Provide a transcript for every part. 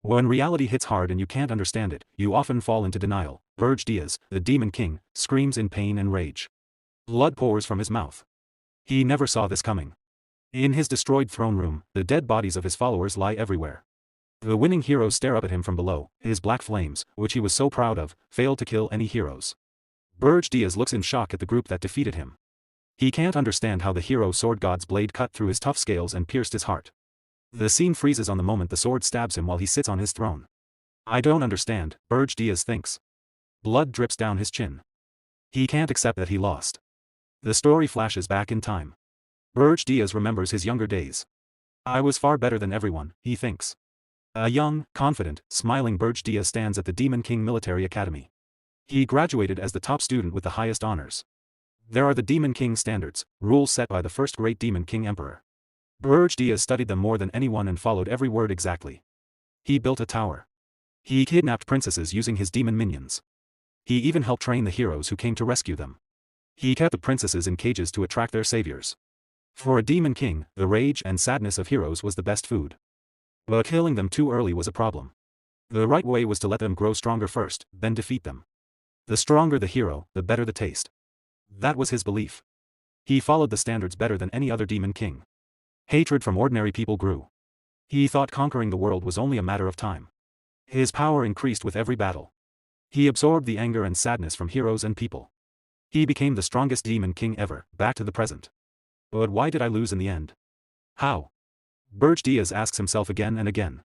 When reality hits hard and you can't understand it, you often fall into denial. Berge, the Demon King, screams in pain and rage. Blood pours from his mouth. He never saw this coming. In his destroyed throne room, the dead bodies of his followers lie everywhere. The winning heroes stare up at him from below. His black flames, which he was so proud of, failed to kill any heroes. Berge looks in shock at the group that defeated him. He can't understand how the hero sword god's blade cut through his tough scales and pierced his heart. The scene freezes on the moment the sword stabs him while he sits on his throne. I don't understand, Berge thinks. Blood drips down his chin. He can't accept that he lost. The story flashes back in time. Berge remembers his younger days. I was far better than everyone, he thinks. A young, confident, smiling Berge stands at the Demon King Military Academy. He graduated as the top student with the highest honors. There are the Demon King standards, rules set by the first great Demon King Emperor. Berge studied them more than anyone and followed every word exactly. He built a tower. He kidnapped princesses using his demon minions. He even helped train the heroes who came to rescue them. He kept the princesses in cages to attract their saviors. For a Demon King, the rage and sadness of heroes was the best food. But killing them too early was a problem. The right way was to let them grow stronger first, then defeat them. The stronger the hero, the better the taste. That was his belief. He followed the standards better than any other Demon King. Hatred from ordinary people grew. He thought conquering the world was only a matter of time. His power increased with every battle. He absorbed the anger and sadness from heroes and people. He became the strongest Demon King ever, back to the present. But why did I lose in the end? How? Berge asks himself again and again.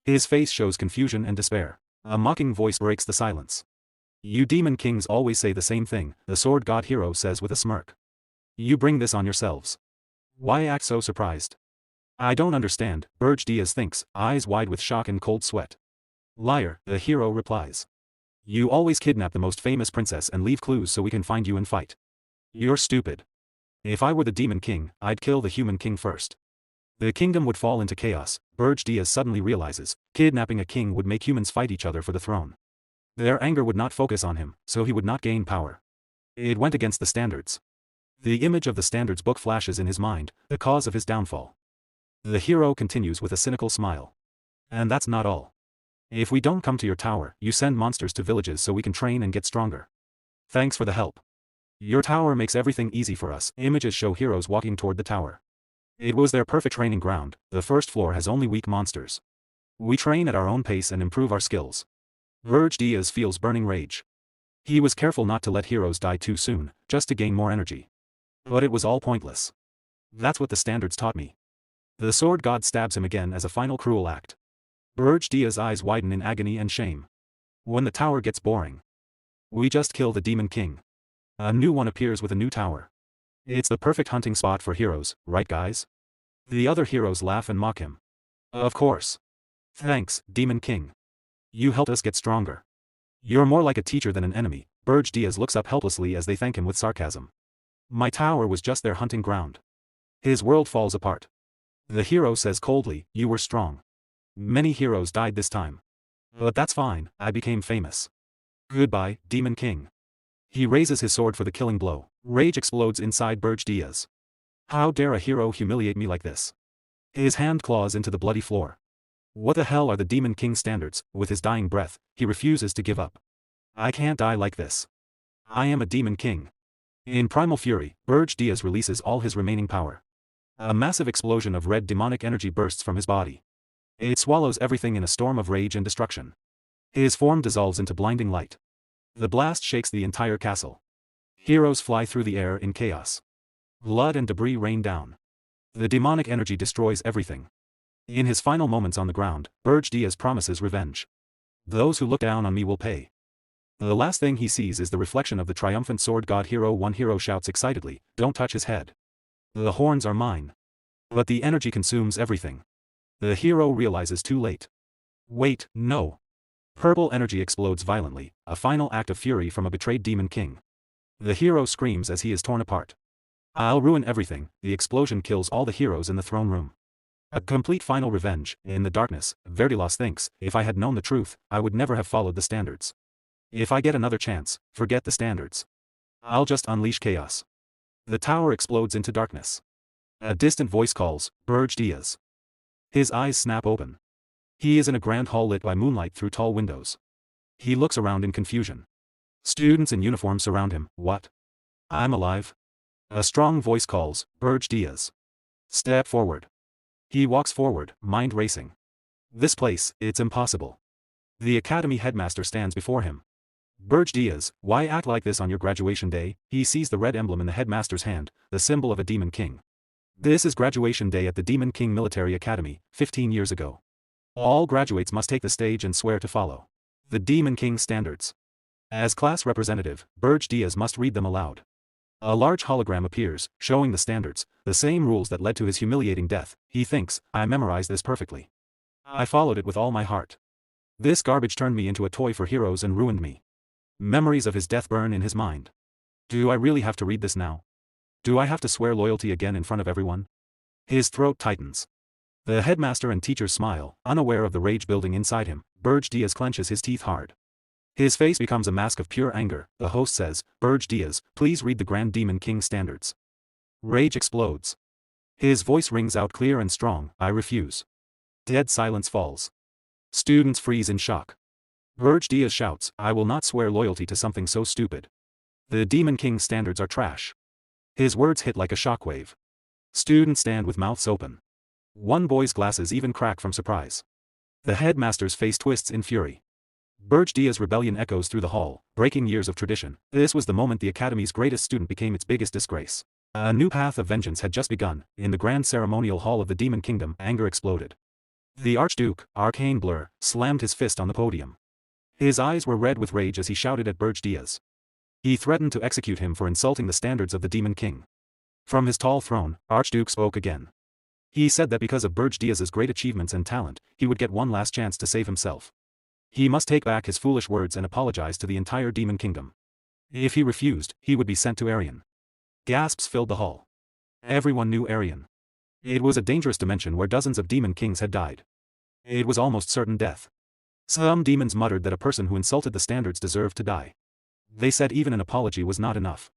His face shows confusion and despair. A mocking voice breaks the silence. You Demon Kings always say the same thing, the sword god hero says with a smirk. You bring this on yourselves. Why act so surprised? I don't understand, Berge thinks, eyes wide with shock and cold sweat. Liar, the hero replies. You always kidnap the most famous princess and leave clues so we can find you and fight. You're stupid. If I were the Demon King, I'd kill the human king first. The kingdom would fall into chaos. Berge suddenly realizes, kidnapping a king would make humans fight each other for the throne. Their anger would not focus on him, so he would not gain power. It went against the standards. The image of the standards book flashes in his mind, the cause of his downfall. The hero continues with a cynical smile. And that's not all. If we don't come to your tower, you send monsters to villages so we can train and get stronger. Thanks for the help. Your tower makes everything easy for us. Images show heroes walking toward the tower. It was their perfect training ground. The first floor has only weak monsters. We train at our own pace and improve our skills. Berge feels burning rage. He was careful not to let heroes die too soon, just to gain more energy. But it was all pointless. That's what the standards taught me. The sword god stabs him again as a final cruel act. Berge eyes widen in agony and shame. When the tower gets boring. We just kill the Demon King. A new one appears with a new tower. It's the perfect hunting spot for heroes, right guys? The other heroes laugh and mock him. Of course. Thanks, Demon King. You helped us get stronger. You're more like a teacher than an enemy. Berge looks up helplessly as they thank him with sarcasm. My tower was just their hunting ground. His world falls apart. The hero says coldly, you were strong. Many heroes died this time. But that's fine, I became famous. Goodbye, Demon King. He raises his sword for the killing blow. Rage explodes inside Berge. How dare a hero humiliate me like this? His hand claws into the bloody floor. What the hell are the Demon King standards? With his dying breath, he refuses to give up. I can't die like this. I am a Demon King. In primal fury, Berge releases all his remaining power. A massive explosion of red demonic energy bursts from his body. It swallows everything in a storm of rage and destruction. His form dissolves into blinding light. The blast shakes the entire castle. Heroes fly through the air in chaos. Blood and debris rain down. The demonic energy destroys everything. In his final moments on the ground, Berge promises revenge. Those who look down on me will pay. The last thing he sees is the reflection of the triumphant sword god hero. One hero shouts excitedly, don't touch his head. The horns are mine. But the energy consumes everything. The hero realizes too late. Wait, no. Purple energy explodes violently, a final act of fury from a betrayed Demon King. The hero screams as he is torn apart. I'll ruin everything. The explosion kills all the heroes in the throne room. A complete final revenge. In the darkness, Verdilos thinks, if I had known the truth, I would never have followed the standards. If I get another chance, forget the standards. I'll just unleash chaos. The tower explodes into darkness. A distant voice calls, Berge. His eyes snap open. He is in a grand hall lit by moonlight through tall windows. He looks around in confusion. Students in uniform surround him. What? I'm alive? A strong voice calls, Berge Diaz. Step forward. He walks forward, mind racing. This place, it's impossible. The academy headmaster stands before him. Berge Diaz, why act like this on your graduation day? He sees the red emblem in the headmaster's hand, the symbol of a demon king. This is graduation day at the Demon King Military Academy, 15 years ago. All graduates must take the stage and swear to follow the Demon King standards. As class representative, Berge Diaz must read them aloud. A large hologram appears, showing the standards, the same rules that led to his humiliating death. He thinks, I memorized this perfectly. I followed it with all my heart. This garbage turned me into a toy for heroes and ruined me. Memories of his death burn in his mind. Do I really have to read this now? Do I have to swear loyalty again in front of everyone? His throat tightens. The headmaster and teachers smile, unaware of the rage building inside him. Berge Diaz clenches his teeth hard. His face becomes a mask of pure anger. The host says, Berge Diaz, please read the Grand Demon King standards. Rage explodes. His voice rings out clear and strong, I refuse. Dead silence falls. Students freeze in shock. Berge Diaz shouts, I will not swear loyalty to something so stupid. The Demon King standards are trash. His words hit like a shockwave. Students stand with mouths open. One boy's glasses even crack from surprise. The headmaster's face twists in fury. Berge Diaz's rebellion echoes through the hall, breaking years of tradition. This was the moment the academy's greatest student became its biggest disgrace. A new path of vengeance had just begun. In the grand ceremonial hall of the Demon Kingdom, anger exploded. The Archduke, Arcane Blur, slammed his fist on the podium. His eyes were red with rage as he shouted at Berge Diaz. He threatened to execute him for insulting the standards of the Demon King. From his tall throne, Archduke spoke again. He said that because of Berge Diaz's great achievements and talent, he would get one last chance to save himself. He must take back his foolish words and apologize to the entire Demon Kingdom. If he refused, he would be sent to Arian. Gasps filled the hall. Everyone knew Arian. It was a dangerous dimension where dozens of Demon Kings had died. It was almost certain death. Some demons muttered that a person who insulted the standards deserved to die. They said even an apology was not enough.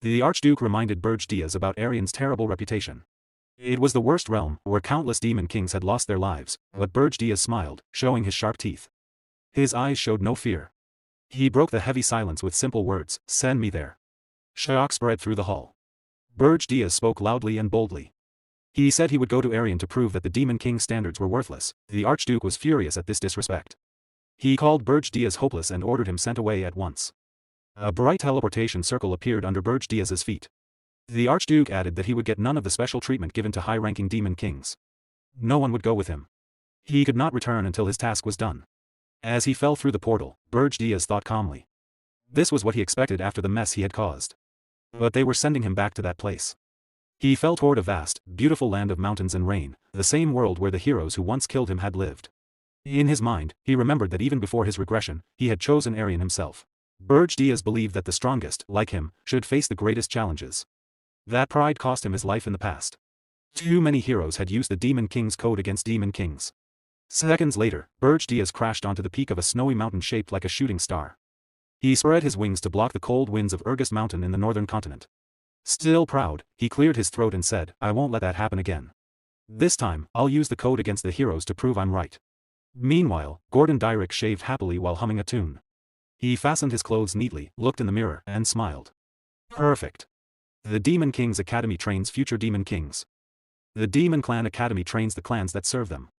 The Archduke reminded Berge Diaz about Arian's terrible reputation. It was the worst realm, where countless Demon Kings had lost their lives, but Berge Diaz smiled, showing his sharp teeth. His eyes showed no fear. He broke the heavy silence with simple words, send me there. Shock spread through the hall. Berge Diaz spoke loudly and boldly. He said he would go to Arian to prove that the Demon King standards were worthless. The Archduke was furious at this disrespect. He called Berge Diaz hopeless and ordered him sent away at once. A bright teleportation circle appeared under Berge Diaz's feet. The Archduke added that he would get none of the special treatment given to high-ranking Demon Kings. No one would go with him. He could not return until his task was done. As he fell through the portal, Berge Diaz thought calmly. This was what he expected after the mess he had caused. But they were sending him back to that place. He fell toward a vast, beautiful land of mountains and rain, the same world where the heroes who once killed him had lived. In his mind, he remembered that even before his regression, he had chosen Arian himself. Berge Diaz believed that the strongest, like him, should face the greatest challenges. That pride cost him his life in the past. Too many heroes had used the Demon King's code against Demon Kings. Seconds later, Berge Diaz crashed onto the peak of a snowy mountain shaped like a shooting star. He spread his wings to block the cold winds of Regressed Mountain in the northern continent. Still proud, he cleared his throat and said, I won't let that happen again. This time, I'll use the code against the heroes to prove I'm right. Meanwhile, Gordon Dyrick shaved happily while humming a tune. He fastened his clothes neatly, looked in the mirror, and smiled. Perfect. The Demon King's Academy trains future Demon Kings. The Demon Clan Academy trains the clans that serve them.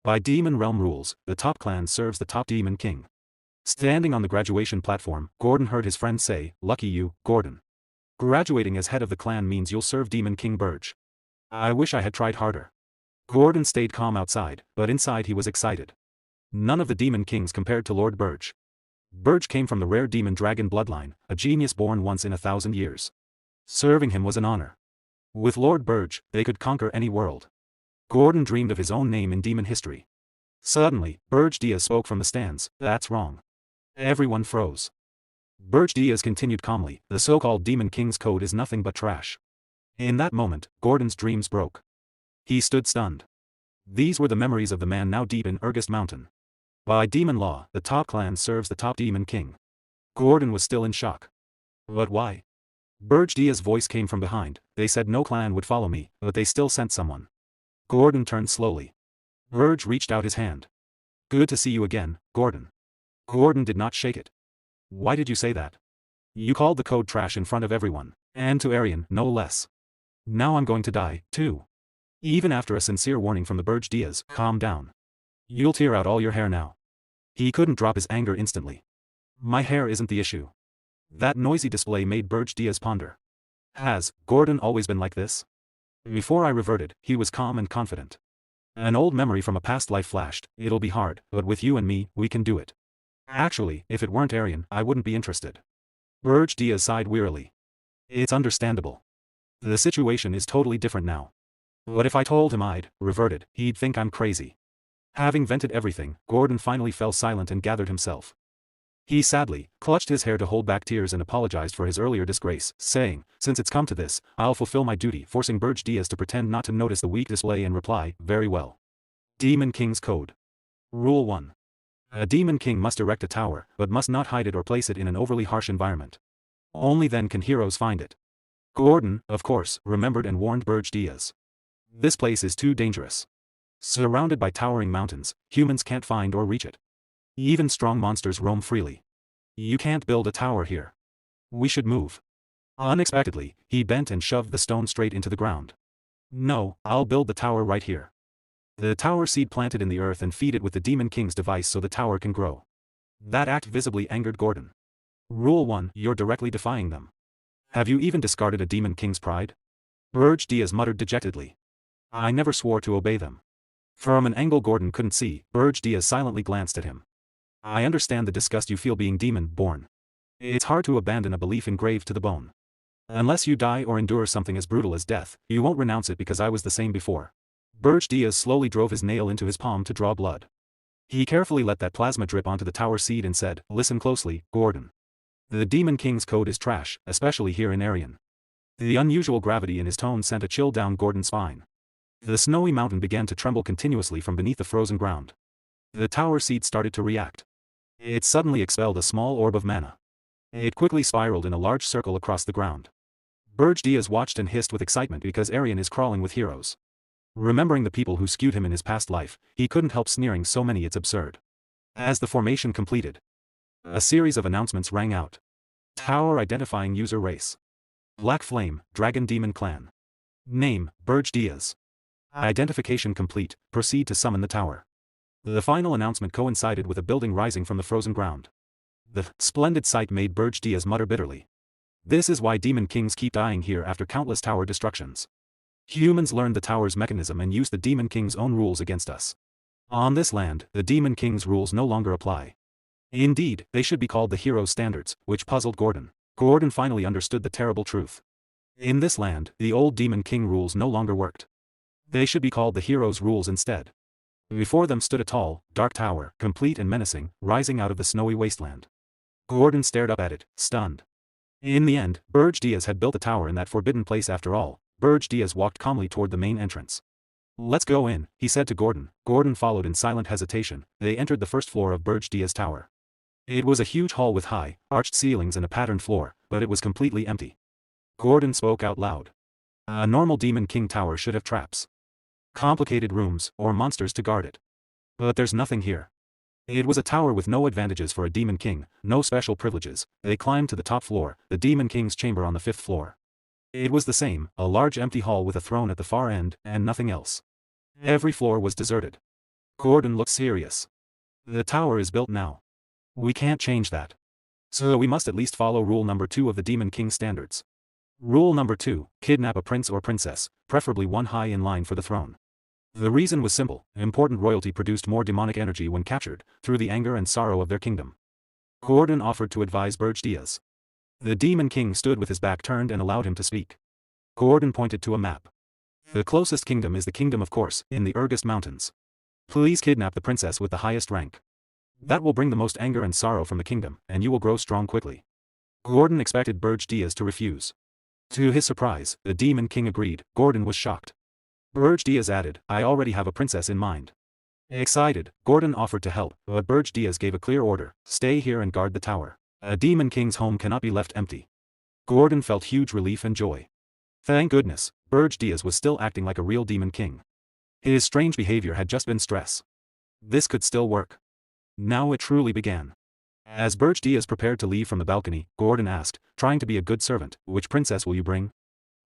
By Demon Realm rules, the top clan serves the top Demon King. Standing on the graduation platform, Gordon heard his friend say, Lucky you, Gordon. Graduating as head of the clan means you'll serve Demon King Berge. I wish I had tried harder. Gordon stayed calm outside, but inside he was excited. None of the Demon Kings compared to Lord Berge. Berge came from the rare demon dragon bloodline, a genius born once in 1,000 years. Serving him was an honor. With Lord Berge, they could conquer any world. Gordon dreamed of his own name in demon history. Suddenly, Berge Diaz spoke from the stands, that's wrong. Everyone froze. Berge Diaz continued calmly, the so-called Demon King's code is nothing but trash. In that moment, Gordon's dreams broke. He stood stunned. These were the memories of the man now deep in Regressed Mountain. By demon law, the top clan serves the top Demon King. Gordon was still in shock. But why? Berge Diaz's voice came from behind, they said no clan would follow me, but they still sent someone. Gordon turned slowly. Berge reached out his hand. Good to see you again, Gordon. Gordon did not shake it. Why did you say that? You called the code trash in front of everyone, and to Arian, no less. Now I'm going to die, too. Even after a sincere warning from the Berge, calm down. You'll tear out all your hair now. He couldn't drop his anger instantly. My hair isn't the issue. That noisy display made Berge ponder. Has Gordon always been like this? Before I reverted, he was calm and confident. An old memory from a past life flashed. It'll be hard, but with you and me, we can do it. Actually, if it weren't Arian, I wouldn't be interested. Berge sighed wearily. It's understandable. The situation is totally different now. But if I told him I'd reverted, he'd think I'm crazy. Having vented everything, Gordon finally fell silent and gathered himself. He sadly clutched his hair to hold back tears and apologized for his earlier disgrace, saying, since it's come to this, I'll fulfill my duty, forcing Berge to pretend not to notice the weak display and reply, very well. Demon King's Code. Rule 1. A Demon King must erect a tower, but must not hide it or place it in an overly harsh environment. Only then can heroes find it. Gordon, of course, remembered and warned Berge. This place is too dangerous. Surrounded by towering mountains, humans can't find or reach it. Even strong monsters roam freely. You can't build a tower here. We should move. Unexpectedly, he bent and shoved the stone straight into the ground. No, I'll build the tower right here. The tower seed planted in the earth and feed it with the Demon King's device so the tower can grow. That act visibly angered Gordon. Rule 1, you're directly defying them. Have you even discarded a Demon King's pride? Berge muttered dejectedly. I never swore to obey them. From an angle Gordon couldn't see, Berge silently glanced at him. I understand the disgust you feel being demon-born. It's hard to abandon a belief engraved to the bone. Unless you die or endure something as brutal as death, you won't renounce it because I was the same before. Berge slowly drove his nail into his palm to draw blood. He carefully let that plasma drip onto the tower seed and said, listen closely, Gordon. The Demon King's code is trash, especially here in Arian. The unusual gravity in his tone sent a chill down Gordon's spine. The snowy mountain began to tremble continuously from beneath the frozen ground. The tower seed started to react. It suddenly expelled a small orb of mana. It quickly spiraled in a large circle across the ground. Berge watched and hissed with excitement because Arian is crawling with heroes. Remembering the people who skewed him in his past life, he couldn't help sneering, so many it's absurd. As the formation completed, a series of announcements rang out. Tower identifying user race. Black Flame, Dragon Demon Clan. Name, Berge. Identification complete, proceed to summon the tower. The final announcement coincided with a building rising from the frozen ground. The splendid sight made Berge mutter bitterly. This is why Demon Kings keep dying here after countless tower destructions. Humans learned the tower's mechanism and used the Demon King's own rules against us. On this land, the Demon King's rules no longer apply. Indeed, they should be called the Hero Standards, which puzzled Gordon. Gordon finally understood the terrible truth. In this land, the old Demon King rules no longer worked. They should be called the Hero's rules instead. Before them stood a tall, dark tower, complete and menacing, rising out of the snowy wasteland. Gordon stared up at it, stunned. In the end, Berge had built the tower in that forbidden place after all. Berge walked calmly toward the main entrance. Let's go in, he said to Gordon. Gordon followed in silent hesitation. They entered the first floor of Berge tower. It was a huge hall with high, arched ceilings and a patterned floor, but it was completely empty. Gordon spoke out loud. A normal Demon King tower should have traps, complicated rooms, or monsters to guard it. But there's nothing here. It was a tower with no advantages for a Demon King, no special privileges. They climbed to the top floor, the Demon King's chamber on the 5th floor. It was the same, a large empty hall with a throne at the far end, and nothing else. Every floor was deserted. Gordon looked serious. The tower is built now. We can't change that. So we must at least follow rule number 2 of the Demon King standards. Rule number 2, kidnap a prince or princess, preferably one high in line for the throne. The reason was simple: important royalty produced more demonic energy when captured, through the anger and sorrow of their kingdom. Gordon offered to advise Berge. The Demon King stood with his back turned and allowed him to speak. Gordon pointed to a map. The closest kingdom is the kingdom, of course, in the Ergest Mountains. Please kidnap the princess with the highest rank. That will bring the most anger and sorrow from the kingdom, and you will grow strong quickly. Gordon expected Berge to refuse. To his surprise, the Demon King agreed. Gordon was shocked. Berge added, I already have a princess in mind. Excited, Gordon offered to help, but Berge gave a clear order: stay here and guard the tower. A Demon King's home cannot be left empty. Gordon felt huge relief and joy. Thank goodness, Berge was still acting like a real Demon King. His strange behavior had just been stress. This could still work. Now it truly began. As Berge Diaz prepared to leave from the balcony, Gordon asked, trying to be a good servant, which princess will you bring?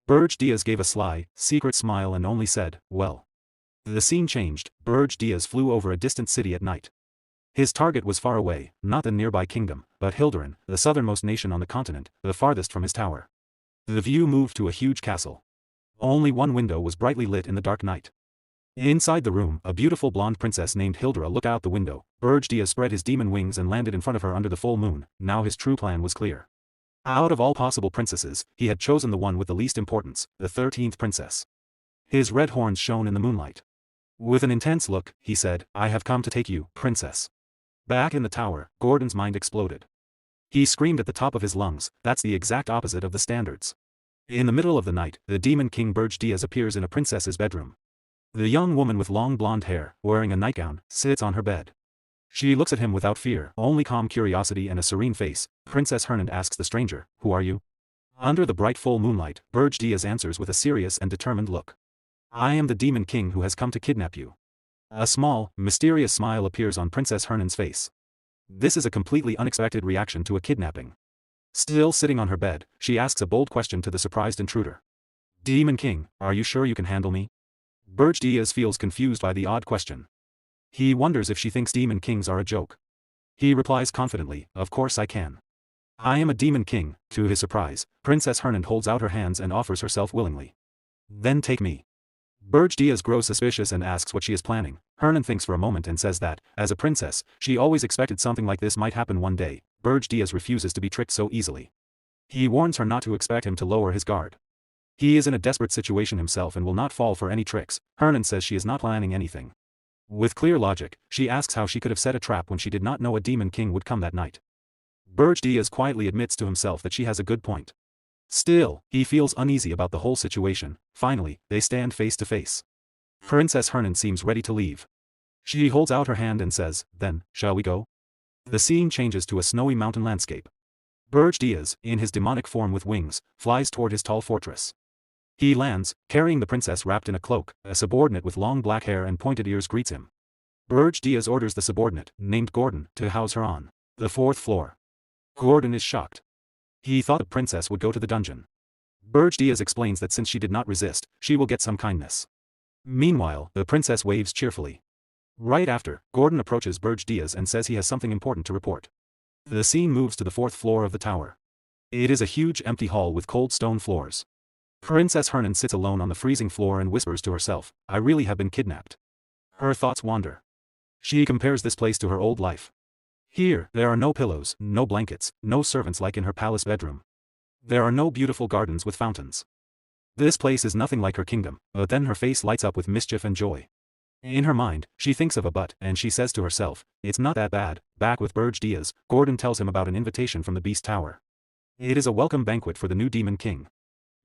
Berge Diaz gave a sly, secret smile and only said, well. The scene changed. Berge Diaz flew over a distant city at night. His target was far away, not the nearby kingdom, but Hilderin, the southernmost nation on the continent, the farthest from his tower. The view moved to a huge castle. Only one window was brightly lit in the dark night. Inside the room, a beautiful blonde princess named Hildera looked out the window. Berge Diaz spread his demon wings and landed in front of her under the full moon. Now his true plan was clear. Out of all possible princesses, he had chosen the one with the least importance, the 13th princess. His red horns shone in the moonlight. With an intense look, he said, I have come to take you, princess. Back in the tower, Gordon's mind exploded. He screamed at the top of his lungs, that's the exact opposite of the standards. In the middle of the night, the Demon King Berge Diaz appears in a princess's bedroom. The young woman with long blonde hair, wearing a nightgown, sits on her bed. She looks at him without fear, only calm curiosity and a serene face. Princess Hernand asks the stranger, who are you? Under the bright full moonlight, Berge Diaz answers with a serious and determined look. I am the Demon King who has come to kidnap you. A small, mysterious smile appears on Princess Hernand's face. This is a completely unexpected reaction to a kidnapping. Still sitting on her bed, she asks a bold question to the surprised intruder. Demon King, are you sure you can handle me? Berge Diaz feels confused by the odd question. He wonders if she thinks Demon Kings are a joke. He replies confidently, of course I can. I am a Demon King. To his surprise, Princess Hernand holds out her hands and offers herself willingly. Then take me. Berge Diaz grows suspicious and asks what she is planning. Hernand thinks for a moment and says that, as a princess, she always expected something like this might happen one day. Berge Diaz refuses to be tricked so easily. He warns her not to expect him to lower his guard. He is in a desperate situation himself and will not fall for any tricks. Hernand says she is not planning anything. With clear logic, she asks how she could have set a trap when she did not know a Demon King would come that night. Berge Diaz quietly admits to himself that she has a good point. Still, he feels uneasy about the whole situation. Finally, they stand face to face. Princess Hernand seems ready to leave. She holds out her hand and says, then, shall we go? The scene changes to a snowy mountain landscape. Berge Diaz, in his demonic form with wings, flies toward his tall fortress. He lands, carrying the princess wrapped in a cloak. A subordinate with long black hair and pointed ears greets him. Berge Diaz orders the subordinate, named Gordon, to house her on the 4th floor. Gordon is shocked. He thought the princess would go to the dungeon. Berge Diaz explains that since she did not resist, she will get some kindness. Meanwhile, the princess waves cheerfully. Right after, Gordon approaches Berge Diaz and says he has something important to report. The scene moves to the 4th floor of the tower. It is a huge empty hall with cold stone floors. Princess Hernand sits alone on the freezing floor and whispers to herself, I really have been kidnapped. Her thoughts wander. She compares this place to her old life. Here, there are no pillows, no blankets, no servants like in her palace bedroom. There are no beautiful gardens with fountains. This place is nothing like her kingdom, but then her face lights up with mischief and joy. In her mind, she thinks of a but, and she says to herself, it's not that bad. Back with Berge Diaz, Gordon tells him about an invitation from the Beast Tower. It is a welcome banquet for the new Demon King.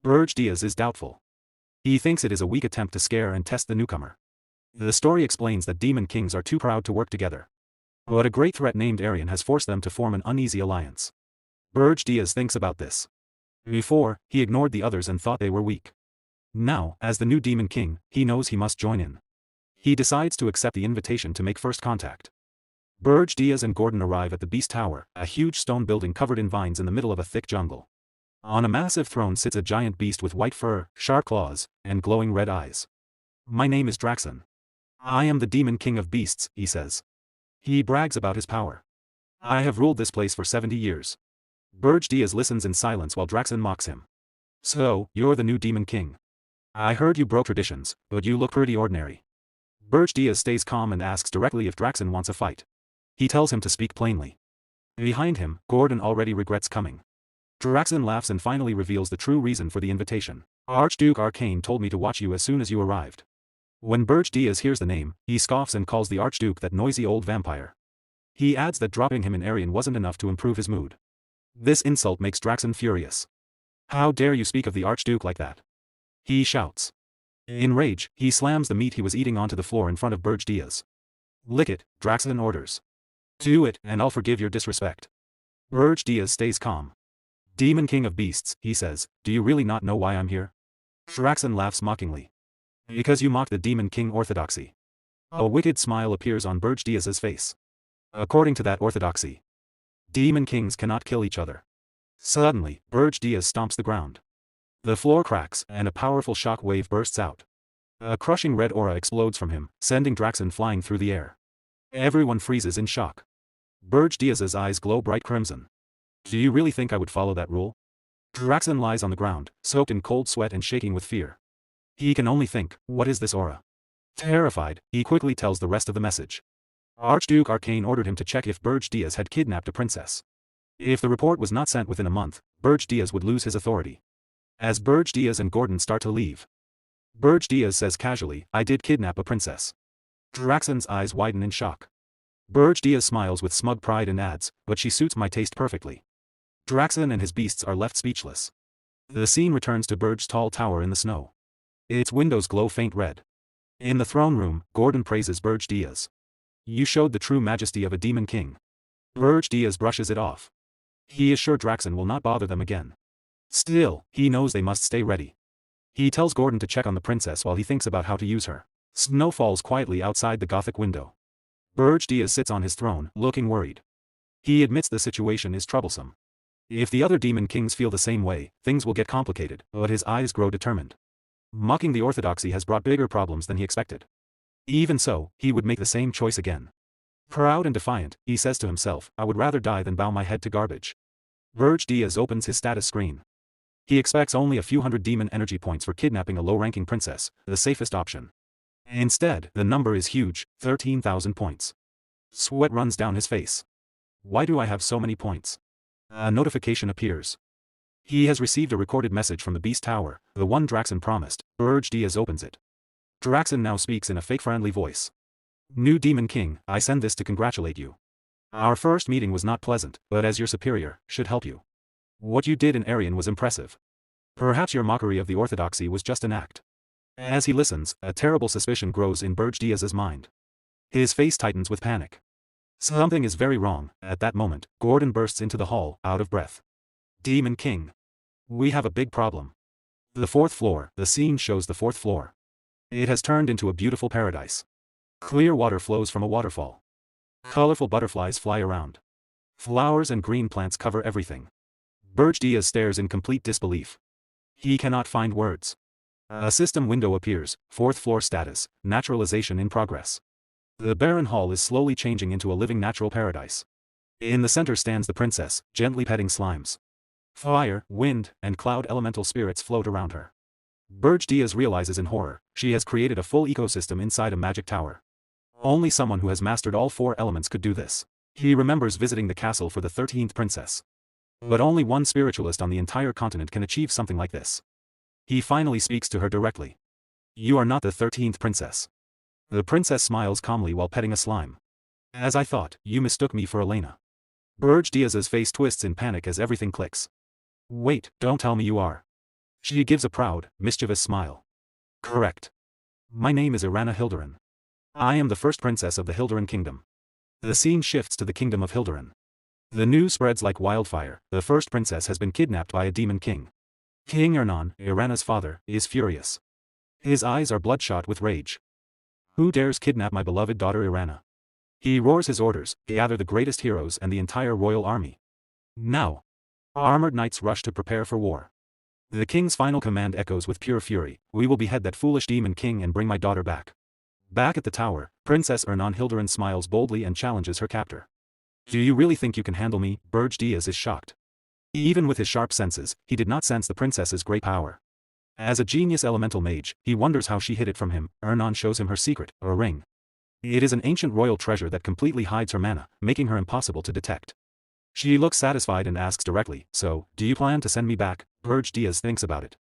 Berge Diaz is doubtful. He thinks it is a weak attempt to scare and test the newcomer. The story explains that Demon Kings are too proud to work together. But a great threat named Arian has forced them to form an uneasy alliance. Berge Diaz thinks about this. Before, he ignored the others and thought they were weak. Now, as the new Demon King, he knows he must join in. He decides to accept the invitation to make first contact. Berge Diaz and Gordon arrive at the Beast Tower, a huge stone building covered in vines in the middle of a thick jungle. On a massive throne sits a giant beast with white fur, sharp claws, and glowing red eyes. My name is Draxon. I am the Demon King of Beasts, he says. He brags about his power. I have ruled this place for 70 years. Berge Diaz listens in silence while Draxon mocks him. So, you're the new Demon King. I heard you broke traditions, but you look pretty ordinary. Berge Diaz stays calm and asks directly if Draxon wants a fight. He tells him to speak plainly. Behind him, Gordon already regrets coming. Draxon laughs and finally reveals the true reason for the invitation. Archduke Arcane told me to watch you as soon as you arrived. When Berge Diaz hears the name, he scoffs and calls the Archduke that noisy old vampire. He adds that dropping him in Arian wasn't enough to improve his mood. This insult makes Draxon furious. How dare you speak of the Archduke like that? He shouts. In rage, he slams the meat he was eating onto the floor in front of Berge Diaz. Lick it, Draxon orders. Do it, and I'll forgive your disrespect. Berge Diaz stays calm. Demon King of Beasts, he says, do you really not know why I'm here? Draxon laughs mockingly. Because you mocked the Demon King orthodoxy. A wicked smile appears on Berge Diaz's face. According to that orthodoxy, demon kings cannot kill each other. Suddenly, Berge stomps the ground. The floor cracks, and a powerful shock wave bursts out. A crushing red aura explodes from him, sending Draxen flying through the air. Everyone freezes in shock. Berge eyes glow bright crimson. Do you really think I would follow that rule? Draxen lies on the ground, soaked in cold sweat and shaking with fear. He can only think, what is this aura? Terrified, he quickly tells the rest of the message. Archduke Arcane ordered him to check if Berge had kidnapped a princess. If the report was not sent within a month, Berge would lose his authority. As Berge and Gordon start to leave, Berge says casually, I did kidnap a princess. Draxen's eyes widen in shock. Berge smiles with smug pride and adds, but she suits my taste perfectly. Draxen and his beasts are left speechless. The scene returns to Berge's tall tower in the snow. Its windows glow faint red. In the throne room, Gordon praises Berge. You showed the true majesty of a demon king. Berge brushes it off. He is sure Draxen will not bother them again. Still, he knows they must stay ready. He tells Gordon to check on the princess while he thinks about how to use her. Snow falls quietly outside the Gothic window. Berge sits on his throne, looking worried. He admits the situation is troublesome. If the other demon kings feel the same way, things will get complicated, but his eyes grow determined. Mocking the orthodoxy has brought bigger problems than he expected. Even so, he would make the same choice again. Proud and defiant, he says to himself, I would rather die than bow my head to garbage. Berge opens his status screen. He expects only a few hundred demon energy points for kidnapping a low-ranking princess, the safest option. Instead, the number is huge, 13,000 points. Sweat runs down his face. Why do I have so many points? A notification appears. He has received a recorded message from the Beast Tower, the one Draxen promised. Berge opens it. Draxen now speaks in a fake-friendly voice. New Demon King, I send this to congratulate you. Our first meeting was not pleasant, but as your superior, should help you. What you did in Arian was impressive. Perhaps your mockery of the orthodoxy was just an act. As he listens, a terrible suspicion grows in Berge mind. His face tightens with panic. Something is very wrong. At that moment, Gordon bursts into the hall, out of breath. Demon King. We have a big problem. The fourth floor, the scene shows the fourth floor. It has turned into a beautiful paradise. Clear water flows from a waterfall. Colorful butterflies fly around. Flowers and green plants cover everything. Berge stares in complete disbelief. He cannot find words. A system window appears, fourth floor status, naturalization in progress. The barren hall is slowly changing into a living natural paradise. In the center stands the princess, gently petting slimes. Fire, wind, and cloud elemental spirits float around her. Berge realizes in horror, she has created a full ecosystem inside a magic tower. Only someone who has mastered all four elements could do this. He remembers visiting the castle for the 13th princess. But only one spiritualist on the entire continent can achieve something like this. He finally speaks to her directly. You are not the 13th princess. The princess smiles calmly while petting a slime. As I thought, you mistook me for Elena. Berge face twists in panic as everything clicks. Wait, don't tell me you are. She gives a proud, mischievous smile. Correct. My name is Irana Hilderan. I am the first princess of the Hilderan kingdom. The scene shifts to the kingdom of Hilderan. The news spreads like wildfire, the first princess has been kidnapped by a demon king. King Ernan, Irana's father, is furious. His eyes are bloodshot with rage. Who dares kidnap my beloved daughter Irana? He roars his orders, gather the greatest heroes and the entire royal army. Now. Armored knights rush to prepare for war. The king's final command echoes with pure fury, we will behead that foolish demon king and bring my daughter back. Back at the tower, Princess Ernan Hilderan smiles boldly and challenges her captor. Do you really think you can handle me? Berge is shocked. Even with his sharp senses, he did not sense the princess's great power. As a genius elemental mage, he wonders how she hid it from him. Ernan shows him her secret, a ring. It is an ancient royal treasure that completely hides her mana, making her impossible to detect. She looks satisfied and asks directly, so, do you plan to send me back? Berge thinks about it.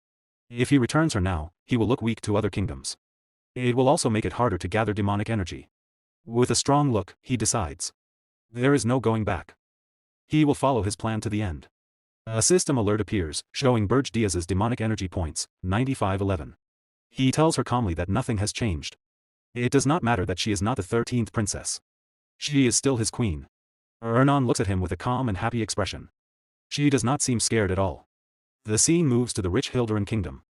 If he returns her now, he will look weak to other kingdoms. It will also make it harder to gather demonic energy. With a strong look, he decides. There is no going back. He will follow his plan to the end. A system alert appears, showing Berge demonic energy points, 9511. He tells her calmly that nothing has changed. It does not matter that she is not the 13th princess. She is still his queen. Ernan looks at him with a calm and happy expression. She does not seem scared at all. The scene moves to the rich Hilderan kingdom.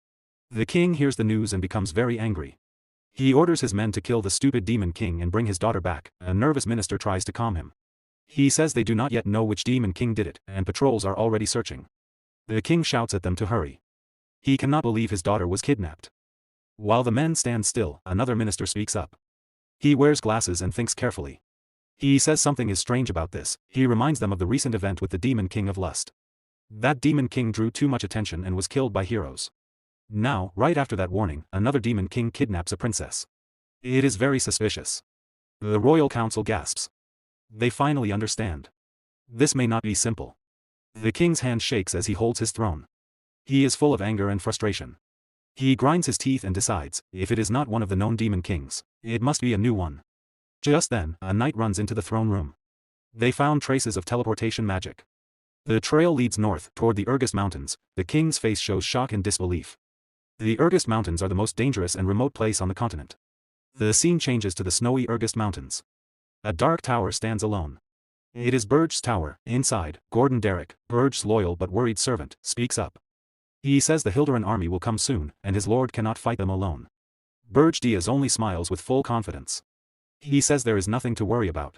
The king hears the news and becomes very angry. He orders his men to kill the stupid demon king and bring his daughter back. A nervous minister tries to calm him. He says they do not yet know which Demon King did it, and patrols are already searching. The king shouts at them to hurry. He cannot believe his daughter was kidnapped. While the men stand still, another minister speaks up. He wears glasses and thinks carefully. He says something is strange about this. He reminds them of the recent event with the Demon King of Lust. That Demon King drew too much attention and was killed by heroes. Now, right after that warning, another Demon King kidnaps a princess. It is very suspicious. The royal council gasps. They finally understand. This may not be simple. The king's hand shakes as he holds his throne. He is full of anger and frustration. He grinds his teeth and decides, if it is not one of the known Demon Kings, it must be a new one. Just then, a knight runs into the throne room. They found traces of teleportation magic. The trail leads north, toward the Regressed Mountains. The king's face shows shock and disbelief. The Regressed Mountains are the most dangerous and remote place on the continent. The scene changes to the snowy Regressed Mountains. A dark tower stands alone. It is Berge's tower. Inside, Gordon Derrick, Berge's loyal but worried servant, speaks up. He says the Hilderan army will come soon, and his lord cannot fight them alone. Berge Diaz only smiles with full confidence. He says there is nothing to worry about.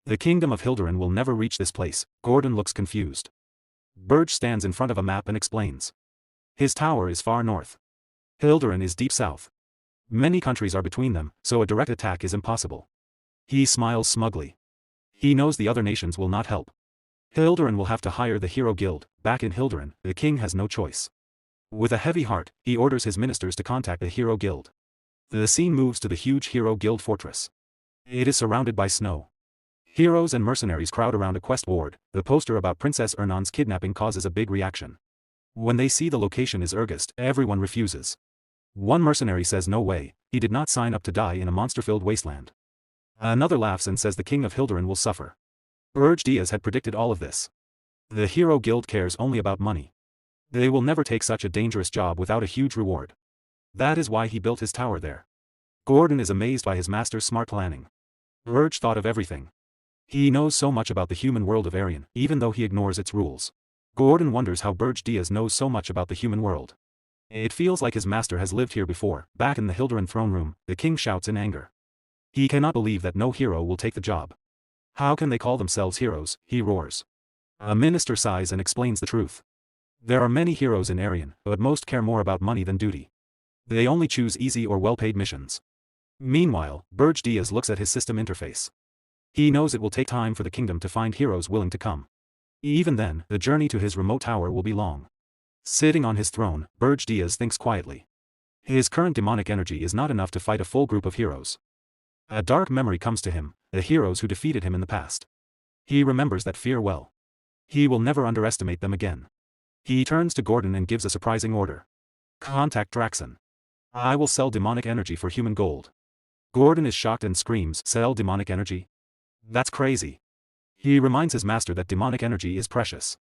The kingdom of Hilderan will never reach this place. Gordon looks confused. Berge stands in front of a map and explains. His tower is far north. Hilderan is deep south. Many countries are between them, so a direct attack is impossible. He smiles smugly. He knows the other nations will not help. Hilderan will have to hire the Hero Guild. Back in Hilderan, the king has no choice. With a heavy heart, he orders his ministers to contact the Hero Guild. The scene moves to the huge Hero Guild fortress. It is surrounded by snow. Heroes and mercenaries crowd around a quest board. The poster about Princess Ernon's kidnapping causes a big reaction. When they see the location is Regressed, everyone refuses. One mercenary says no way, he did not sign up to die in a monster-filled wasteland. Another laughs and says the king of Hilderan will suffer. Berge Diaz had predicted all of this. The Hero Guild cares only about money. They will never take such a dangerous job without a huge reward. That is why he built his tower there. Gordon is amazed by his master's smart planning. Berge thought of everything. He knows so much about the human world of Arian, even though he ignores its rules. Gordon wonders how Berge Diaz knows so much about the human world. It feels like his master has lived here before. Back in the Hilderan throne room, the king shouts in anger. He cannot believe that no hero will take the job. How can they call themselves heroes, he roars. A minister sighs and explains the truth. There are many heroes in Arian, but most care more about money than duty. They only choose easy or well-paid missions. Meanwhile, Berge Diaz looks at his system interface. He knows it will take time for the kingdom to find heroes willing to come. Even then, the journey to his remote tower will be long. Sitting on his throne, Berge Diaz thinks quietly. His current demonic energy is not enough to fight a full group of heroes. A dark memory comes to him, the heroes who defeated him in the past. He remembers that fear well. He will never underestimate them again. He turns to Gordon and gives a surprising order. Contact Draxon. I will sell demonic energy for human gold. Gordon is shocked and screams, sell demonic energy? That's crazy. He reminds his master that demonic energy is precious.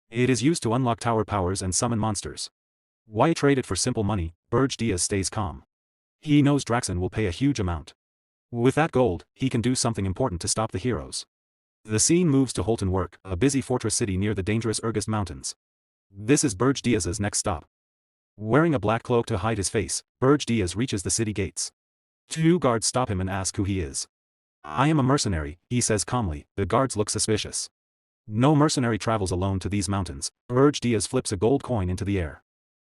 It is used to unlock tower powers and summon monsters. Why trade it for simple money? Berge Diaz stays calm. He knows Draxon will pay a huge amount. With that gold, he can do something important to stop the heroes. The scene moves to Holton Work, a busy fortress city near the dangerous Regressed Mountains. This is Berge Diaz's next stop. Wearing a black cloak to hide his face, Berge Diaz reaches the city gates. Two guards stop him and ask who he is. I am a mercenary, he says calmly. The guards look suspicious. No mercenary travels alone to these mountains. Berge Diaz flips a gold coin into the air.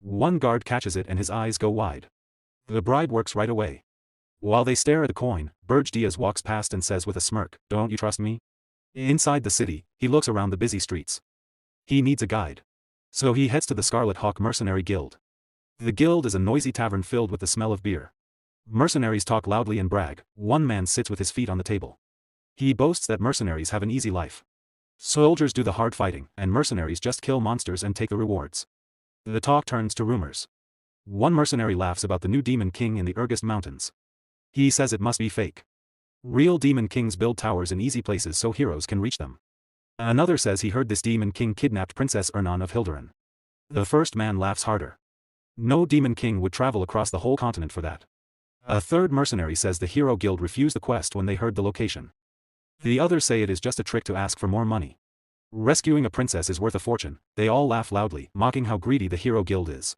One guard catches it and his eyes go wide. The bribe works right away. While they stare at the coin, Berge Diaz walks past and says with a smirk, "Don't you trust me?" Inside the city, he looks around the busy streets. He needs a guide. So he heads to the Scarlet Hawk Mercenary Guild. The guild is a noisy tavern filled with the smell of beer. Mercenaries talk loudly and brag. One man sits with his feet on the table. He boasts that mercenaries have an easy life. Soldiers do the hard fighting, and mercenaries just kill monsters and take the rewards. The talk turns to rumors. One mercenary laughs about the new Demon King in the Regressed Mountains. He says it must be fake. Real Demon Kings build towers in easy places so heroes can reach them. Another says he heard this Demon King kidnapped Princess Ernon of Hilderan. The first man laughs harder. No Demon King would travel across the whole continent for that. A third mercenary says the Hero Guild refused the quest when they heard the location. The others say it is just a trick to ask for more money. Rescuing a princess is worth a fortune. They all laugh loudly, mocking how greedy the Hero Guild is.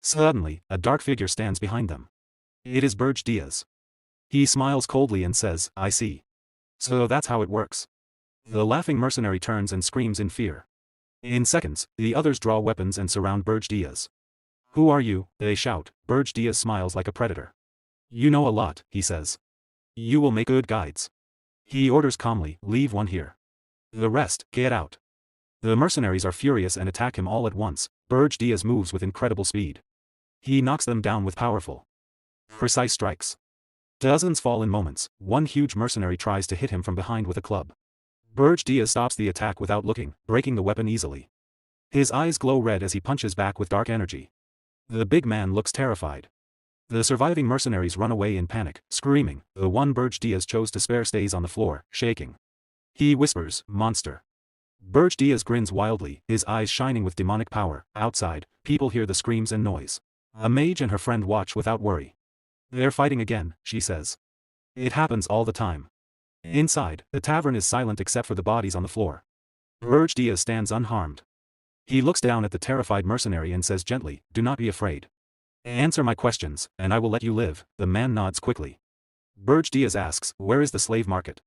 Suddenly, a dark figure stands behind them. It is Berge Diaz. He smiles coldly and says, I see. So that's how it works. The laughing mercenary turns and screams in fear. In seconds, the others draw weapons and surround Berge Diaz. "Who are you?" they shout. Berge Diaz smiles like a predator. "You know a lot," he says. "You will make good guides." He orders calmly, "Leave one here. The rest, get out." The mercenaries are furious and attack him all at once. Berge Diaz moves with incredible speed. He knocks them down with powerful, precise strikes. Dozens fall in moments. One huge mercenary tries to hit him from behind with a club. Berge Diaz stops the attack without looking, breaking the weapon easily. His eyes glow red as he punches back with dark energy. The big man looks terrified. The surviving mercenaries run away in panic, screaming. The one Berge Diaz chose to spare stays on the floor, shaking. He whispers, "Monster." Berge Diaz grins wildly, his eyes shining with demonic power. Outside, people hear the screams and noise. A mage and her friend watch without worry. "They're fighting again," she says. "It happens all the time." Inside, the tavern is silent except for the bodies on the floor. Berge Diaz stands unharmed. He looks down at the terrified mercenary and says gently, "Do not be afraid. Answer my questions, and I will let you live." The man nods quickly. Berge Diaz asks, "Where is the slave market?"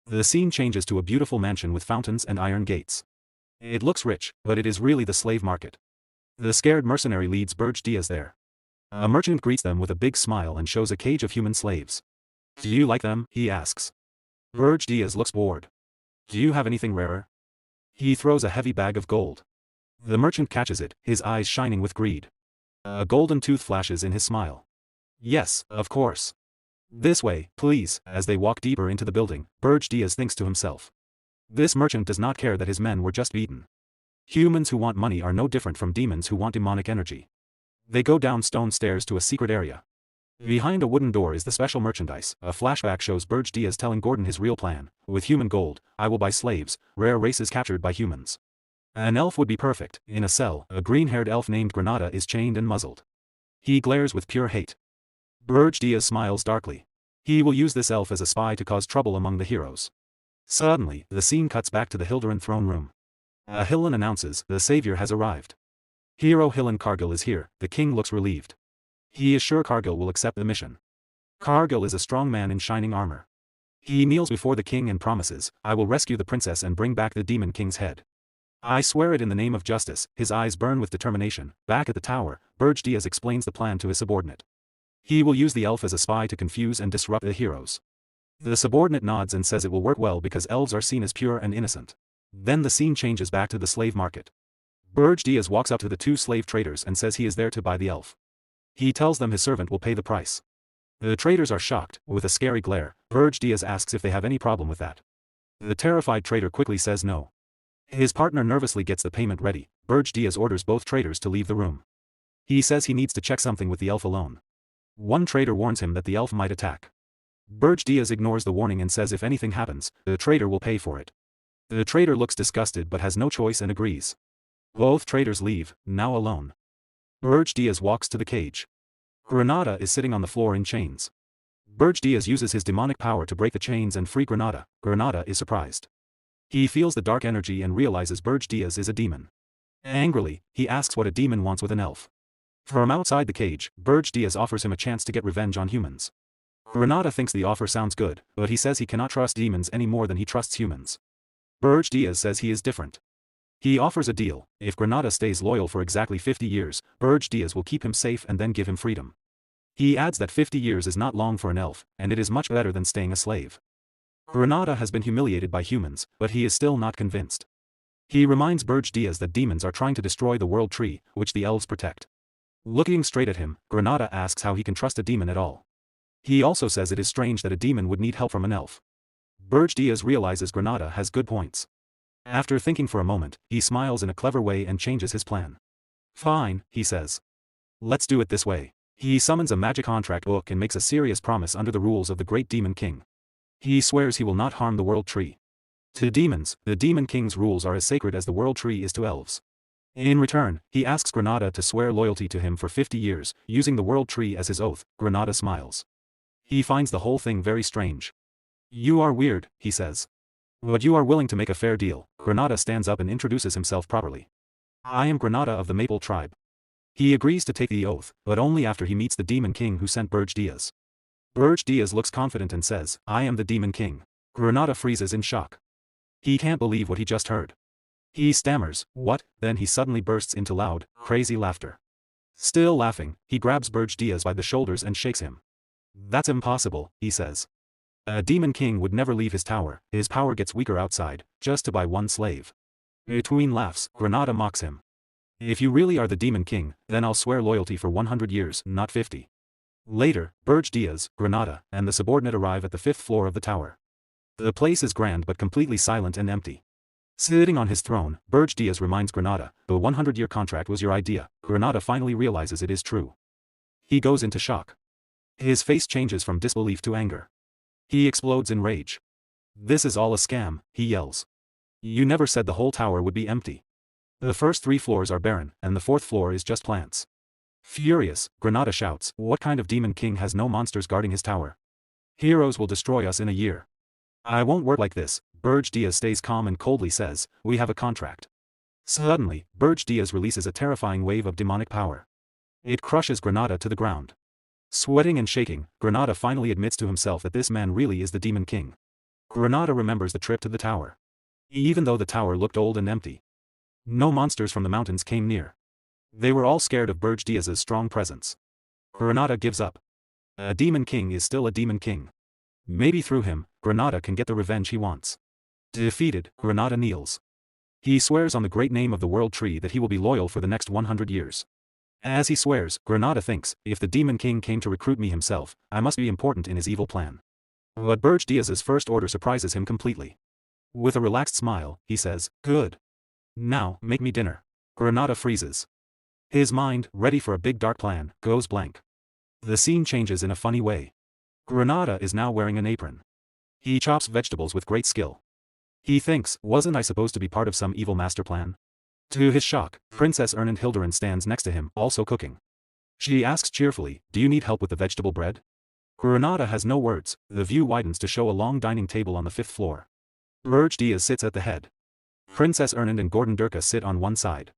The scene changes to a beautiful mansion with fountains and iron gates. It looks rich, but it is really the slave market. The scared mercenary leads Berge Diaz there. A merchant greets them with a big smile and shows a cage of human slaves. "Do you like them?" he asks. Berge Diaz looks bored. "Do you have anything rarer?" He throws a heavy bag of gold. The merchant catches it, his eyes shining with greed. A golden tooth flashes in his smile. "Yes, of course. This way, please." As they walk deeper into the building, Berge Diaz thinks to himself. This merchant does not care that his men were just beaten. Humans who want money are no different from demons who want demonic energy. They go down stone stairs to a secret area. Behind a wooden door is the special merchandise. A flashback shows Berge Diaz telling Gordon his real plan. "With human gold, I will buy slaves, rare races captured by humans." An elf would be perfect. In a cell, a green-haired elf named Granada is chained and muzzled. He glares with pure hate. Berge Diaz smiles darkly. He will use this elf as a spy to cause trouble among the heroes. Suddenly, the scene cuts back to the Hilderan throne room. A Hillen announces, "The savior has arrived." Hero Hillen Cargill is here. The king looks relieved. He is sure Cargill will accept the mission. Cargill is a strong man in shining armor. He kneels before the king and promises, "I will rescue the princess and bring back the Demon King's head. I swear it in the name of justice." His eyes burn with determination. Back at the tower, Berge Diaz explains the plan to his subordinate. He will use the elf as a spy to confuse and disrupt the heroes. The subordinate nods and says it will work well because elves are seen as pure and innocent. Then the scene changes back to the slave market. Berge Diaz walks up to the two slave traders and says he is there to buy the elf. He tells them his servant will pay the price. The traders are shocked. With a scary glare, Berge Diaz asks if they have any problem with that. The terrified trader quickly says no. His partner nervously gets the payment ready. Berge Diaz orders both traders to leave the room. He says he needs to check something with the elf alone. One trader warns him that the elf might attack. Berge Diaz ignores the warning and says if anything happens, the trader will pay for it. The trader looks disgusted but has no choice and agrees. Both traders leave, now alone. Berge Diaz walks to the cage. Granada is sitting on the floor in chains. Berge Diaz uses his demonic power to break the chains and free Granada. Granada is surprised. He feels the dark energy and realizes Berge Diaz is a demon. Angrily, he asks what a demon wants with an elf. From outside the cage, Berge Diaz offers him a chance to get revenge on humans. Granada thinks the offer sounds good, but he says he cannot trust demons any more than he trusts humans. Berge Diaz says he is different. He offers a deal. If Granada stays loyal for exactly 50 years, Berge Diaz will keep him safe and then give him freedom. He adds that 50 years is not long for an elf, and it is much better than staying a slave. Granada has been humiliated by humans, but he is still not convinced. He reminds Berge Diaz that demons are trying to destroy the world tree, which the elves protect. Looking straight at him, Granada asks how he can trust a demon at all. He also says it is strange that a demon would need help from an elf. Berge Diaz realizes Granada has good points. After thinking for a moment, he smiles in a clever way and changes his plan. "Fine," he says. "Let's do it this way." He summons a magic contract book and makes a serious promise under the rules of the great Demon King. He swears he will not harm the world tree. To demons, the Demon King's rules are as sacred as the world tree is to elves. In return, he asks Granada to swear loyalty to him for 50 years, using the world tree as his oath. Granada smiles. He finds the whole thing very strange. "You are weird," he says. "But you are willing to make a fair deal." Granada stands up and introduces himself properly. "I am Granada of the Maple tribe." He agrees to take the oath, but only after he meets the Demon King who sent Berge Diaz. Berge Diaz looks confident and says, "I am the Demon King." Granada freezes in shock. He can't believe what he just heard. He stammers, "What?" Then he suddenly bursts into loud, crazy laughter. Still laughing, he grabs Berge Diaz by the shoulders and shakes him. "That's impossible," he says. "A demon king would never leave his tower, his power gets weaker outside, just to buy one slave." Between laughs, Granada mocks him. "If you really are the demon king, then I'll swear loyalty for 100 years, not 50. Later, Berge Diaz, Granada, and the subordinate arrive at the 5th floor of the tower. The place is grand but completely silent and empty. Sitting on his throne, Berge Diaz reminds Granada, "The 100-year contract was your idea." Granada finally realizes it is true. He goes into shock. His face changes from disbelief to anger. He explodes in rage. "This is all a scam," he yells. "You never said the whole tower would be empty. The first 3 floors are barren, and the 4th floor is just plants." Furious, Granada shouts, "What kind of demon king has no monsters guarding his tower? Heroes will destroy us in a year." "I won't work like this." Berge Diaz stays calm and coldly says, "We have a contract." Suddenly, Berge Diaz releases a terrifying wave of demonic power. It crushes Granada to the ground. Sweating and shaking, Granada finally admits to himself that this man really is the Demon King. Granada remembers the trip to the tower. Even though the tower looked old and empty, no monsters from the mountains came near. They were all scared of Berge Diaz's strong presence. Granada gives up. A Demon King is still a Demon King. Maybe through him, Granada can get the revenge he wants. Defeated, Granada kneels. He swears on the great name of the World Tree that he will be loyal for the next 100 years. As he swears, Granada thinks, if the Demon King came to recruit me himself, I must be important in his evil plan. But Berge Diaz's first order surprises him completely. With a relaxed smile, he says, "Good. Now, make me dinner." Granada freezes. His mind, ready for a big dark plan, goes blank. The scene changes in a funny way. Granada is now wearing an apron. He chops vegetables with great skill. He thinks, wasn't I supposed to be part of some evil master plan? To his shock, Princess Hilderin stands next to him, also cooking. She asks cheerfully, "Do you need help with the vegetable bread?" Granada has no words. The view widens to show a long dining table on the 5th floor. Berge Diaz sits at the head. Princess and Gordon Durka sit on one side.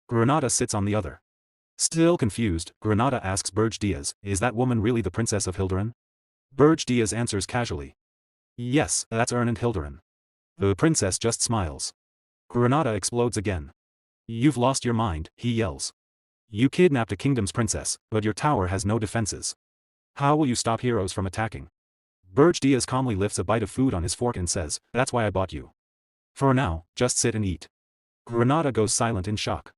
Granada sits on the other. Still confused, Granada asks Berge Diaz, "Is that woman really the Princess of Hilderin?" Berge Diaz answers casually, "Yes, that's Hilderin." The princess just smiles. Granada explodes again. "You've lost your mind," he yells. "You kidnapped a kingdom's princess, but your tower has no defenses. How will you stop heroes from attacking?" Berge Diaz calmly lifts a bite of food on his fork and says, "That's why I bought you. For now, just sit and eat." Granada goes silent in shock.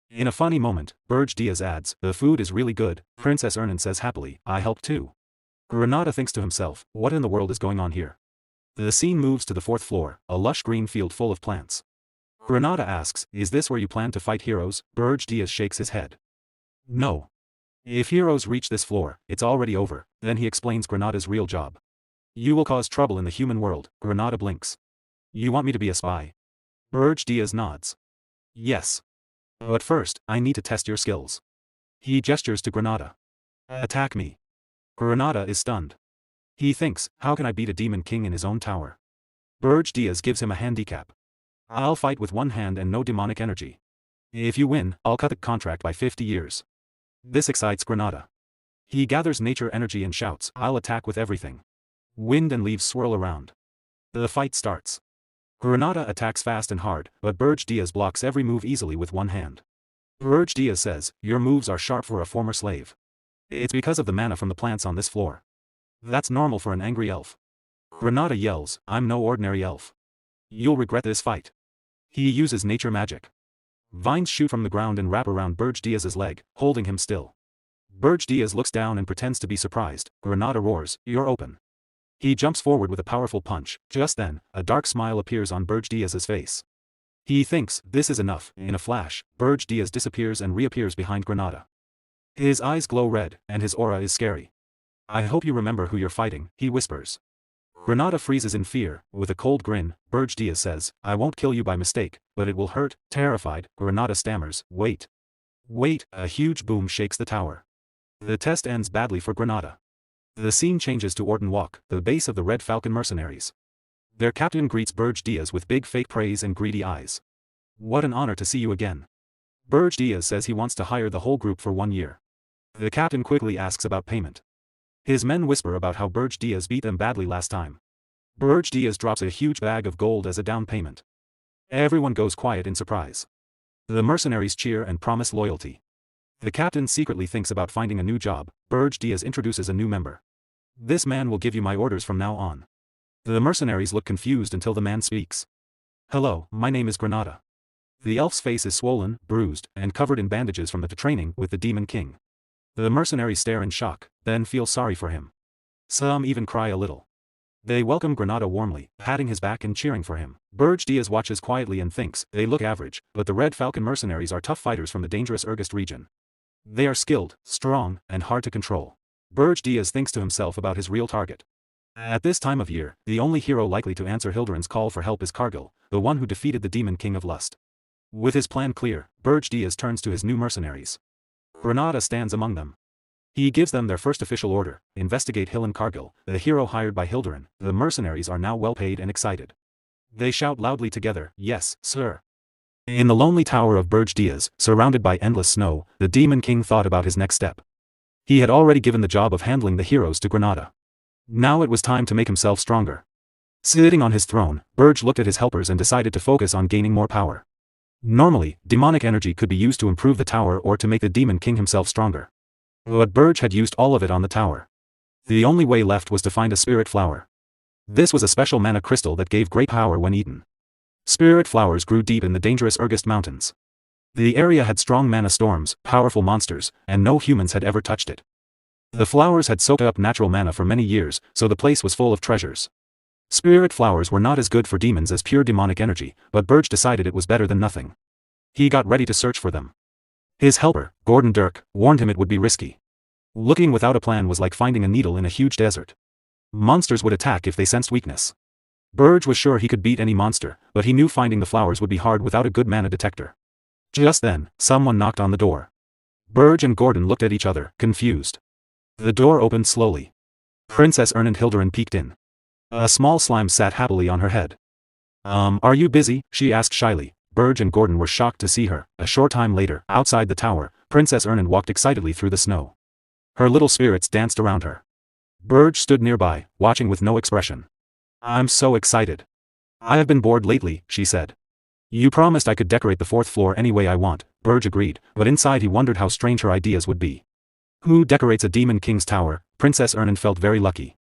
In a funny moment, Berge Diaz adds, "The food is really good." Princess says happily, "I helped too." Granada thinks to himself, what in the world is going on here? The scene moves to the 4th floor, a lush green field full of plants. Granada asks, "Is this where you plan to fight heroes?" Berge Diaz shakes his head. "No. If heroes reach this floor, it's already over." Then he explains Granada's real job. "You will cause trouble in the human world." Granada blinks. "You want me to be a spy?" Berge Diaz nods. "Yes. But first, I need to test your skills." He gestures to Granada. "Attack me." Granada is stunned. He thinks, how can I beat a Demon King in his own tower? Berge Diaz gives him a handicap. "I'll fight with one hand and no demonic energy. If you win, I'll cut the contract by 50 years. This excites Granada. He gathers nature energy and shouts, "I'll attack with everything." Wind and leaves swirl around. The fight starts. Granada attacks fast and hard, but Berge Diaz blocks every move easily with one hand. Berge Diaz says, "Your moves are sharp for a former slave. It's because of the mana from the plants on this floor. That's normal for an angry elf." Granada yells, "I'm no ordinary elf. You'll regret this fight." He uses nature magic. Vines shoot from the ground and wrap around Berge Diaz's leg, holding him still. Berge Diaz looks down and pretends to be surprised. Granada roars, "You're open." He jumps forward with a powerful punch. Just then, a dark smile appears on Berge Diaz's face. He thinks, this is enough. In a flash, Berge Diaz disappears and reappears behind Granada. His eyes glow red, and his aura is scary. "I hope you remember who you're fighting," he whispers. Granada freezes in fear. With a cold grin, Berge Diaz says, "I won't kill you by mistake, but it will hurt." Terrified, Granada stammers, "Wait. Wait." A huge boom shakes the tower. The test ends badly for Granada. The scene changes to Orton Walk, the base of the Red Falcon mercenaries. Their captain greets Berge Diaz with big fake praise and greedy eyes. "What an honor to see you again." Berge Diaz says he wants to hire the whole group for 1 year. The captain quickly asks about payment. His men whisper about how Berge Diaz beat them badly last time. Berge Diaz drops a huge bag of gold as a down payment. Everyone goes quiet in surprise. The mercenaries cheer and promise loyalty. The captain secretly thinks about finding a new job. Berge Diaz introduces a new member. This man will give you my orders from now on. The mercenaries look confused until the man speaks. Hello, my name is Granada. The elf's face is swollen, bruised, and covered in bandages from the training with the Demon King. The mercenaries stare in shock, then feel sorry for him. Some even cry a little. They welcome Granada warmly, patting his back and cheering for him. Berge Diaz watches quietly and thinks, they look average, but the Red Falcon mercenaries are tough fighters from the dangerous regressed region. They are skilled, strong, and hard to control. Berge Diaz thinks to himself about his real target. At this time of year, the only hero likely to answer Hildurin's call for help is Cargill, the one who defeated the Demon King of Lust. With his plan clear, Berge Diaz turns to his new mercenaries. Granada stands among them. He gives them their first official order, investigate Hill and Cargill, the hero hired by Hildurin. The mercenaries are now well paid and excited. They shout loudly together, yes, sir. In the lonely tower of Berge Diaz, surrounded by endless snow, the Demon King thought about his next step. He had already given the job of handling the heroes to Granada. Now it was time to make himself stronger. Sitting on his throne, Berge looked at his helpers and decided to focus on gaining more power. Normally, demonic energy could be used to improve the tower or to make the Demon King himself stronger. But Berge had used all of it on the tower. The only way left was to find a spirit flower. This was a special mana crystal that gave great power when eaten. Spirit flowers grew deep in the dangerous regressed mountains. The area had strong mana storms, powerful monsters, and no humans had ever touched it. The flowers had soaked up natural mana for many years, so the place was full of treasures. Spirit flowers were not as good for demons as pure demonic energy, but Berge decided it was better than nothing. He got ready to search for them. His helper, Gordon Dirk, warned him it would be risky. Looking without a plan was like finding a needle in a huge desert. Monsters would attack if they sensed weakness. Berge was sure he could beat any monster, but he knew finding the flowers would be hard without a good mana detector. Just then, someone knocked on the door. Berge and Gordon looked at each other, confused. The door opened slowly. Princess Erland Hildurin peeked in. A small slime sat happily on her head. Are you busy? She asked shyly. Berge and Gordon were shocked to see her. A short time later, outside the tower, Princess Erland walked excitedly through the snow. Her little spirits danced around her. Berge stood nearby, watching with no expression. I'm so excited. I have been bored lately, she said. You promised I could decorate the 4th floor any way I want, Berge agreed, but inside he wondered how strange her ideas would be. Who decorates a Demon King's tower? Princess Erland felt very lucky.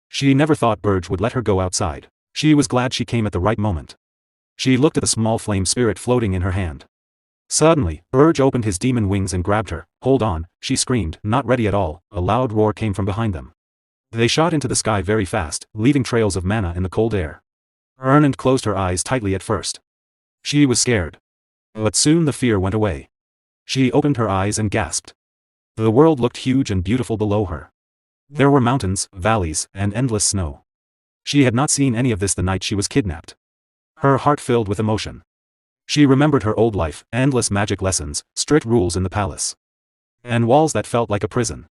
She never thought Berge would let her go outside. She was glad she came at the right moment. She looked at the small flame spirit floating in her hand. Suddenly, Berge opened his demon wings and grabbed her. Hold on, she screamed, not ready at all. A loud roar came from behind them. They shot into the sky very fast, leaving trails of mana in the cold air. Erland closed her eyes tightly at first. She was scared. But soon the fear went away. She opened her eyes and gasped. The world looked huge and beautiful below her. There were mountains, valleys, and endless snow. She had not seen any of this the night she was kidnapped. Her heart filled with emotion. She remembered her old life, endless magic lessons, strict rules in the palace. And walls that felt like a prison.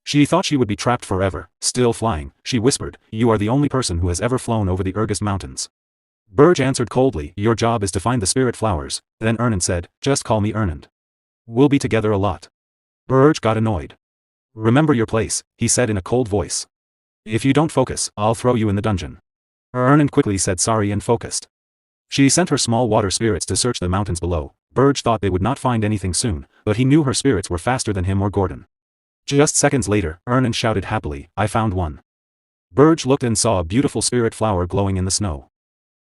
She thought she would be trapped forever, still flying. She whispered, you are the only person who has ever flown over the regressed mountains. Berge answered coldly, your job is to find the spirit flowers. Then Erland said, just call me Erland. We'll be together a lot. Berge got annoyed. Remember your place, he said in a cold voice. If you don't focus, I'll throw you in the dungeon. Erland quickly said sorry and focused. She sent her small water spirits to search the mountains below. Berge thought they would not find anything soon, but he knew her spirits were faster than him or Gordon. Just seconds later, Erland shouted happily, I found one. Berge looked and saw a beautiful spirit flower glowing in the snow.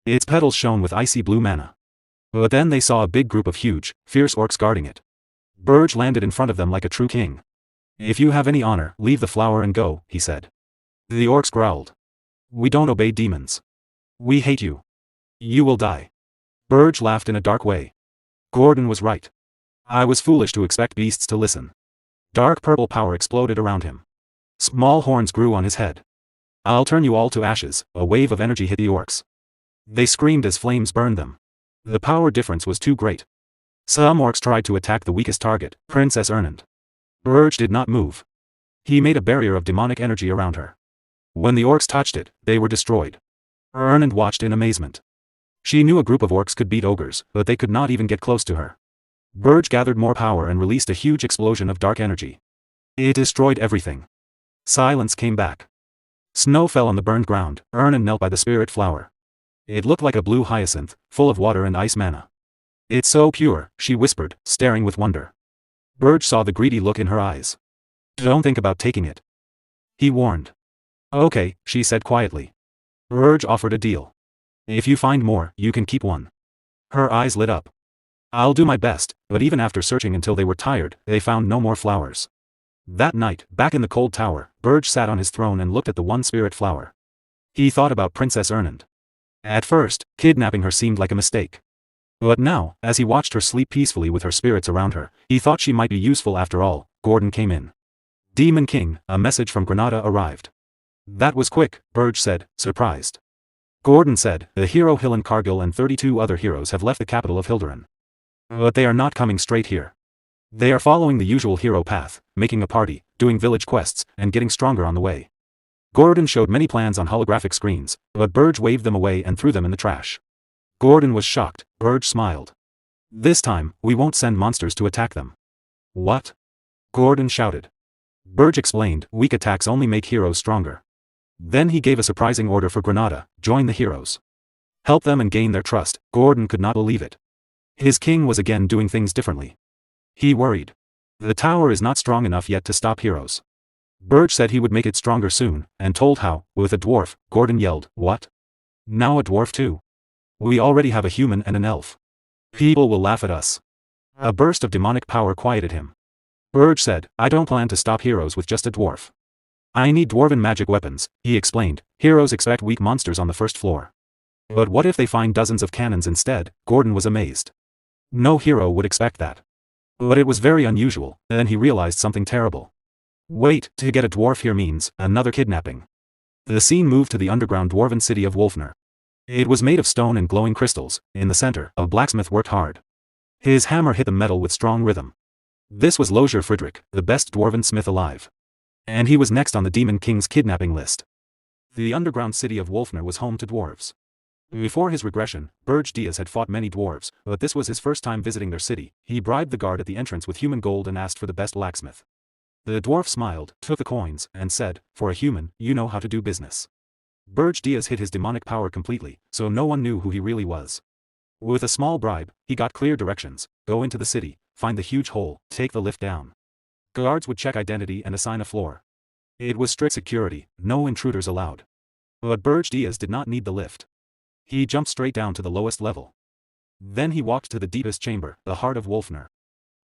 Its petals shone with icy blue mana. But then they saw a big group of huge, fierce orcs guarding it. Berge landed in front of them like a true king. If you have any honor, leave the flower and go, he said. The orcs growled. We don't obey demons. We hate you. You will die. Berge laughed in a dark way. Gordon was right. I was foolish to expect beasts to listen. Dark purple power exploded around him. Small horns grew on his head. I'll turn you all to ashes. A wave of energy hit the orcs. They screamed as flames burned them. The power difference was too great. Some orcs tried to attack the weakest target, Princess Erland. Berge did not move. He made a barrier of demonic energy around her. When the orcs touched it, they were destroyed. Erland watched in amazement. She knew a group of orcs could beat ogres, but they could not even get close to her. Berge gathered more power and released a huge explosion of dark energy. It destroyed everything. Silence came back. Snow fell on the burned ground, Ernan knelt by the spirit flower. It looked like a blue hyacinth, full of water and ice mana. It's so pure, she whispered, staring with wonder. Berge saw the greedy look in her eyes. Don't think about taking it, he warned. Okay, she said quietly. Berge offered a deal. If you find more, you can keep one. Her eyes lit up. I'll do my best, but even after searching until they were tired, they found no more flowers. That night, back in the cold tower, Berge sat on his throne and looked at the one spirit flower. He thought about Princess Ernan. At first, kidnapping her seemed like a mistake. But now, as he watched her sleep peacefully with her spirits around her, he thought she might be useful after all. Gordon came in. Demon King, a message from Granada arrived. That was quick, Berge said, surprised. Gordon said, the hero Hillen Cargill and 32 other heroes have left the capital of Hilderan. But they are not coming straight here. They are following the usual hero path, making a party, doing village quests, and getting stronger on the way. Gordon showed many plans on holographic screens, but Berge waved them away and threw them in the trash. Gordon was shocked. Berge smiled. This time, we won't send monsters to attack them. What? Gordon shouted. Berge explained, weak attacks only make heroes stronger. Then he gave a surprising order for Granada, join the heroes. Help them and gain their trust. Gordon could not believe it. His king was again doing things differently. He worried. The tower is not strong enough yet to stop heroes. Berge said he would make it stronger soon, and told how, with a dwarf. Gordon yelled, what? Now a dwarf too? We already have a human and an elf. People will laugh at us. A burst of demonic power quieted him. Berge said, I don't plan to stop heroes with just a dwarf. I need dwarven magic weapons, he explained. Heroes expect weak monsters on the first floor. But what if they find dozens of cannons instead? Gordon was amazed. No hero would expect that. But it was very unusual, then he realized something terrible. Wait, to get a dwarf here means another kidnapping. The scene moved to the underground dwarven city of Wolfner. It was made of stone and glowing crystals. In the center, a blacksmith worked hard. His hammer hit the metal with strong rhythm. This was Lozier Friedrich, the best dwarven smith alive. And he was next on the Demon King's kidnapping list. The underground city of Wolfner was home to dwarves. Before his regression, Berge Diaz had fought many dwarves, but this was his first time visiting their city. He bribed the guard at the entrance with human gold and asked for the best blacksmith. The dwarf smiled, took the coins, and said, for a human, you know how to do business. Berge Diaz hid his demonic power completely, so no one knew who he really was. With a small bribe, he got clear directions: go into the city, find the huge hole, take the lift down. Guards would check identity and assign a floor. It was strict security, no intruders allowed. But Berge Diaz did not need the lift. He jumped straight down to the lowest level. Then he walked to the deepest chamber, the heart of Wolfner.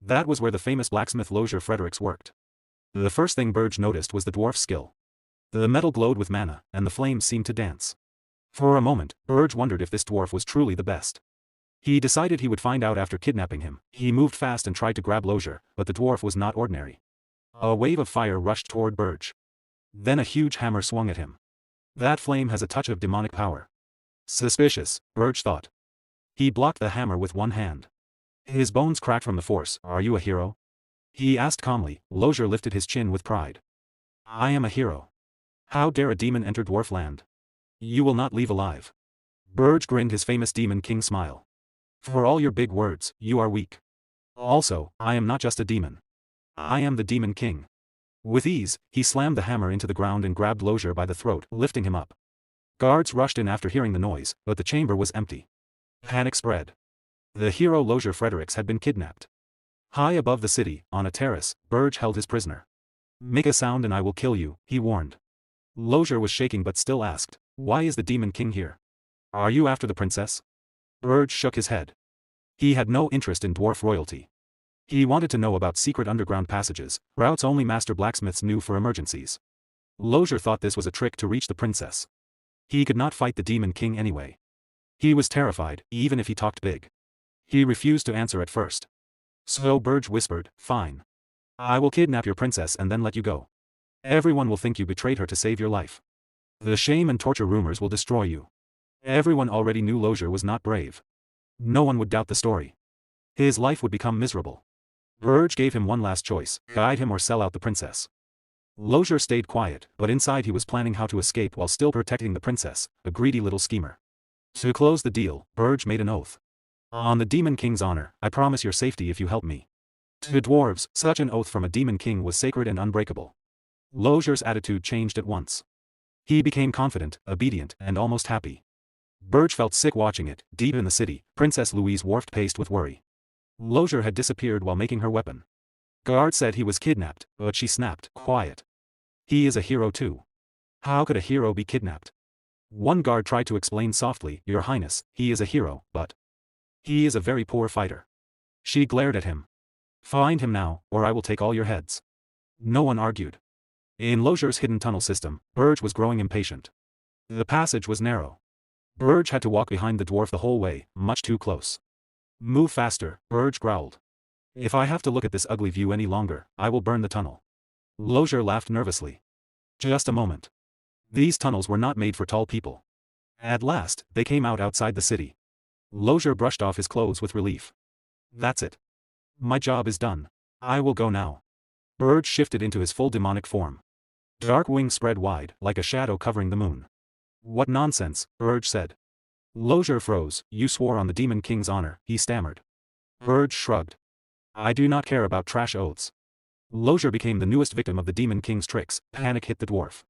That was where the famous blacksmith Lozier Fredericks worked. The first thing Berge noticed was the dwarf's skill. The metal glowed with mana, and the flames seemed to dance. For a moment, Berge wondered if this dwarf was truly the best. He decided he would find out after kidnapping him. He moved fast and tried to grab Lozier, but the dwarf was not ordinary. A wave of fire rushed toward Berge. Then a huge hammer swung at him. That flame has a touch of demonic power. Suspicious, Berge thought. He blocked the hammer with one hand. His bones cracked from the force. Are you a hero? He asked calmly. Lozier lifted his chin with pride. I am a hero. How dare a demon enter dwarf land? You will not leave alive. Berge grinned his famous Demon King smile. For all your big words, you are weak. Also, I am not just a demon. I am the Demon King. With ease, he slammed the hammer into the ground and grabbed Lozier by the throat, lifting him up. Guards rushed in after hearing the noise, but the chamber was empty. Panic spread. The hero Lozier Fredericks had been kidnapped. High above the city, on a terrace, Berge held his prisoner. Make a sound and I will kill you, he warned. Lozier was shaking but still asked, why is the Demon King here? Are you after the princess? Berge shook his head. He had no interest in dwarf royalty. He wanted to know about secret underground passages, routes only master blacksmiths knew for emergencies. Lozier thought this was a trick to reach the princess. He could not fight the Demon King anyway. He was terrified, even if he talked big. He refused to answer at first. So Berge whispered, fine. I will kidnap your princess and then let you go. Everyone will think you betrayed her to save your life. The shame and torture rumors will destroy you. Everyone already knew Lozier was not brave. No one would doubt the story. His life would become miserable. Berge gave him one last choice: guide him or sell out the princess. Lozier stayed quiet, but inside he was planning how to escape while still protecting the princess, a greedy little schemer. To close the deal, Berge made an oath. On the Demon King's honor, I promise your safety if you help me. To dwarves, such an oath from a Demon King was sacred and unbreakable. Lozier's attitude changed at once. He became confident, obedient, and almost happy. Berge felt sick watching it. Deep in the city, Princess Louise wharfed paced with worry. Lozier had disappeared while making her weapon. Guard said he was kidnapped, but she snapped, quiet. He is a hero too. How could a hero be kidnapped? One guard tried to explain softly, Your Highness, he is a hero, but he is a very poor fighter. She glared at him. Find him now, or I will take all your heads. No one argued. In Lozier's hidden tunnel system, Berge was growing impatient. The passage was narrow. Berge had to walk behind the dwarf the whole way, much too close. Move faster, Berge growled. If I have to look at this ugly view any longer, I will burn the tunnel. Lozier laughed nervously. Just a moment. These tunnels were not made for tall people. At last, they came out outside the city. Lozier brushed off his clothes with relief. That's it. My job is done. I will go now. Berge shifted into his full demonic form. Dark wings spread wide, like a shadow covering the moon. What nonsense, Berge said. Lozier froze. You swore on the Demon King's honor, he stammered. Berge shrugged. I do not care about trash oaths. Lozier became the newest victim of the Demon King's tricks. Panic hit the dwarf.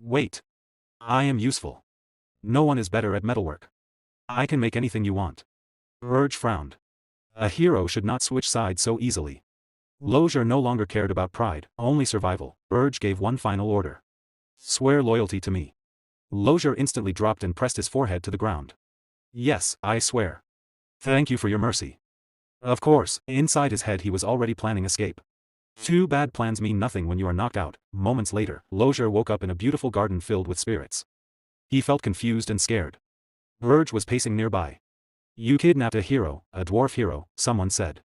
Wait. I am useful. No one is better at metalwork. I can make anything you want. Berge frowned. A hero should not switch sides so easily. Lozier no longer cared about pride, only survival. Berge gave one final order. Swear loyalty to me. Lozier instantly dropped and pressed his forehead to the ground. Yes, I swear. Thank you for your mercy. Of course, inside his head he was already planning escape. Too bad plans mean nothing when you are knocked out. Moments later, Lozier woke up in a beautiful garden filled with spirits. He felt confused and scared. Berge was pacing nearby. You kidnapped a hero, a dwarf hero, someone said.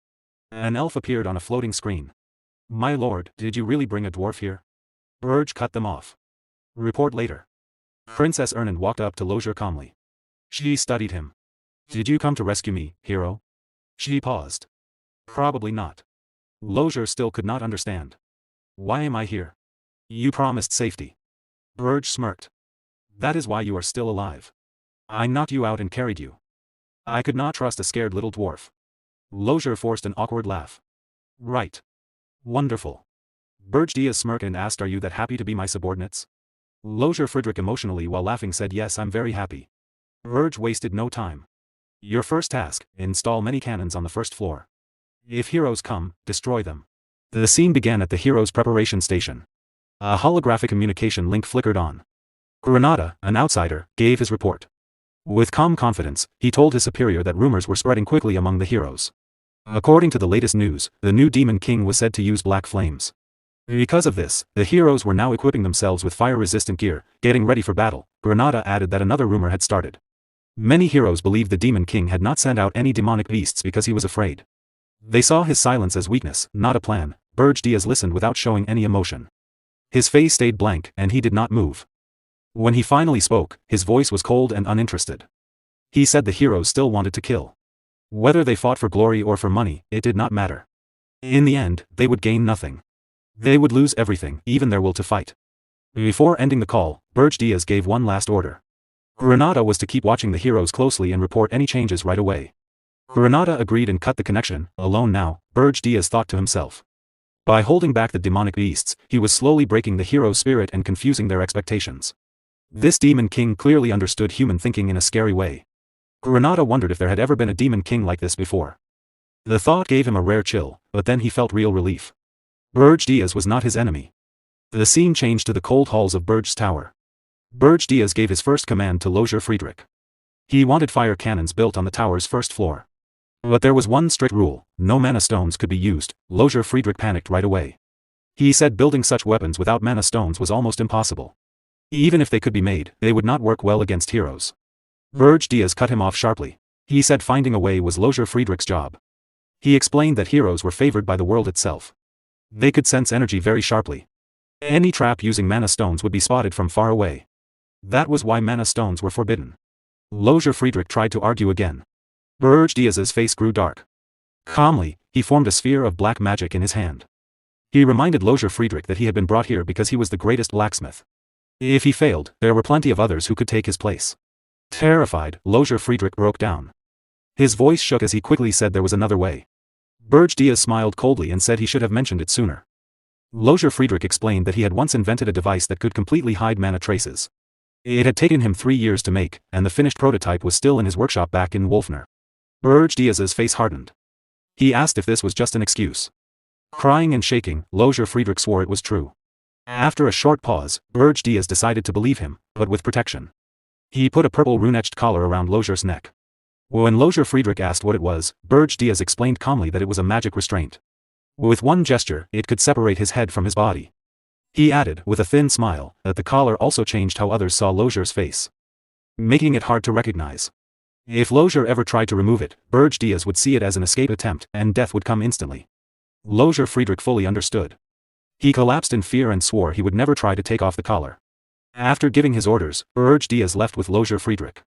An elf appeared on a floating screen. My lord, did you really bring a dwarf here? Berge cut them off. Report later. Princess Ernan walked up to Lozier calmly. She studied him. Did you come to rescue me, hero? She paused. Probably not. Lozier still could not understand. Why am I here? You promised safety. Berge smirked. That is why you are still alive. I knocked you out and carried you. I could not trust a scared little dwarf. Lozier forced an awkward laugh. Right. Wonderful. Berge smirked and asked, Are you that happy to be my subordinates? Lozier Friedrich emotionally while laughing said, Yes, I'm very happy. Berge wasted no time. Your first task, install many cannons on the first floor. If heroes come, destroy them. The scene began at the heroes' preparation station. A holographic communication link flickered on. Granada, an outsider, gave his report. With calm confidence, he told his superior that rumors were spreading quickly among the heroes. According to the latest news, the new Demon King was said to use black flames. Because of this, the heroes were now equipping themselves with fire-resistant gear, getting ready for battle. Granada added that another rumor had started. Many heroes believed the Demon King had not sent out any demonic beasts because he was afraid. They saw his silence as weakness, not a plan. Berge listened without showing any emotion. His face stayed blank, and he did not move. When he finally spoke, his voice was cold and uninterested. He said the heroes still wanted to kill. Whether they fought for glory or for money, it did not matter. In the end, they would gain nothing. They would lose everything, even their will to fight. Before ending the call, Berge gave one last order. Granada was to keep watching the heroes closely and report any changes right away. Granada agreed and cut the connection. Alone now, Berge thought to himself. By holding back the demonic beasts, he was slowly breaking the hero's spirit and confusing their expectations. This Demon King clearly understood human thinking in a scary way. Granada wondered if there had ever been a Demon King like this before. The thought gave him a rare chill, but then he felt real relief. Berge was not his enemy. The scene changed to the cold halls of Berge's tower. Berge gave his first command to Lozier Friedrich. He wanted fire cannons built on the tower's first floor. But there was one strict rule: no mana stones could be used. Lozier Friedrich panicked right away. He said building such weapons without mana stones was almost impossible. Even if they could be made, they would not work well against heroes. Berge cut him off sharply. He said finding a way was Lozier Friedrich's job. He explained that heroes were favored by the world itself. They could sense energy very sharply. Any trap using mana stones would be spotted from far away. That was why mana stones were forbidden. Lozier Friedrich tried to argue again. Berge's face grew dark. Calmly, he formed a sphere of black magic in his hand. He reminded Lozier Friedrich that he had been brought here because he was the greatest blacksmith. If he failed, there were plenty of others who could take his place. Terrified, Lozier Friedrich broke down. His voice shook as he quickly said there was another way. Berge smiled coldly and said he should have mentioned it sooner. Lozier Friedrich explained that he had once invented a device that could completely hide mana traces. It had taken him 3 years to make, and the finished prototype was still in his workshop back in Wolfner. Berge Diaz's face hardened. He asked if this was just an excuse. Crying and shaking, Lozier Friedrich swore it was true. After a short pause, Berge Diaz decided to believe him, but with protection. He put a purple rune-etched collar around Lozier's neck. When Lozier Friedrich asked what it was, Berge Diaz explained calmly that it was a magic restraint. With one gesture, it could separate his head from his body. He added, with a thin smile, that the collar also changed how others saw Lozier's face, making it hard to recognize. If Lozier ever tried to remove it, Berge Diaz would see it as an escape attempt, and death would come instantly. Lozier Friedrich fully understood. He collapsed in fear and swore he would never try to take off the collar. After giving his orders, Berge Diaz left with Lozier Friedrich.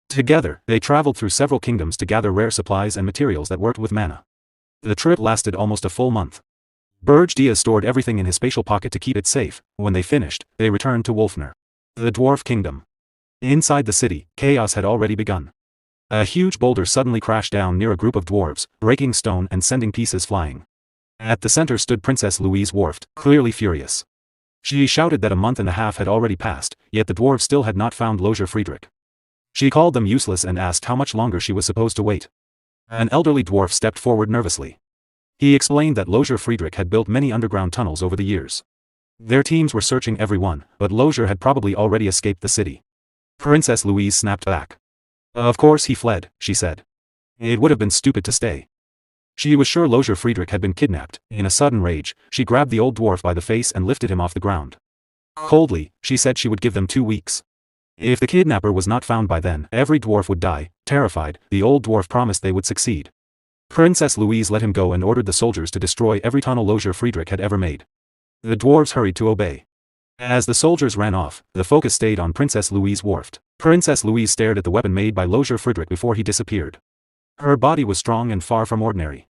Together, they traveled through several kingdoms to gather rare supplies and materials that worked with mana. The trip lasted almost a full month. Berge Diaz stored everything in his spatial pocket to keep it safe. When they finished, they returned to Wolfner, the Dwarf Kingdom. Inside the city, chaos had already begun. A huge boulder suddenly crashed down near a group of dwarves, breaking stone and sending pieces flying. At the center stood Princess Louise Worft, clearly furious. She shouted that a month and a half had already passed, yet the dwarves still had not found Lozier Friedrich. She called them useless and asked how much longer she was supposed to wait. An elderly dwarf stepped forward nervously. He explained that Lozier Friedrich had built many underground tunnels over the years. Their teams were searching every one, but Lozier had probably already escaped the city. Princess Louise snapped back. Of course he fled, she said. It would have been stupid to stay. She was sure Lozier Friedrich had been kidnapped. In a sudden rage, she grabbed the old dwarf by the face and lifted him off the ground. Coldly, she said she would give them 2 weeks. If the kidnapper was not found by then, every dwarf would die. Terrified, the old dwarf promised they would succeed. Princess Louise let him go and ordered the soldiers to destroy every tunnel Lozier Friedrich had ever made. The dwarves hurried to obey. As the soldiers ran off, the focus stayed on Princess Louise Worft. Princess Louise stared at the weapon made by Lozier Friedrich before he disappeared. Her body was strong and far from ordinary.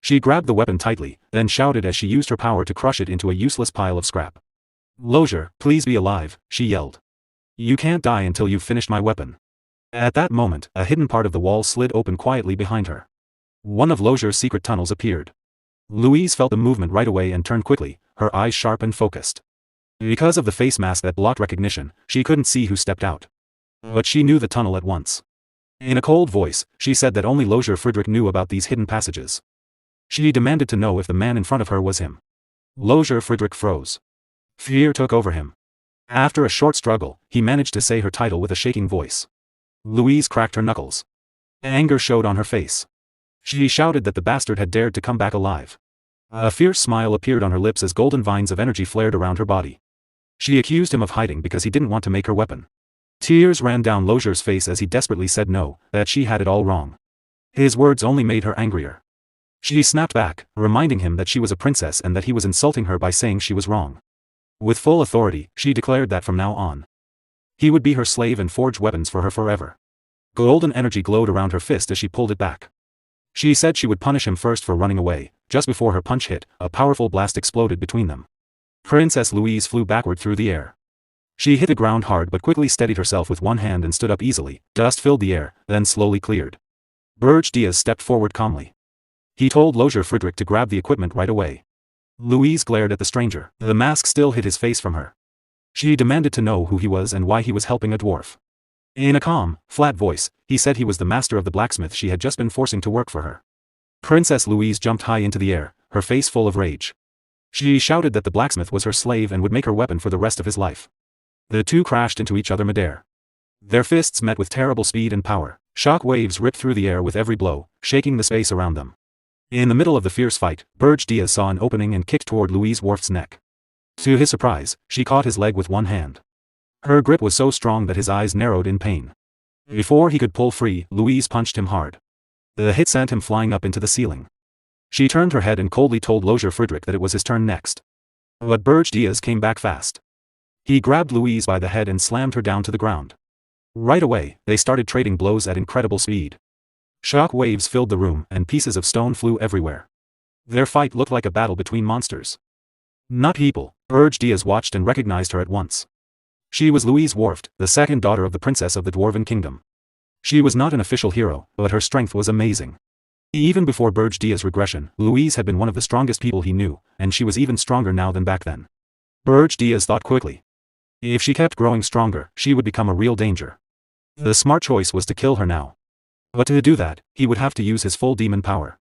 She grabbed the weapon tightly, then shouted as she used her power to crush it into a useless pile of scrap. Lozier, please be alive, she yelled. You can't die until you've finished my weapon. At that moment, a hidden part of the wall slid open quietly behind her. One of Lozier's secret tunnels appeared. Louise felt the movement right away and turned quickly, her eyes sharp and focused. Because of the face mask that blocked recognition, she couldn't see who stepped out. But she knew the tunnel at once. In a cold voice, she said that only Lozier Friedrich knew about these hidden passages. She demanded to know if the man in front of her was him. Lozier Friedrich froze. Fear took over him. After a short struggle, he managed to say her title with a shaking voice. Louise cracked her knuckles. Anger showed on her face. She shouted that the bastard had dared to come back alive. A fierce smile appeared on her lips as golden vines of energy flared around her body. She accused him of hiding because he didn't want to make her weapon. Tears ran down Lozier's face as he desperately said no, that she had it all wrong. His words only made her angrier. She snapped back, reminding him that she was a princess and that he was insulting her by saying she was wrong. With full authority, she declared that from now on, he would be her slave and forge weapons for her forever. Golden energy glowed around her fist as she pulled it back. She said she would punish him first for running away. Just before her punch hit, a powerful blast exploded between them. Princess Louise flew backward through the air. She hit the ground hard but quickly steadied herself with one hand and stood up easily. Dust filled the air, then slowly cleared. Berge Diaz stepped forward calmly. He told Lozier Friedrich to grab the equipment right away. Louise glared at the stranger. The mask still hid his face from her. She demanded to know who he was and why he was helping a dwarf. In a calm, flat voice, he said he was the master of the blacksmith she had just been forcing to work for her. Princess Louise jumped high into the air, her face full of rage. She shouted that the blacksmith was her slave and would make her weapon for the rest of his life. The two crashed into each other midair. Their fists met with terrible speed and power. Shock waves ripped through the air with every blow, shaking the space around them. In the middle of the fierce fight, Berge Diaz saw an opening and kicked toward Louise Worft's neck. To his surprise, she caught his leg with one hand. Her grip was so strong that his eyes narrowed in pain. Before he could pull free, Louise punched him hard. The hit sent him flying up into the ceiling. She turned her head and coldly told Lozier Friedrich that it was his turn next. But Berge Diaz came back fast. He grabbed Louise by the head and slammed her down to the ground. Right away, they started trading blows at incredible speed. Shock waves filled the room and pieces of stone flew everywhere. Their fight looked like a battle between monsters. Not people. Berge Diaz watched and recognized her at once. She was Louise Worft, the second daughter of the princess of the Dwarven Kingdom. She was not an official hero, but her strength was amazing. Even before Berge Diaz's regression, Louise had been one of the strongest people he knew, and she was even stronger now than back then. Berge Diaz thought quickly. If she kept growing stronger, she would become a real danger. The smart choice was to kill her now. But to do that, he would have to use his full demon power.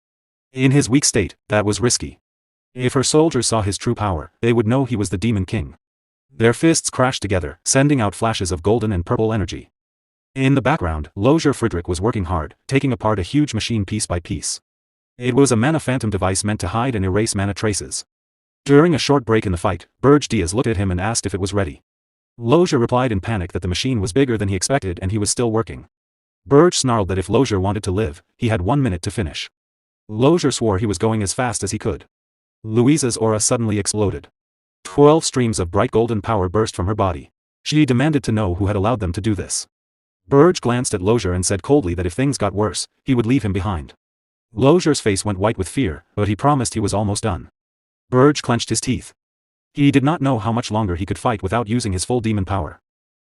In his weak state, that was risky. If her soldiers saw his true power, they would know he was the Demon King. Their fists crashed together, sending out flashes of golden and purple energy. In the background, Lozier Friedrich was working hard, taking apart a huge machine piece by piece. It was a mana phantom device meant to hide and erase mana traces. During a short break in the fight, Berge looked at him and asked if it was ready. Lozier replied in panic that the machine was bigger than he expected and he was still working. Berge snarled that if Lozier wanted to live, he had 1 minute to finish. Lozier swore he was going as fast as he could. Louisa's aura suddenly exploded. 12 streams of bright golden power burst from her body. She demanded to know who had allowed them to do this. Berge glanced at Lozier and said coldly that if things got worse, he would leave him behind. Lozier's face went white with fear, but he promised he was almost done. Berge clenched his teeth. He did not know how much longer he could fight without using his full demon power.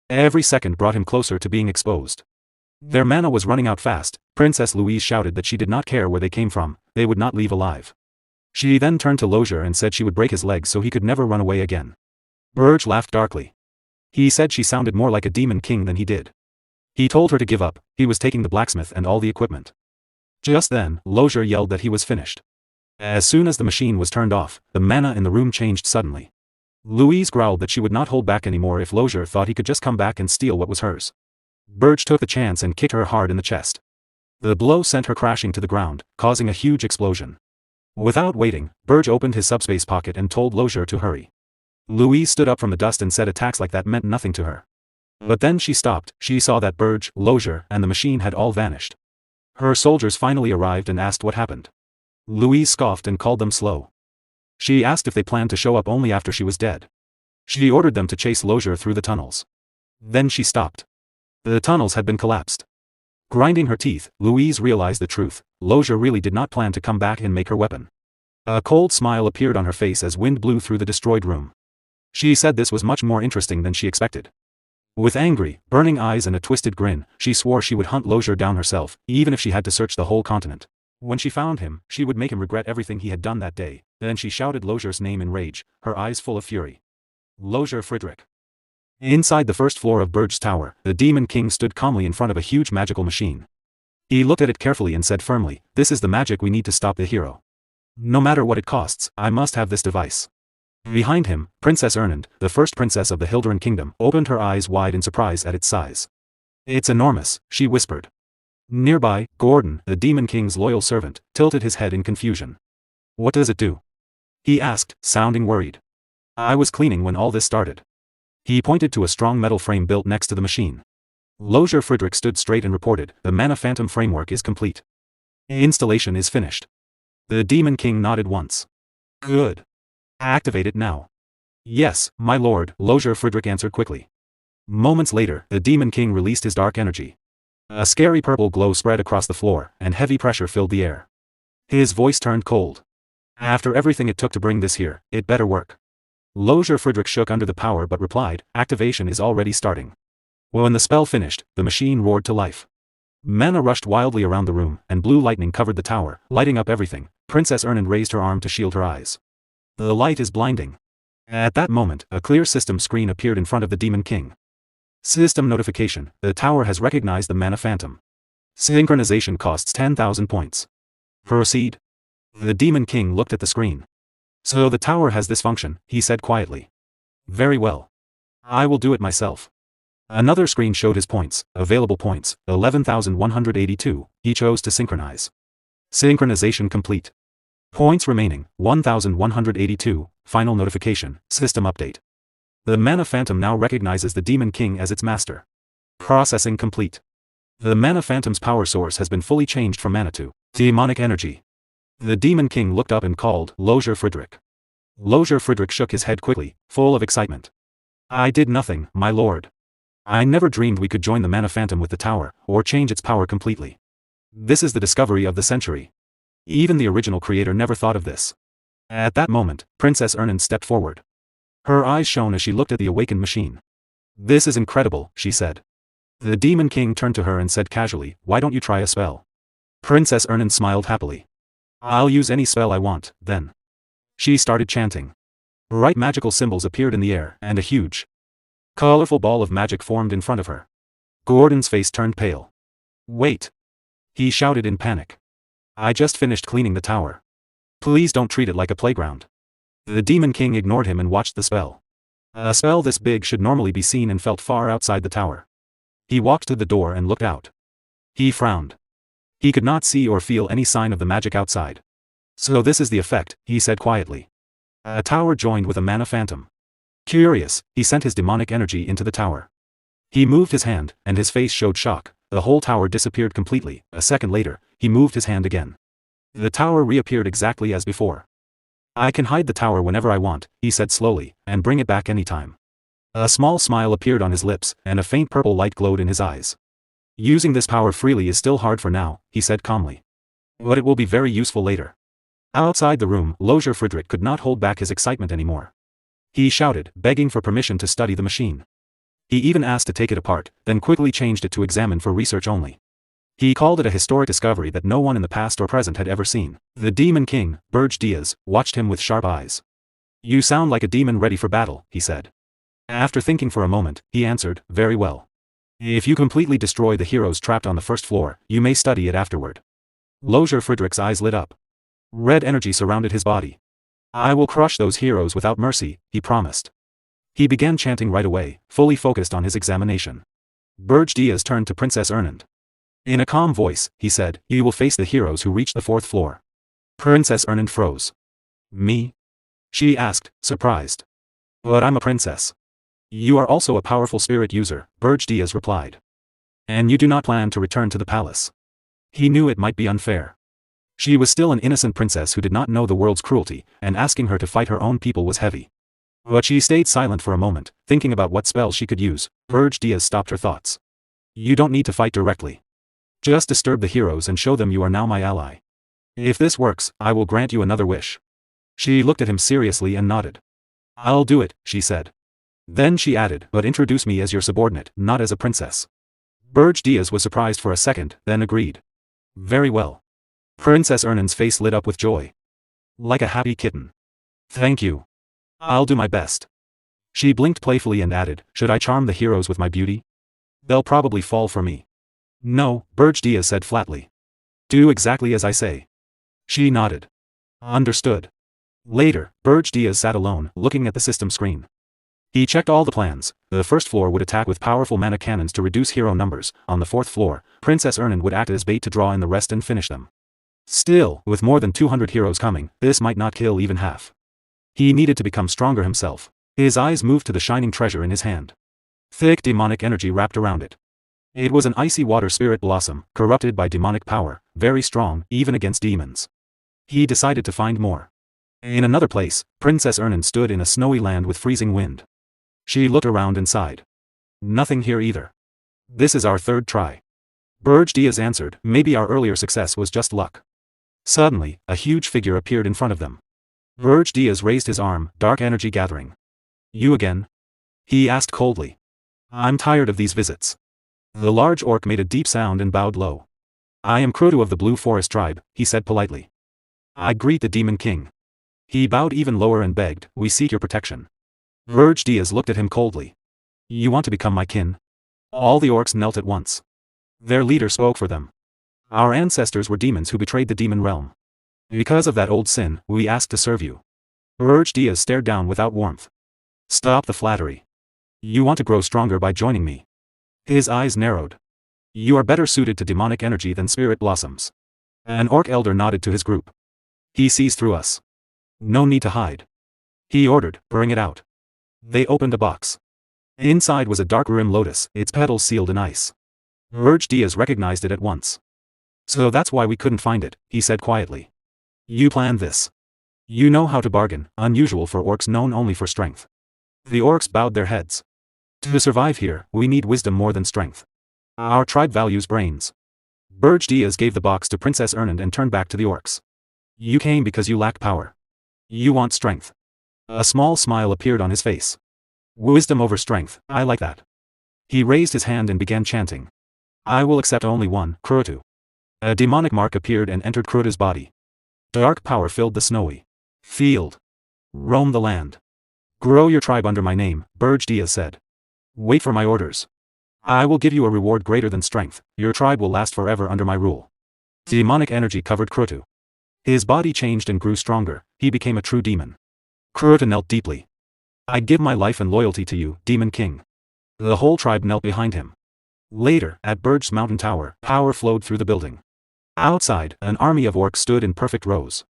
Every second brought him closer to being exposed. Their mana was running out fast. Princess Louise shouted that she did not care where they came from, they would not leave alive. She then turned to Lozier and said she would break his legs so he could never run away again. Berge laughed darkly. He said she sounded more like a demon king than he did. He told her to give up, he was taking the blacksmith and all the equipment. Just then, Lozier yelled that he was finished. As soon as the machine was turned off, the mana in the room changed suddenly. Louise growled that she would not hold back anymore if Lozier thought he could just come back and steal what was hers. Berge took the chance and kicked her hard in the chest. The blow sent her crashing to the ground, causing a huge explosion. Without waiting, Berge opened his subspace pocket and told Lozier to hurry. Louise stood up from the dust and said attacks like that meant nothing to her. But then she stopped. She saw that Berge, Lozier, and the machine had all vanished. Her soldiers finally arrived and asked what happened. Louise scoffed and called them slow. She asked if they planned to show up only after she was dead. She ordered them to chase Lozier through the tunnels. Then she stopped. The tunnels had been collapsed. Grinding her teeth, Louise realized the truth. Lozier really did not plan to come back and make her weapon. A cold smile appeared on her face as wind blew through the destroyed room. She said this was much more interesting than she expected. With angry, burning eyes and a twisted grin, she swore she would hunt Lozier down herself, even if she had to search the whole continent. When she found him, she would make him regret everything he had done that day. Then she shouted Lozier's name in rage, her eyes full of fury. Lozier Friedrich. Inside the first floor of Berge's tower, the Demon King stood calmly in front of a huge magical machine. He looked at it carefully and said firmly, "This is the magic we need to stop the hero. No matter what it costs, I must have this device." Behind him, Princess Ernand, the first princess of the Hilderan Kingdom, opened her eyes wide in surprise at its size. "It's enormous," she whispered. Nearby, Gordon, the Demon King's loyal servant, tilted his head in confusion. "What does it do?" he asked, sounding worried. "I was cleaning when all this started." He pointed to a strong metal frame built next to the machine. Lozier Friedrich stood straight and reported, "The Mana Phantom framework is complete. Installation is finished." The Demon King nodded once. "Good. Activate it now." "Yes, my lord," Lozier Friedrich answered quickly. Moments later, the Demon King released his dark energy. A scary purple glow spread across the floor, and heavy pressure filled the air. His voice turned cold. "After everything it took to bring this here, it better work." Lozier Friedrich shook under the power but replied, "Activation is already starting." When the spell finished, the machine roared to life. Mana rushed wildly around the room, and blue lightning covered the tower, lighting up everything. Princess Ernand raised her arm to shield her eyes. "The light is blinding." At that moment, a clear system screen appeared in front of the Demon King. System notification: the tower has recognized the Mana Phantom. Synchronization costs 10,000 points. Proceed. The Demon King looked at the screen. "So the tower has this function," he said quietly. "Very well. I will do it myself." Another screen showed his points. Available points, 11,182, he chose to synchronize. Synchronization complete. Points remaining, 1,182, final notification, system update. The Mana Phantom now recognizes the Demon King as its master. Processing complete. The Mana Phantom's power source has been fully changed from mana to demonic energy. The Demon King looked up and called, "Lozier Friedrich." Lozier Friedrich shook his head quickly, full of excitement. "I did nothing, my lord. I never dreamed we could join the Mana Phantom with the tower, or change its power completely. This is the discovery of the century. Even the original creator never thought of this." At that moment, Princess Ernand stepped forward. Her eyes shone as she looked at the awakened machine. "This is incredible," she said. The Demon King turned to her and said casually, "Why don't you try a spell?" Princess Ernand smiled happily. "I'll use any spell I want, then." She started chanting. Bright magical symbols appeared in the air, and a huge Colorful ball of magic formed in front of her. Gordon's face turned pale. Wait! He shouted in panic. I just finished cleaning the tower. Please don't treat it like a playground. The Demon King ignored him and watched the spell. A spell this big should normally be seen and felt far outside the tower. He walked to the door and looked out. He frowned. He could not see or feel any sign of the magic outside. So this is the effect, he said quietly. A tower joined with a mana phantom. Curious, he sent his demonic energy into the tower. He moved his hand, and his face showed shock. The whole tower disappeared completely. A second later, he moved his hand again. The tower reappeared exactly as before. I can hide the tower whenever I want, he said slowly, and bring it back anytime. A small smile appeared on his lips, and a faint purple light glowed in his eyes. Using this power freely is still hard for now, he said calmly. But it will be very useful later. Outside the room, Lozier Friedrich could not hold back his excitement anymore. He shouted, begging for permission to study the machine. He even asked to take it apart, then quickly changed it to examine for research only. He called it a historic discovery that no one in the past or present had ever seen. The Demon King, Berge, watched him with sharp eyes. You sound like a demon ready for battle, he said. After thinking for a moment, he answered, very well. If you completely destroy the heroes trapped on the first floor, you may study it afterward. Lozier Friedrich's eyes lit up. Red energy surrounded his body. I will crush those heroes without mercy, he promised. He began chanting right away, fully focused on his examination. Berge turned to Princess Ernand. In a calm voice, he said, you will face the heroes who reach the fourth floor. Princess Ernand froze. Me? She asked, surprised. But I'm a princess. You are also a powerful spirit user, Berge replied. And you do not plan to return to the palace. He knew it might be unfair. She was still an innocent princess who did not know the world's cruelty, and asking her to fight her own people was heavy. But she stayed silent for a moment, thinking about what spell she could use. Berge stopped her thoughts. You don't need to fight directly. Just disturb the heroes and show them you are now my ally. If this works, I will grant you another wish. She looked at him seriously and nodded. I'll do it, she said. Then she added, but introduce me as your subordinate, not as a princess. Berge was surprised for a second, then agreed. Very well. Princess Ernand's face lit up with joy. Like a happy kitten. Thank you. I'll do my best. She blinked playfully and added, should I charm the heroes with my beauty? They'll probably fall for me. No, Berge said flatly. Do exactly as I say. She nodded. Understood. Later, Berge sat alone, looking at the system screen. He checked all the plans. The first floor would attack with powerful mana cannons to reduce hero numbers. On the fourth floor, Princess Ernand would act as bait to draw in the rest and finish them. Still, with more than 200 heroes coming, this might not kill even half. He needed to become stronger himself. His eyes moved to the shining treasure in his hand. Thick demonic energy wrapped around it. It was an icy water spirit blossom, corrupted by demonic power, very strong, even against demons. He decided to find more. In another place, Princess Ernand stood in a snowy land with freezing wind. She looked around and sighed. Nothing here either. This is our third try. Berge answered, maybe our earlier success was just luck. Suddenly, a huge figure appeared in front of them. Berge raised his arm, dark energy gathering. You again? He asked coldly. I'm tired of these visits. The large orc made a deep sound and bowed low. I am Krotu of the Blue Forest tribe, he said politely. I greet the Demon King. He bowed even lower and begged, we seek your protection. Berge looked at him coldly. You want to become my kin? All the orcs knelt at once. Their leader spoke for them. Our ancestors were demons who betrayed the demon realm. Because of that old sin, we ask to serve you. Berge stared down without warmth. Stop the flattery. You want to grow stronger by joining me. His eyes narrowed. You are better suited to demonic energy than spirit blossoms. An orc elder nodded to his group. He sees through us. No need to hide. He ordered, bring it out. They opened a box. Inside was a dark rim lotus, its petals sealed in ice. Berge recognized it at once. So that's why we couldn't find it, he said quietly. You planned this. You know how to bargain, unusual for orcs known only for strength. The orcs bowed their heads. To survive here, we need wisdom more than strength. Our tribe values brains. Berge gave the box to Princess Ernand and turned back to the orcs. You came because you lack power. You want strength. A small smile appeared on his face. Wisdom over strength, I like that. He raised his hand and began chanting. I will accept only one, Krotu. A demonic mark appeared and entered Krotu's body. Dark power filled the snowy field. Roam the land. Grow your tribe under my name, Berge said. Wait for my orders. I will give you a reward greater than strength, your tribe will last forever under my rule. Demonic energy covered Krutu. His body changed and grew stronger, he became a true demon. Krutu knelt deeply. I'd give my life and loyalty to you, Demon King. The whole tribe knelt behind him. Later, at Berge's mountain tower, power flowed through the building. Outside, an army of orcs stood in perfect rows.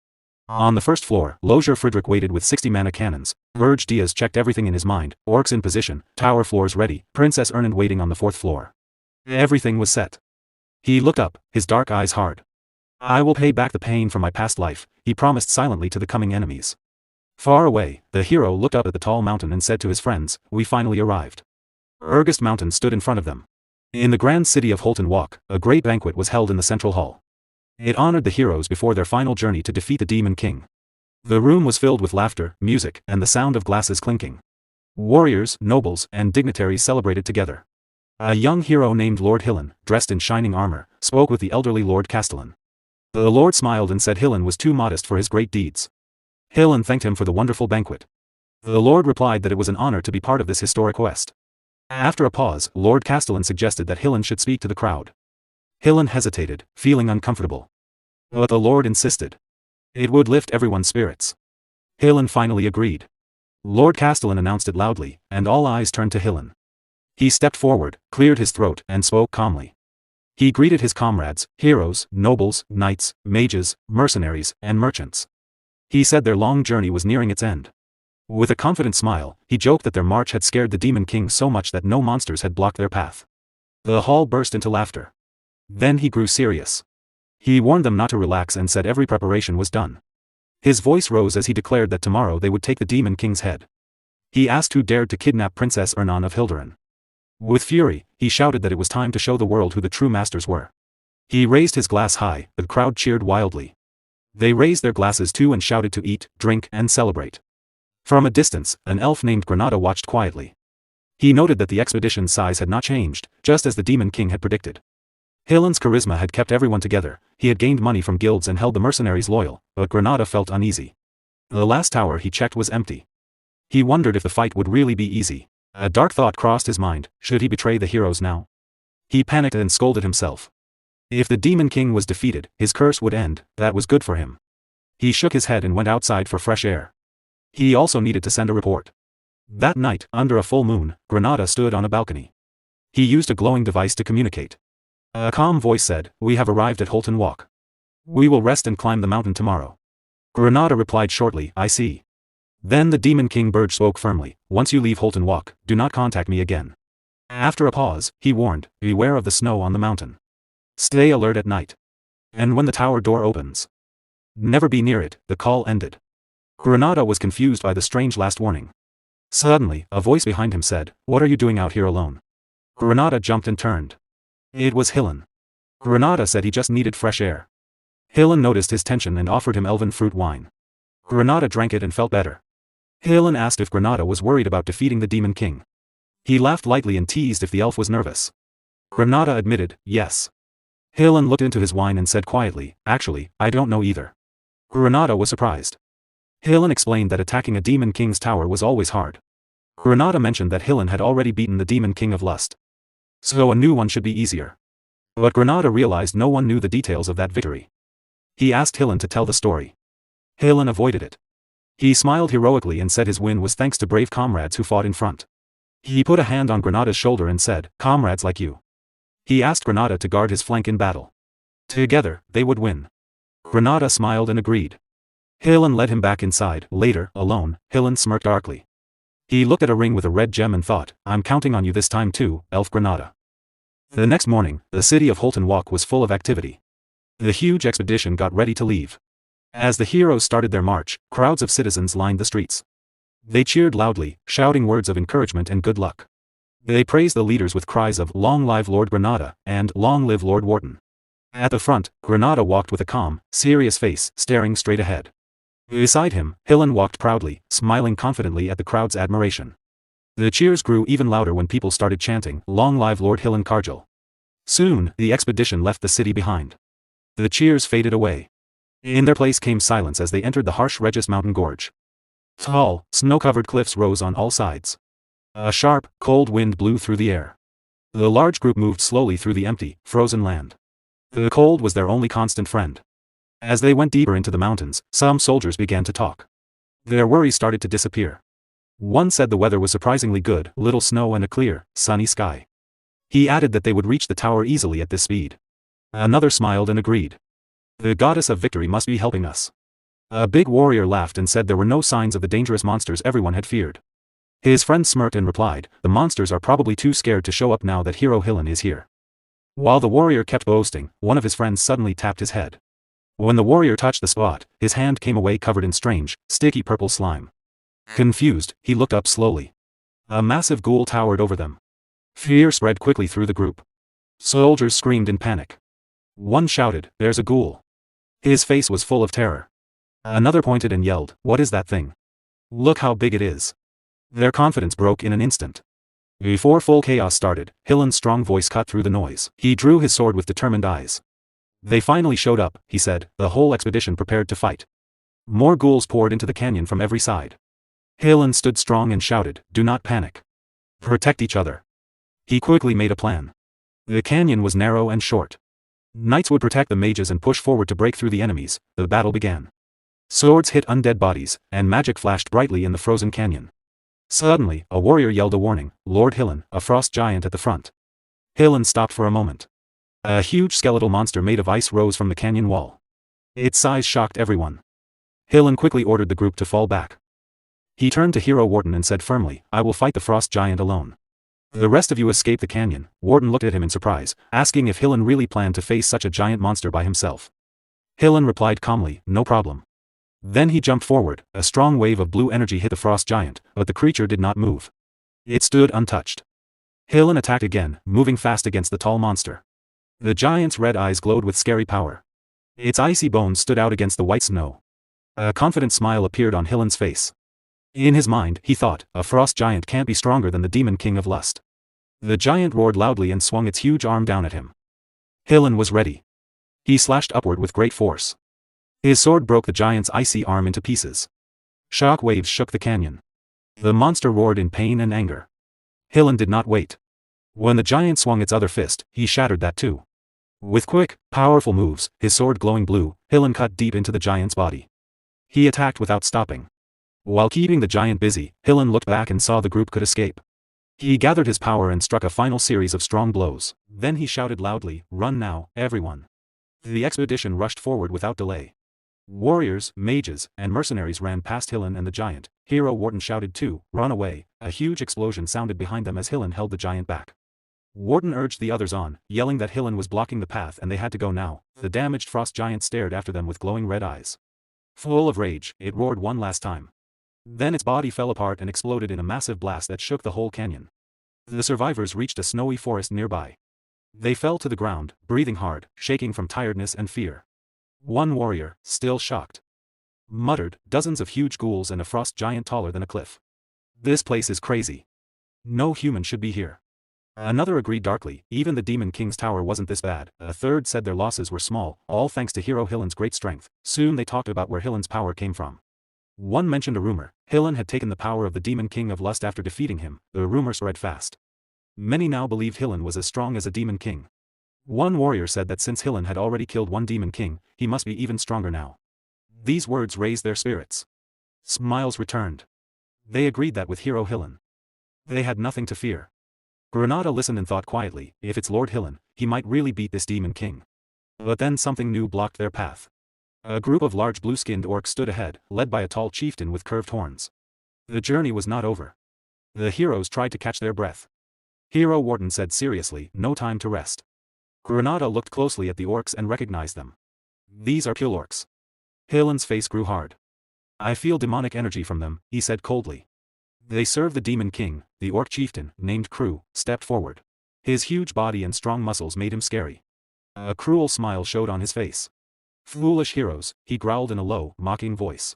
On the first floor, Lozier Friedrich waited with 60 mana cannons. Berge Diaz checked everything in his mind, orcs in position, tower floors ready, Princess Ernand waiting on the fourth floor. Everything was set. He looked up, his dark eyes hard. I will pay back the pain from my past life, he promised silently to the coming enemies. Far away, the hero looked up at the tall mountain and said to his friends, we finally arrived. Regressed Mountain stood in front of them. In the grand city of Holton Walk, a great banquet was held in the central hall. It honored the heroes before their final journey to defeat the Demon King. The room was filled with laughter, music, and the sound of glasses clinking. Warriors, nobles, and dignitaries celebrated together. A young hero named Lord Hillen, dressed in shining armor, spoke with the elderly Lord Castellan. The Lord smiled and said Hillen was too modest for his great deeds. Hillen thanked him for the wonderful banquet. The Lord replied that it was an honor to be part of this historic quest. After a pause, Lord Castellan suggested that Hillen should speak to the crowd. Hillen hesitated, feeling uncomfortable. But the Lord insisted. It would lift everyone's spirits. Hillen finally agreed. Lord Castellan announced it loudly, and all eyes turned to Hillen. He stepped forward, cleared his throat, and spoke calmly. He greeted his comrades, heroes, nobles, knights, mages, mercenaries, and merchants. He said their long journey was nearing its end. With a confident smile, he joked that their march had scared the Demon King so much that no monsters had blocked their path. The hall burst into laughter. Then he grew serious. He warned them not to relax and said every preparation was done. His voice rose as he declared that tomorrow they would take the Demon King's head. He asked who dared to kidnap Princess Ernand of Hilderan. With fury, he shouted that it was time to show the world who the true masters were. He raised his glass high, the crowd cheered wildly. They raised their glasses too and shouted to eat, drink, and celebrate. From a distance, an elf named Granada watched quietly. He noted that the expedition's size had not changed, just as the Demon King had predicted. Hillen's charisma had kept everyone together, he had gained money from guilds and held the mercenaries loyal, but Granada felt uneasy. The last tower he checked was empty. He wondered if the fight would really be easy. A dark thought crossed his mind, should he betray the heroes now? He panicked and scolded himself. If the Demon King was defeated, his curse would end, that was good for him. He shook his head and went outside for fresh air. He also needed to send a report. That night, under a full moon, Granada stood on a balcony. He used a glowing device to communicate. A calm voice said, we have arrived at Holton Walk. We will rest and climb the mountain tomorrow. Granada replied shortly, I see. Then the Demon King Berge spoke firmly, once you leave Holton Walk, do not contact me again. After a pause, he warned, beware of the snow on the mountain. Stay alert at night. And when the tower door opens, never be near it, the call ended. Granada was confused by the strange last warning. Suddenly, a voice behind him said, what are you doing out here alone? Granada jumped and turned. It was Hillen. Granada said he just needed fresh air. Hillen noticed his tension and offered him elven fruit wine. Granada drank it and felt better. Hillen asked if Granada was worried about defeating the Demon King. He laughed lightly and teased if the elf was nervous. Granada admitted, yes. Hillen looked into his wine and said quietly, actually, I don't know either. Granada was surprised. Hillen explained that attacking a Demon King's tower was always hard. Granada mentioned that Hillen had already beaten the Demon King of Lust. So a new one should be easier. But Granada realized no one knew the details of that victory. He asked Hillen to tell the story. Hillen avoided it. He smiled heroically and said his win was thanks to brave comrades who fought in front. He put a hand on Granada's shoulder and said, comrades like you. He asked Granada to guard his flank in battle. Together, they would win. Granada smiled and agreed. Hillen led him back inside. Later, alone, Hillen smirked darkly. He looked at a ring with a red gem and thought, I'm counting on you this time too, Elf Granada. The next morning, the city of Holton Walk was full of activity. The huge expedition got ready to leave. As the heroes started their march, crowds of citizens lined the streets. They cheered loudly, shouting words of encouragement and good luck. They praised the leaders with cries of, Long live Lord Granada, and Long live Lord Wharton. At the front, Granada walked with a calm, serious face, staring straight ahead. Beside him, Hillen walked proudly, smiling confidently at the crowd's admiration. The cheers grew even louder when people started chanting, Long live Lord Hillen Cargill. Soon, the expedition left the city behind. The cheers faded away. In their place came silence as they entered the harsh Regressed Mountain Gorge. Tall, snow-covered cliffs rose on all sides. A sharp, cold wind blew through the air. The large group moved slowly through the empty, frozen land. The cold was their only constant friend. As they went deeper into the mountains, some soldiers began to talk. Their worries started to disappear. One said the weather was surprisingly good, little snow and a clear, sunny sky. He added that they would reach the tower easily at this speed. Another smiled and agreed. The goddess of victory must be helping us. A big warrior laughed and said there were no signs of the dangerous monsters everyone had feared. His friend smirked and replied, the monsters are probably too scared to show up now that Hero Hillen is here. While the warrior kept boasting, one of his friends suddenly tapped his head. When the warrior touched the spot, his hand came away covered in strange, sticky purple slime. Confused, he looked up slowly. A massive ghoul towered over them. Fear spread quickly through the group. Soldiers screamed in panic. One shouted, there's a ghoul. His face was full of terror. Another pointed and yelled, what is that thing? Look how big it is. Their confidence broke in an instant. Before full chaos started, Hillen's strong voice cut through the noise. He drew his sword with determined eyes. They finally showed up, he said, the whole expedition prepared to fight. More ghouls poured into the canyon from every side. Hillen stood strong and shouted, do not panic. Protect each other. He quickly made a plan. The canyon was narrow and short. Knights would protect the mages and push forward to break through the enemies. The battle began. Swords hit undead bodies, and magic flashed brightly in the frozen canyon. Suddenly, a warrior yelled a warning, Lord Hillen, a frost giant at the front. Hillen stopped for a moment. A huge skeletal monster made of ice rose from the canyon wall. Its size shocked everyone. Hillen quickly ordered the group to fall back. He turned to Hero Warden and said firmly, I will fight the frost giant alone. The rest of you escape the canyon. Warden looked at him in surprise, asking if Hillen really planned to face such a giant monster by himself. Hillen replied calmly, no problem. Then he jumped forward, a strong wave of blue energy hit the frost giant, but the creature did not move. It stood untouched. Hillen attacked again, moving fast against the tall monster. The giant's red eyes glowed with scary power. Its icy bones stood out against the white snow. A confident smile appeared on Hillen's face. In his mind, he thought, a frost giant can't be stronger than the Demon King of Lust. The giant roared loudly and swung its huge arm down at him. Hillen was ready. He slashed upward with great force. His sword broke the giant's icy arm into pieces. Shock waves shook the canyon. The monster roared in pain and anger. Hillen did not wait. When the giant swung its other fist, he shattered that too. With quick, powerful moves, his sword glowing blue, Hillen cut deep into the giant's body. He attacked without stopping. While keeping the giant busy, Hillen looked back and saw the group could escape. He gathered his power and struck a final series of strong blows. Then he shouted loudly, run now, everyone. The expedition rushed forward without delay. Warriors, mages, and mercenaries ran past Hillen and the giant. Hero Warden shouted too, run away. A huge explosion sounded behind them as Hillen held the giant back. Warden urged the others on, yelling that Hillen was blocking the path and they had to go now. The damaged frost giant stared after them with glowing red eyes. Full of rage, it roared one last time. Then its body fell apart and exploded in a massive blast that shook the whole canyon. The survivors reached a snowy forest nearby. They fell to the ground, breathing hard, shaking from tiredness and fear. One warrior, still shocked, muttered, dozens of huge ghouls and a frost giant taller than a cliff. This place is crazy. No human should be here. Another agreed darkly, even the Demon King's tower wasn't this bad. A third said their losses were small, all thanks to Hero Hillen's great strength. Soon they talked about where Hillen's power came from. One mentioned a rumor. Hillen had taken the power of the Demon King of Lust after defeating him. The rumor spread fast. Many now believed Hillen was as strong as a Demon King. One warrior said that since Hillen had already killed one Demon King, he must be even stronger now. These words raised their spirits. Smiles returned. They agreed that with Hero Hillen, they had nothing to fear. Granada listened and thought quietly, if it's Lord Hillen, he might really beat this Demon King. But then something new blocked their path. A group of large blue-skinned orcs stood ahead, led by a tall chieftain with curved horns. The journey was not over. The heroes tried to catch their breath. Hero Warden said seriously, no time to rest. Granada looked closely at the orcs and recognized them. These are kill orcs. Hillen's face grew hard. I feel demonic energy from them, he said coldly. They serve the Demon King. The orc chieftain, named Crew, stepped forward. His huge body and strong muscles made him scary. A cruel smile showed on his face. Foolish heroes, he growled in a low, mocking voice.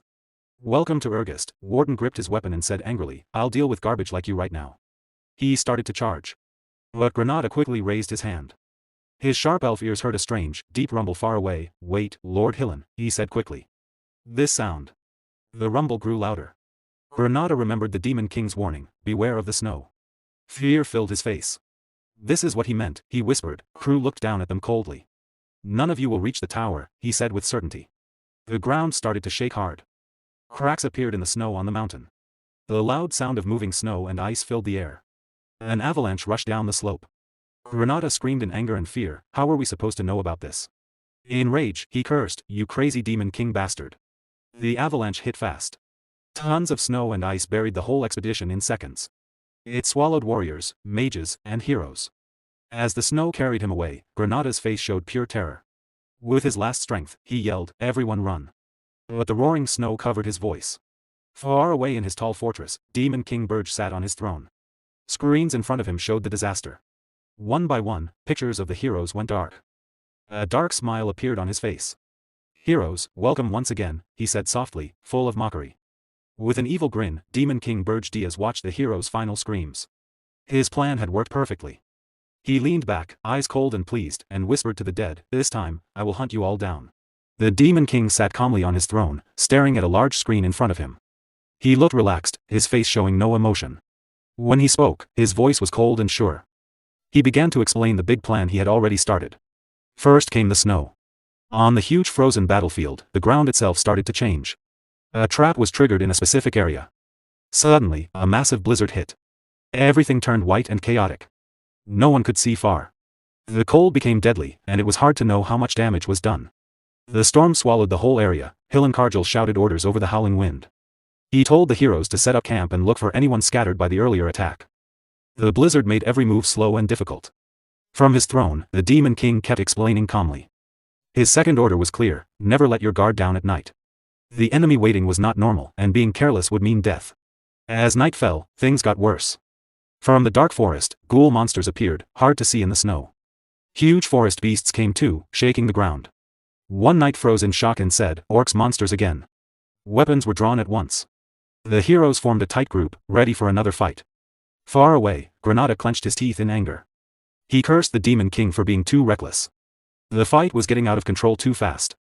Welcome to Ergest. Warden gripped his weapon and said angrily, I'll deal with garbage like you right now. He started to charge. But Granada quickly raised his hand. His sharp elf ears heard a strange, deep rumble far away. Wait, Lord Hillen, he said quickly. This sound. The rumble grew louder. Granada remembered the Demon King's warning, beware of the snow. Fear filled his face. This is what he meant, he whispered. Crew looked down at them coldly. None of you will reach the tower, he said with certainty. The ground started to shake hard. Cracks appeared in the snow on the mountain. The loud sound of moving snow and ice filled the air. An avalanche rushed down the slope. Granada screamed in anger and fear. How were we supposed to know about this? In rage, he cursed, you crazy Demon King bastard. The avalanche hit fast. Tons of snow and ice buried the whole expedition in seconds. It swallowed warriors, mages, and heroes. As the snow carried him away, Granada's face showed pure terror. With his last strength, he yelled, everyone run. But the roaring snow covered his voice. Far away in his tall fortress, Demon King Berge sat on his throne. Screens in front of him showed the disaster. One by one, pictures of the heroes went dark. A dark smile appeared on his face. Heroes, welcome once again, he said softly, full of mockery. With an evil grin, Demon King Berge watched the heroes' final screams. His plan had worked perfectly. He leaned back, eyes cold and pleased, and whispered to the dead, this time, I will hunt you all down. The Demon King sat calmly on his throne, staring at a large screen in front of him. He looked relaxed, his face showing no emotion. When he spoke, his voice was cold and sure. He began to explain the big plan he had already started. First came the snow. On the huge frozen battlefield, the ground itself started to change. A trap was triggered in a specific area. Suddenly, a massive blizzard hit. Everything turned white and chaotic. No one could see far. The cold became deadly, and it was hard to know how much damage was done. The storm swallowed the whole area. Hillenkargel shouted orders over the howling wind. He told the heroes to set up camp and look for anyone scattered by the earlier attack. The blizzard made every move slow and difficult. From his throne, the Demon King kept explaining calmly. His second order was clear, never let your guard down at night. The enemy waiting was not normal, and being careless would mean death. As night fell, things got worse. From the dark forest, ghoul monsters appeared, hard to see in the snow. Huge forest beasts came too, shaking the ground. One knight froze in shock and said, orcs monsters again. Weapons were drawn at once. The heroes formed a tight group, ready for another fight. Far away, Granada clenched his teeth in anger. He cursed the Demon King for being too reckless. The fight was getting out of control too fast.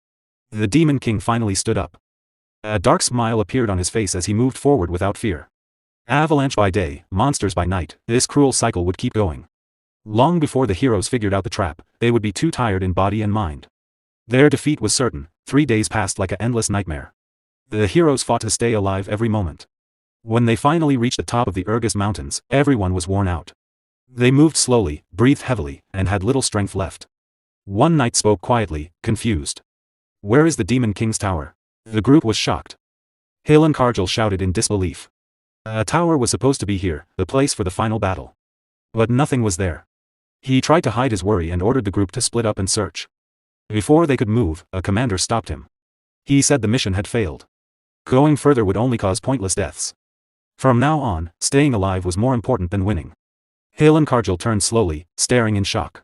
The Demon King finally stood up. A dark smile appeared on his face as he moved forward without fear. Avalanche by day, monsters by night, this cruel cycle would keep going. Long before the heroes figured out the trap, they would be too tired in body and mind. Their defeat was certain. 3 days passed like an endless nightmare. The heroes fought to stay alive every moment. When they finally reached the top of the Berge mountains, everyone was worn out. They moved slowly, breathed heavily, and had little strength left. One knight spoke quietly, confused. Where is the Demon King's tower? The group was shocked. Hillenkargel shouted in disbelief. A tower was supposed to be here, the place for the final battle. But nothing was there. He tried to hide his worry and ordered the group to split up and search. Before they could move, a commander stopped him. He said the mission had failed. Going further would only cause pointless deaths. From now on, staying alive was more important than winning. Hillenkargel turned slowly, staring in shock.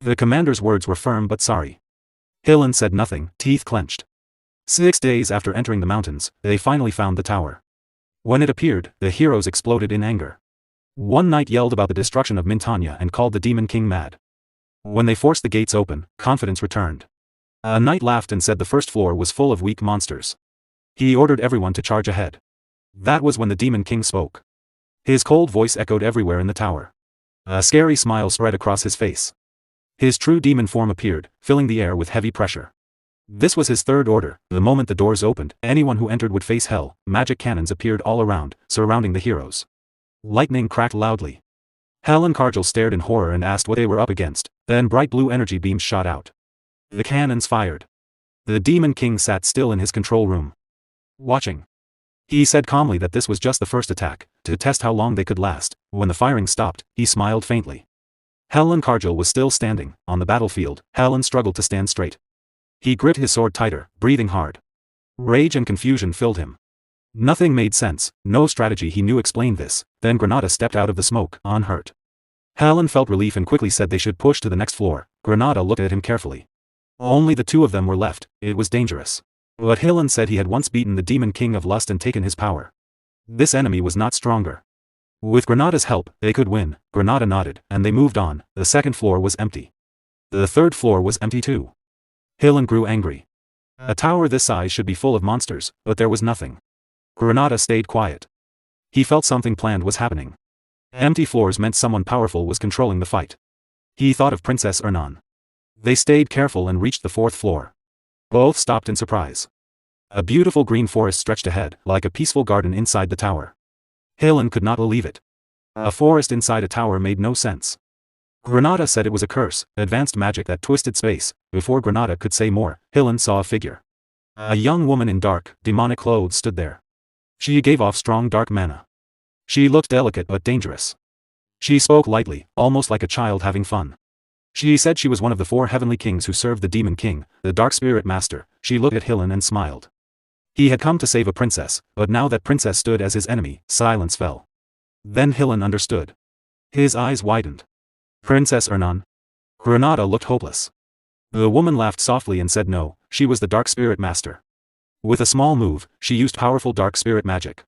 The commander's words were firm but sorry. Hillen said nothing, teeth clenched. 6 days after entering the mountains, they finally found the tower. When it appeared, the heroes exploded in anger. One knight yelled about the destruction of Mintanya and called the Demon King mad. When they forced the gates open, confidence returned. A knight laughed and said the first floor was full of weak monsters. He ordered everyone to charge ahead. That was when the Demon King spoke. His cold voice echoed everywhere in the tower. A scary smile spread across his face. His true demon form appeared, filling the air with heavy pressure. This was his third order. The moment the doors opened, anyone who entered would face hell. Magic cannons appeared all around, surrounding the heroes. Lightning cracked loudly. Hillenkargel stared in horror and asked what they were up against. Then bright blue energy beams shot out. The cannons fired. The Demon King sat still in his control room, watching. He said calmly that this was just the first attack, to test how long they could last. When the firing stopped, he smiled faintly. Hillenkargel was still standing. On the battlefield, Helen struggled to stand straight. He gripped his sword tighter, breathing hard. Rage and confusion filled him. Nothing made sense, no strategy he knew explained this. Then Granada stepped out of the smoke, unhurt. Helen felt relief and quickly said they should push to the next floor. Granada looked at him carefully. Only the two of them were left. It was dangerous. But Hillen said he had once beaten the Demon King of Lust and taken his power. This enemy was not stronger. With Granada's help, they could win. Granada nodded, and they moved on. The second floor was empty. The third floor was empty too. Hillen grew angry. A tower this size should be full of monsters, but there was nothing. Granada stayed quiet. he felt something planned was happening. Empty floors meant someone powerful was controlling the fight. He thought of Princess Ernan. They stayed careful and reached the 4th floor. Both stopped in surprise. A beautiful green forest stretched ahead, like a peaceful garden inside the tower. Helen could not believe it. A forest inside a tower made no sense. Granada said it was a curse, advanced magic that twisted space. Before Granada could say more, Helen saw a figure. A young woman in dark, demonic clothes stood there. She gave off strong dark mana. She looked delicate but dangerous. She spoke lightly, almost like a child having fun. She said she was one of the 4 heavenly kings who served the Demon King, the Dark Spirit Master. She looked at Helen and smiled. He had come to save a princess, but now that princess stood as his enemy, silence fell. Then Helen understood. His eyes widened. Princess Ernan? Granada looked hopeless. The woman laughed softly and said no, she was the Dark Spirit Master. With a small move, she used powerful dark spirit magic.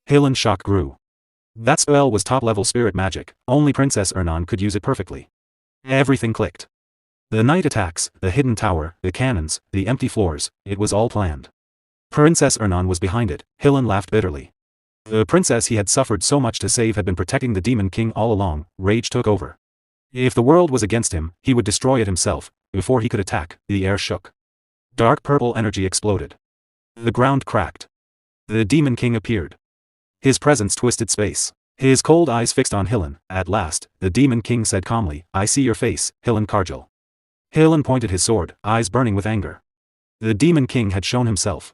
Helen's shock grew. That spell was top-level spirit magic, only Princess Ernan could use it perfectly. Everything clicked. The night attacks, the hidden tower, the cannons, the empty floors, it was all planned. Princess Ernan was behind it. Helen laughed bitterly. The princess he had suffered so much to save had been protecting the Demon King all along. Rage took over. If the world was against him, he would destroy it himself. Before he could attack, the air shook. Dark purple energy exploded. The ground cracked. The Demon King appeared. His presence twisted space. His cold eyes fixed on Helen. At last, the Demon King said calmly, "I see your face, Helen Kargil." Helen pointed his sword, eyes burning with anger. The Demon King had shown himself.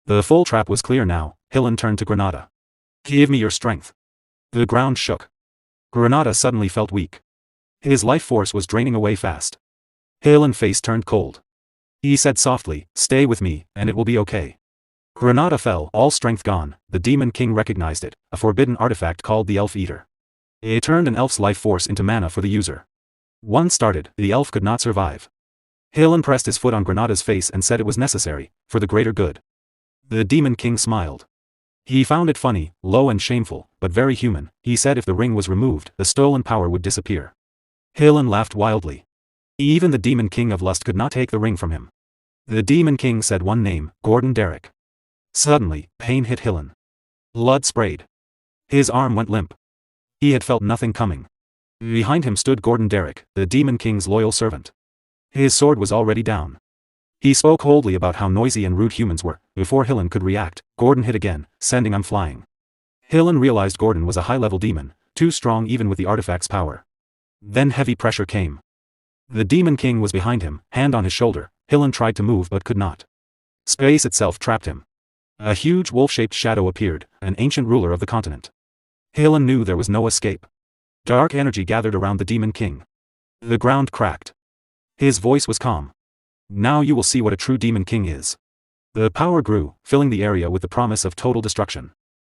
The full trap was clear now. Helen turned to Granada. "Give me your strength." The ground shook. Granada suddenly felt weak. His life force was draining away fast. Helen's face turned cold. He said softly, "Stay with me, and it will be okay." Granada fell, all strength gone. The Demon King recognized it, a forbidden artifact called the Elf Eater. It turned an elf's life force into mana for the user. Once started, the elf could not survive. Helen pressed his foot on Granada's face and said it was necessary, for the greater good. The Demon King smiled. He found it funny, low and shameful, but very human. He said if the ring was removed, the stolen power would disappear. Helen laughed wildly. Even the Demon King of Lust could not take the ring from him. The Demon King said one name, Gordon Derrick. Suddenly, pain hit Helen. Blood sprayed. His arm went limp. He had felt nothing coming. Behind him stood Gordon Derrick, the Demon King's loyal servant. His sword was already down. He spoke coldly about how noisy and rude humans were. Before Helen could react, Gordon hit again, sending him flying. Helen realized Gordon was a high-level demon, too strong even with the artifact's power. Then heavy pressure came. The Demon King was behind him, hand on his shoulder. Helen tried to move but could not. Space itself trapped him. A huge wolf-shaped shadow appeared, an ancient ruler of the continent. Helen knew there was no escape. Dark energy gathered around the Demon King. The ground cracked. His voice was calm. "Now you will see what a true Demon King is." The power grew, filling the area with the promise of total destruction.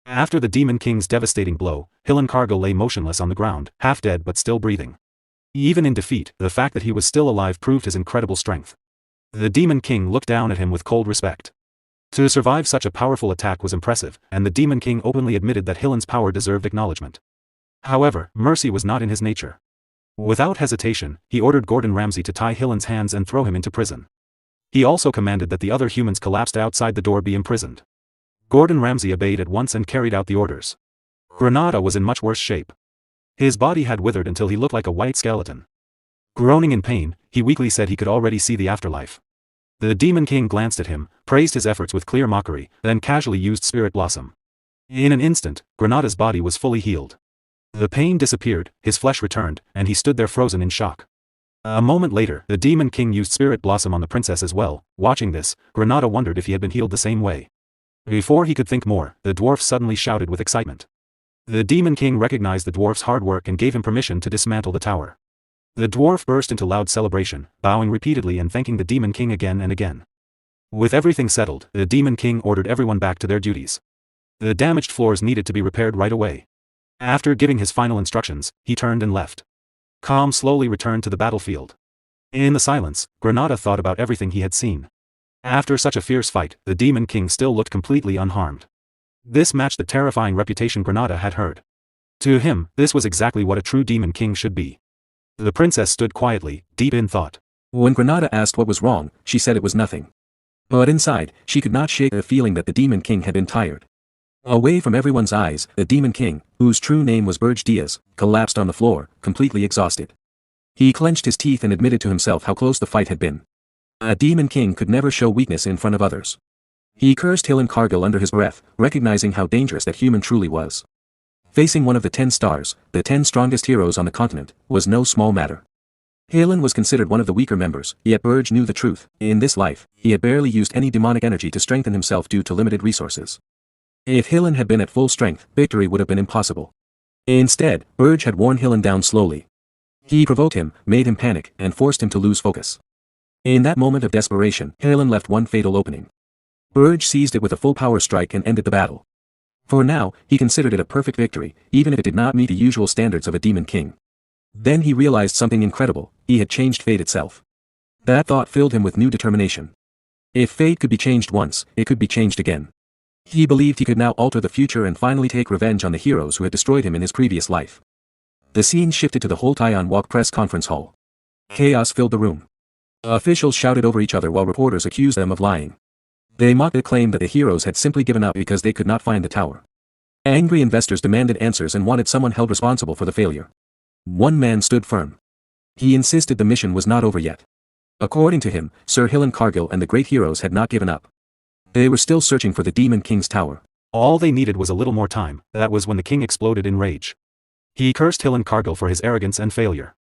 After the Demon King's devastating blow, Helen Kargil lay motionless on the ground, half dead but still breathing. Even in defeat, the fact that he was still alive proved his incredible strength. The Demon King looked down at him with cold respect. To survive such a powerful attack was impressive, and the Demon King openly admitted that Helen's power deserved acknowledgement. However, mercy was not in his nature. Without hesitation, he ordered Gordon Ramsay to tie Helen's hands and throw him into prison. He also commanded that the other humans collapsed outside the door be imprisoned. Gordon Ramsay obeyed at once and carried out the orders. Granada was in much worse shape. His body had withered until he looked like a white skeleton. Groaning in pain, he weakly said he could already see the afterlife. The Demon King glanced at him, praised his efforts with clear mockery, then casually used Spirit Blossom. In an instant, Granada's body was fully healed. The pain disappeared, his flesh returned, and he stood there frozen in shock. A moment later, the Demon King used Spirit Blossom on the princess as well. Watching this, Granada wondered if he had been healed the same way. Before he could think more, the dwarf suddenly shouted with excitement. The Demon King recognized the dwarf's hard work and gave him permission to dismantle the tower. The dwarf burst into loud celebration, bowing repeatedly and thanking the Demon King again and again. With everything settled, the Demon King ordered everyone back to their duties. The damaged floors needed to be repaired right away. After giving his final instructions, he turned and left. Calm slowly returned to the battlefield. In the silence, Granada thought about everything he had seen. After such a fierce fight, the Demon King still looked completely unharmed. This matched the terrifying reputation Granada had heard. To him, this was exactly what a true Demon King should be. The princess stood quietly, deep in thought. When Granada asked what was wrong, she said it was nothing. But inside, she could not shake the feeling that the Demon King had been tired. Away from everyone's eyes, the Demon King, whose true name was Berge, collapsed on the floor, completely exhausted. He clenched his teeth and admitted to himself how close the fight had been. A Demon King could never show weakness in front of others. He cursed Hill and Cargill under his breath, recognizing how dangerous that human truly was. Facing one of the 10 stars, the 10 strongest heroes on the continent, was no small matter. Halen was considered one of the weaker members, yet Berge knew the truth. In this life, he had barely used any demonic energy to strengthen himself due to limited resources. If Halen had been at full strength, victory would have been impossible. Instead, Berge had worn Halen down slowly. He provoked him, made him panic, and forced him to lose focus. In that moment of desperation, Halen left one fatal opening. Berge seized it with a full power strike and ended the battle. For now, he considered it a perfect victory, even if it did not meet the usual standards of a Demon King. Then he realized something incredible: he had changed fate itself. That thought filled him with new determination. If fate could be changed once, it could be changed again. He believed he could now alter the future and finally take revenge on the heroes who had destroyed him in his previous life. The scene shifted to the whole Taiwan Walk press conference hall. Chaos filled the room. Officials shouted over each other while reporters accused them of lying. They mocked the claim that the heroes had simply given up because they could not find the tower. Angry investors demanded answers and wanted someone held responsible for the failure. One man stood firm. He insisted the mission was not over yet. According to him, Sir Hill and Cargill and the great heroes had not given up. They were still searching for the Demon King's tower. All they needed was a little more time. That was when the king exploded in rage. He cursed Hill and Cargill for his arrogance and failure.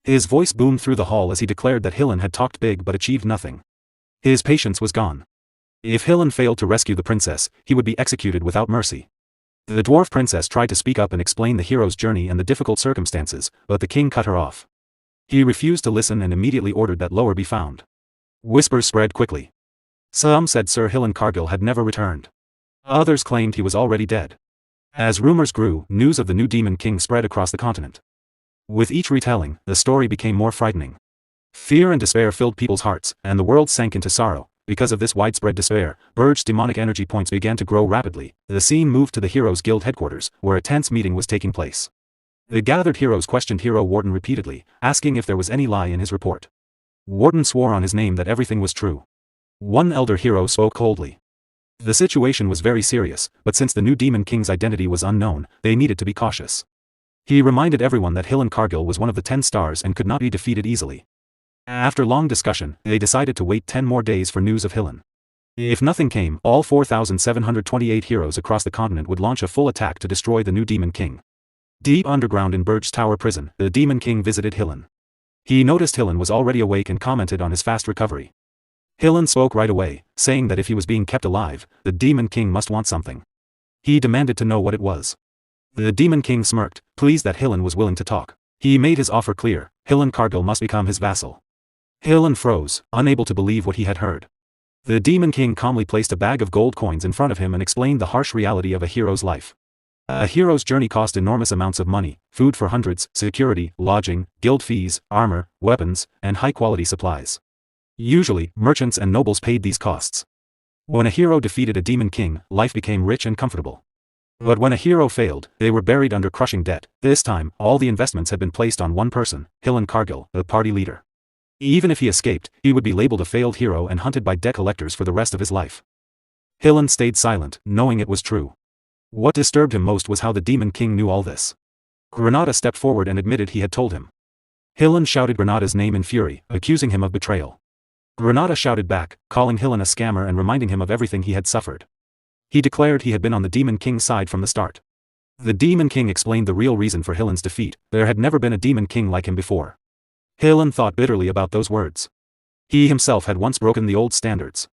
His voice boomed through the hall as he declared that Hillen had talked big but achieved nothing. His patience was gone. If Hillen failed to rescue the princess, he would be executed without mercy. The dwarf princess tried to speak up and explain the hero's journey and the difficult circumstances, but the king cut her off. He refused to listen and immediately ordered that Lower be found. Whispers spread quickly. Some said Sir Hill and Cargill had never returned. Others claimed he was already dead. As rumors grew, news of the new Demon King spread across the continent. With each retelling, the story became more frightening. Fear and despair filled people's hearts, and the world sank into sorrow. Because of this widespread despair, Berge's demonic energy points began to grow rapidly. The scene moved to the Heroes Guild headquarters, where a tense meeting was taking place. The gathered heroes questioned Hero Warden repeatedly, asking if there was any lie in his report. Warden swore on his name that everything was true. One elder hero spoke coldly. The situation was very serious, but since the new Demon King's identity was unknown, they needed to be cautious. He reminded everyone that Hill and Cargill was one of the 10 stars and could not be defeated easily. After long discussion, they decided to wait 10 more days for news of Hillen. If nothing came, all 4,728 heroes across the continent would launch a full attack to destroy the new Demon King. Deep underground in Berge's Tower prison, the Demon King visited Hillen. He noticed Hillen was already awake and commented on his fast recovery. Hillen spoke right away, saying that if he was being kept alive, the Demon King must want something. He demanded to know what it was. The Demon King smirked, pleased that Hillen was willing to talk. He made his offer clear: Hill and Cargill must become his vassal. Hillen froze, unable to believe what he had heard. The Demon King calmly placed a bag of gold coins in front of him and explained the harsh reality of a hero's life. A hero's journey cost enormous amounts of money: food for hundreds, security, lodging, guild fees, armor, weapons, and high-quality supplies. Usually, merchants and nobles paid these costs. When a hero defeated a Demon King, life became rich and comfortable. But when a hero failed, they were buried under crushing debt. This time, all the investments had been placed on one person: Hill and Cargill, the party leader. Even if he escaped, he would be labeled a failed hero and hunted by debt collectors for the rest of his life. Hillen stayed silent, knowing it was true. What disturbed him most was how the Demon King knew all this. Granada stepped forward and admitted he had told him. Hillen shouted Granada's name in fury, accusing him of betrayal. Granada shouted back, calling Hillen a scammer and reminding him of everything he had suffered. He declared he had been on the Demon King's side from the start. The Demon King explained the real reason for Hillen's defeat: there had never been a Demon King like him before. Hillen thought bitterly about those words. He himself had once broken the old standards.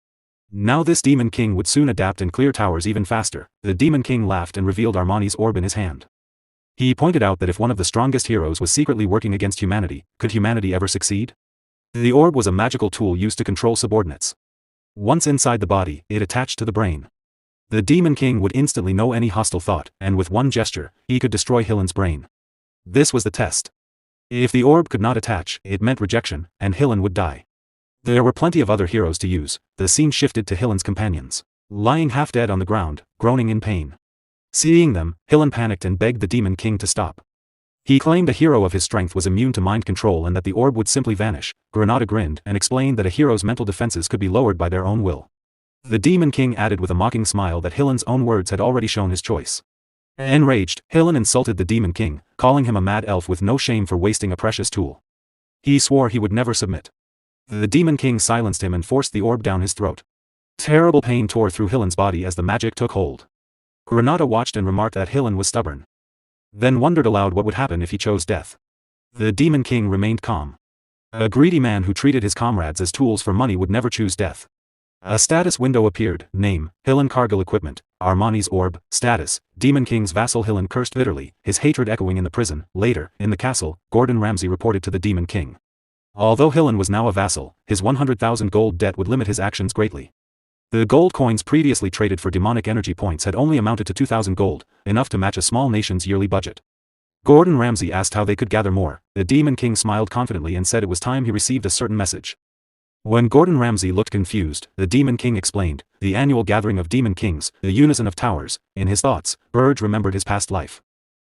Now this Demon King would soon adapt and clear towers even faster. The Demon King laughed and revealed Armani's orb in his hand. He pointed out that if one of the strongest heroes was secretly working against humanity, could humanity ever succeed? The orb was a magical tool used to control subordinates. Once inside the body, it attached to the brain. The Demon King would instantly know any hostile thought, and with one gesture, he could destroy Hillen's brain. This was the test. If the orb could not attach, it meant rejection, and Hillen would die. There were plenty of other heroes to use. The scene shifted to Hillen's companions, lying half dead on the ground, groaning in pain. Seeing them, Hillen panicked and begged the Demon King to stop. He claimed a hero of his strength was immune to mind control and that the orb would simply vanish. Granada grinned and explained that a hero's mental defenses could be lowered by their own will. The Demon King added with a mocking smile that Hillen's own words had already shown his choice. Enraged, Hillen insulted the Demon King, calling him a mad elf with no shame for wasting a precious tool. He swore he would never submit. The Demon King silenced him and forced the orb down his throat. Terrible pain tore through Hillen's body as the magic took hold. Granada watched and remarked that Hillen was stubborn. Then wondered aloud what would happen if he chose death. The Demon King remained calm. A greedy man who treated his comrades as tools for money would never choose death. A status window appeared, name, Hillen Cargill equipment, Armani's orb, status, Demon King's vassal. Hillen cursed bitterly, his hatred echoing in the prison. Later, in the castle, Gordon Ramsay reported to the Demon King. Although Hillen was now a vassal, his 100,000 gold debt would limit his actions greatly. The gold coins previously traded for demonic energy points had only amounted to 2,000 gold, enough to match a small nation's yearly budget. Gordon Ramsay asked how they could gather more. The Demon King smiled confidently and said it was time he received a certain message. When Gordon Ramsay looked confused, the Demon King explained, the annual gathering of Demon Kings, the unison of towers. In his thoughts, Berge remembered his past life.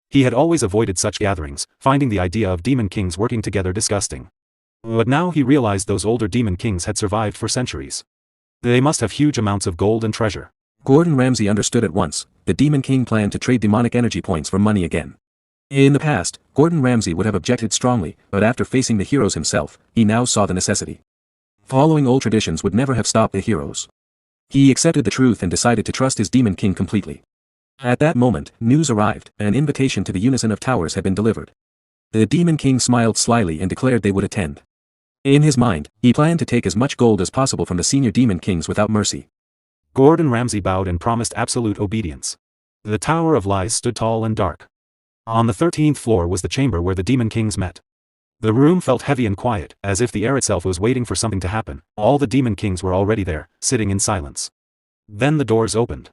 He had always avoided such gatherings, finding the idea of Demon Kings working together disgusting. But now he realized those older Demon Kings had survived for centuries. They must have huge amounts of gold and treasure. Gordon Ramsay understood at once. The Demon King planned to trade demonic energy points for money again. In the past, Gordon Ramsay would have objected strongly, but after facing the heroes himself, he now saw the necessity. Following old traditions would never have stopped the heroes. He accepted the truth and decided to trust his Demon King completely. At that moment, news arrived. An invitation to the Unison of Towers had been delivered. The Demon King smiled slyly and declared they would attend. In his mind, he planned to take as much gold as possible from the senior Demon Kings without mercy. Gordon Ramsay bowed and promised absolute obedience. The Tower of Lies stood tall and dark. On the 13th floor was the chamber where the Demon Kings met. The room felt heavy and quiet, as if the air itself was waiting for something to happen. All the Demon Kings were already there, sitting in silence. Then the doors opened.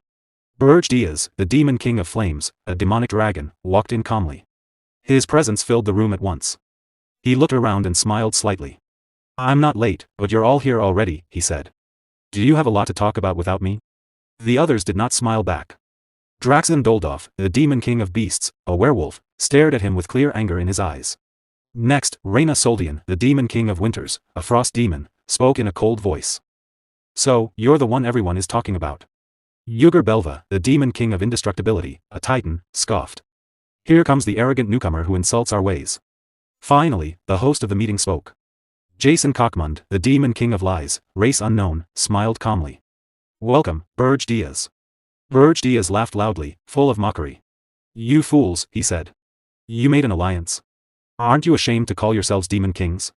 Berge Diaz, the Demon King of Flames, a demonic dragon, walked in calmly. His presence filled the room at once. He looked around and smiled slightly. I'm not late, but you're all here already, he said. Do you have a lot to talk about without me? The others did not smile back. Draxen Doldov, the Demon King of Beasts, a werewolf, stared at him with clear anger in his eyes. Next, Reyna Soldian, the Demon King of Winters, a frost demon, spoke in a cold voice. So, you're the one everyone is talking about. Yugur Belva, the Demon King of Indestructibility, a titan, scoffed. Here comes the arrogant newcomer who insults our ways. Finally, the host of the meeting spoke. Jason Cockmund, the Demon King of Lies, race unknown, smiled calmly. Welcome, Berge Diaz. Berge Diaz laughed loudly, full of mockery. You fools, he said. You made an alliance. Aren't you ashamed to call yourselves Demon Kings?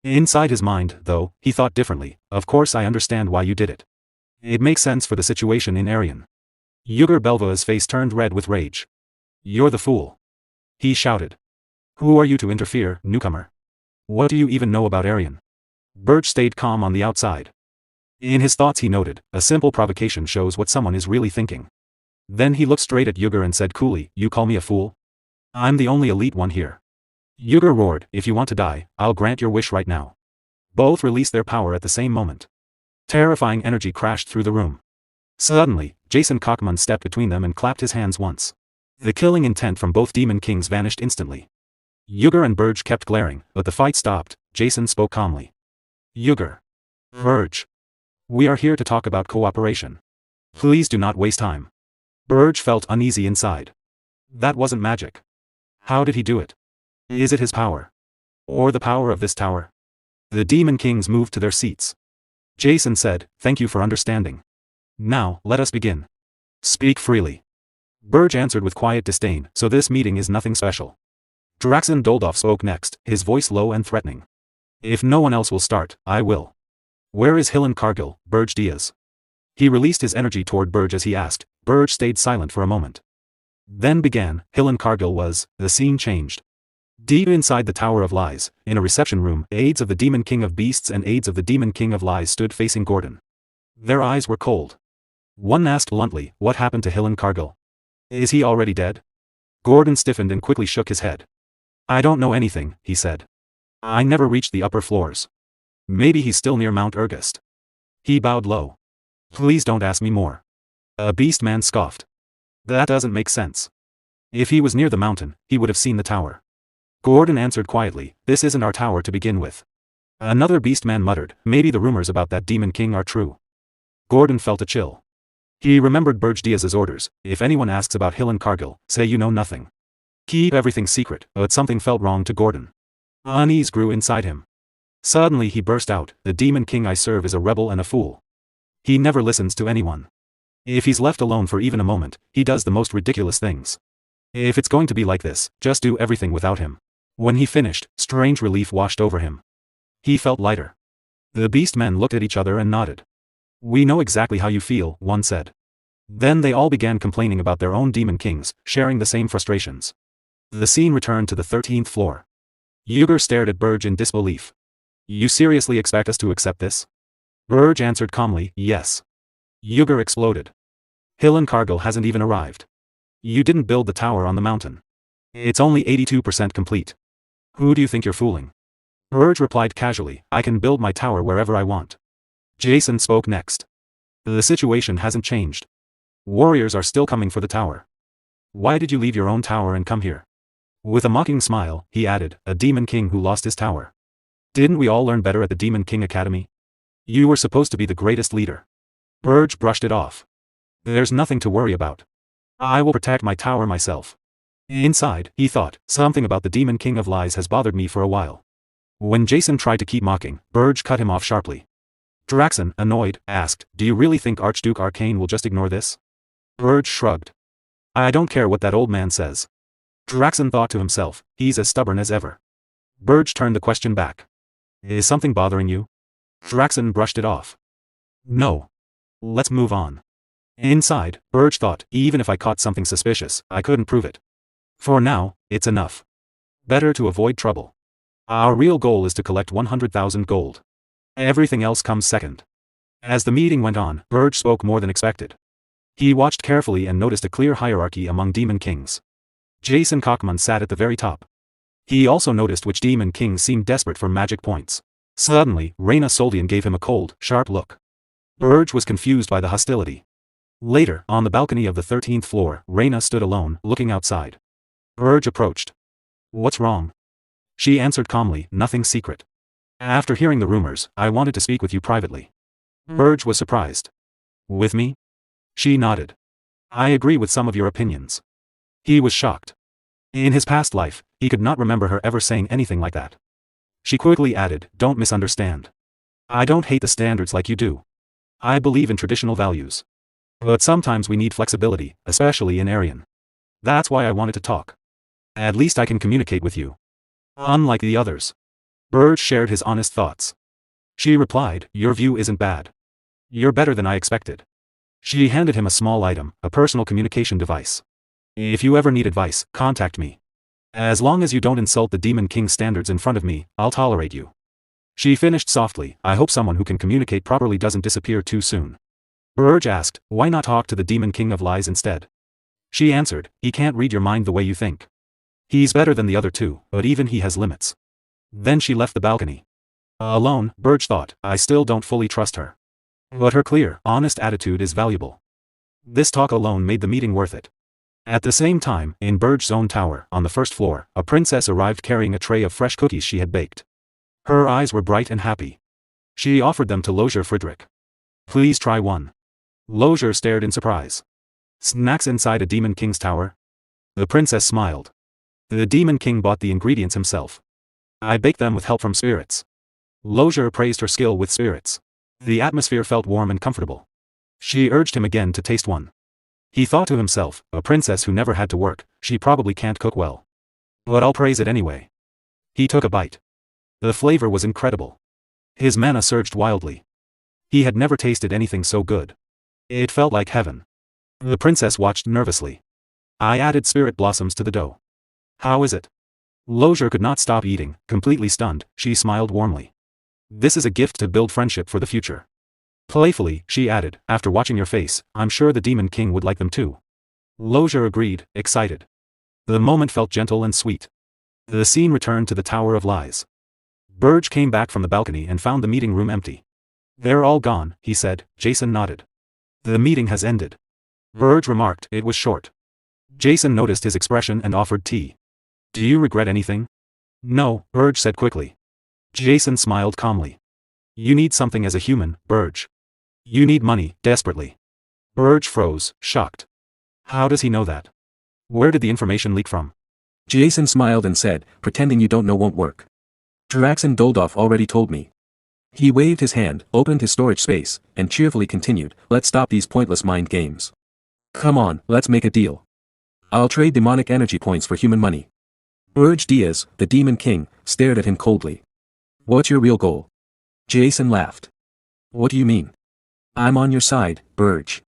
Inside his mind, though, he thought differently. Of course I understand why you did it. It makes sense for the situation in Arian. Yugur Belva's face turned red with rage. You're the fool. He shouted. Who are you to interfere, newcomer? What do you even know about Arian? Berge stayed calm on the outside. In his thoughts he noted, a simple provocation shows what someone is really thinking. Then he looked straight at Yugur and said coolly, you call me a fool? I'm the only elite one here. Yugur roared, if you want to die, I'll grant your wish right now. Both released their power at the same moment. Terrifying energy crashed through the room. Suddenly, Jason Cockmund stepped between them and clapped his hands once. The killing intent from both Demon Kings vanished instantly. Yugur and Berge kept glaring, but the fight stopped. Jason spoke calmly. Yugur. Berge. We are here to talk about cooperation. Please do not waste time. Berge felt uneasy inside. That wasn't magic. How did he do it? Is it his power? Or the power of this tower? The Demon Kings moved to their seats. Jason said, thank you for understanding. Now, let us begin. Speak freely. Berge answered with quiet disdain, so this meeting is nothing special. Draxen Doldov spoke next, his voice low and threatening. If no one else will start, I will. Where is Hillen Cargill, Berge Diaz? He released his energy toward Berge as he asked. Berge stayed silent for a moment. Then began, Hillen Cargill was, the scene changed. Deep inside the Tower of Lies, in a reception room, aides of the Demon King of Beasts and aides of the Demon King of Lies stood facing Gordon. Their eyes were cold. One asked bluntly, what happened to Hillen Cargill? Is he already dead? Gordon stiffened and quickly shook his head. I don't know anything, he said. I never reached the upper floors. Maybe he's still near Mount Ergest. He bowed low. Please don't ask me more. A beast man scoffed. That doesn't make sense. If he was near the mountain, he would have seen the tower. Gordon answered quietly, this isn't our tower to begin with. Another beast man muttered, maybe the rumors about that Demon King are true. Gordon felt a chill. He remembered Berge Diaz's orders: if anyone asks about Hill and Cargill, say you know nothing. Keep everything secret, but something felt wrong to Gordon. Unease grew inside him. Suddenly he burst out, the Demon King I serve is a rebel and a fool. He never listens to anyone. If he's left alone for even a moment, he does the most ridiculous things. If it's going to be like this, just do everything without him. When he finished, strange relief washed over him. He felt lighter. The beast men looked at each other and nodded. We know exactly how you feel, one said. Then they all began complaining about their own demon kings, sharing the same frustrations. The scene returned to the 13th floor. Yuger stared at Berge in disbelief. You seriously expect us to accept this? Berge answered calmly, yes. Yuger exploded. Hill and Cargill hasn't even arrived. You didn't build the tower on the mountain. It's only 82% complete. Who do you think you're fooling? Berge replied casually, I can build my tower wherever I want. Jason spoke next. The situation hasn't changed. Warriors are still coming for the tower. Why did you leave your own tower and come here? With a mocking smile, he added, a demon king who lost his tower. Didn't we all learn better at the Demon King Academy? You were supposed to be the greatest leader. Berge brushed it off. There's nothing to worry about. I will protect my tower myself. Inside, he thought, something about the Demon King of Lies has bothered me for a while. When Jason tried to keep mocking, Berge cut him off sharply. Draxon, annoyed, asked, do you really think Archduke Arcane will just ignore this? Berge shrugged. I don't care what that old man says. Draxon thought to himself, he's as stubborn as ever. Berge turned the question back. Is something bothering you? Draxon brushed it off. No. Let's move on. Inside, Berge thought, even if I caught something suspicious, I couldn't prove it. For now, it's enough. Better to avoid trouble. Our real goal is to collect 100,000 gold. Everything else comes second. As the meeting went on, Berge spoke more than expected. He watched carefully and noticed a clear hierarchy among demon kings. Jason Kochman sat at the very top. He also noticed which demon kings seemed desperate for magic points. Suddenly, Reyna Soldian gave him a cold, sharp look. Berge was confused by the hostility. Later, on the balcony of the 13th floor, Reyna stood alone, looking outside. Berge approached. What's wrong? She answered calmly, nothing secret. After hearing the rumors, I wanted to speak with you privately. Berge was surprised. With me? She nodded. I agree with some of your opinions. He was shocked. In his past life, he could not remember her ever saying anything like that. She quickly added, don't misunderstand. I don't hate the standards like you do. I believe in traditional values. But sometimes we need flexibility, especially in Aryan. That's why I wanted to talk. At least I can communicate with you. Unlike the others. Berge shared his honest thoughts. She replied, your view isn't bad. You're better than I expected. She handed him a small item, a personal communication device. If you ever need advice, contact me. As long as you don't insult the Demon King standards in front of me, I'll tolerate you. She finished softly, I hope someone who can communicate properly doesn't disappear too soon. Berge asked, why not talk to the Demon King of Lies instead? She answered, he can't read your mind the way you think. He's better than the other two, but even he has limits. Then she left the balcony. Alone, Berge thought, I still don't fully trust her. But her clear, honest attitude is valuable. This talk alone made the meeting worth it. At the same time, in Berge's own tower, on the first floor, a princess arrived carrying a tray of fresh cookies she had baked. Her eyes were bright and happy. She offered them to Lozier Friedrich. Please try one. Lozier stared in surprise. Snacks inside a Demon King's tower? The princess smiled. The Demon King bought the ingredients himself. I baked them with help from spirits. Lozier praised her skill with spirits. The atmosphere felt warm and comfortable. She urged him again to taste one. He thought to himself, a princess who never had to work, she probably can't cook well. But I'll praise it anyway. He took a bite. The flavor was incredible. His mana surged wildly. He had never tasted anything so good. It felt like heaven. The princess watched nervously. I added spirit blossoms to the dough. How is it? Lozier could not stop eating, completely stunned, she smiled warmly. This is a gift to build friendship for the future. Playfully, she added, after watching your face, I'm sure the Demon King would like them too. Lozier agreed, excited. The moment felt gentle and sweet. The scene returned to the Tower of Lies. Berge came back from the balcony and found the meeting room empty. They're all gone, he said. Jason nodded. The meeting has ended. Berge remarked, it was short. Jason noticed his expression and offered tea. Do you regret anything? No, Berge said quickly. Jason smiled calmly. You need something as a human, Berge. You need money, desperately. Berge froze, shocked. How does he know that? Where did the information leak from? Jason smiled and said, pretending you don't know won't work. Draxen Doldorf already told me. He waved his hand, opened his storage space, and cheerfully continued, let's stop these pointless mind games. Come on, let's make a deal. I'll trade demonic energy points for human money. Berge Diaz, the Demon King, stared at him coldly. What's your real goal? Jason laughed. What do you mean? I'm on your side, Berge.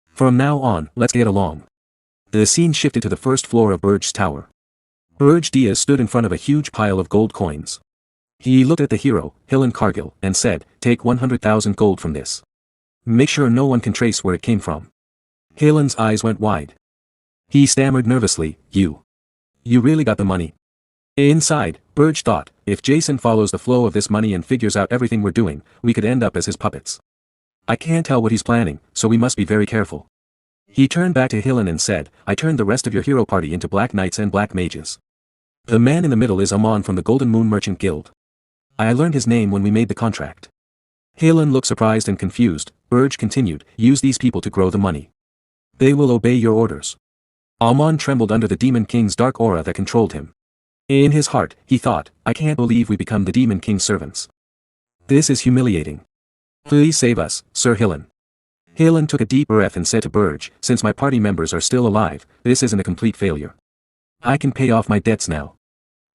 From now on, let's get along. The scene shifted to the first floor of Berge's tower. Berge Diaz stood in front of a huge pile of gold coins. He looked at the hero, Hillen Cargill, and said, take 100,000 gold from this. Make sure no one can trace where it came from. Hillen's eyes went wide. He stammered nervously, You really got the money? Inside, Berge thought, if Jason follows the flow of this money and figures out everything we're doing, we could end up as his puppets. I can't tell what he's planning, so we must be very careful. He turned back to Hillen and said, I turned the rest of your hero party into black knights and black mages. The man in the middle is Amon from the Golden Moon Merchant Guild. I learned his name when we made the contract. Hillen looked surprised and confused. Berge continued, use these people to grow the money. They will obey your orders. Amon trembled under the Demon King's dark aura that controlled him. In his heart, he thought, I can't believe we become the Demon King's servants. This is humiliating. Please save us, Sir Hillen. Hillen took a deep breath and said to Berge, since my party members are still alive, this isn't a complete failure. I can pay off my debts now.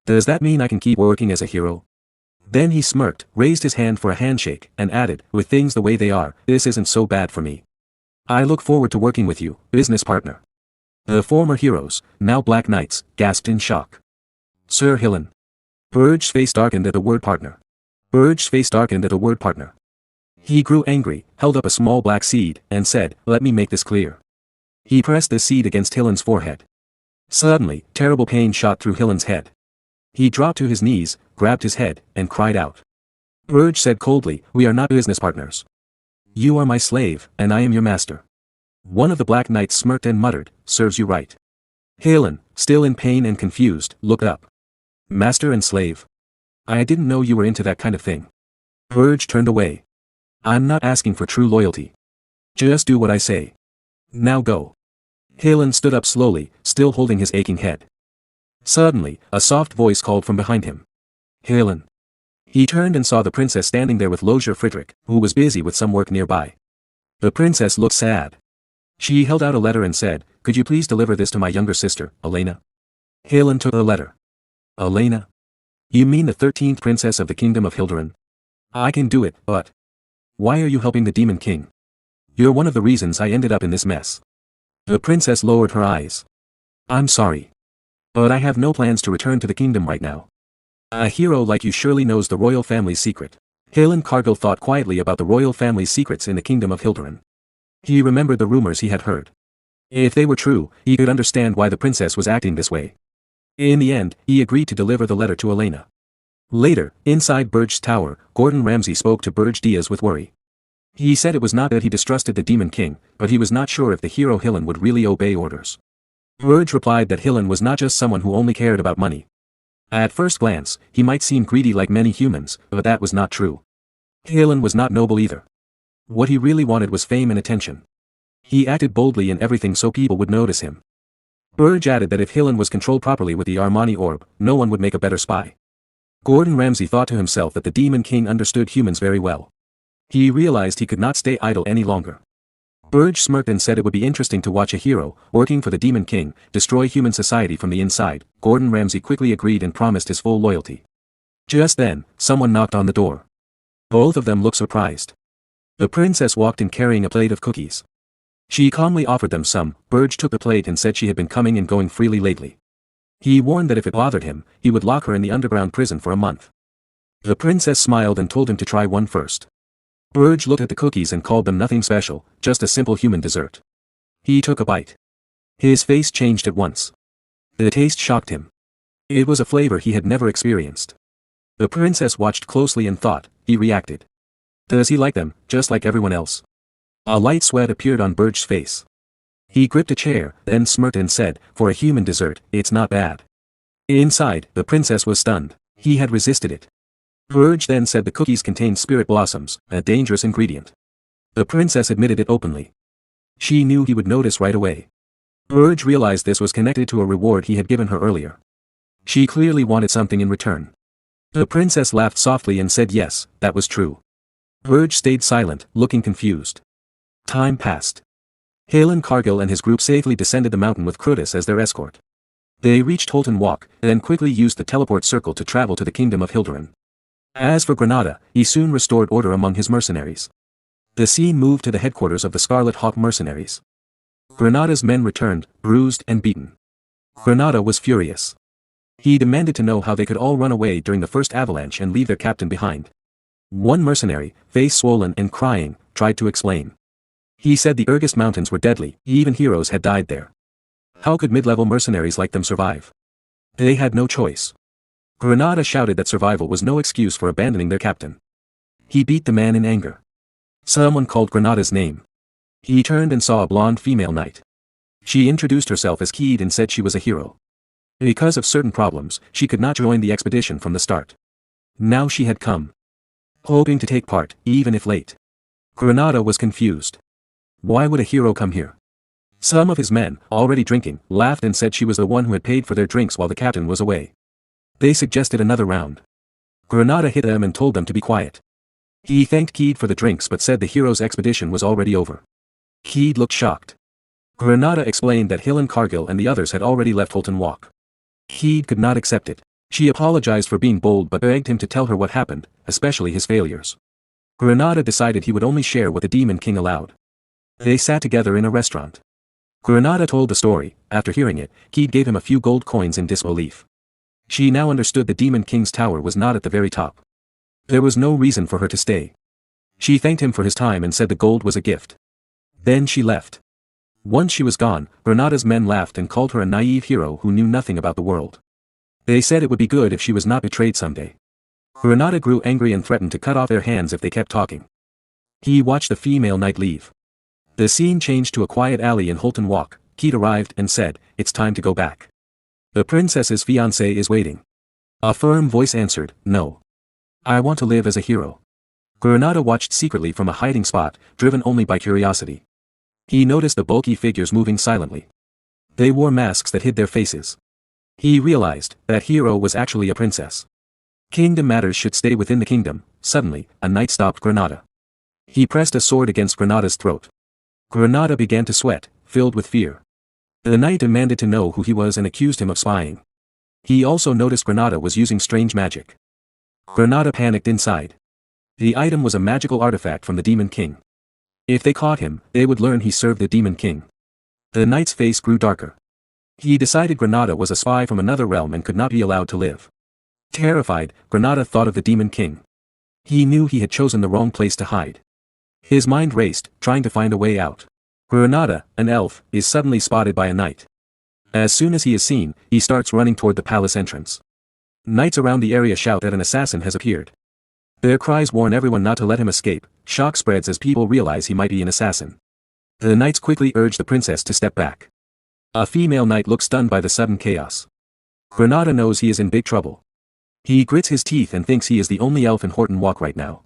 Does that mean I can keep working as a hero? Then he smirked, raised his hand for a handshake, and added, with things the way they are, this isn't so bad for me. I look forward to working with you, business partner. The former heroes, now black knights, gasped in shock. Sir Hillen. Berge's face darkened at the word partner. Berge's face darkened at the word partner. He grew angry, held up a small black seed, and said, let me make this clear. He pressed the seed against Hillen's forehead. Suddenly, terrible pain shot through Hillen's head. He dropped to his knees, grabbed his head, and cried out. Berge said coldly, we are not business partners. You are my slave, and I am your master. One of the black knights smirked and muttered, serves you right. Hillen, still in pain and confused, looked up. Master and slave. I didn't know you were into that kind of thing. Berge turned away. I'm not asking for true loyalty. Just do what I say. Now go. Hillen stood up slowly, still holding his aching head. Suddenly, a soft voice called from behind him. Hillen. He turned and saw the princess standing there with Lozier Friedrich, who was busy with some work nearby. The princess looked sad. She held out a letter and said, could you please deliver this to my younger sister, Elena? Hillen took the letter. Elena? You mean the 13th princess of the kingdom of Hilderan? I can do it, but... Why are you helping the Demon King? You're one of the reasons I ended up in this mess. The princess lowered her eyes. I'm sorry. But I have no plans to return to the kingdom right now. A hero like you surely knows the royal family's secret. Hillen Cargill thought quietly about the royal family's secrets in the kingdom of Hilderan. He remembered the rumors he had heard. If they were true, he could understand why the princess was acting this way. In the end, he agreed to deliver the letter to Elena. Later, inside Berge's tower, Gordon Ramsay spoke to Berge Diaz with worry. He said it was not that he distrusted the Demon King, but he was not sure if the hero Hillen would really obey orders. Berge replied that Hillen was not just someone who only cared about money. At first glance, he might seem greedy like many humans, but that was not true. Hillen was not noble either. What he really wanted was fame and attention. He acted boldly in everything so people would notice him. Berge added that if Hillen was controlled properly with the Armani orb, no one would make a better spy. Gordon Ramsay thought to himself that the Demon King understood humans very well. He realized he could not stay idle any longer. Berge smirked and said it would be interesting to watch a hero, working for the Demon King, destroy human society from the inside. Gordon Ramsay quickly agreed and promised his full loyalty. Just then, someone knocked on the door. Both of them looked surprised. The princess walked in carrying a plate of cookies. She calmly offered them some. Berge took the plate and said she had been coming and going freely lately. He warned that if it bothered him, he would lock her in the underground prison for a month. The princess smiled and told him to try one first. Berge looked at the cookies and called them nothing special, just a simple human dessert. He took a bite. His face changed at once. The taste shocked him. It was a flavor he had never experienced. The princess watched closely and thought, he reacted. Does he like them, just like everyone else? A light sweat appeared on Berge's face. He gripped a chair, then smirked and said, for a human dessert, it's not bad. Inside, the princess was stunned. He had resisted it. Berge then said the cookies contained spirit blossoms, a dangerous ingredient. The princess admitted it openly. She knew he would notice right away. Berge realized this was connected to a reward he had given her earlier. She clearly wanted something in return. The princess laughed softly and said yes, that was true. Berge stayed silent, looking confused. Time passed. Halen Cargill and his group safely descended the mountain with Crutus as their escort. They reached Holton Walk, then quickly used the teleport circle to travel to the kingdom of Hilderan. As for Granada, he soon restored order among his mercenaries. The scene moved to the headquarters of the Scarlet Hawk mercenaries. Granada's men returned, bruised and beaten. Granada was furious. He demanded to know how they could all run away during the first avalanche and leave their captain behind. One mercenary, face swollen and crying, tried to explain. He said the Urgest Mountains were deadly, even heroes had died there. How could mid-level mercenaries like them survive? They had no choice. Granada shouted that survival was no excuse for abandoning their captain. He beat the man in anger. Someone called Granada's name. He turned and saw a blonde female knight. She introduced herself as Keed and said she was a hero. Because of certain problems, she could not join the expedition from the start. Now she had come, hoping to take part, even if late. Granada was confused. Why would a hero come here? Some of his men, already drinking, laughed and said she was the one who had paid for their drinks while the captain was away. They suggested another round. Granada hit them and told them to be quiet. He thanked Keed for the drinks but said the hero's expedition was already over. Keed looked shocked. Granada explained that Halen Cargill and the others had already left Holton Walk. Keed could not accept it. She apologized for being bold but begged him to tell her what happened, especially his failures. Granada decided he would only share what the Demon King allowed. They sat together in a restaurant. Granada told the story. After hearing it, Keed gave him a few gold coins in disbelief. She now understood the Demon King's tower was not at the very top. There was no reason for her to stay. She thanked him for his time and said the gold was a gift. Then she left. Once she was gone, Granada's men laughed and called her a naive hero who knew nothing about the world. They said it would be good if she was not betrayed someday. Granada grew angry and threatened to cut off their hands if they kept talking. He watched the female knight leave. The scene changed to a quiet alley in Holton Walk. Keed arrived and said, "It's time to go back. The princess's fiancé is waiting." A firm voice answered, "No. I want to live as a hero." Granada watched secretly from a hiding spot, driven only by curiosity. He noticed the bulky figures moving silently. They wore masks that hid their faces. He realized that hero was actually a princess. Kingdom matters should stay within the kingdom. Suddenly, a knight stopped Granada. He pressed a sword against Granada's throat. Granada began to sweat, filled with fear. The knight demanded to know who he was and accused him of spying. He also noticed Granada was using strange magic. Granada panicked inside. The item was a magical artifact from the Demon King. If they caught him, they would learn he served the Demon King. The knight's face grew darker. He decided Granada was a spy from another realm and could not be allowed to live. Terrified, Granada thought of the Demon King. He knew he had chosen the wrong place to hide. His mind raced, trying to find a way out. Granada, an elf, is suddenly spotted by a knight. As soon as he is seen, he starts running toward the palace entrance. Knights around the area shout that an assassin has appeared. Their cries warn everyone not to let him escape. Shock spreads as people realize he might be an assassin. The knights quickly urge the princess to step back. A female knight looks stunned by the sudden chaos. Granada knows he is in big trouble. He grits his teeth and thinks he is the only elf in Holton Walk right now.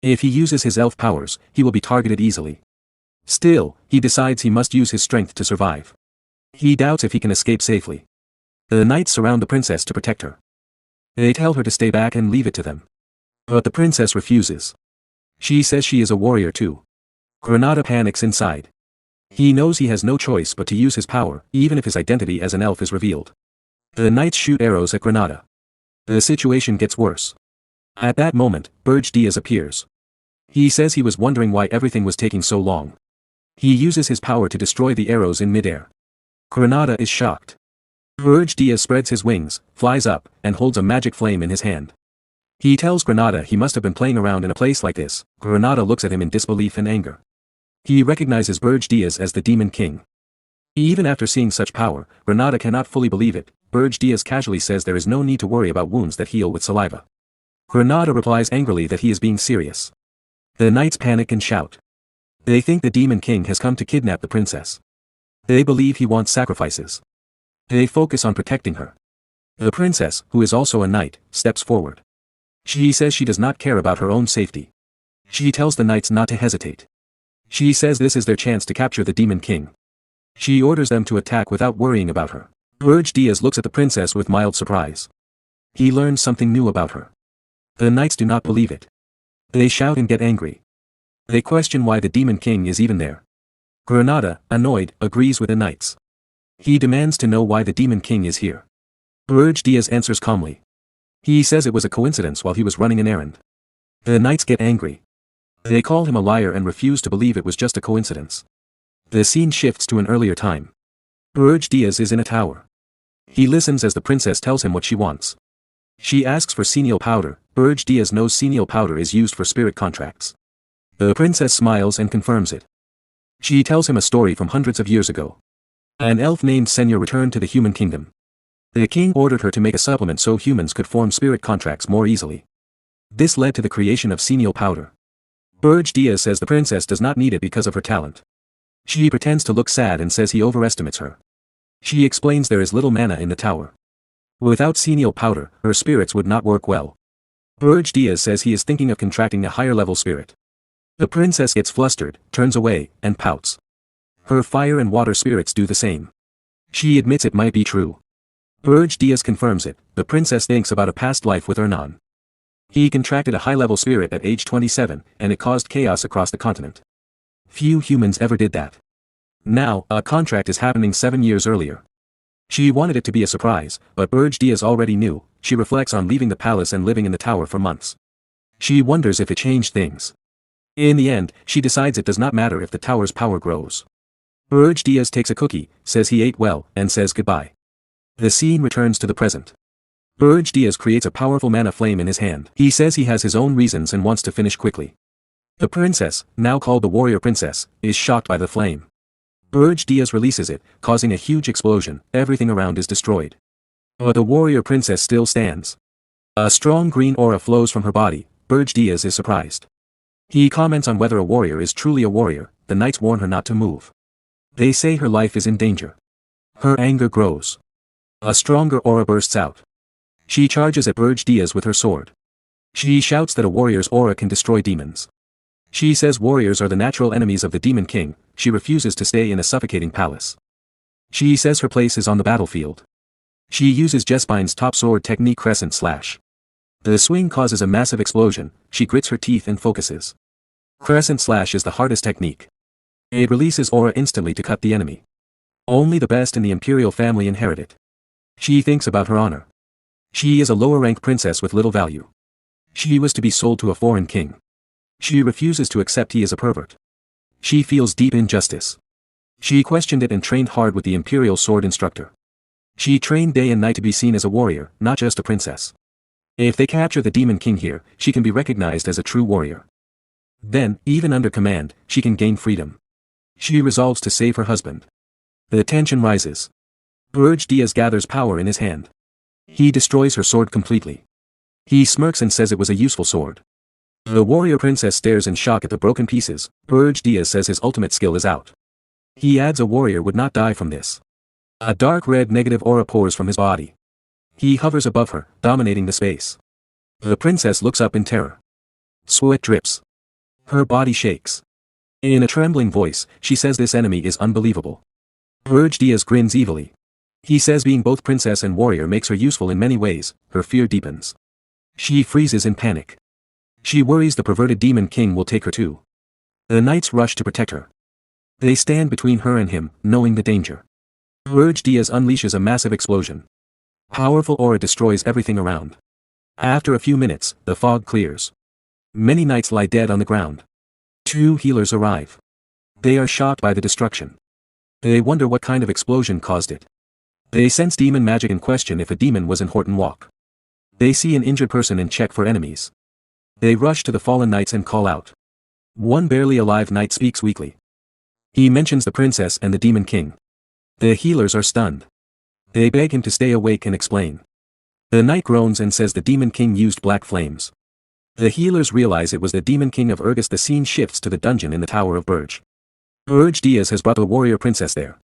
If he uses his elf powers, he will be targeted easily. Still, he decides he must use his strength to survive. He doubts if he can escape safely. The knights surround the princess to protect her. They tell her to stay back and leave it to them. But the princess refuses. She says she is a warrior too. Granada panics inside. He knows he has no choice but to use his power, even if his identity as an elf is revealed. The knights shoot arrows at Granada. The situation gets worse. At that moment, Berge appears. He says he was wondering why everything was taking so long. He uses his power to destroy the arrows in midair. Granada is shocked. Berge spreads his wings, flies up, and holds a magic flame in his hand. He tells Granada he must have been playing around in a place like this. Granada looks at him in disbelief and anger. He recognizes Berge as the Demon King. Even after seeing such power, Granada cannot fully believe it. Berge casually says there is no need to worry about wounds that heal with saliva. Granada replies angrily that he is being serious. The knights panic and shout. They think the Demon King has come to kidnap the princess. They believe he wants sacrifices. They focus on protecting her. The princess, who is also a knight, steps forward. She says she does not care about her own safety. She tells the knights not to hesitate. She says this is their chance to capture the Demon King. She orders them to attack without worrying about her. Berge Diaz looks at the princess with mild surprise. He learns something new about her. The knights do not believe it. They shout and get angry. They question why the Demon King is even there. Granada, annoyed, agrees with the knights. He demands to know why the Demon King is here. Berge Diaz answers calmly. He says it was a coincidence while he was running an errand. The knights get angry. They call him a liar and refuse to believe it was just a coincidence. The scene shifts to an earlier time. Berge Diaz is in a tower. He listens as the princess tells him what she wants. She asks for senile powder. Berge Diaz knows senile powder is used for spirit contracts. The princess smiles and confirms it. She tells him a story from hundreds of years ago. An elf named Senya returned to the human kingdom. The king ordered her to make a supplement so humans could form spirit contracts more easily. This led to the creation of senile powder. Berge Diaz says the princess does not need it because of her talent. She pretends to look sad and says he overestimates her. She explains there is little mana in the tower. Without senile powder, her spirits would not work well. Berge Diaz says he is thinking of contracting a higher level spirit. The princess gets flustered, turns away, and pouts. Her fire and water spirits do the same. She admits it might be true. Berge Diaz confirms it. The princess thinks about a past life with Hernan. He contracted a high-level spirit at age 27, and it caused chaos across the continent. Few humans ever did that. Now, a contract is happening 7 years earlier. She wanted it to be a surprise, but Berge Diaz already knew. She reflects on leaving the palace and living in the tower for months. She wonders if it changed things. In the end, she decides it does not matter if the tower's power grows. Berge Diaz takes a cookie, says he ate well, and says goodbye. The scene returns to the present. Berge Diaz creates a powerful mana flame in his hand. He says he has his own reasons and wants to finish quickly. The princess, now called the warrior princess, is shocked by the flame. Berge Diaz releases it, causing a huge explosion. Everything around is destroyed. But the warrior princess still stands. A strong green aura flows from her body. Berge Diaz is surprised. He comments on whether a warrior is truly a warrior. The knights warn her not to move. They say her life is in danger. Her anger grows. A stronger aura bursts out. She charges at Berge Diaz with her sword. She shouts that a warrior's aura can destroy demons. She says warriors are the natural enemies of the Demon King. She refuses to stay in a suffocating palace. She says her place is on the battlefield. She uses Jespine's top sword technique Crescent Slash. The swing causes a massive explosion. She grits her teeth and focuses. Crescent Slash is the hardest technique. It releases aura instantly to cut the enemy. Only the best in the imperial family inherit it. She thinks about her honor. She is a lower-ranked princess with little value. She was to be sold to a foreign king. She refuses to accept he is a pervert. She feels deep injustice. She questioned it and trained hard with the imperial sword instructor. She trained day and night to be seen as a warrior, not just a princess. If they capture the Demon King here, she can be recognized as a true warrior. Then, even under command, she can gain freedom. She resolves to save her husband. The tension rises. Berge Diaz gathers power in his hand. He destroys her sword completely. He smirks and says it was a useful sword. The warrior princess stares in shock at the broken pieces. Berge Diaz says his ultimate skill is out. He adds a warrior would not die from this. A dark red negative aura pours from his body. He hovers above her, dominating the space. The princess looks up in terror. Sweat drips. Her body shakes. In a trembling voice, she says this enemy is unbelievable. Berge Diaz grins evilly. He says being both princess and warrior makes her useful in many ways. Her fear deepens. She freezes in panic. She worries the perverted Demon King will take her too. The knights rush to protect her. They stand between her and him, knowing the danger. Berge Diaz unleashes a massive explosion. Powerful aura destroys everything around. After a few minutes, the fog clears. Many knights lie dead on the ground. 2 healers arrive. They are shocked by the destruction. They wonder what kind of explosion caused it. They sense demon magic and question if a demon was in Horton Walk. They see an injured person and check for enemies. They rush to the fallen knights and call out. One barely alive knight speaks weakly. He mentions the princess and the Demon King. The healers are stunned. They beg him to stay awake and explain. The knight groans and says the Demon King used black flames. The healers realize it was the Demon King of Urgus. The scene shifts to the dungeon in the Tower of Berge. Berge Diaz has brought the warrior princess there.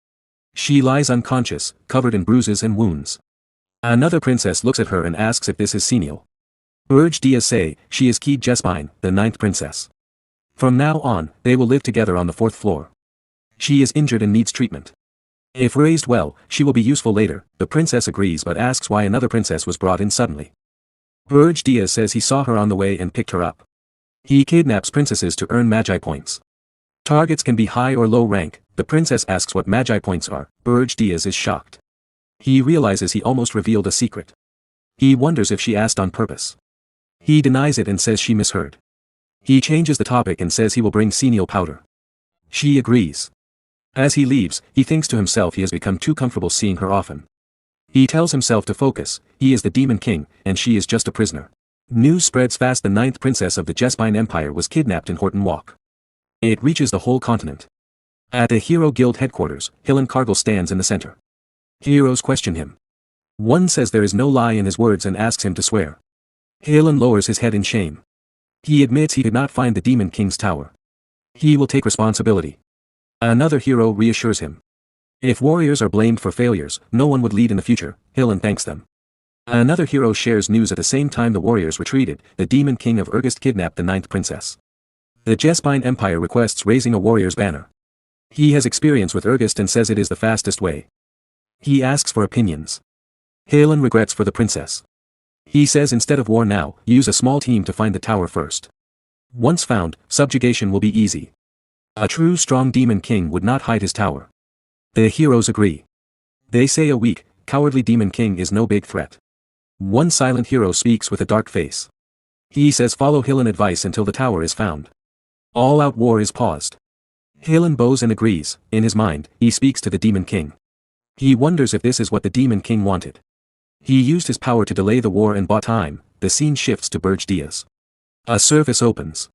She lies unconscious, covered in bruises and wounds. Another princess looks at her and asks if this is senile. Berge Diaz say, she is Key Jespine, the 9th princess. From now on, they will live together on the 4th floor. She is injured and needs treatment. If raised well, she will be useful later. The princess agrees but asks why another princess was brought in suddenly. Berge Diaz says he saw her on the way and picked her up. He kidnaps princesses to earn magi points. Targets can be high or low rank. The princess asks what magi points are. Berge Diaz is shocked. He realizes he almost revealed a secret. He wonders if she asked on purpose. He denies it and says she misheard. He changes the topic and says he will bring senile powder. She agrees. As he leaves, he thinks to himself he has become too comfortable seeing her often. He tells himself to focus. He is the Demon King, and she is just a prisoner. News spreads fast. The 9th princess of the Jespine Empire was kidnapped in Horton Walk. It reaches the whole continent. At the Hero Guild headquarters, Hillen Cargill stands in the center. Heroes question him. One says there is no lie in his words and asks him to swear. Hillen lowers his head in shame. He admits he could not find the Demon King's tower. He will take responsibility. Another hero reassures him. If warriors are blamed for failures, no one would lead in the future. Hillen thanks them. Another hero shares news. At the same time the warriors retreated, the Demon King of Urgest kidnapped the 9th princess. The Jespine Empire requests raising a warrior's banner. He has experience with Urgest and says it is the fastest way. He asks for opinions. Hillen regrets for the princess. He says instead of war now, use a small team to find the tower first. Once found, subjugation will be easy. A true strong Demon King would not hide his tower. The heroes agree. They say a weak, cowardly Demon King is no big threat. One silent hero speaks with a dark face. He says follow Hillen advice until the tower is found. All-out war is paused. Hillen bows and agrees. In his mind, he speaks to the Demon King. He wonders if this is what the Demon King wanted. He used his power to delay the war and bought time. The scene shifts to Berge Diaz. A service opens.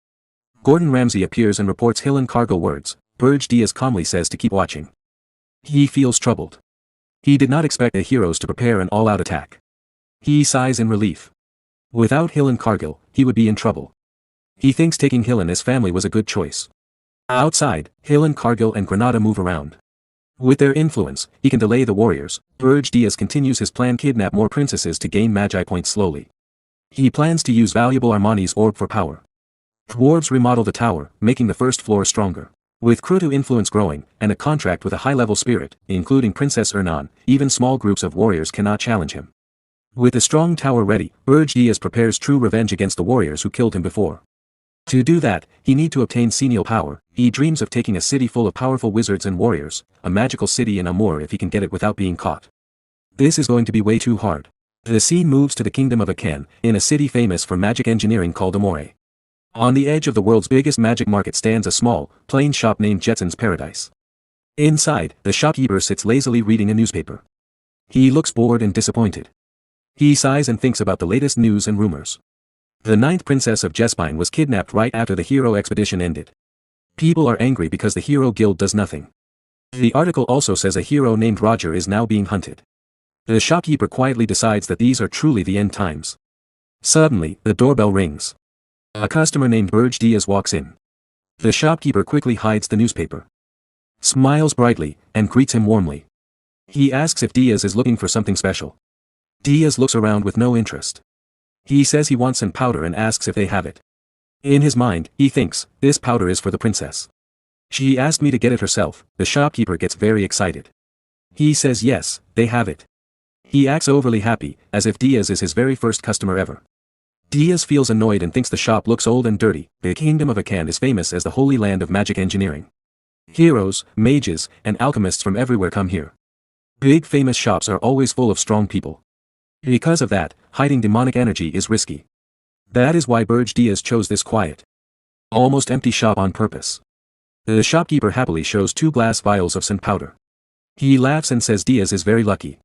Gordon Ramsay appears and reports Hillen Cargill words. Berge Diaz calmly says to keep watching. He feels troubled. He did not expect the heroes to prepare an all-out attack. He sighs in relief. Without Hillen Cargill, he would be in trouble. He thinks taking Hillen as family was a good choice. Outside, Hillen Cargill and Granada move around. With their influence, he can delay the warriors. Berge Diaz continues his plan: kidnap more princesses to gain magi points slowly. He plans to use valuable Armani's orb for power. Dwarves remodel the tower, making the 1st floor stronger. With Krutu influence growing, and a contract with a high-level spirit, including Princess Ernan, even small groups of warriors cannot challenge him. With a strong tower ready, Berge Diaz prepares true revenge against the warriors who killed him before. To do that, he need to obtain senile power. He dreams of taking a city full of powerful wizards and warriors, a magical city in Amur if he can get it without being caught. This is going to be way too hard. The scene moves to the kingdom of Akan, in a city famous for magic engineering called Amore. On the edge of the world's biggest magic market stands a small, plain shop named Jetson's Paradise. Inside, the shopkeeper sits lazily reading a newspaper. He looks bored and disappointed. He sighs and thinks about the latest news and rumors. The 9th princess of Jespine was kidnapped right after the hero expedition ended. People are angry because the Hero Guild does nothing. The article also says a hero named Roger is now being hunted. The shopkeeper quietly decides that these are truly the end times. Suddenly, the doorbell rings. A customer named Berge Diaz walks in. The shopkeeper quickly hides the newspaper, smiles brightly, and greets him warmly. He asks if Diaz is looking for something special. Diaz looks around with no interest. He says he wants some powder and asks if they have it. In his mind, he thinks, this powder is for the princess. She asked me to get it herself. The shopkeeper gets very excited. He says yes, they have it. He acts overly happy, as if Diaz is his very first customer ever. Diaz feels annoyed and thinks the shop looks old and dirty. The kingdom of Akan is famous as the holy land of magic engineering. Heroes, mages, and alchemists from everywhere come here. Big famous shops are always full of strong people. Because of that, hiding demonic energy is risky. That is why Berge Diaz chose this quiet, almost empty shop on purpose. The shopkeeper happily shows 2 glass vials of sun powder. He laughs and says Diaz is very lucky.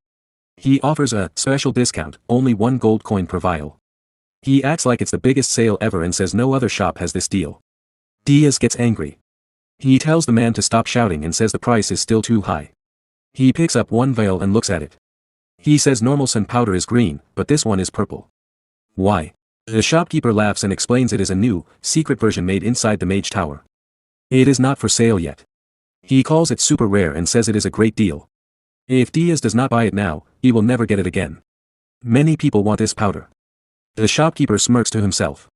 He offers a special discount, only 1 gold coin per vial. He acts like it's the biggest sale ever and says no other shop has this deal. Diaz gets angry. He tells the man to stop shouting and says the price is still too high. He picks up 1 vial and looks at it. He says normal sun powder is green, but this one is purple. Why? The shopkeeper laughs and explains it is a new, secret version made inside the mage tower. It is not for sale yet. He calls it super rare and says it is a great deal. If Diaz does not buy it now, he will never get it again. Many people want this powder. The shopkeeper smirks to himself.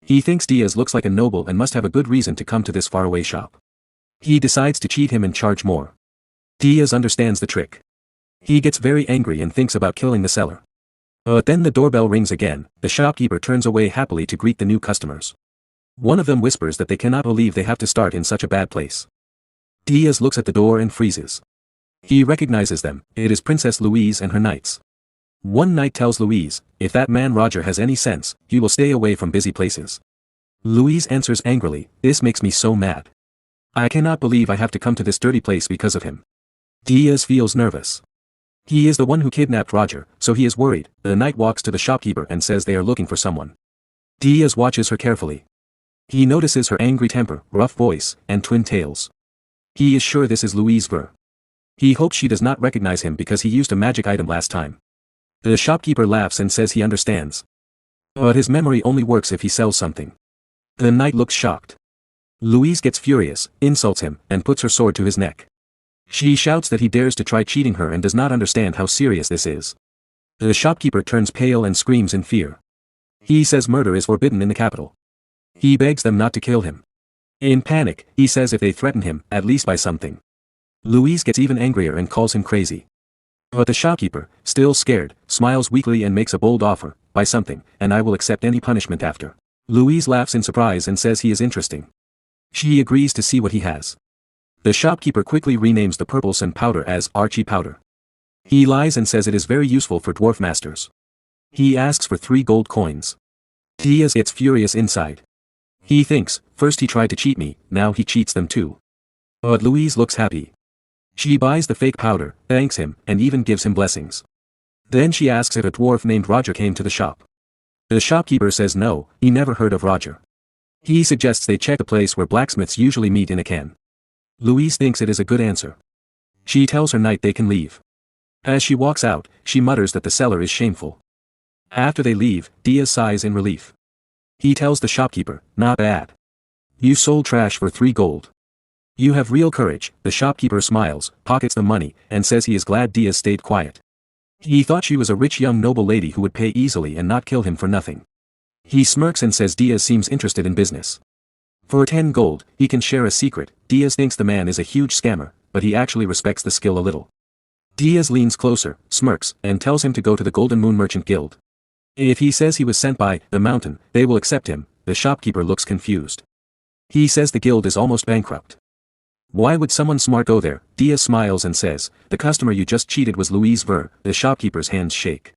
He thinks Diaz looks like a noble and must have a good reason to come to this faraway shop. He decides to cheat him and charge more. Diaz understands the trick. He gets very angry and thinks about killing the seller. But then the doorbell rings again. The shopkeeper turns away happily to greet the new customers. One of them whispers that they cannot believe they have to start in such a bad place. Diaz looks at the door and freezes. He recognizes them. It is Princess Louise and her knights. One knight tells Louise, if that man Roger has any sense, he will stay away from busy places. Louise answers angrily, this makes me so mad. I cannot believe I have to come to this dirty place because of him. Diaz feels nervous. He is the one who kidnapped Roger, so he is worried. The knight walks to the shopkeeper and says they are looking for someone. Diaz watches her carefully. He notices her angry temper, rough voice, and twin tails. He is sure this is Louise Ver. He hopes she does not recognize him because he used a magic item last time. The shopkeeper laughs and says he understands. But his memory only works if he sells something. The knight looks shocked. Louise gets furious, insults him, and puts her sword to his neck. She shouts that he dares to try cheating her and does not understand how serious this is. The shopkeeper turns pale and screams in fear. He says murder is forbidden in the capital. He begs them not to kill him. In panic, he says if they threaten him, at least by something. Louise gets even angrier and calls him crazy. But the shopkeeper, still scared, smiles weakly and makes a bold offer, buy something, and I will accept any punishment after. Louise laughs in surprise and says he is interesting. She agrees to see what he has. The shopkeeper quickly renames the purple sun powder as Archie powder. He lies and says it is very useful for dwarf masters. He asks for 3 gold coins. Diaz gets furious inside. He thinks, first he tried to cheat me, now he cheats them too. But Louise looks happy. She buys the fake powder, thanks him, and even gives him blessings. Then she asks if a dwarf named Roger came to the shop. The shopkeeper says no, he never heard of Roger. He suggests they check a place where blacksmiths usually meet in a can. Louise thinks it is a good answer. She tells her knight they can leave. As she walks out, she mutters that the seller is shameful. After they leave, Diaz sighs in relief. He tells the shopkeeper, not bad. You sold trash for 3 gold. You have real courage. The shopkeeper smiles, pockets the money, and says he is glad Diaz stayed quiet. He thought she was a rich young noble lady who would pay easily and not kill him for nothing. He smirks and says Diaz seems interested in business. For 10 gold, he can share a secret. Diaz thinks the man is a huge scammer, but he actually respects the skill a little. Diaz leans closer, smirks, and tells him to go to the Golden Moon Merchant Guild. If he says he was sent by the mountain, they will accept him. The shopkeeper looks confused. He says the guild is almost bankrupt. Why would someone smart go there? Diaz smiles and says, the customer you just cheated was Louise Ver. The shopkeeper's hands shake.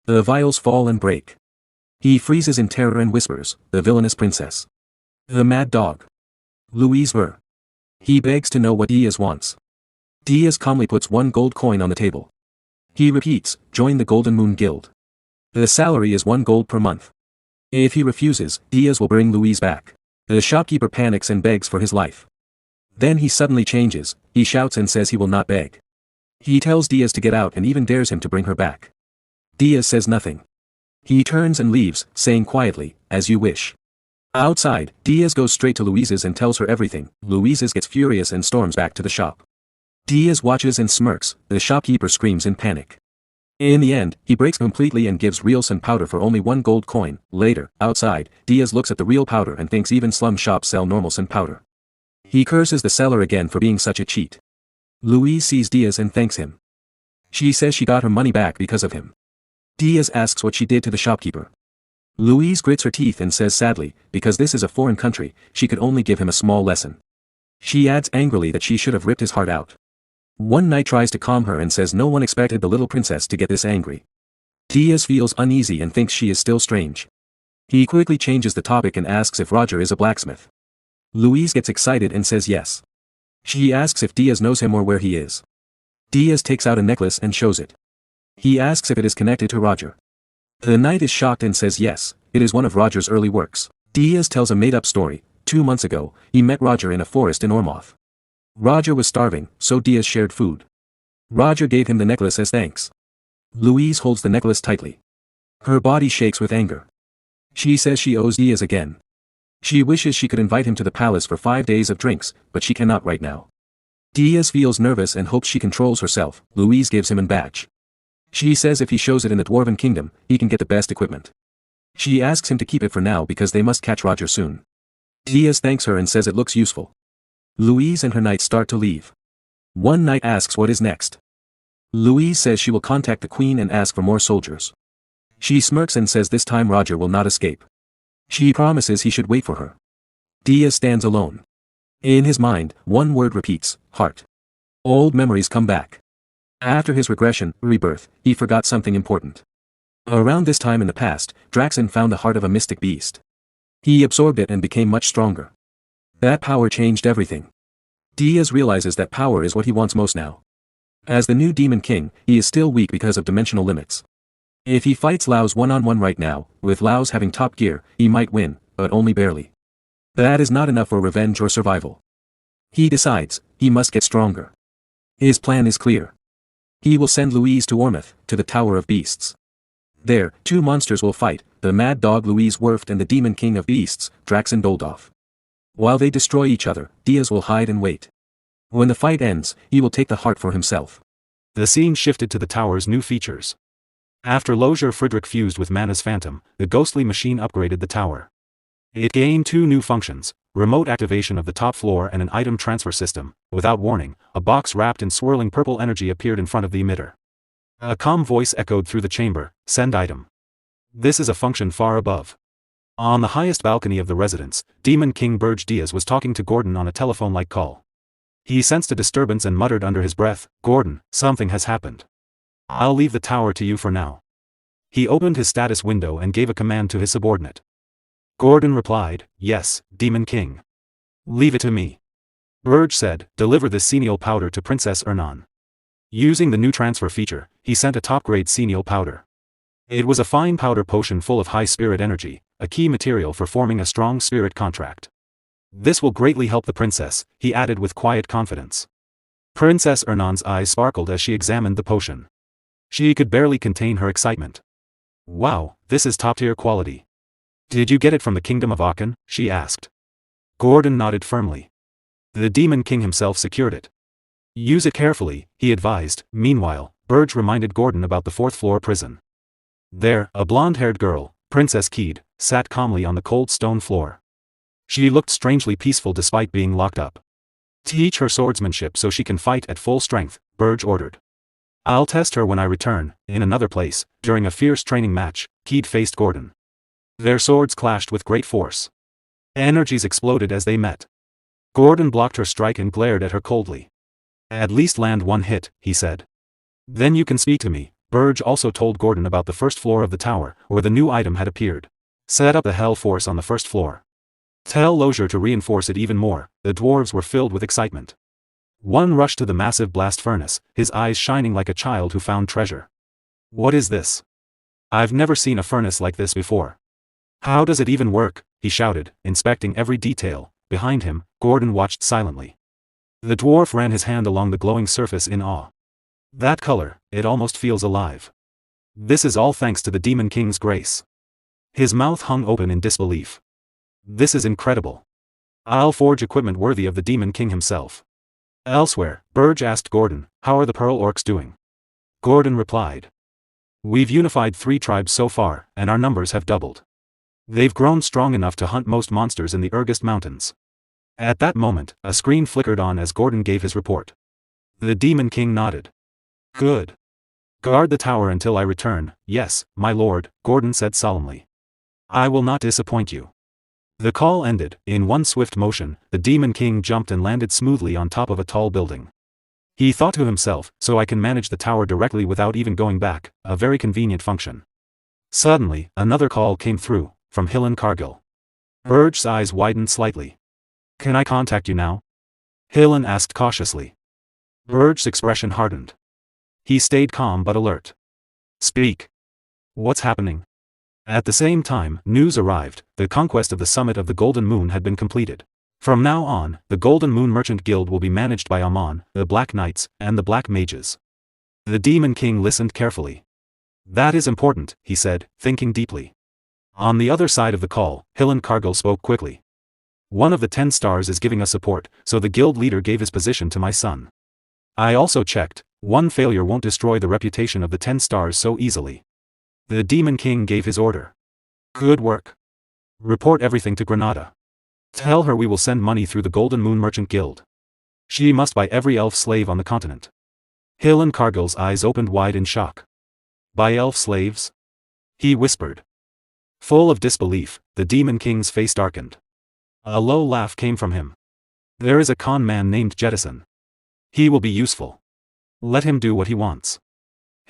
The vials fall and break. He freezes in terror and whispers, the villainous princess. The mad dog. Louise Ver. He begs to know what Diaz wants. Diaz calmly puts 1 gold coin on the table. He repeats, join the Golden Moon Guild. The salary is 1 gold per month. If he refuses, Diaz will bring Louise back. The shopkeeper panics and begs for his life. Then he suddenly changes, he shouts and says he will not beg. He tells Diaz to get out and even dares him to bring her back. Diaz says nothing. He turns and leaves, saying quietly, as you wish. Outside, Diaz goes straight to Louise's and tells her everything. Louise's gets furious and storms back to the shop. Diaz watches and smirks, the shopkeeper screams in panic. In the end, he breaks completely and gives real sun powder for only 1 gold coin. Later, outside, Diaz looks at the real powder and thinks even slum shops sell normal sun powder. He curses the seller again for being such a cheat. Louise sees Diaz and thanks him. She says she got her money back because of him. Diaz asks what she did to the shopkeeper. Louise grits her teeth and says sadly, because this is a foreign country, she could only give him a small lesson. She adds angrily that she should have ripped his heart out. One knight tries to calm her and says no one expected the little princess to get this angry. Diaz feels uneasy and thinks she is still strange. He quickly changes the topic and asks if Roger is a blacksmith. Louise gets excited and says yes. She asks if Diaz knows him or where he is. Diaz takes out a necklace and shows it. He asks if it is connected to Roger. The knight is shocked and says yes, it is one of Roger's early works. Diaz tells a made-up story. 2 months ago, he met Roger in a forest in Ormoth. Roger was starving, so Diaz shared food. Roger gave him the necklace as thanks. Louise holds the necklace tightly. Her body shakes with anger. She says she owes Diaz again. She wishes she could invite him to the palace for 5 days of drinks, but she cannot right now. Diaz feels nervous and hopes she controls herself. Louise gives him a badge. She says if he shows it in the Dwarven Kingdom, he can get the best equipment. She asks him to keep it for now because they must catch Roger soon. Diaz thanks her and says it looks useful. Louise and her knights start to leave. One knight asks what is next. Louise says she will contact the queen and ask for more soldiers. She smirks and says this time Roger will not escape. She promises he should wait for her. Diaz stands alone. In his mind, one word repeats, heart. Old memories come back. After his regression, rebirth, he forgot something important. Around this time in the past, Draxen found the heart of a mystic beast. He absorbed it and became much stronger. That power changed everything. Diaz realizes that power is what he wants most now. As the new Demon King, he is still weak because of dimensional limits. If he fights Laos one-on-one right now, with Laos having top gear, he might win, but only barely. That is not enough for revenge or survival. He decides, he must get stronger. His plan is clear. He will send Louise to Ormouth, to the Tower of Beasts. There, two monsters will fight, the mad dog Louise Werft and the Demon King of Beasts, Draxen Doldorf. While they destroy each other, Diaz will hide and wait. When the fight ends, he will take the heart for himself. The scene shifted to the tower's new features. After Lozier Friedrich fused with Mana's Phantom, the ghostly machine upgraded the tower. It gained two new functions, remote activation of the top floor and an item transfer system. Without warning, a box wrapped in swirling purple energy appeared in front of the emitter. A calm voice echoed through the chamber, send item. This is a function far above. On the highest balcony of the residence, Demon King Berge Diaz was talking to Gordon on a telephone-like call. He sensed a disturbance and muttered under his breath, Gordon, something has happened. I'll leave the tower to you for now. He opened his status window and gave a command to his subordinate. Gordon replied, yes, Demon King. Leave it to me. Berge said, deliver this senile powder to Princess Ernan. Using the new transfer feature, he sent a top-grade senile powder. It was a fine powder potion full of high spirit energy, a key material for forming a strong spirit contract. This will greatly help the princess, he added with quiet confidence. Princess Ernan's eyes sparkled as she examined the potion. She could barely contain her excitement. Wow, this is top-tier quality. Did you get it from the Kingdom of Aachen? She asked. Gordon nodded firmly. The Demon King himself secured it. Use it carefully, he advised. Meanwhile, Berge reminded Gordon about the fourth-floor prison. There, a blonde-haired girl, Princess Keed, sat calmly on the cold stone floor. She looked strangely peaceful despite being locked up. Teach her swordsmanship so she can fight at full strength, Berge ordered. I'll test her when I return. In another place, during a fierce training match, Keed faced Gordon. Their swords clashed with great force. Energies exploded as they met. Gordon blocked her strike and glared at her coldly. At least land one hit, he said. Then you can speak to me. Berge also told Gordon about the first floor of the tower, where the new item had appeared. Set up the Hell Force on the first floor. Tell Lozier to reinforce it even more. The dwarves were filled with excitement. One rushed to the massive blast furnace, his eyes shining like a child who found treasure. What is this? I've never seen a furnace like this before. How does it even work? He shouted, inspecting every detail. Behind him, Gordon watched silently. The dwarf ran his hand along the glowing surface in awe. That color, it almost feels alive. This is all thanks to the Demon King's grace. His mouth hung open in disbelief. This is incredible. I'll forge equipment worthy of the Demon King himself. Elsewhere, Berge asked Gordon, how are the Pearl Orcs doing? Gordon replied. We've unified 3 tribes so far, and our numbers have doubled. They've grown strong enough to hunt most monsters in the Ergest Mountains. At that moment, a screen flickered on as Gordon gave his report. The Demon King nodded. Good. Guard the tower until I return. Yes, my lord, Gordon said solemnly. I will not disappoint you. The call ended. In one swift motion, the Demon King jumped and landed smoothly on top of a tall building. He thought to himself, so I can manage the tower directly without even going back, a very convenient function. Suddenly, another call came through, from Hillen Cargill. Berge's eyes widened slightly. Can I contact you now? Hillen asked cautiously. Berge's expression hardened. He stayed calm but alert. Speak. What's happening? At the same time, news arrived. The conquest of the summit of the Golden Moon had been completed. From now on, the Golden Moon Merchant Guild will be managed by Amon, the Black Knights, and the Black Mages. The Demon King listened carefully. That is important, he said, thinking deeply. On the other side of the call, Hillen Cargill spoke quickly. One of the 10 stars is giving us support, so the guild leader gave his position to my son. I also checked. One failure won't destroy the reputation of the 10 stars so easily. The Demon King gave his order. Good work. Report everything to Granada. Tell her we will send money through the Golden Moon Merchant Guild. She must buy every elf slave on the continent. Hillencargill's eyes opened wide in shock. Buy elf slaves? He whispered. Full of disbelief, the Demon King's face darkened. A low laugh came from him. There is a con man named Jettison. He will be useful. Let him do what he wants.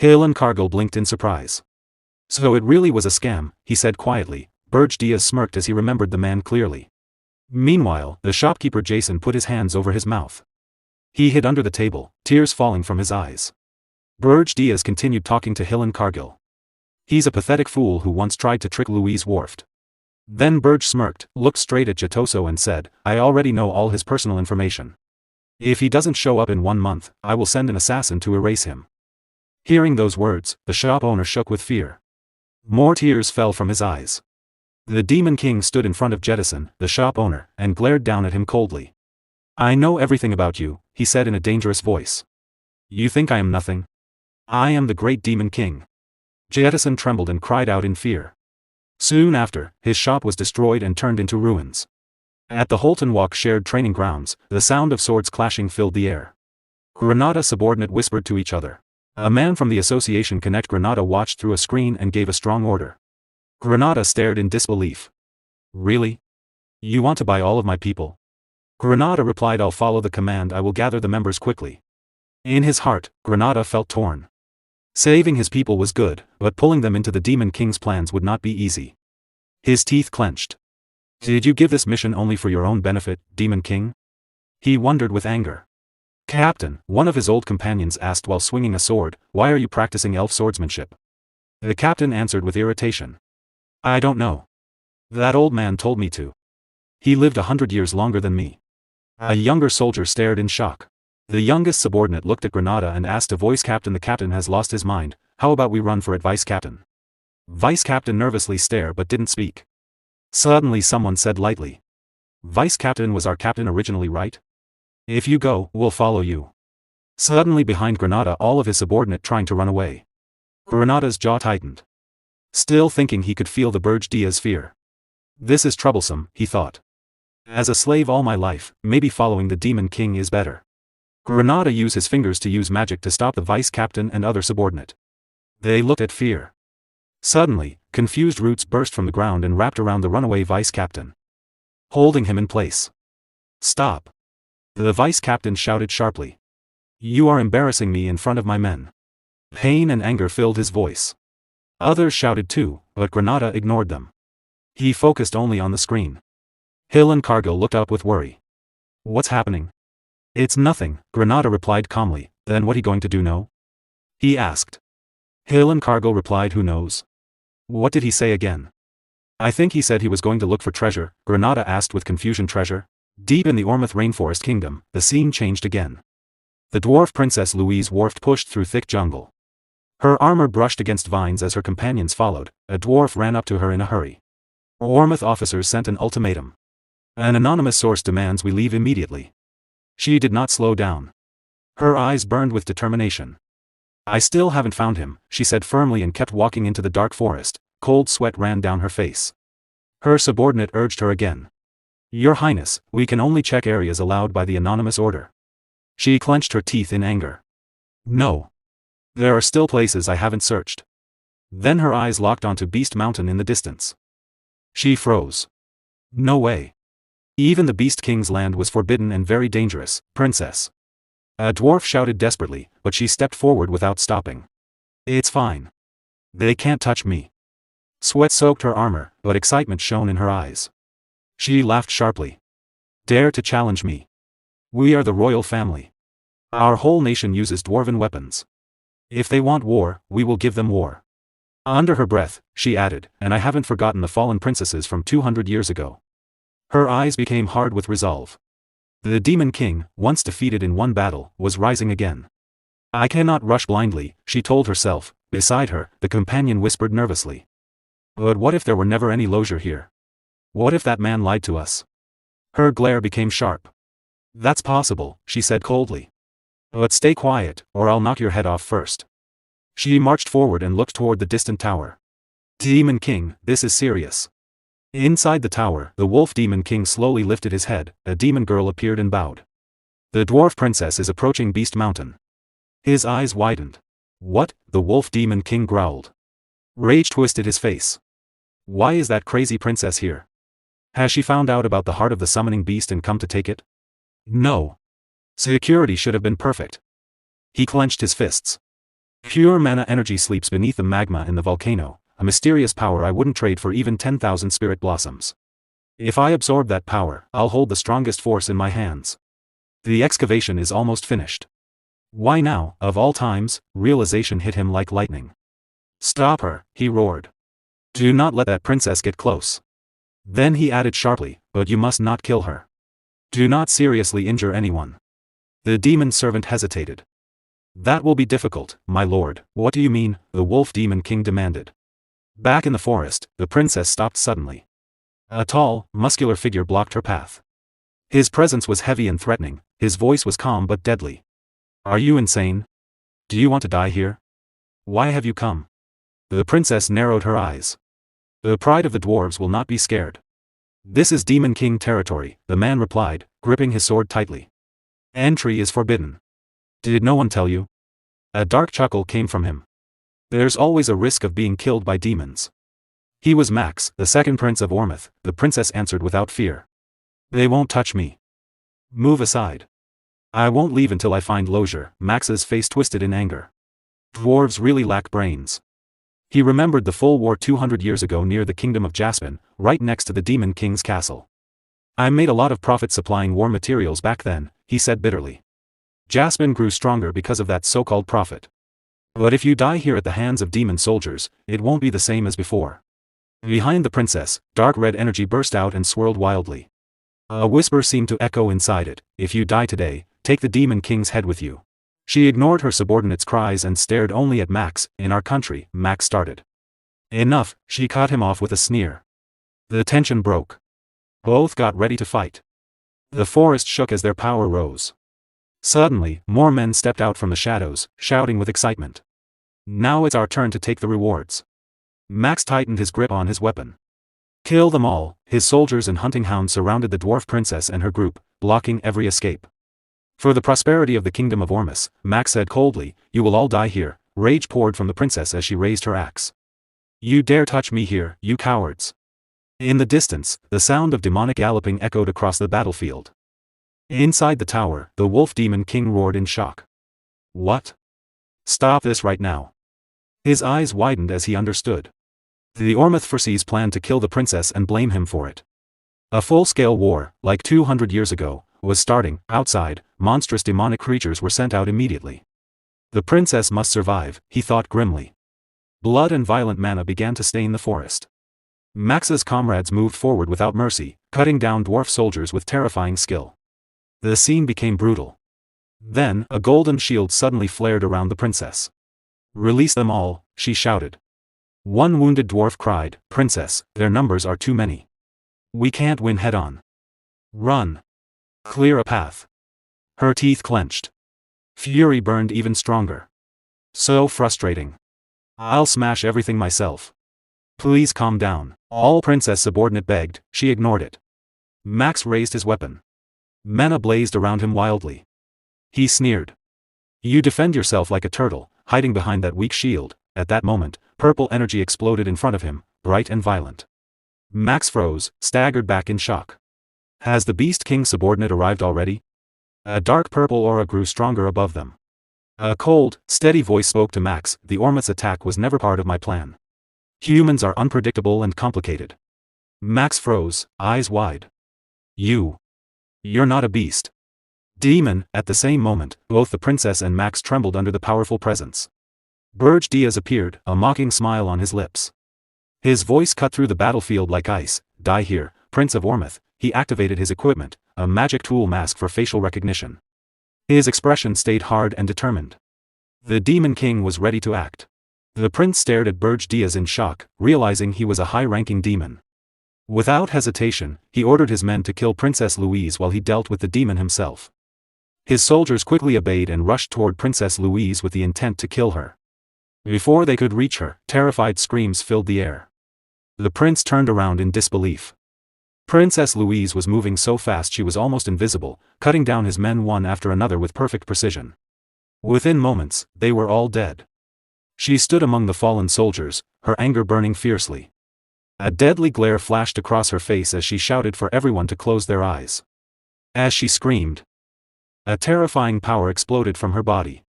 Hillencargill blinked in surprise. So it really was a scam, he said quietly. Berge smirked as he remembered the man clearly. Meanwhile, the shopkeeper Jason put his hands over his mouth. He hid under the table, tears falling from his eyes. Berge continued talking to Hillencargill. He's a pathetic fool who once tried to trick Louise Worft. Then Berge smirked, looked straight at Jatoso and said, I already know all his personal information. If he doesn't show up in 1 month, I will send an assassin to erase him. Hearing those words, the shop owner shook with fear. More tears fell from his eyes. The Demon King stood in front of Jettison, the shop owner, and glared down at him coldly. I know everything about you, he said in a dangerous voice. You think I am nothing? I am the great Demon King. Jettison trembled and cried out in fear. Soon after, his shop was destroyed and turned into ruins. At the Holton Walk shared training grounds, the sound of swords clashing filled the air. Granada subordinate whispered to each other. A man from the Association Connect Granada watched through a screen and gave a strong order. Granada stared in disbelief. Really? You want to buy all of my people? Granada replied, I'll follow the command. I will gather the members quickly. In his heart, Granada felt torn. Saving his people was good, but pulling them into the Demon King's plans would not be easy. His teeth clenched. Did you give this mission only for your own benefit, Demon King? He wondered with anger. Captain, one of his old companions asked while swinging a sword, why are you practicing elf swordsmanship? The captain answered with irritation. I don't know. That old man told me to. He lived 100 years longer than me. A younger soldier stared in shock. The youngest subordinate looked at Granada and asked a voice, Captain, the captain has lost his mind, how about we run for it, Vice Captain? Vice Captain nervously stared but didn't speak. Suddenly someone said lightly. Vice Captain was our captain originally, right? If you go, we'll follow you. Suddenly behind Granada all of his subordinate trying to run away. Granada's jaw tightened. Still thinking, he could feel the Berge's fear. This is troublesome, he thought. As a slave all my life, maybe following the Demon King is better. Granada used his fingers to use magic to stop the vice captain and other subordinate. They looked at fear. Suddenly, confused roots burst from the ground and wrapped around the runaway vice captain, holding him in place. Stop! The vice captain shouted sharply. You are embarrassing me in front of my men. Pain and anger filled his voice. Others shouted too, but Granada ignored them. He focused only on the screen. Hillencargill looked up with worry. What's happening? It's nothing, Granada replied calmly. Then what he going to do, no? He asked. Hillencargill replied, who knows? What did he say again? I think he said he was going to look for treasure, Granada asked with confusion. Treasure? Deep in the Ormouth Rainforest Kingdom, the scene changed again. The dwarf princess Louise Worft pushed through thick jungle. Her armor brushed against vines as her companions followed. A dwarf ran up to her in a hurry. Ormouth officers sent an ultimatum. An anonymous source demands we leave immediately. She did not slow down. Her eyes burned with determination. I still haven't found him, she said firmly and kept walking into the dark forest. Cold sweat ran down her face. Her subordinate urged her again. Your Highness, we can only check areas allowed by the anonymous order. She clenched her teeth in anger. No. There are still places I haven't searched. Then her eyes locked onto Beast Mountain in the distance. She froze. No way. Even the Beast King's land was forbidden and very dangerous, Princess. A dwarf shouted desperately, but she stepped forward without stopping. It's fine. They can't touch me. Sweat soaked her armor, but excitement shone in her eyes. She laughed sharply. Dare to challenge me? We are the royal family. Our whole nation uses dwarven weapons. If they want war, we will give them war. Under her breath, she added, and I haven't forgotten the fallen princesses from 200 years ago. Her eyes became hard with resolve. The Demon King, once defeated in one battle, was rising again. I cannot rush blindly, she told herself. Beside her, the companion whispered nervously. But what if there were never any Lozier here? What if that man lied to us? Her glare became sharp. That's possible, she said coldly. But stay quiet, or I'll knock your head off first. She marched forward and looked toward the distant tower. Demon King, this is serious. Inside the tower, the wolf Demon King slowly lifted his head, a demon girl appeared and bowed. The dwarf princess is approaching Beast Mountain. His eyes widened. What? The wolf Demon King growled. Rage twisted his face. Why is that crazy princess here? Has she found out about the heart of the summoning beast and come to take it? No. Security should have been perfect. He clenched his fists. Pure mana energy sleeps beneath the magma in the volcano, a mysterious power I wouldn't trade for even 10,000 spirit blossoms. If I absorb that power, I'll hold the strongest force in my hands. The excavation is almost finished. Why now, of all times? Realization hit him like lightning. Stop her, he roared. Do not let that princess get close. Then he added sharply, but you must not kill her. Do not seriously injure anyone. The demon servant hesitated. That will be difficult, my lord. What do you mean? The wolf Demon King demanded. Back in the forest, the princess stopped suddenly. A tall, muscular figure blocked her path. His presence was heavy and threatening, his voice was calm but deadly. Are you insane? Do you want to die here? Why have you come? The princess narrowed her eyes. The pride of the dwarves will not be scared. This is Demon King territory, the man replied, gripping his sword tightly. Entry is forbidden. Did no one tell you? A dark chuckle came from him. There's always a risk of being killed by demons. He was Max, the second prince of Ormith, the princess answered without fear. They won't touch me. Move aside. I won't leave until I find Lozier. Max's face twisted in anger. Dwarves really lack brains. He remembered the full war 200 years ago near the kingdom of Jaspin, right next to the Demon King's castle. I made a lot of profit supplying war materials back then, he said bitterly. Jaspin grew stronger because of that so-called profit. But if you die here at the hands of demon soldiers, it won't be the same as before. Behind the princess, dark red energy burst out and swirled wildly. A whisper seemed to echo inside it, if you die today, take the Demon King's head with you. She ignored her subordinates' cries and stared only at Max. In our country, Max started. Enough, she cut him off with a sneer. The tension broke. Both got ready to fight. The forest shook as their power rose. Suddenly, more men stepped out from the shadows, shouting with excitement. Now it's our turn to take the rewards. Max tightened his grip on his weapon. Kill them all. His soldiers and hunting hounds surrounded the dwarf princess and her group, blocking every escape. For the prosperity of the kingdom of Ormus, Max said coldly, you will all die here. Rage poured from the princess as she raised her axe. You dare touch me here, you cowards. In the distance, the sound of demonic galloping echoed across the battlefield. Inside the tower, the wolf Demon King roared in shock. What? Stop this right now. His eyes widened as he understood. The Ormith Forces planned to kill the princess and blame him for it. A full-scale war, like 200 years ago, was starting. Outside, monstrous demonic creatures were sent out immediately. The princess must survive, he thought grimly. Blood and violent mana began to stain the forest. Max's comrades moved forward without mercy, cutting down dwarf soldiers with terrifying skill. The scene became brutal. Then, a golden shield suddenly flared around the princess. Release them all, she shouted. One wounded dwarf cried, Princess, their numbers are too many. We can't win head-on. Run. Clear a path. Her teeth clenched. Fury burned even stronger. So frustrating. I'll smash everything myself. Please calm down. All princess subordinate begged, she ignored it. Max raised his weapon. Mana blazed around him wildly. He sneered. You defend yourself like a turtle, hiding behind that weak shield. At that moment, purple energy exploded in front of him, bright and violent. Max froze, staggered back in shock. Has the Beast King subordinate arrived already? A dark purple aura grew stronger above them. A cold, steady voice spoke to Max, the Ormith's attack was never part of my plan. Humans are unpredictable and complicated. Max froze, eyes wide. You're not a beast. Demon. At the same moment, both the princess and Max trembled under the powerful presence. Berge appeared, a mocking smile on his lips. His voice cut through the battlefield like ice. Die here, Prince of Ormith. He activated his equipment, a magic tool mask for facial recognition. His expression stayed hard and determined. The Demon King was ready to act. The prince stared at Berge in shock, realizing he was a high-ranking demon. Without hesitation, he ordered his men to kill Princess Louise while he dealt with the demon himself. His soldiers quickly obeyed and rushed toward Princess Louise with the intent to kill her. Before they could reach her, terrified screams filled the air. The prince turned around in disbelief. Princess Louise was moving so fast she was almost invisible, cutting down his men one after another with perfect precision. Within moments, they were all dead. She stood among the fallen soldiers, her anger burning fiercely. A deadly glare flashed across her face as she shouted for everyone to close their eyes. As she screamed, a terrifying power exploded from her body.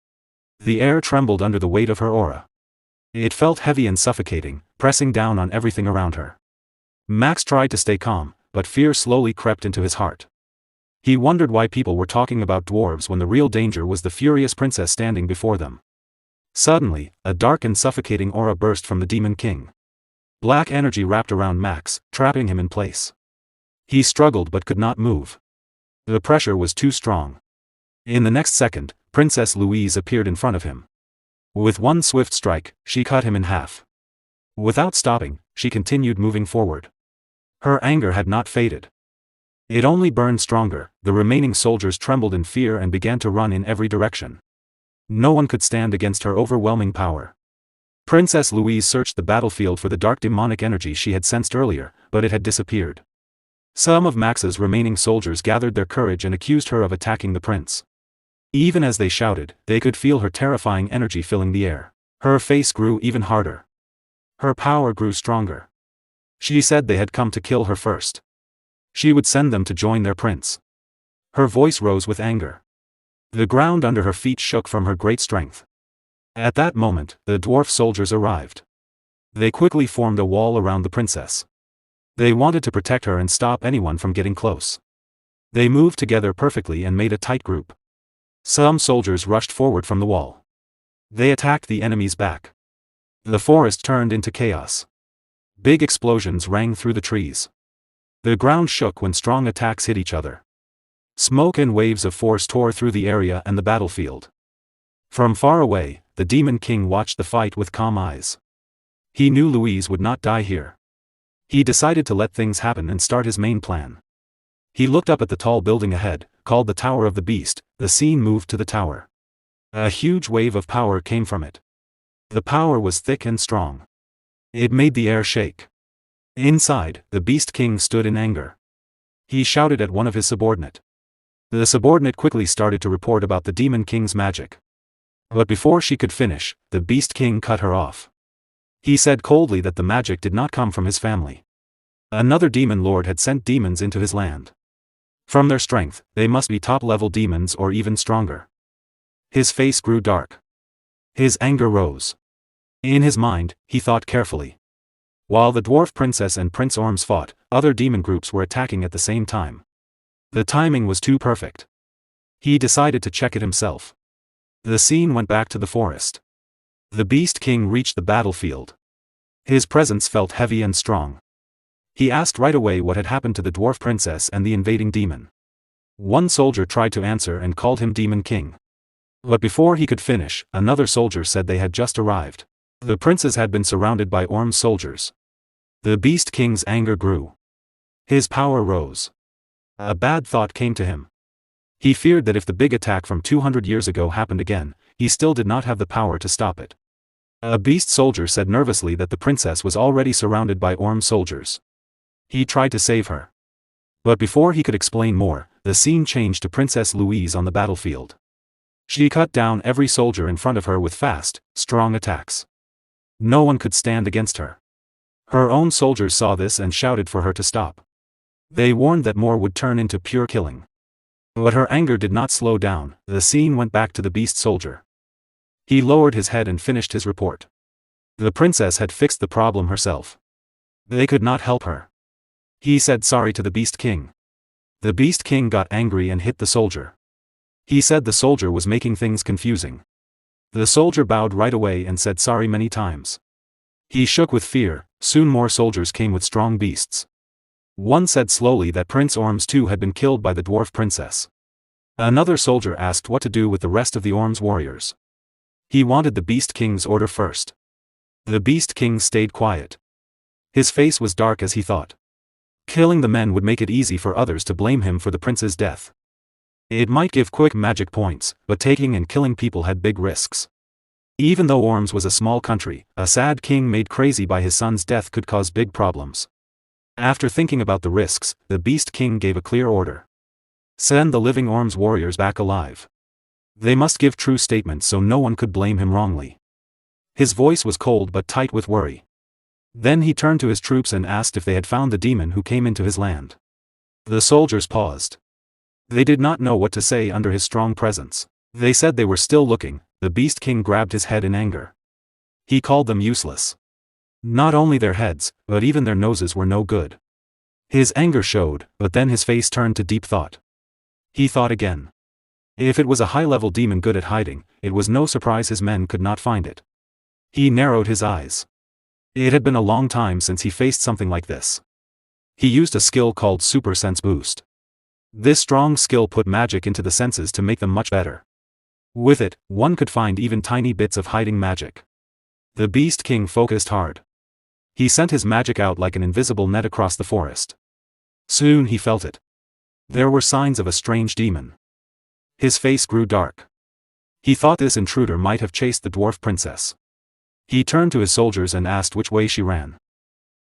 The air trembled under the weight of her aura. It felt heavy and suffocating, pressing down on everything around her. Max tried to stay calm, but fear slowly crept into his heart. He wondered why people were talking about dwarves when the real danger was the furious princess standing before them. Suddenly, a dark and suffocating aura burst from the Demon King. Black energy wrapped around Max, trapping him in place. He struggled but could not move. The pressure was too strong. In the next second, Princess Louise appeared in front of him. With one swift strike, she cut him in half. Without stopping, she continued moving forward. Her anger had not faded. It only burned stronger. The remaining soldiers trembled in fear and began to run in every direction. No one could stand against her overwhelming power. Princess Louise searched the battlefield for the dark demonic energy she had sensed earlier, but it had disappeared. Some of Max's remaining soldiers gathered their courage and accused her of attacking the prince. Even as they shouted, they could feel her terrifying energy filling the air. Her face grew even harder. Her power grew stronger. She said they had come to kill her first. She would send them to join their prince. Her voice rose with anger. The ground under her feet shook from her great strength. At that moment, the dwarf soldiers arrived. They quickly formed a wall around the princess. They wanted to protect her and stop anyone from getting close. They moved together perfectly and made a tight group. Some soldiers rushed forward from the wall. They attacked the enemy's back. The forest turned into chaos. Big explosions rang through the trees. The ground shook when strong attacks hit each other. Smoke and waves of force tore through the area and the battlefield. From far away, the Demon King watched the fight with calm eyes. He knew Louise would not die here. He decided to let things happen and start his main plan. He looked up at the tall building ahead, called the Tower of the Beast. The scene moved to the tower. A huge wave of power came from it. The power was thick and strong. It made the air shake. Inside, the Beast King stood in anger. He shouted at one of his subordinate. The subordinate quickly started to report about the Demon King's magic. But before she could finish, the Beast King cut her off. He said coldly that the magic did not come from his family. Another demon lord had sent demons into his land. From their strength, they must be top-level demons or even stronger. His face grew dark. His anger rose. In his mind, he thought carefully. While the dwarf princess and Prince Orms fought, other demon groups were attacking at the same time. The timing was too perfect. He decided to check it himself. The scene went back to the forest. The Beast King reached the battlefield. His presence felt heavy and strong. He asked right away what had happened to the dwarf princess and the invading demon. One soldier tried to answer and called him Demon King. But before he could finish, another soldier said they had just arrived. The princess had been surrounded by Orm's soldiers. The Beast King's anger grew. His power rose. A bad thought came to him. He feared that if the big attack from 200 years ago happened again, he still did not have the power to stop it. A beast soldier said nervously that the princess was already surrounded by Orm soldiers. He tried to save her. But before he could explain more, the scene changed to Princess Louise on the battlefield. She cut down every soldier in front of her with fast, strong attacks. No one could stand against her. Her own soldiers saw this and shouted for her to stop. They warned that more would turn into pure killing. But her anger did not slow down. The scene went back to the beast soldier. He lowered his head and finished his report. The princess had fixed the problem herself. They could not help her. He said sorry to the Beast King. The Beast King got angry and hit the soldier. He said the soldier was making things confusing. The soldier bowed right away and said sorry many times. He shook with fear. Soon more soldiers came with strong beasts. One said slowly that Prince Orms too had been killed by the dwarf princess. Another soldier asked what to do with the rest of the Orms warriors. He wanted the Beast King's order first. The Beast King stayed quiet. His face was dark as he thought. Killing the men would make it easy for others to blame him for the prince's death. It might give quick magic points, but taking and killing people had big risks. Even though Orms was a small country, a sad king made crazy by his son's death could cause big problems. After thinking about the risks, the Beast King gave a clear order. Send the living Orms warriors back alive. They must give true statements so no one could blame him wrongly. His voice was cold but tight with worry. Then he turned to his troops and asked if they had found the demon who came into his land. The soldiers paused. They did not know what to say under his strong presence. They said they were still looking. The Beast King grabbed his head in anger. He called them useless. Not only their heads, but even their noses were no good. His anger showed, but then his face turned to deep thought. He thought again. If it was a high-level demon good at hiding, it was no surprise his men could not find it. He narrowed his eyes. It had been a long time since he faced something like this. He used a skill called Super Sense Boost. This strong skill put magic into the senses to make them much better. With it, one could find even tiny bits of hiding magic. The Beast King focused hard. He sent his magic out like an invisible net across the forest. Soon he felt it. There were signs of a strange demon. His face grew dark. He thought this intruder might have chased the dwarf princess. He turned to his soldiers and asked which way she ran.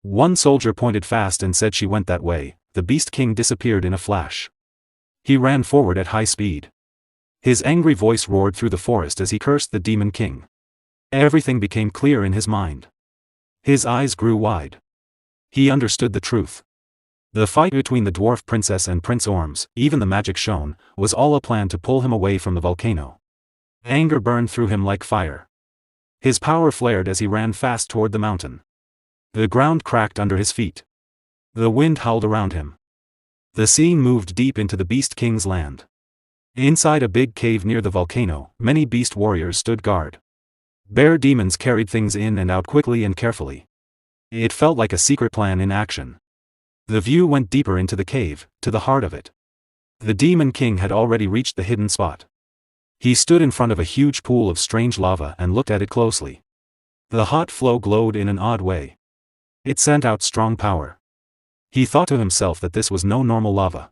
One soldier pointed fast and said she went that way. The Beast King disappeared in a flash. He ran forward at high speed. His angry voice roared through the forest as he cursed the Demon King. Everything became clear in his mind. His eyes grew wide. He understood the truth. The fight between the dwarf princess and Prince Orms, even the magic shown, was all a plan to pull him away from the volcano. Anger burned through him like fire. His power flared as he ran fast toward the mountain. The ground cracked under his feet. The wind howled around him. The scene moved deep into the Beast King's land. Inside a big cave near the volcano, many beast warriors stood guard. Bear demons carried things in and out quickly and carefully. It felt like a secret plan in action. The view went deeper into the cave, to the heart of it. The Demon King had already reached the hidden spot. He stood in front of a huge pool of strange lava and looked at it closely. The hot flow glowed in an odd way. It sent out strong power. He thought to himself that this was no normal lava.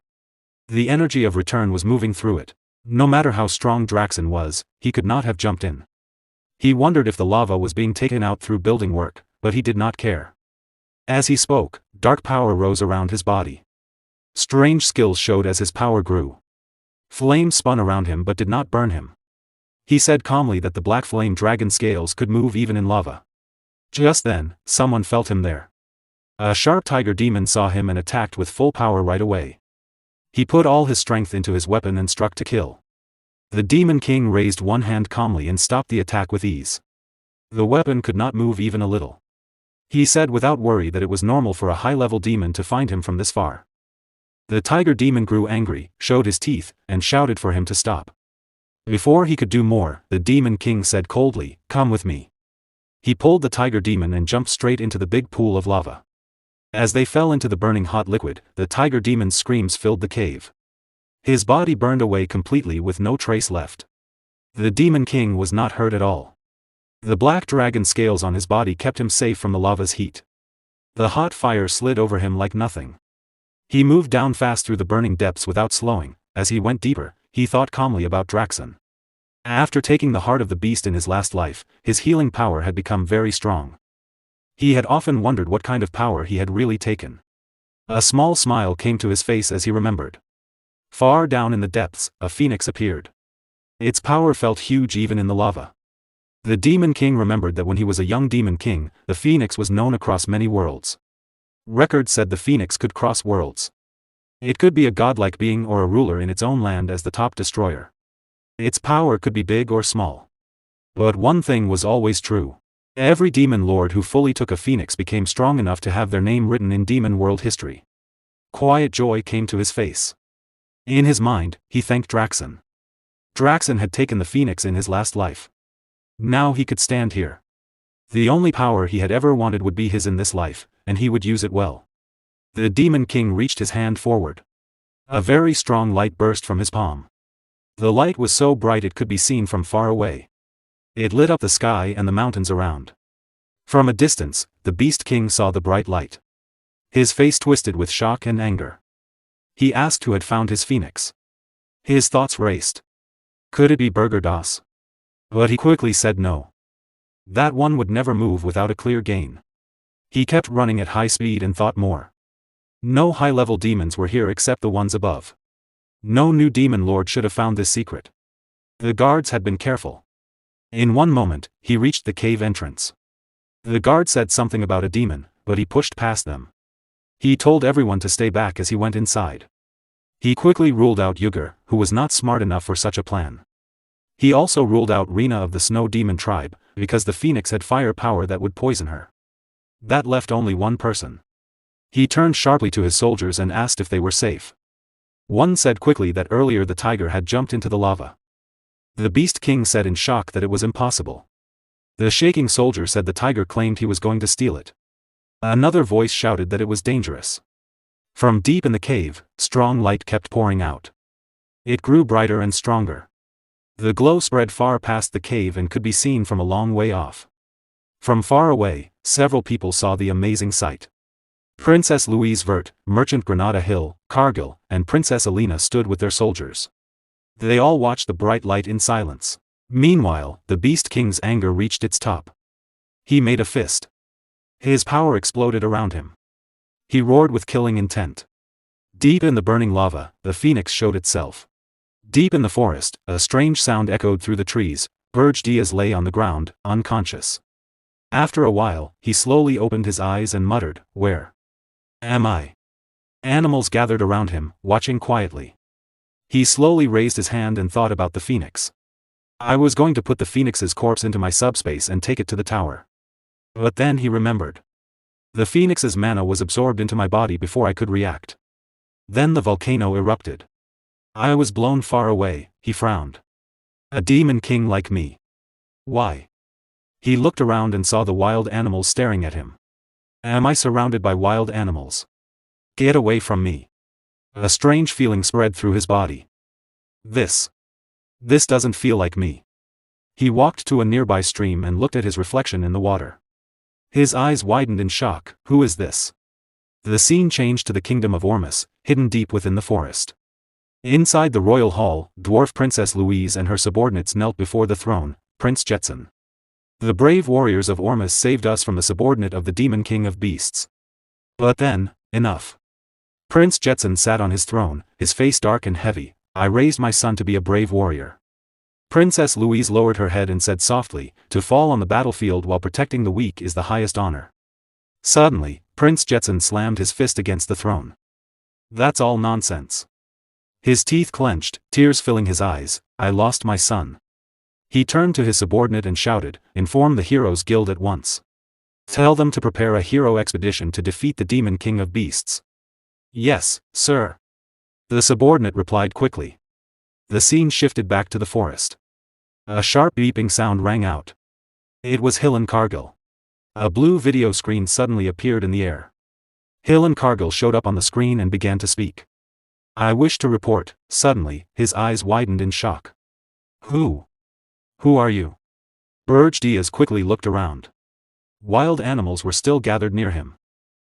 The energy of return was moving through it. No matter how strong Draxon was, he could not have jumped in. He wondered if the lava was being taken out through building work, but he did not care. As he spoke, dark power rose around his body. Strange skills showed as his power grew. Flame spun around him but did not burn him. He said calmly that the black flame dragon scales could move even in lava. Just then, someone felt him there. A sharp tiger demon saw him and attacked with full power right away. He put all his strength into his weapon and struck to kill. The Demon King raised one hand calmly and stopped the attack with ease. The weapon could not move even a little. He said without worry that it was normal for a high-level demon to find him from this far. The tiger demon grew angry, showed his teeth, and shouted for him to stop. Before he could do more, the Demon King said coldly, "Come with me." He pulled the tiger demon and jumped straight into the big pool of lava. As they fell into the burning hot liquid, the tiger demon's screams filled the cave. His body burned away completely with no trace left. The Demon King was not hurt at all. The black dragon scales on his body kept him safe from the lava's heat. The hot fire slid over him like nothing. He moved down fast through the burning depths without slowing. As he went deeper, he thought calmly about Draxon. After taking the heart of the beast in his last life, his healing power had become very strong. He had often wondered what kind of power he had really taken. A small smile came to his face as he remembered. Far down in the depths, a phoenix appeared. Its power felt huge even in the lava. The Demon King remembered that when he was a young Demon King, the phoenix was known across many worlds. Records said the phoenix could cross worlds. It could be a godlike being or a ruler in its own land as the top destroyer. Its power could be big or small. But one thing was always true. Every demon lord who fully took a phoenix became strong enough to have their name written in demon world history. Quiet joy came to his face. In his mind, he thanked Draxon. Draxon had taken the phoenix in his last life. Now he could stand here. The only power he had ever wanted would be his in this life, and he would use it well. The Demon King reached his hand forward. A very strong light burst from his palm. The light was so bright it could be seen from far away. It lit up the sky and the mountains around. From a distance, the Beast King saw the bright light. His face twisted with shock and anger. He asked who had found his phoenix. His thoughts raced. Could it be Berge? But he quickly said no. That one would never move without a clear gain. He kept running at high speed and thought more. No high-level demons were here except the ones above. No new demon lord should have found this secret. The guards had been careful. In one moment, he reached the cave entrance. The guard said something about a demon, but he pushed past them. He told everyone to stay back as he went inside. He quickly ruled out Yugur, who was not smart enough for such a plan. He also ruled out Rina of the Snow Demon tribe, because the phoenix had fire power that would poison her. That left only one person. He turned sharply to his soldiers and asked if they were safe. One said quickly that earlier the tiger had jumped into the lava. The Beast King said in shock that it was impossible. The shaking soldier said the tiger claimed he was going to steal it. Another voice shouted that it was dangerous. From deep in the cave, strong light kept pouring out. It grew brighter and stronger. The glow spread far past the cave and could be seen from a long way off. From far away, several people saw the amazing sight. Princess Louise Vert, Merchant Granada Hill, Cargill, and Princess Alina stood with their soldiers. They all watched the bright light in silence. Meanwhile, the Beast King's anger reached its top. He made a fist. His power exploded around him. He roared with killing intent. Deep in the burning lava, the phoenix showed itself. Deep in the forest, a strange sound echoed through the trees. Berge Diaz lay on the ground, unconscious. After a while, he slowly opened his eyes and muttered, "Where am I?" Animals gathered around him, watching quietly. He slowly raised his hand and thought about the phoenix. I was going to put the phoenix's corpse into my subspace and take it to the tower. But then he remembered. The phoenix's mana was absorbed into my body before I could react. Then the volcano erupted. I was blown far away, he frowned. A demon king like me. Why? He looked around and saw the wild animals staring at him. Am I surrounded by wild animals? Get away from me. A strange feeling spread through his body. This doesn't feel like me. He walked to a nearby stream and looked at his reflection in the water. His eyes widened in shock. Who is this? The scene changed to the kingdom of Ormus, hidden deep within the forest. Inside the royal hall, dwarf Princess Louise and her subordinates knelt before the throne, Prince Jetson. The brave warriors of Ormus saved us from the subordinate of the Demon King of Beasts. But then, enough. Prince Jetson sat on his throne, his face dark and heavy. I raised my son to be a brave warrior. Princess Louise lowered her head and said softly, to fall on the battlefield while protecting the weak is the highest honor. Suddenly, Prince Jetson slammed his fist against the throne. That's all nonsense. His teeth clenched, tears filling his eyes. I lost my son. He turned to his subordinate and shouted, inform the Heroes Guild at once. Tell them to prepare a hero expedition to defeat the Demon King of Beasts. Yes, sir. The subordinate replied quickly. The scene shifted back to the forest. A sharp beeping sound rang out. It was Hill and Cargill. A blue video screen suddenly appeared in the air. Hill and Cargill showed up on the screen and began to speak. I wish to report. Suddenly, his eyes widened in shock. Who are you? Berge Diaz quickly looked around. Wild animals were still gathered near him.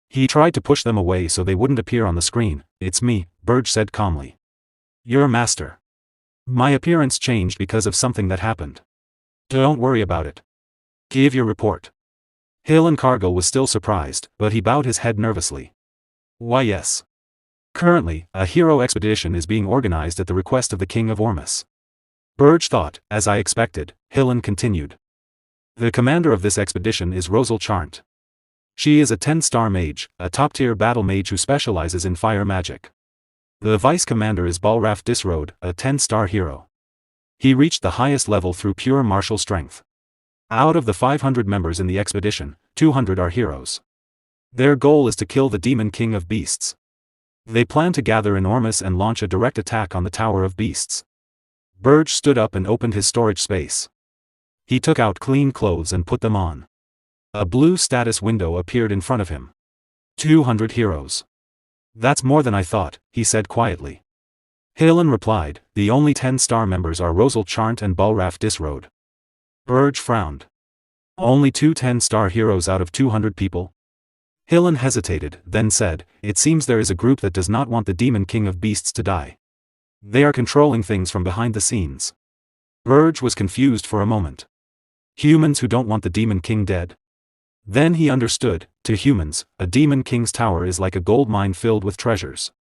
He tried to push them away so they wouldn't appear on the screen. It's me, Berge said calmly. Your master. My appearance changed because of something that happened. Don't worry about it. Give your report. Hill and Cargill was still surprised, but he bowed his head nervously. Why yes. Currently, a hero expedition is being organized at the request of the King of Ormus. Berge thought, as I expected. Hillen continued. The commander of this expedition is Rosal Charnt. She is a 10-star mage, a top-tier battle mage who specializes in fire magic. The vice commander is Balraf Disroad, a 10-star hero. He reached the highest level through pure martial strength. Out of the 500 members in the expedition, 200 are heroes. Their goal is to kill the Demon King of Beasts. They plan to gather in Ormus and launch a direct attack on the Tower of Beasts. Berge stood up and opened his storage space. He took out clean clothes and put them on. A blue status window appeared in front of him. 200 heroes. That's more than I thought, he said quietly. Hillen replied, the only 10-star members are Rosal Charnt and Balraf Disroad. Berge frowned. Only 2 10-star heroes out of 200 people? Hillen hesitated, then said, it seems there is a group that does not want the Demon King of Beasts to die. They are controlling things from behind the scenes. Berge was confused for a moment. Humans who don't want the Demon King dead? Then he understood, to humans, a Demon King's tower is like a gold mine filled with treasures.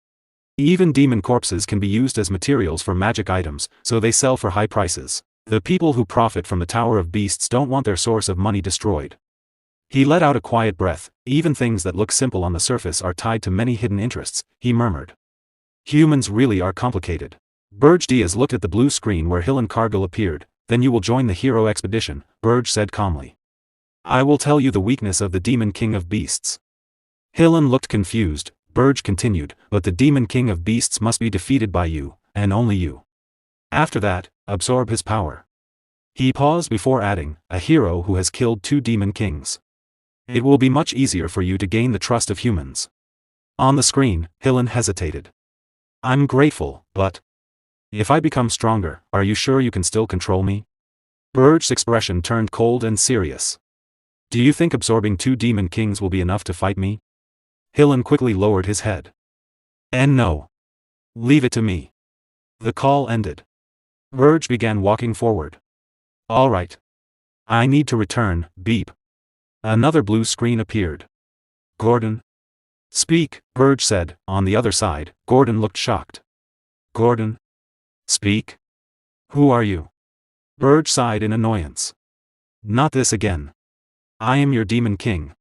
Even demon corpses can be used as materials for magic items, so they sell for high prices. The people who profit from the Tower of Beasts don't want their source of money destroyed. He let out a quiet breath. Even things that look simple on the surface are tied to many hidden interests, he murmured. Humans really are complicated. Berge Diaz looked at the blue screen where Hill and Cargill appeared. Then you will join the hero expedition, Berge said calmly. I will tell you the weakness of the Demon King of Beasts. Hillen looked confused. Berge continued, but the Demon King of Beasts must be defeated by you, and only you. After that, absorb his power. He paused before adding, a hero who has killed 2 Demon Kings. It will be much easier for you to gain the trust of humans. On the screen, Hillen hesitated. I'm grateful, but... If I become stronger, are you sure you can still control me? Berge's expression turned cold and serious. Do you think absorbing 2 Demon Kings will be enough to fight me? Hillen quickly lowered his head. And no. Leave it to me. The call ended. Berge began walking forward. All right. I need to return, beep. Another blue screen appeared. Gordon? Speak, Berge said. On the other side, Gordon looked shocked. Gordon? Speak? Who are you? Berge sighed in annoyance. Not this again. I am your Demon King.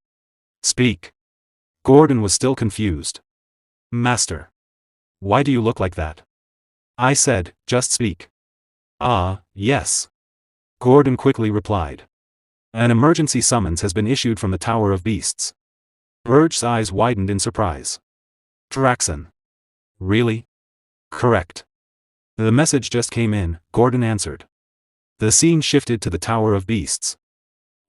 Speak. Gordon was still confused. Master. Why do you look like that? I said, just speak. Ah, yes. Gordon quickly replied. An emergency summons has been issued from the Tower of Beasts. Berge's eyes widened in surprise. Draxon. Really? Correct. The message just came in, Gordon answered. The scene shifted to the Tower of Beasts.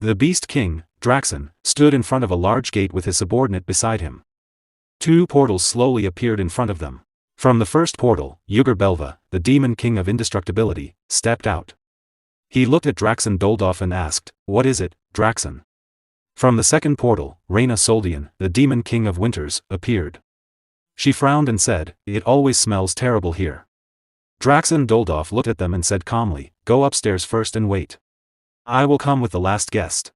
The Beast King, Draxon, stood in front of a large gate with his subordinate beside him. 2 portals slowly appeared in front of them. From the first portal, Yugur Belva, the Demon King of Indestructibility, stepped out. He looked at Draxon Doldov and asked, What is it, Draxon? From the second portal, Reyna Soldian, the Demon King of Winters, appeared. She frowned and said, It always smells terrible here. Draxon Doldov looked at them and said calmly, Go upstairs first and wait. I will come with the last guest.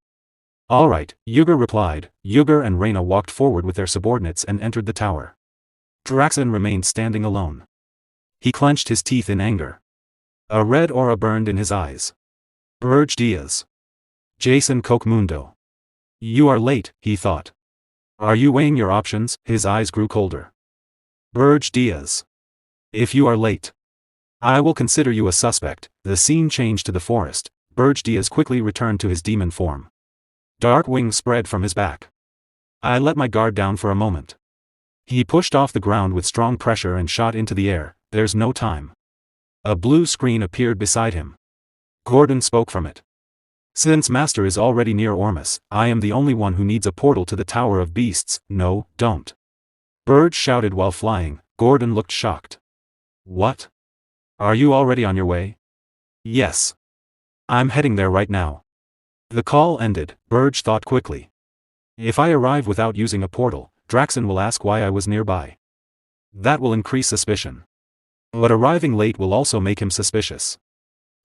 All right, Yugur replied. Yugur and Reyna walked forward with their subordinates and entered the tower. Draxon remained standing alone. He clenched his teeth in anger. A red aura burned in his eyes. Berge Diaz. Jason Kokmundo. You are late, he thought. Are you weighing your options? His eyes grew colder. Berge Diaz. If you are late, I will consider you a suspect. The scene changed to the forest. Berge Diaz quickly returned to his demon form. Dark wings spread from his back. I let my guard down for a moment. He pushed off the ground with strong pressure and shot into the air. There's no time. A blue screen appeared beside him. Gordon spoke from it. Since Master is already near Ormus, I am the only one who needs a portal to the Tower of Beasts. No, don't. Berge shouted while flying. Gordon looked shocked. What? Are you already on your way? Yes. I'm heading there right now. The call ended. Berge thought quickly. If I arrive without using a portal, Draxon will ask why I was nearby. That will increase suspicion. But arriving late will also make him suspicious.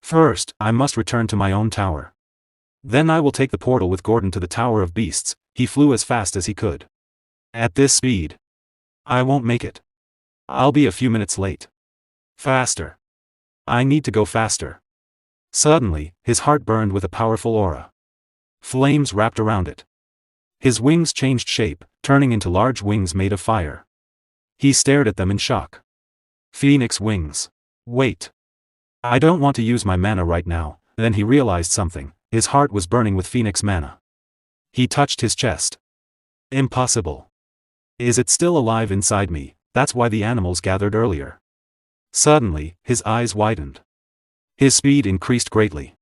First, I must return to my own tower. Then I will take the portal with Gordon to the Tower of Beasts. He flew as fast as he could. At this speed, I won't make it. I'll be a few minutes late. Faster. I need to go faster. Suddenly, his heart burned with a powerful aura. Flames wrapped around it. His wings changed shape, turning into large wings made of fire. He stared at them in shock. Phoenix wings. Wait. I don't want to use my mana right now. Then he realized something. His heart was burning with Phoenix mana. He touched his chest. Impossible. Is it still alive inside me? That's why the animals gathered earlier. Suddenly, his eyes widened. His speed increased greatly.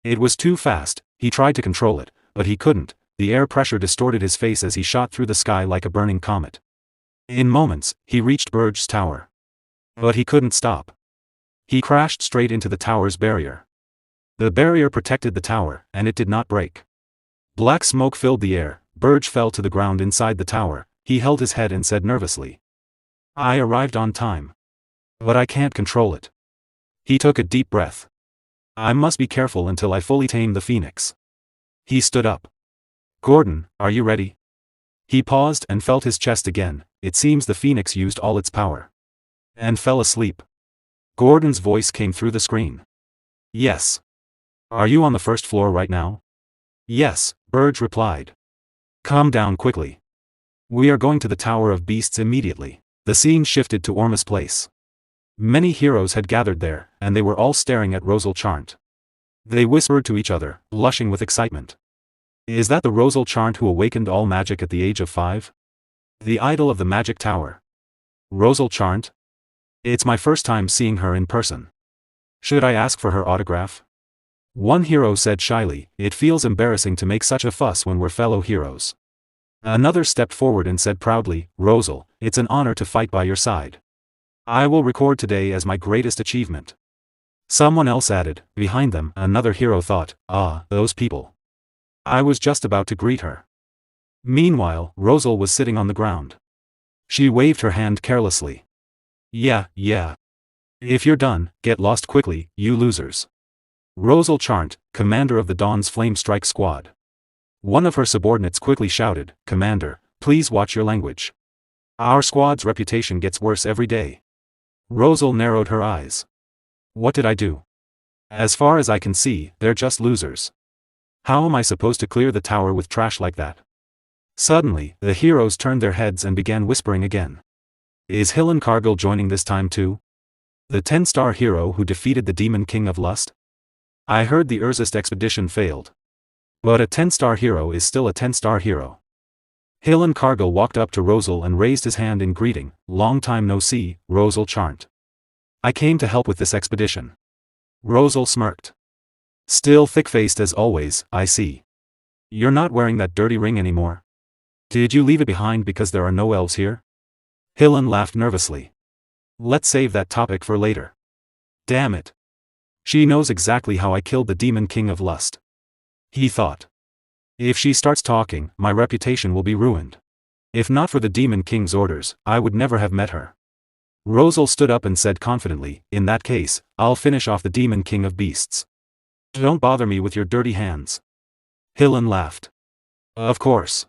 It was too fast. He tried to control it, but he couldn't. The air pressure distorted his face as he shot through the sky like a burning comet. In moments, he reached Berge's tower. But he couldn't stop. He crashed straight into the tower's barrier. The barrier protected the tower, and it did not break. Black smoke filled the air. Berge fell to the ground inside the tower. He held his head and said nervously, I arrived on time. But I can't control it. He took a deep breath. I must be careful until I fully tame the phoenix. He stood up. Gordon, are you ready? He paused and felt his chest again. It seems the phoenix used all its power. And fell asleep. Gordon's voice came through the screen. Yes. Are you on the first floor right now? Yes, Berge replied. Come down quickly. We are going to the Tower of Beasts immediately. The scene shifted to Ormus Place. Many heroes had gathered there, and they were all staring at Rosal Charnt. They whispered to each other, blushing with excitement. Is that the Rosal Charnt who awakened all magic at the age of 5? The idol of the Magic Tower. Rosal Charnt? It's my first time seeing her in person. Should I ask for her autograph? One hero said shyly, it feels embarrassing to make such a fuss when we're fellow heroes. Another stepped forward and said proudly, Rosal, it's an honor to fight by your side. I will record today as my greatest achievement. Someone else added, behind them, another hero thought, ah, those people. I was just about to greet her. Meanwhile, Rosal was sitting on the ground. She waved her hand carelessly. Yeah. If you're done, get lost quickly, you losers. Rosal Charnt, commander of the Dawn's Flame Strike Squad. One of her subordinates quickly shouted, Commander, please watch your language. Our squad's reputation gets worse every day. Rosal narrowed her eyes. What did I do? As far as I can see, they're just losers. How am I supposed to clear the tower with trash like that? Suddenly, the heroes turned their heads and began whispering again. Is Hillen Cargill joining this time too? The 10-star hero who defeated the Demon King of Lust? I heard the Erzist expedition failed. But a 10-star hero is still a 10-star hero. Hillen Cargill walked up to Rosal and raised his hand in greeting, long time no see, Rosal Charnt. I came to help with this expedition. Rosal smirked. Still thick-faced as always, I see. You're not wearing that dirty ring anymore. Did you leave it behind because there are no elves here? Hillen laughed nervously. Let's save that topic for later. Damn it. She knows exactly how I killed the Demon King of Lust. He thought. If she starts talking, my reputation will be ruined. If not for the Demon King's orders, I would never have met her. Rosal stood up and said confidently, in that case, I'll finish off the Demon King of Beasts. Don't bother me with your dirty hands. Hillen laughed. Of course.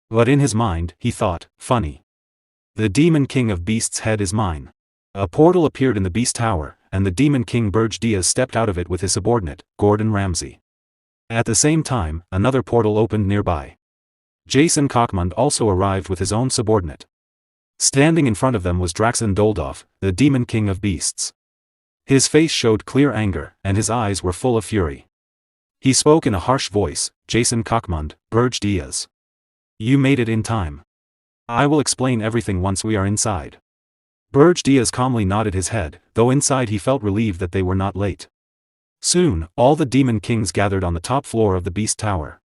But in his mind, he thought, funny. The Demon King of Beasts' head is mine. A portal appeared in the Beast Tower, and the Demon King Berge stepped out of it with his subordinate, Gordon Ramsay. At the same time, another portal opened nearby. Jason Cockmund also arrived with his own subordinate. Standing in front of them was Draxen Doldorf, the Demon King of Beasts. His face showed clear anger, and his eyes were full of fury. He spoke in a harsh voice, Jason Cockmund, Berge. You made it in time. I will explain everything once we are inside. Berge calmly nodded his head, though inside he felt relieved that they were not late. Soon, all the Demon Kings gathered on the top floor of the Beast Tower.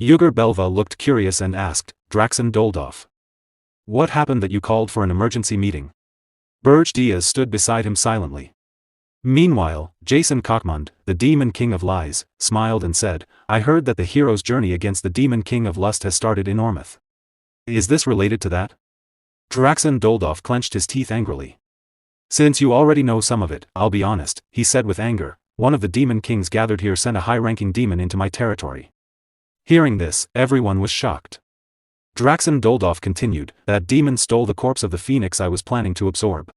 Yugur Belva looked curious and asked, Draxen Doldorf. What happened that you called for an emergency meeting? Berge stood beside him silently. Meanwhile, Jason Cockmund, the Demon King of Lies, smiled and said, I heard that the hero's journey against the Demon King of Lust has started in Ormouth. Is this related to that? Draxen Doldorf clenched his teeth angrily. Since you already know some of it, I'll be honest, he said with anger, one of the Demon Kings gathered here sent a high-ranking demon into my territory. Hearing this, everyone was shocked. Draxen Doldorf continued, that demon stole the corpse of the phoenix I was planning to absorb.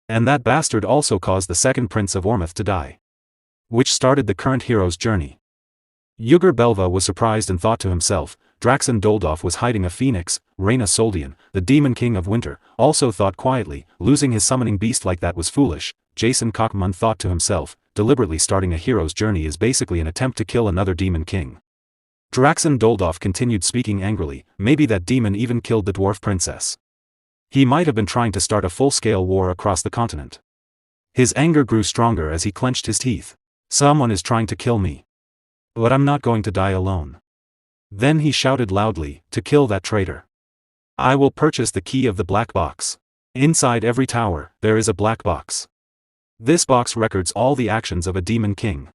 And that bastard also caused the second prince of Ormouth to die. Which started the current hero's journey. Yugur Belva was surprised and thought to himself, Draxen Doldorf was hiding a phoenix. Reyna Soldian, the Demon King of Winter, also thought quietly, losing his summoning beast like that was foolish. Jason Cockmund thought to himself, deliberately starting a hero's journey is basically an attempt to kill another Demon King. Draxen Doldorf continued speaking angrily, maybe that demon even killed the dwarf princess. He might have been trying to start a full-scale war across the continent. His anger grew stronger as he clenched his teeth. Someone is trying to kill me. But I'm not going to die alone. Then he shouted loudly, to kill that traitor. I will purchase the key of the black box. Inside every tower, there is a black box. This box records all the actions of a Demon King.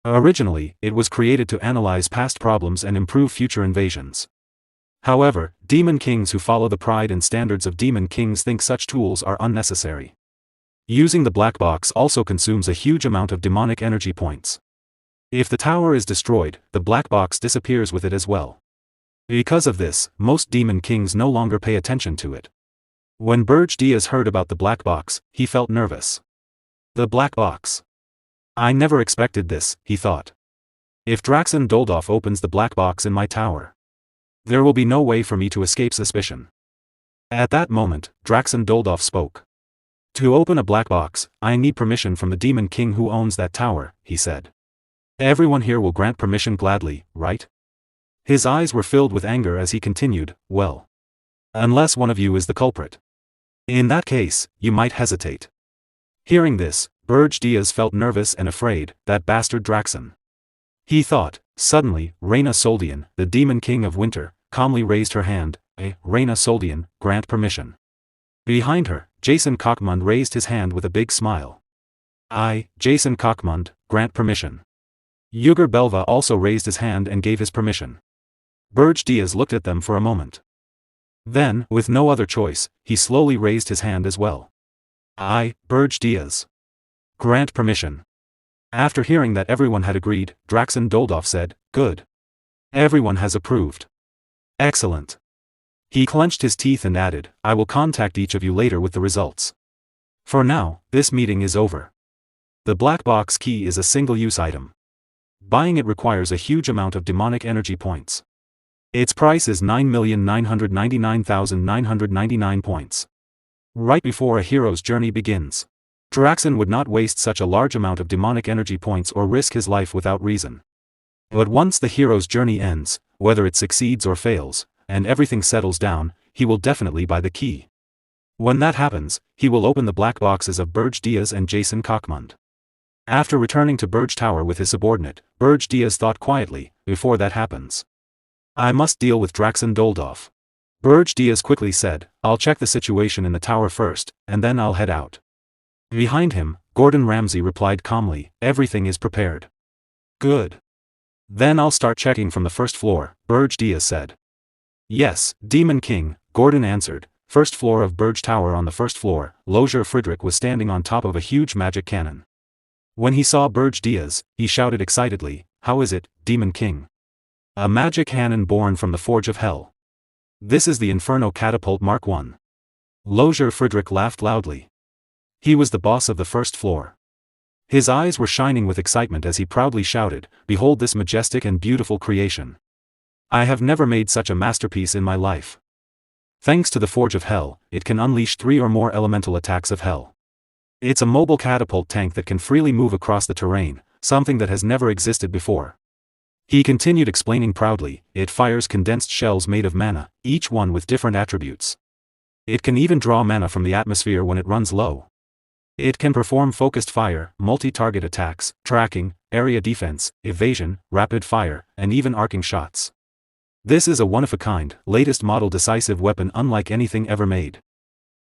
Originally, it was created to analyze past problems and improve future invasions. However, Demon Kings who follow the pride and standards of Demon Kings think such tools are unnecessary. Using the black box also consumes a huge amount of demonic energy points. If the tower is destroyed, the black box disappears with it as well. Because of this, most demon kings no longer pay attention to it. When Berge Diaz heard about the black box, he felt nervous. The black box. I never expected this, he thought. If Draxen Doldorf opens the black box in my tower, there will be no way for me to escape suspicion. At that moment, Draxen Doldorf spoke. To open a black box, I need permission from the Demon King who owns that tower, he said. Everyone here will grant permission gladly, right? His eyes were filled with anger as he continued, well. Unless one of you is the culprit. In that case, you might hesitate. Hearing this, Berge Diaz felt nervous and afraid, that bastard Draxen. He thought, suddenly, Reina Soldian, the Demon King of Winter, calmly raised her hand, Reina Soldian, grant permission. Behind her, Jason Cockmund raised his hand with a big smile. I, Jason Cockmund, grant permission. Yuger Belva also raised his hand and gave his permission. Berge Diaz looked at them for a moment. Then, with no other choice, he slowly raised his hand as well. I, Berge Diaz, grant permission. After hearing that everyone had agreed, Draxen Doldorf said, good. Everyone has approved. Excellent. He clenched his teeth and added, I will contact each of you later with the results. For now, this meeting is over. The black box key is a single-use item. Buying it requires a huge amount of demonic energy points. Its price is 9,999,999 points. Right before a hero's journey begins, Draxen would not waste such a large amount of demonic energy points or risk his life without reason. But once the hero's journey ends, whether it succeeds or fails, and everything settles down, he will definitely buy the key. When that happens, he will open the black boxes of Berge Diaz and Jason Cockmund. After returning to Berge Tower with his subordinate, Berge Diaz thought quietly, before that happens, I must deal with Draxen Doldorf. Berge Diaz quickly said, I'll check the situation in the tower first, and then I'll head out. Behind him, Gordon Ramsay replied calmly, everything is prepared. Good. Then I'll start checking from the first floor, Berge Diaz said. Yes, Demon King, Gordon answered. First floor of Berge Tower. On the first floor, Lozier Friedrich was standing on top of a huge magic cannon. When he saw Berge Diaz, he shouted excitedly, how is it, Demon King? A magic cannon born from the Forge of Hell. This is the Inferno Catapult Mark I. Lozier Friedrich laughed loudly. He was the boss of the first floor. His eyes were shining with excitement as he proudly shouted, behold this majestic and beautiful creation. I have never made such a masterpiece in my life. Thanks to the Forge of Hell, it can unleash 3 or more elemental attacks of hell. It's a mobile catapult tank that can freely move across the terrain, something that has never existed before. He continued explaining proudly, it fires condensed shells made of mana, each one with different attributes. It can even draw mana from the atmosphere when it runs low. It can perform focused fire, multi-target attacks, tracking, area defense, evasion, rapid fire, and even arcing shots. This is a one-of-a-kind, latest model decisive weapon unlike anything ever made.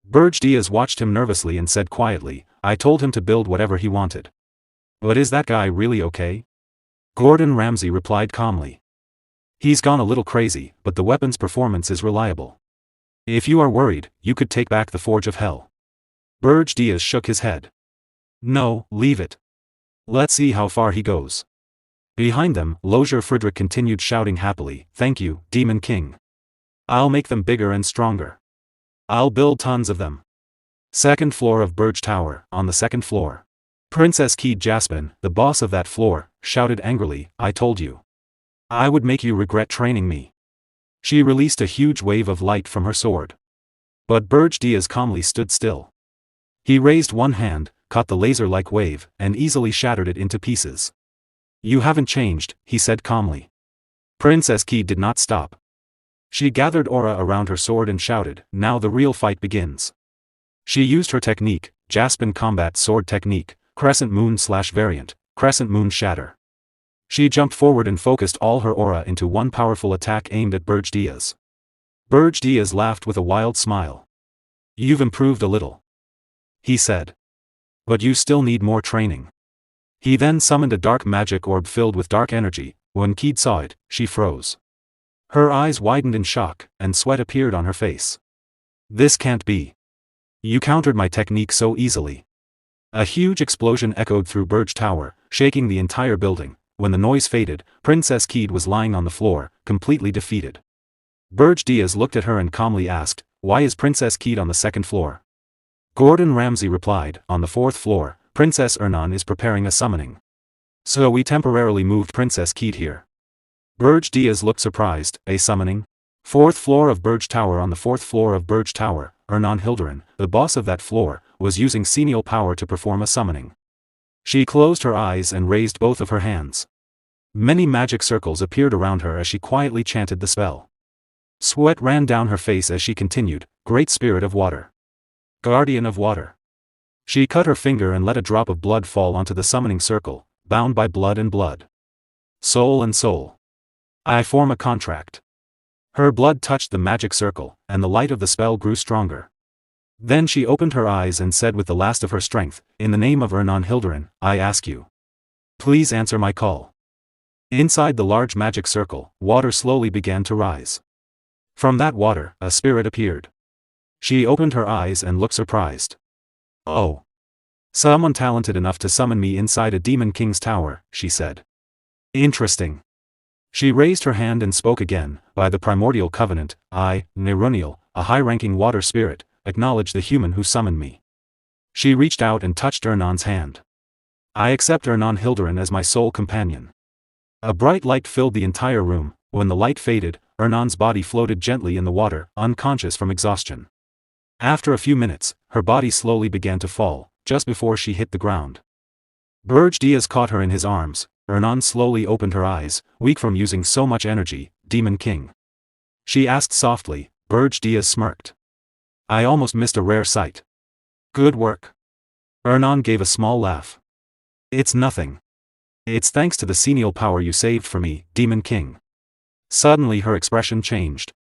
Berge Diaz watched him nervously and said quietly, I told him to build whatever he wanted. But is that guy really okay? Gordon Ramsay replied calmly. He's gone a little crazy, but the weapon's performance is reliable. If you are worried, you could take back the Forge of Hell. Berge Diaz shook his head. No, leave it. Let's see how far he goes. Behind them, Lozier Friedrich continued shouting happily, thank you, Demon King. I'll make them bigger and stronger. I'll build tons of them. Second floor of Berge Tower. On the second floor, Princess Keed Jaspin, the boss of that floor, shouted angrily, I told you. I would make you regret training me. She released a huge wave of light from her sword. But Berge Diaz calmly stood still. He raised one hand, caught the laser-like wave, and easily shattered it into pieces. You haven't changed, he said calmly. Princess Keed did not stop. She gathered aura around her sword and shouted, now the real fight begins. She used her technique, Jaspin Combat Sword Technique, Crescent Moon/Variant, Crescent Moon Shatter. She jumped forward and focused all her aura into one powerful attack aimed at Berge Diaz. Berge Diaz laughed with a wild smile. You've improved a little, he said. But you still need more training. He then summoned a dark magic orb filled with dark energy. When Keed saw it, she froze. Her eyes widened in shock, and sweat appeared on her face. This can't be. You countered my technique so easily. A huge explosion echoed through Berge Tower, shaking the entire building. When the noise faded, Princess Keed was lying on the floor, completely defeated. Berge Diaz looked at her and calmly asked, "Why is Princess Keed on the second floor?" Gordon Ramsay replied, "On the fourth floor, Princess Ernan is preparing a summoning. So we temporarily moved Princess Keed here." Berge Diaz looked surprised. "A summoning? Fourth floor of Berge Tower." On the fourth floor of Berge Tower, Ernan Hilderin, the boss of that floor, was using Senial power to perform a summoning. She closed her eyes and raised both of her hands. Many magic circles appeared around her as she quietly chanted the spell. Sweat ran down her face as she continued, "Great Spirit of Water. Guardian of Water." She cut her finger and let a drop of blood fall onto the summoning circle, bound by blood and blood. "Soul and soul. I form a contract." Her blood touched the magic circle, and the light of the spell grew stronger. Then she opened her eyes and said with the last of her strength, "In the name of Ernan Hilderin, I ask you. Please answer my call." Inside the large magic circle, water slowly began to rise. From that water, a spirit appeared. She opened her eyes and looked surprised. "Oh. Someone talented enough to summon me inside a Demon King's tower," she said. "Interesting." She raised her hand and spoke again, "By the primordial covenant, I, Nerunial, a high-ranking water spirit, acknowledge the human who summoned me." She reached out and touched Ernan's hand. "I accept Ernan Hilderin as my sole companion." A bright light filled the entire room. When the light faded, Ernan's body floated gently in the water, unconscious from exhaustion. After a few minutes, her body slowly began to fall, just before she hit the ground. Berge Diaz caught her in his arms. Ernan slowly opened her eyes, weak from using so much energy. "Demon King?" she asked softly. Berge Diaz smirked. "I almost missed a rare sight." "Good work." Ernan gave a small laugh. "It's nothing. It's thanks to the Senial power you saved for me, Demon King." Suddenly her expression changed.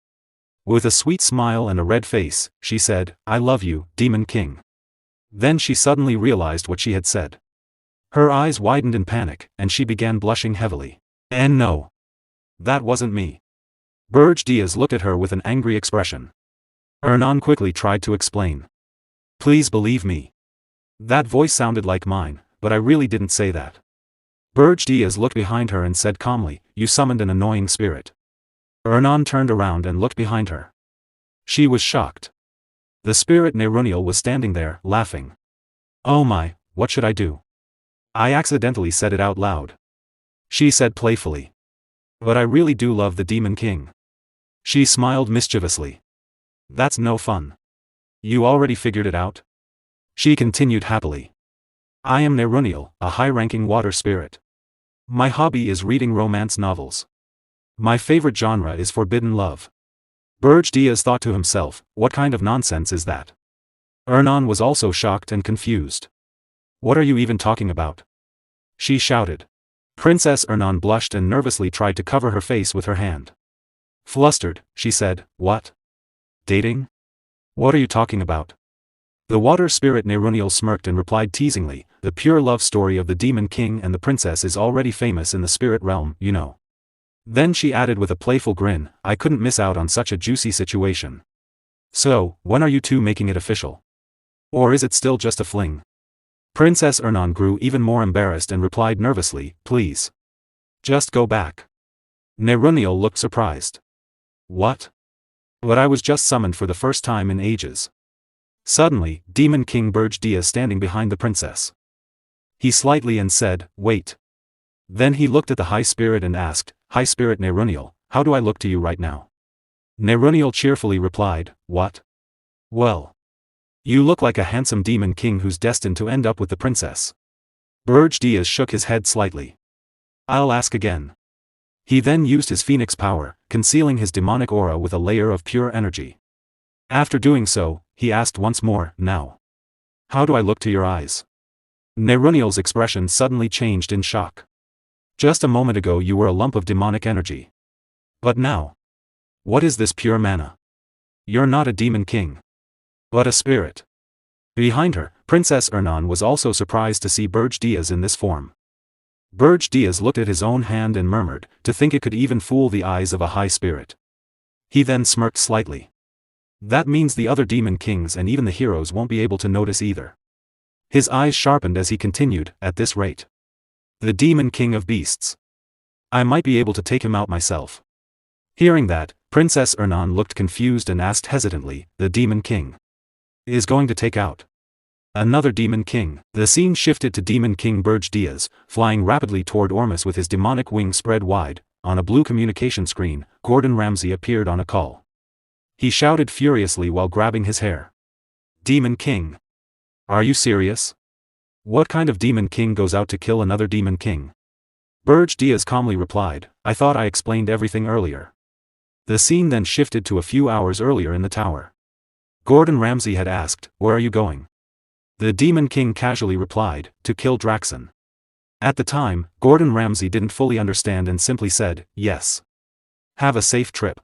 With a sweet smile and a red face, she said, "I love you, Demon King." Then she suddenly realized what she had said. Her eyes widened in panic, and she began blushing heavily. "And no. That wasn't me." Berge Diaz looked at her with an angry expression. Ernan quickly tried to explain. "Please believe me. That voice sounded like mine, but I really didn't say that." Berge Diaz looked behind her and said calmly, "You summoned an annoying spirit." Ernan turned around and looked behind her. She was shocked. The spirit Nerunial was standing there, laughing. "Oh my, what should I do? I accidentally said it out loud," she said playfully. "But I really do love the Demon King." She smiled mischievously. "That's no fun. You already figured it out?" she continued happily. "I am Nerunial, a high-ranking water spirit. My hobby is reading romance novels. My favorite genre is forbidden love." Berge Diaz thought to himself, "What kind of nonsense is that?" Ernan was also shocked and confused. "What are you even talking about?" she shouted. Princess Ernan blushed and nervously tried to cover her face with her hand. Flustered, she said, "What? Dating? What are you talking about?" The water spirit Nerunial smirked and replied teasingly, "The pure love story of the Demon King and the princess is already famous in the spirit realm, you know." Then she added with a playful grin, "I couldn't miss out on such a juicy situation. So, when are you two making it official? Or is it still just a fling?" Princess Ernan grew even more embarrassed and replied nervously, "Please. Just go back." Nerunial looked surprised. "What? But I was just summoned for the first time in ages." Suddenly, Demon King Berge Diaz standing behind the princess. He slightly and said, "Wait." Then he looked at the High Spirit and asked, "High Spirit Nerunial, how do I look to you right now?" Nerunial cheerfully replied, "What? Well. You look like a handsome Demon King who's destined to end up with the princess." Berge Diaz shook his head slightly. "I'll ask again." He then used his phoenix power, concealing his demonic aura with a layer of pure energy. After doing so, he asked once more, "Now. How do I look to your eyes?" Nerunial's expression suddenly changed in shock. "Just a moment ago you were a lump of demonic energy. But now? What is this pure mana? You're not a Demon King. But a spirit." Behind her, Princess Ernan was also surprised to see Berge Diaz in this form. Berge Diaz looked at his own hand and murmured, "To think it could even fool the eyes of a high spirit." He then smirked slightly. "That means the other Demon Kings and even the heroes won't be able to notice either." His eyes sharpened as he continued, at this rate. The Demon King of Beasts. I might be able to take him out myself. Hearing that, Princess Ernan looked confused and asked hesitantly, the Demon King is going to take out another Demon King. The scene shifted to Demon King Berge Diaz, flying rapidly toward Ormus with his demonic wings spread wide. On a blue communication screen, Gordon Ramsay appeared on a call. He shouted furiously while grabbing his hair. Demon King. Are you serious? What kind of Demon King goes out to kill another Demon King? Berge Diaz calmly replied, I thought I explained everything earlier. The scene then shifted to a few hours earlier in the tower. Gordon Ramsay had asked, where are you going? The Demon King casually replied, to kill Draxon. At the time, Gordon Ramsay didn't fully understand and simply said, yes. Have a safe trip.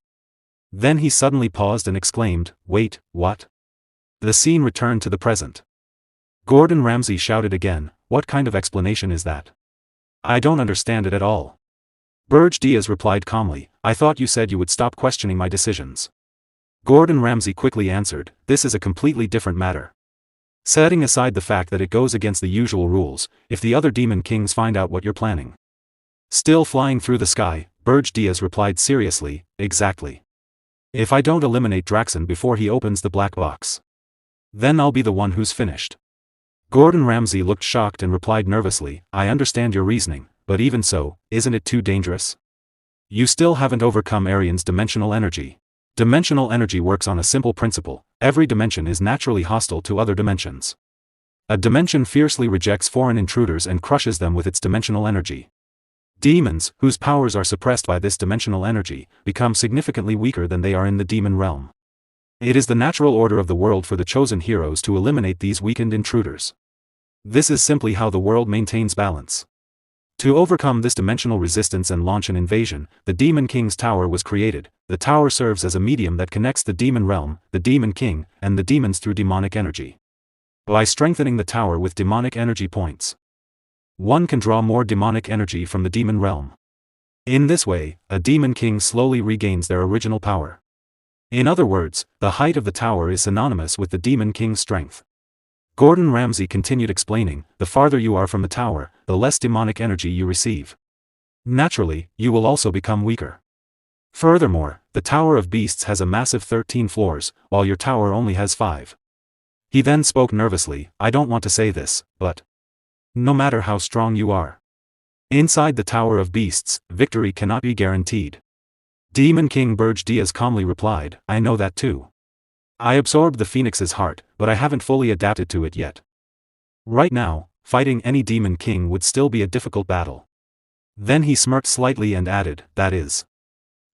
Then he suddenly paused and exclaimed, wait, what? The scene returned to the present. Gordon Ramsay shouted again, what kind of explanation is that? I don't understand it at all. Berge Diaz replied calmly, I thought you said you would stop questioning my decisions. Gordon Ramsay quickly answered, this is a completely different matter. Setting aside the fact that it goes against the usual rules, if the other Demon Kings find out what you're planning. Still flying through the sky, Berge Diaz replied seriously, exactly. If I don't eliminate Draxon before he opens the black box, then I'll be the one who's finished. Gordon Ramsay looked shocked and replied nervously, I understand your reasoning, but even so, isn't it too dangerous? You still haven't overcome Arian's dimensional energy. Dimensional energy works on a simple principle, every dimension is naturally hostile to other dimensions. A dimension fiercely rejects foreign intruders and crushes them with its dimensional energy. Demons, whose powers are suppressed by this dimensional energy, become significantly weaker than they are in the demon realm. It is the natural order of the world for the chosen heroes to eliminate these weakened intruders. This is simply how the world maintains balance. To overcome this dimensional resistance and launch an invasion, the Demon King's Tower was created. The tower serves as a medium that connects the demon realm, the Demon King, and the demons through demonic energy. By strengthening the tower with demonic energy points, one can draw more demonic energy from the demon realm. In this way, a Demon King slowly regains their original power. In other words, the height of the tower is synonymous with the Demon King's strength. Gordon Ramsay continued explaining, the farther you are from the tower, the less demonic energy you receive. Naturally, you will also become weaker. Furthermore, the Tower of Beasts has a massive 13 floors, while your tower only has 5. He then spoke nervously, I don't want to say this, but no matter how strong you are, inside the Tower of Beasts, victory cannot be guaranteed. Demon King Berge Diaz calmly replied, I know that too. I absorbed the Phoenix's heart, but I haven't fully adapted to it yet. Right now, fighting any Demon King would still be a difficult battle. Then he smirked slightly and added, that is,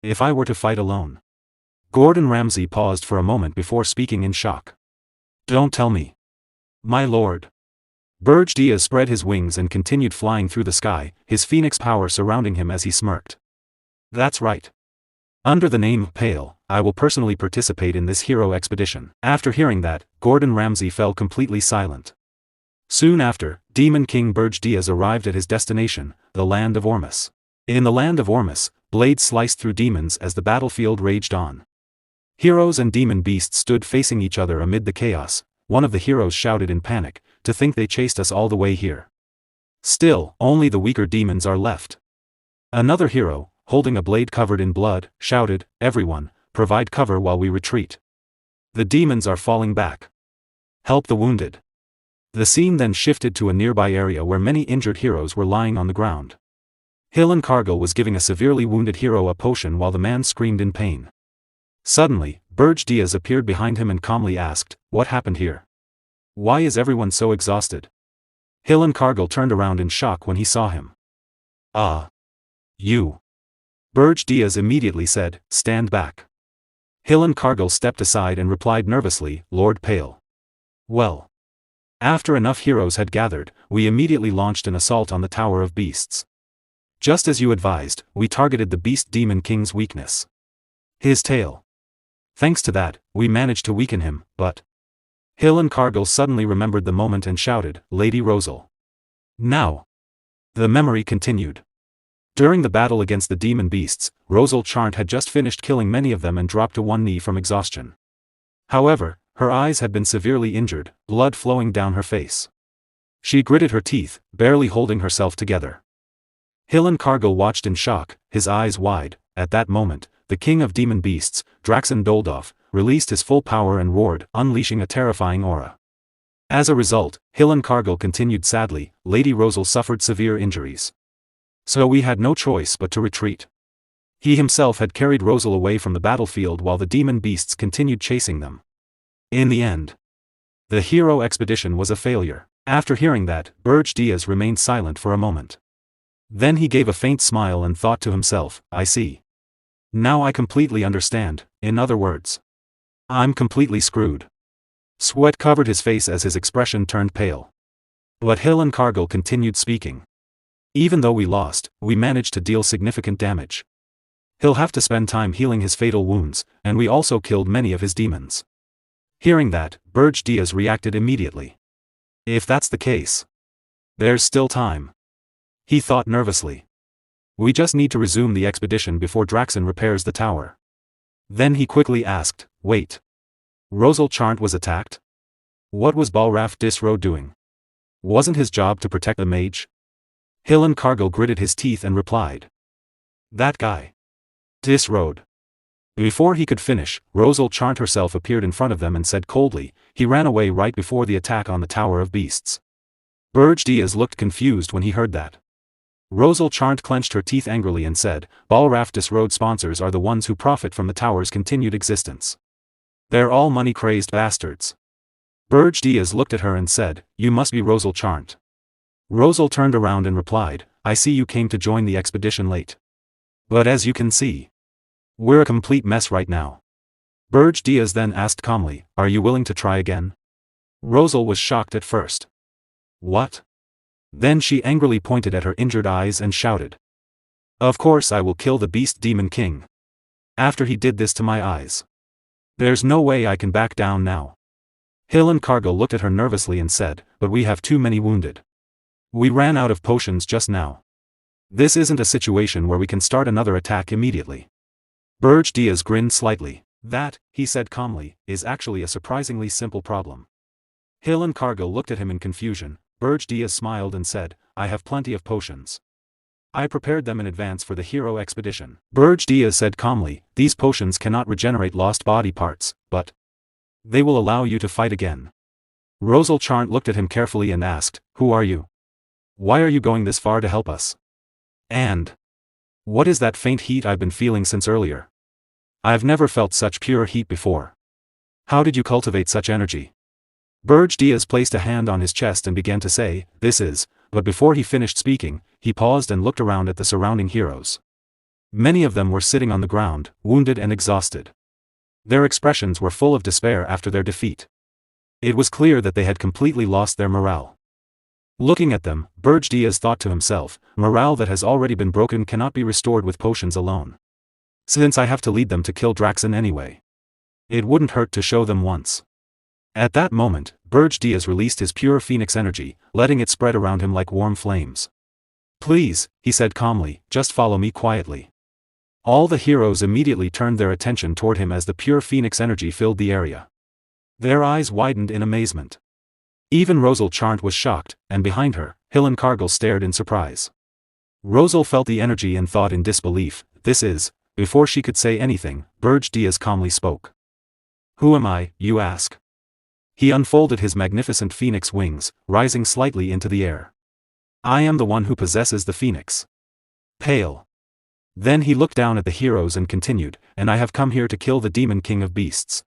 if I were to fight alone. Gordon Ramsay paused for a moment before speaking in shock. Don't tell me. My lord. Berge Diaz spread his wings and continued flying through the sky, his Phoenix power surrounding him as he smirked. That's right. Under the name Pale, I will personally participate in this hero expedition. After hearing that, Gordon Ramsay fell completely silent. Soon after, Demon King Berge Diaz arrived at his destination, the land of Ormus. In the land of Ormus, blades sliced through demons as the battlefield raged on. Heroes and demon beasts stood facing each other amid the chaos. One of the heroes shouted in panic, to think they chased us all the way here. Still, only the weaker demons are left. Another hero, holding a blade covered in blood, shouted, everyone, provide cover while we retreat. The demons are falling back. Help the wounded. The scene then shifted to a nearby area where many injured heroes were lying on the ground. Hillen Cargill was giving a severely wounded hero a potion while the man screamed in pain. Suddenly, Berge Diaz appeared behind him and calmly asked, what happened here? Why is everyone so exhausted? Hillen Cargill turned around in shock when he saw him. Ah. You. Berge Diaz immediately said, stand back. Hillen Cargill stepped aside and replied nervously, Lord Pale. Well. After enough heroes had gathered, we immediately launched an assault on the Tower of Beasts. Just as you advised, we targeted the Beast Demon King's weakness. His tail. Thanks to that, we managed to weaken him, but Hillen Cargill suddenly remembered the moment and shouted, Lady Rosal. Now. The memory continued. During the battle against the demon beasts, Rosal Charnt had just finished killing many of them and dropped to one knee from exhaustion. However, her eyes had been severely injured, blood flowing down her face. She gritted her teeth, barely holding herself together. Hill and Cargill watched in shock, his eyes wide. At that moment, the king of demon beasts, Draxen Doldov, released his full power and roared, unleashing a terrifying aura. As a result, Hill and Cargill continued sadly, Lady Rosal suffered severe injuries. So we had no choice but to retreat. He himself had carried Rosal away from the battlefield while the demon beasts continued chasing them. In the end, the hero expedition was a failure. After hearing that, Berge Diaz remained silent for a moment. Then he gave a faint smile and thought to himself, I see. Now I completely understand. In other words, I'm completely screwed. Sweat covered his face as his expression turned pale. But Hill and Cargill continued speaking. Even though we lost, we managed to deal significant damage. He'll have to spend time healing his fatal wounds, and we also killed many of his demons. Hearing that, Berge Diaz reacted immediately. If that's the case, there's still time. He thought nervously. We just need to resume the expedition before Draxen repairs the tower. Then he quickly asked, wait. Rosal Charnt was attacked? What was Balraf Disro doing? Wasn't his job to protect the mage? Hill and Cargill gritted his teeth and replied. That guy. Disrode. Before he could finish, Rosal Charnt herself appeared in front of them and said coldly, he ran away right before the attack on the Tower of Beasts. Berge Diaz looked confused when he heard that. Rosal Charnt clenched her teeth angrily and said, Balraf Disrode sponsors are the ones who profit from the tower's continued existence. They're all money-crazed bastards. Berge Diaz looked at her and said, you must be Rosal Charnt. Rosal turned around and replied, I see you came to join the expedition late. But as you can see, we're a complete mess right now. Berge Diaz then asked calmly, are you willing to try again? Rosal was shocked at first. What? Then she angrily pointed at her injured eyes and shouted. Of course I will kill the beast Demon King. After he did this to my eyes. There's no way I can back down now. Hill and Cargill looked at her nervously and said, but we have too many wounded. We ran out of potions just now. This isn't a situation where we can start another attack immediately. Berge Diaz grinned slightly. That, he said calmly, is actually a surprisingly simple problem. Hill and Cargill looked at him in confusion. Berge Diaz smiled and said, I have plenty of potions. I prepared them in advance for the hero expedition. Berge Diaz said calmly, these potions cannot regenerate lost body parts, but they will allow you to fight again. Rosal Charnt looked at him carefully and asked, who are you? Why are you going this far to help us? And what is that faint heat I've been feeling since earlier? I've never felt such pure heat before. How did you cultivate such energy? Berge Diaz placed a hand on his chest and began to say, this is, but before he finished speaking, he paused and looked around at the surrounding heroes. Many of them were sitting on the ground, wounded and exhausted. Their expressions were full of despair after their defeat. It was clear that they had completely lost their morale. Looking at them, Berge Diaz thought to himself, morale that has already been broken cannot be restored with potions alone. Since I have to lead them to kill Draxen anyway, it wouldn't hurt to show them once. At that moment, Berge Diaz released his pure phoenix energy, letting it spread around him like warm flames. Please, he said calmly, just follow me quietly. All the heroes immediately turned their attention toward him as the pure phoenix energy filled the area. Their eyes widened in amazement. Even Rosal Charnt was shocked, and behind her, Hill and Cargill stared in surprise. Rosal felt the energy and thought in disbelief, this is. Before she could say anything, Berge Diaz calmly spoke. Who am I, you ask? He unfolded his magnificent phoenix wings, rising slightly into the air. I am the one who possesses the phoenix. Pale. Then he looked down at the heroes and continued, and I have come here to kill the Demon King of Beasts.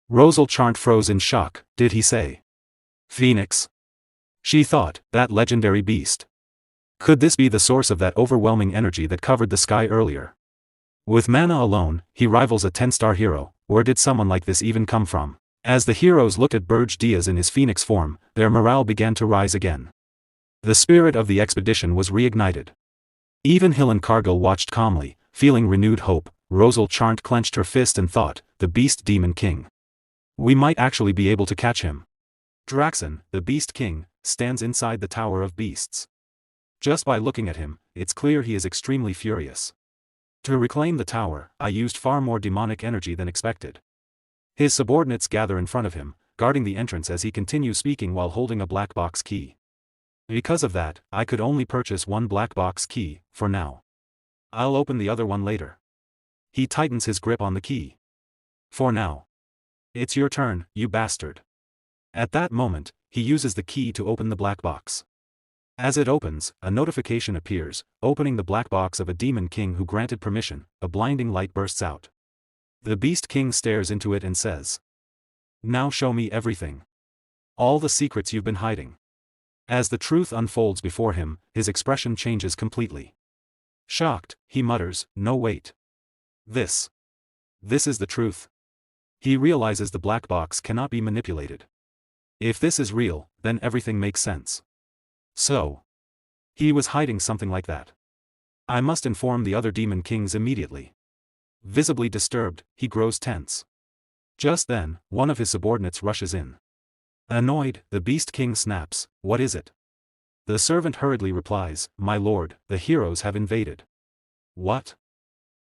Rosal Charnt froze in shock. Did he say Phoenix? She thought, that legendary beast. Could this be the source of that overwhelming energy that covered the sky earlier? With mana alone, he rivals a 10-star hero. Where did someone like this even come from? As the heroes looked at Berge Diaz in his phoenix form, their morale began to rise again. The spirit of the expedition was reignited. Even Hill and Cargill watched calmly, feeling renewed hope. Rosal Charnt clenched her fist and thought, the beast Demon King. We might actually be able to catch him. Draxen, the Beast King, stands inside the Tower of Beasts. Just by looking at him, it's clear he is extremely furious. To reclaim the tower, I used far more demonic energy than expected. His subordinates gather in front of him, guarding the entrance as he continues speaking while holding a black box key. Because of that, I could only purchase one black box key, for now. I'll open the other one later. He tightens his grip on the key. For now. It's your turn, you bastard. At that moment, he uses the key to open the black box. As it opens, a notification appears, opening the black box of a Demon King who granted permission. A blinding light bursts out. The Beast King stares into it and says, "Now show me everything. All the secrets you've been hiding." As the truth unfolds before him, his expression changes completely. Shocked, he mutters, "No wait. This is the truth." He realizes the black box cannot be manipulated. If this is real, then everything makes sense. So, he was hiding something like that. I must inform the other Demon Kings immediately. Visibly disturbed, he grows tense. Just then, one of his subordinates rushes in. Annoyed, the Beast King snaps, "What is it?" The servant hurriedly replies, "My lord, the heroes have invaded." What?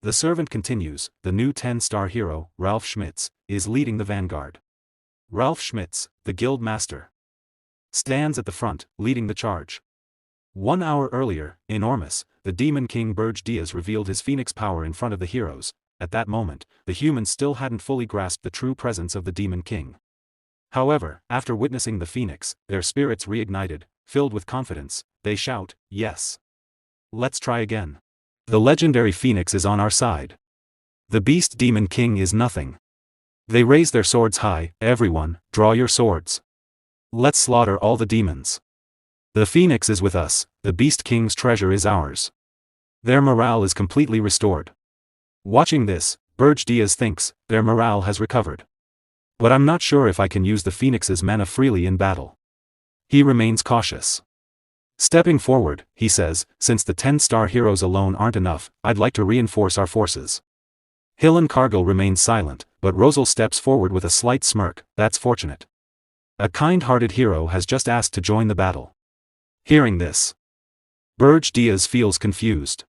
The servant continues, "The new 10-star hero, Ralph Schmitz, is leading the vanguard." Ralph Schmitz, the guild master, stands at the front, leading the charge. 1 hour earlier, enormous, the Demon King Berge revealed his phoenix power in front of the heroes. At that moment, the humans still hadn't fully grasped the true presence of the Demon King. However, after witnessing the phoenix, their spirits reignited, filled with confidence. They shout, "Yes! Let's try again. The legendary phoenix is on our side. The beast Demon King is nothing." They raise their swords high. "Everyone, draw your swords. Let's slaughter all the demons. The phoenix is with us, the Beast King's treasure is ours." Their morale is completely restored. Watching this, Berge thinks, their morale has recovered. But I'm not sure if I can use the phoenix's mana freely in battle. He remains cautious. Stepping forward, he says, "Since the 10-star heroes alone aren't enough, I'd like to reinforce our forces." Hillen Cargill remains silent, but Rosal steps forward with a slight smirk. "That's fortunate. A kind-hearted hero has just asked to join the battle." Hearing this, Berge feels confused.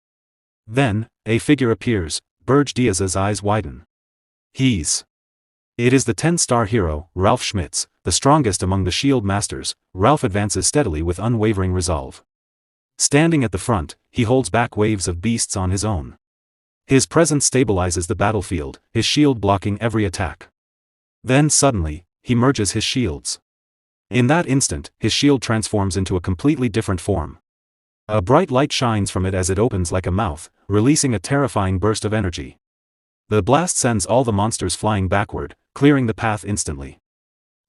Then, a figure appears. Berge eyes widen. It is the 10-star hero, Ralph Schmitz, the strongest among the shield masters. Ralph advances steadily with unwavering resolve. Standing at the front, he holds back waves of beasts on his own. His presence stabilizes the battlefield, his shield blocking every attack. Then suddenly, he merges his shields. In that instant, his shield transforms into a completely different form. A bright light shines from it as it opens like a mouth, releasing a terrifying burst of energy. The blast sends all the monsters flying backward, clearing the path instantly.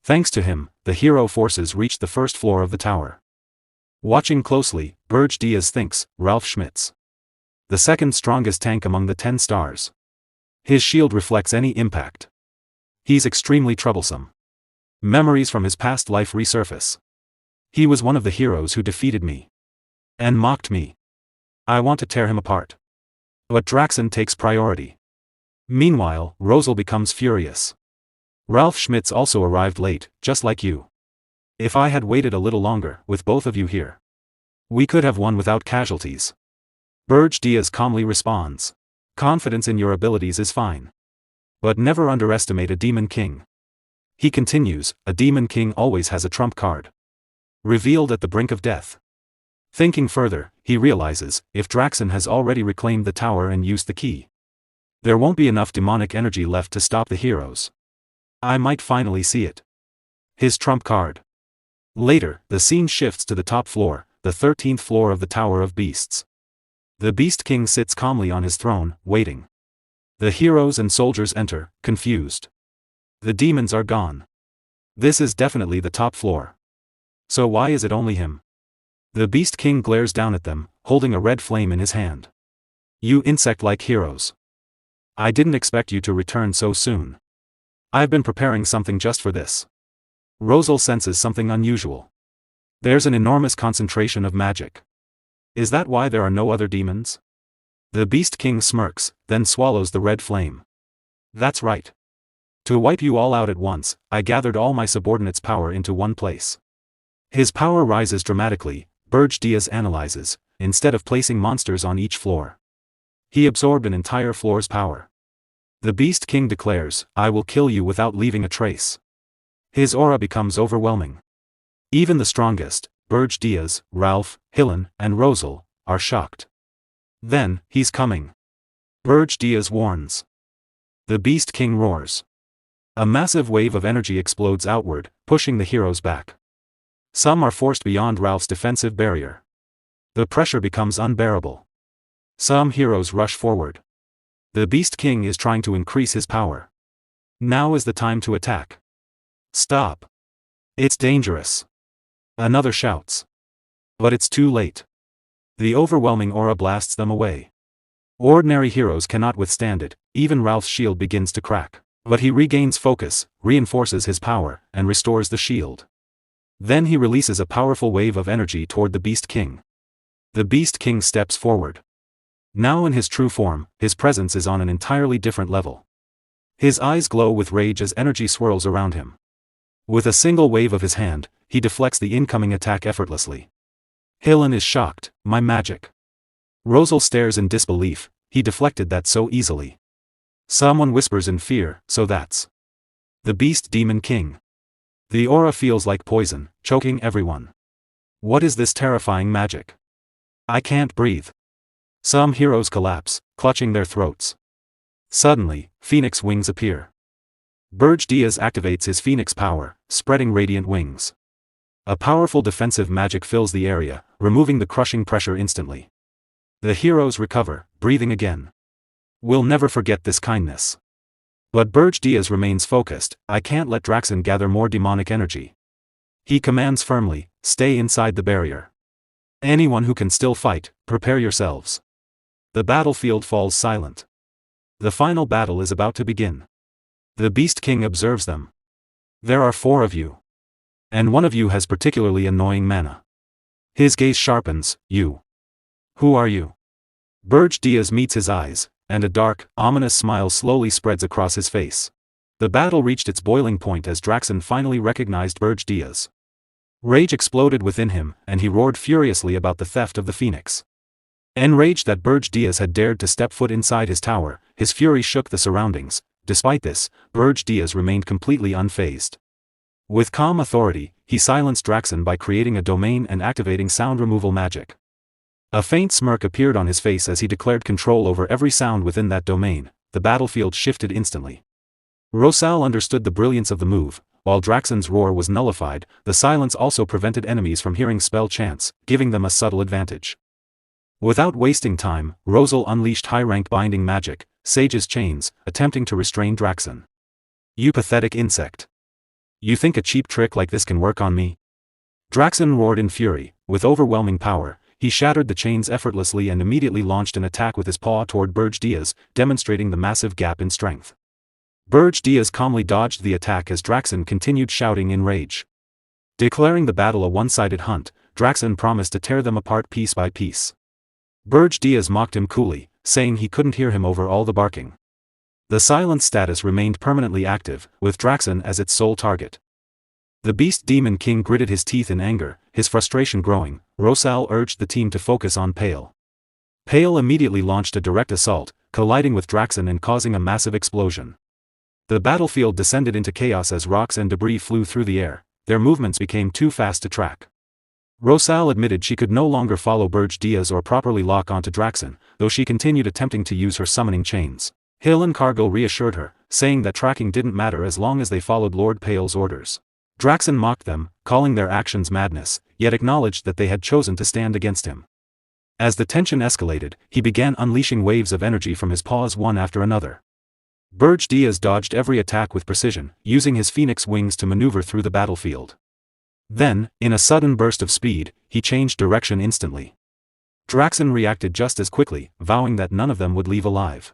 Thanks to him, the hero forces reached the first floor of the tower. Watching closely, Berge thinks, Ralph Schmitz, the second strongest tank among the 10 stars. His shield reflects any impact. He's extremely troublesome. Memories from his past life resurface. He was one of the heroes who defeated me and mocked me. I want to tear him apart. But Draxon takes priority. Meanwhile, Rosal becomes furious. "Ralph Schmitz also arrived late, just like you. If I had waited a little longer, with both of you here, we could have won without casualties." Berge calmly responds, "Confidence in your abilities is fine. But never underestimate a Demon King." He continues, "A Demon King always has a trump card. Revealed at the brink of death." Thinking further, he realizes, if Draxon has already reclaimed the tower and used the key, there won't be enough demonic energy left to stop the heroes. I might finally see it. His trump card. Later, the scene shifts to the top floor, the 13th floor of the Tower of Beasts. The Beast King sits calmly on his throne, waiting. The heroes and soldiers enter, confused. The demons are gone. This is definitely the top floor. So why is it only him? The Beast King glares down at them, holding a red flame in his hand. "You insect-like heroes. I didn't expect you to return so soon. I've been preparing something just for this." Rosal senses something unusual. There's an enormous concentration of magic. Is that why there are no other demons? The Beast King smirks, then swallows the red flame. "That's right. To wipe you all out at once, I gathered all my subordinates' power into one place." His power rises dramatically. Berge analyzes, instead of placing monsters on each floor, he absorbed an entire floor's power. The Beast King declares, "I will kill you without leaving a trace." His aura becomes overwhelming. Even the strongest, Berge Diaz, Ralph, Hillen, and Rosal, are shocked. Then, he's coming. Berge Diaz warns. The Beast King roars. A massive wave of energy explodes outward, pushing the heroes back. Some are forced beyond Ralph's defensive barrier. The pressure becomes unbearable. Some heroes rush forward. The Beast King is trying to increase his power. Now is the time to attack. Stop. It's dangerous. Another shouts. But it's too late. The overwhelming aura blasts them away. Ordinary heroes cannot withstand it, even Ralph's shield begins to crack. But he regains focus, reinforces his power, and restores the shield. Then he releases a powerful wave of energy toward the Beast King. The Beast King steps forward. Now in his true form, his presence is on an entirely different level. His eyes glow with rage as energy swirls around him. With a single wave of his hand, he deflects the incoming attack effortlessly. Hillen is shocked. My magic. Rosal stares in disbelief. He deflected that so easily. Someone whispers in fear, so that's the Beast Demon King. The aura feels like poison, choking everyone. What is this terrifying magic? I can't breathe. Some heroes collapse, clutching their throats. Suddenly, Phoenix wings appear. Berge Diaz activates his Phoenix power, spreading radiant wings. A powerful defensive magic fills the area, removing the crushing pressure instantly. The heroes recover, breathing again. We'll never forget this kindness. But Berge Diaz remains focused. I can't let Draxen gather more demonic energy. He commands firmly, stay inside the barrier. Anyone who can still fight, prepare yourselves. The battlefield falls silent. The final battle is about to begin. The Beast King observes them. There are 4 of you. And one of you has particularly annoying mana. His gaze sharpens. You. Who are you? Berge Diaz meets his eyes, and a dark, ominous smile slowly spreads across his face. The battle reached its boiling point as Draxen finally recognized Berge Diaz. Rage exploded within him, and he roared furiously about the theft of the Phoenix. Enraged that Berge Diaz had dared to step foot inside his tower, his fury shook the surroundings. Despite this, Berge Diaz remained completely unfazed. With calm authority, he silenced Draxen by creating a domain and activating sound removal magic. A faint smirk appeared on his face as he declared control over every sound within that domain. The battlefield shifted instantly. Rosal understood the brilliance of the move. While Draxen's roar was nullified, the silence also prevented enemies from hearing spell chants, giving them a subtle advantage. Without wasting time, Rosal unleashed high-rank binding magic, Sage's chains, attempting to restrain Draxen. You pathetic insect. You think a cheap trick like this can work on me? Draxen roared in fury. With overwhelming power, he shattered the chains effortlessly and immediately launched an attack with his paw toward Berge Diaz, demonstrating the massive gap in strength. Berge Diaz calmly dodged the attack as Draxen continued shouting in rage. Declaring the battle a one-sided hunt, Draxen promised to tear them apart piece by piece. Berge Diaz mocked him coolly, saying he couldn't hear him over all the barking. The silence status remained permanently active, with Draxen as its sole target. The Beast Demon King gritted his teeth in anger, his frustration growing. Rosal urged the team to focus on Pale. Pale immediately launched a direct assault, colliding with Draxen and causing a massive explosion. The battlefield descended into chaos as rocks and debris flew through the air. Their movements became too fast to track. Rosal admitted she could no longer follow Berge Diaz or properly lock onto Draxen, though she continued attempting to use her summoning chains. Hillen Cargill reassured her, saying that tracking didn't matter as long as they followed Lord Pale's orders. Draxen mocked them, calling their actions madness, yet acknowledged that they had chosen to stand against him. As the tension escalated, he began unleashing waves of energy from his paws one after another. Berge Diaz dodged every attack with precision, using his phoenix wings to maneuver through the battlefield. Then, in a sudden burst of speed, he changed direction instantly. Draxen reacted just as quickly, vowing that none of them would leave alive.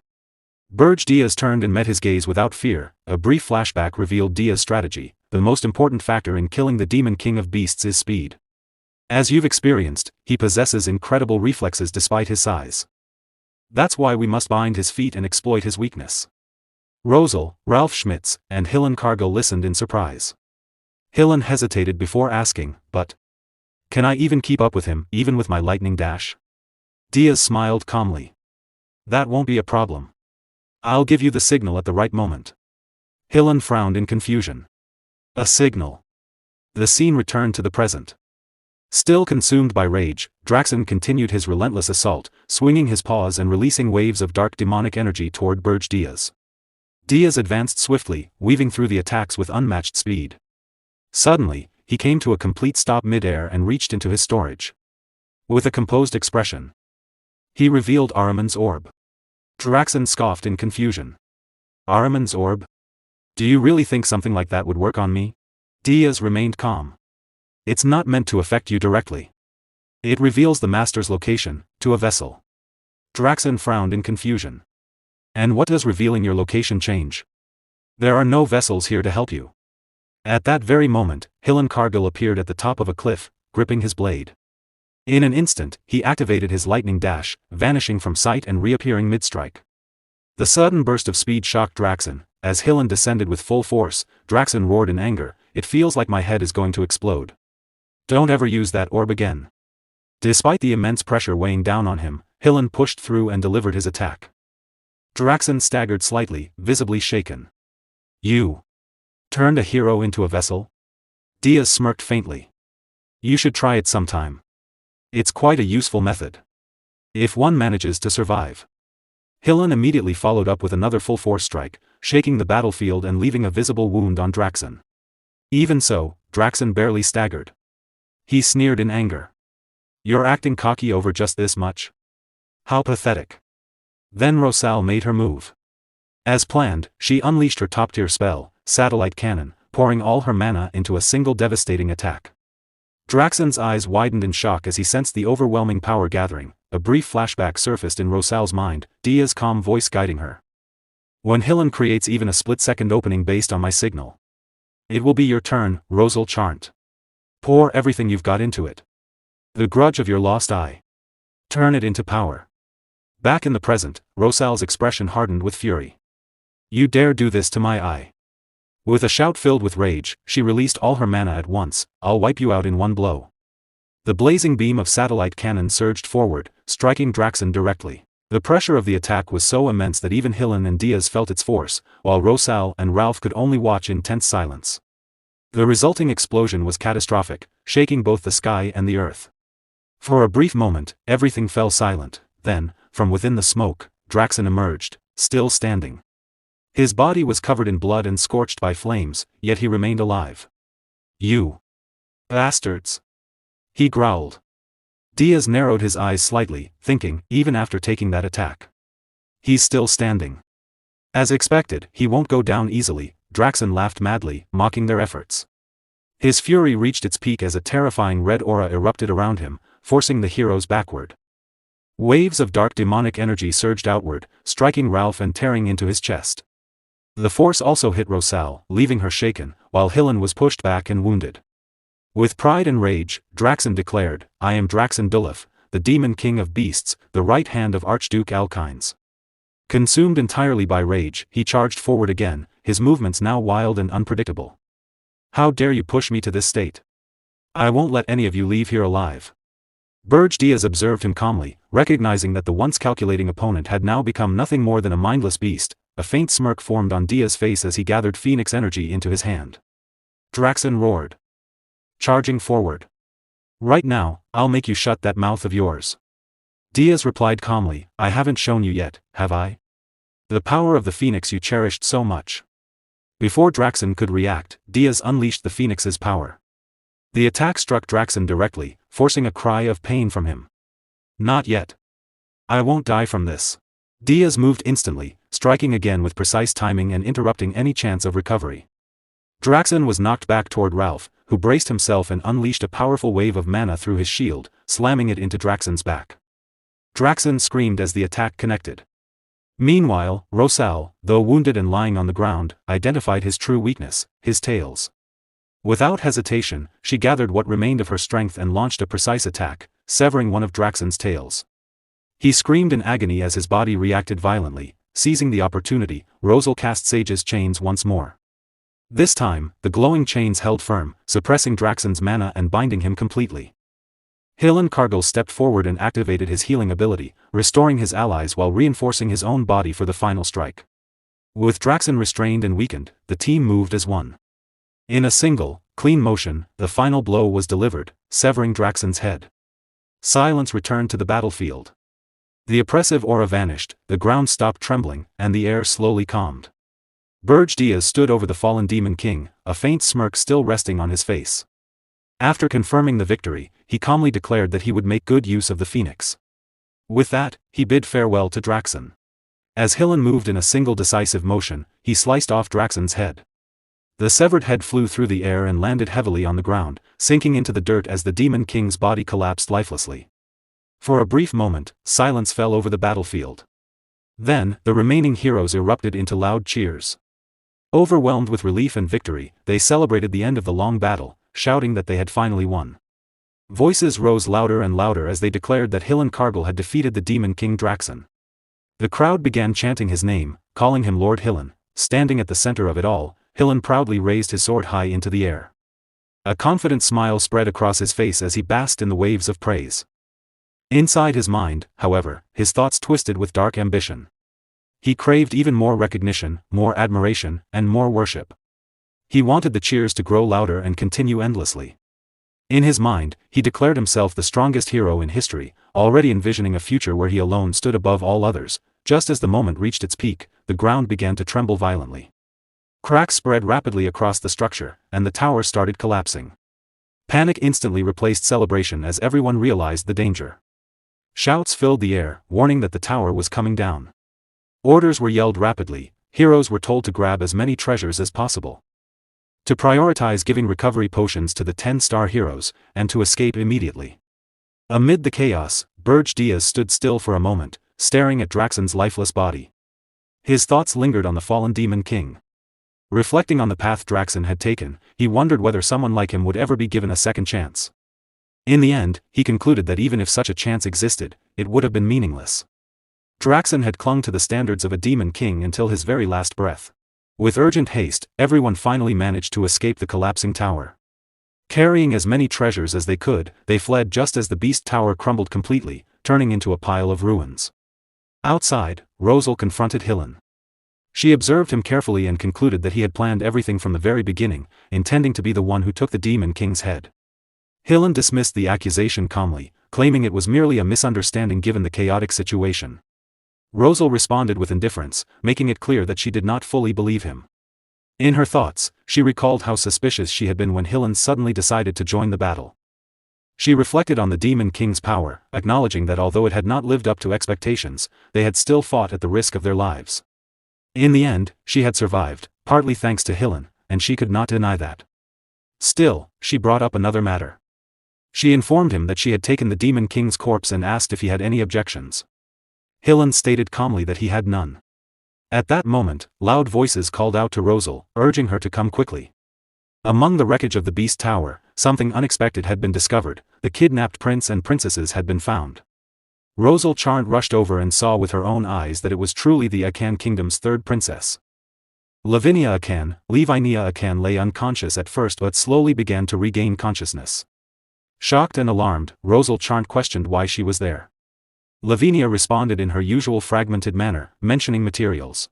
Berge Diaz turned and met his gaze without fear. A brief flashback revealed Diaz's strategy. The most important factor in killing the Demon King of Beasts is speed. As you've experienced, he possesses incredible reflexes despite his size. That's why we must bind his feet and exploit his weakness. Rosal, Ralph Schmitz, and Hillen Cargill listened in surprise. Hillen hesitated before asking, but can I even keep up with him, even with my lightning dash? Diaz smiled calmly. That won't be a problem. I'll give you the signal at the right moment. Hillen frowned in confusion. A signal. The scene returned to the present. Still consumed by rage, Draxen continued his relentless assault, swinging his paws and releasing waves of dark demonic energy toward Berge Diaz. Diaz advanced swiftly, weaving through the attacks with unmatched speed. Suddenly, he came to a complete stop mid-air and reached into his storage. With a composed expression, he revealed Ahriman's orb. Draxen scoffed in confusion. Ahriman's orb? Do you really think something like that would work on me? Diaz remained calm. It's not meant to affect you directly. It reveals the master's location, to a vessel. Draxen frowned in confusion. And what does revealing your location change? There are no vessels here to help you. At that very moment, Hillen Cargill appeared at the top of a cliff, gripping his blade. In an instant, he activated his lightning dash, vanishing from sight and reappearing mid-strike. The sudden burst of speed shocked Draxen. As Hillen descended with full force, Draxen roared in anger, "It feels like my head is going to explode. Don't ever use that orb again." Despite the immense pressure weighing down on him, Hillen pushed through and delivered his attack. Draxen staggered slightly, visibly shaken. "You turned a hero into a vessel?" Diaz smirked faintly. "You should try it sometime. It's quite a useful method. If one manages to survive." Hillen immediately followed up with another full-force strike, shaking the battlefield and leaving a visible wound on Draxen. Even so, Draxen barely staggered. He sneered in anger. "You're acting cocky over just this much? How pathetic." Then Rosal made her move. As planned, she unleashed her top-tier spell, Satellite Cannon, pouring all her mana into a single devastating attack. Draxen's eyes widened in shock as he sensed the overwhelming power gathering. A brief flashback surfaced in Rosal's mind, Diaz's calm voice guiding her. "When Hillen creates even a split-second opening based on my signal, it will be your turn, Rosal Charnt. Pour everything you've got into it. The grudge of your lost eye. Turn it into power." Back in the present, Rosal's expression hardened with fury. "You dare do this to my eye?" With a shout filled with rage, she released all her mana at once. "I'll wipe you out in one blow." The blazing beam of Satellite Cannon surged forward, striking Draxen directly. The pressure of the attack was so immense that even Hillen and Diaz felt its force, while Rosal and Ralph could only watch in tense silence. The resulting explosion was catastrophic, shaking both the sky and the earth. For a brief moment, everything fell silent. Then, from within the smoke, Draxen emerged, still standing. His body was covered in blood and scorched by flames, yet he remained alive. "You bastards!" he growled. Diaz narrowed his eyes slightly, thinking, even after taking that attack, he's still standing. As expected, he won't go down easily. Draxen laughed madly, mocking their efforts. His fury reached its peak as a terrifying red aura erupted around him, forcing the heroes backward. Waves of dark demonic energy surged outward, striking Ralph and tearing into his chest. The force also hit Rosal, leaving her shaken, while Hillen was pushed back and wounded. With pride and rage, Draxen declared, "I am Draxen Bilif, the Demon King of Beasts, the right hand of Archduke Alkynes." Consumed entirely by rage, he charged forward again, his movements now wild and unpredictable. "How dare you push me to this state? I won't let any of you leave here alive." Berge Diaz observed him calmly, recognizing that the once calculating opponent had now become nothing more than a mindless beast. A faint smirk formed on Diaz's face as he gathered Phoenix energy into his hand. Draxen roared, charging forward. "Right now, I'll make you shut that mouth of yours." Diaz replied calmly, "I haven't shown you yet, have I? The power of the Phoenix you cherished so much." Before Draxen could react, Diaz unleashed the Phoenix's power. The attack struck Draxen directly, forcing a cry of pain from him. "Not yet. I won't die from this." Diaz moved instantly, striking again with precise timing and interrupting any chance of recovery. Draxen was knocked back toward Ralph, who braced himself and unleashed a powerful wave of mana through his shield, slamming it into Draxen's back. Draxen screamed as the attack connected. Meanwhile, Rosal, though wounded and lying on the ground, identified his true weakness, his tails. Without hesitation, she gathered what remained of her strength and launched a precise attack, severing one of Draxen's tails. He screamed in agony as his body reacted violently. Seizing the opportunity, Rosal cast Sage's chains once more. This time, the glowing chains held firm, suppressing Draxen's mana and binding him completely. Hillen Cargill stepped forward and activated his healing ability, restoring his allies while reinforcing his own body for the final strike. With Draxen restrained and weakened, the team moved as one. In a single, clean motion, the final blow was delivered, severing Draxon's head. Silence returned to the battlefield. The oppressive aura vanished, the ground stopped trembling, and the air slowly calmed. Berge stood over the fallen Demon King, a faint smirk still resting on his face. After confirming the victory, he calmly declared that he would make good use of the Phoenix. With that, he bid farewell to Draxon. As Hillen moved in a single decisive motion, he sliced off Draxon's head. The severed head flew through the air and landed heavily on the ground, sinking into the dirt as the Demon King's body collapsed lifelessly. For a brief moment, silence fell over the battlefield. Then, the remaining heroes erupted into loud cheers. Overwhelmed with relief and victory, they celebrated the end of the long battle, shouting that they had finally won. Voices rose louder and louder as they declared that Hillen Cargill had defeated the Demon King Draxon. The crowd began chanting his name, calling him Lord Hillen. Standing at the center of it all, Hillen proudly raised his sword high into the air. A confident smile spread across his face as he basked in the waves of praise. Inside his mind, however, his thoughts twisted with dark ambition. He craved even more recognition, more admiration, and more worship. He wanted the cheers to grow louder and continue endlessly. In his mind, he declared himself the strongest hero in history, already envisioning a future where he alone stood above all others. Just as the moment reached its peak, the ground began to tremble violently. Cracks spread rapidly across the structure, and the tower started collapsing. Panic instantly replaced celebration as everyone realized the danger. Shouts filled the air, warning that the tower was coming down. Orders were yelled rapidly, heroes were told to grab as many treasures as possible. To prioritize giving recovery potions to the 10-star heroes, and to escape immediately. Amid the chaos, Berge stood still for a moment, staring at Draxon's lifeless body. His thoughts lingered on the fallen Demon King. Reflecting on the path Draxon had taken, he wondered whether someone like him would ever be given a second chance. In the end, he concluded that even if such a chance existed, it would have been meaningless. Draxon had clung to the standards of a Demon King until his very last breath. With urgent haste, everyone finally managed to escape the collapsing tower. Carrying as many treasures as they could, they fled just as the beast tower crumbled completely, turning into a pile of ruins. Outside, Rosal confronted Hillen. She observed him carefully and concluded that he had planned everything from the very beginning, intending to be the one who took the Demon King's head. Hillen dismissed the accusation calmly, claiming it was merely a misunderstanding given the chaotic situation. Rosal responded with indifference, making it clear that she did not fully believe him. In her thoughts, she recalled how suspicious she had been when Hillen suddenly decided to join the battle. She reflected on the Demon King's power, acknowledging that although it had not lived up to expectations, they had still fought at the risk of their lives. In the end, she had survived, partly thanks to Hillen, and she could not deny that. Still, she brought up another matter. She informed him that she had taken the Demon King's corpse and asked if he had any objections. Hillen stated calmly that he had none. At that moment, loud voices called out to Rosal, urging her to come quickly. Among the wreckage of the Beast Tower, something unexpected had been discovered. The kidnapped prince and princesses had been found. Rosal rushed over and saw with her own eyes that it was truly the Akan Kingdom's third princess. Lavinia Akan, Levinia Akan lay unconscious at first but slowly began to regain consciousness. Shocked and alarmed, Rosal questioned why she was there. Lavinia responded in her usual fragmented manner, mentioning materials.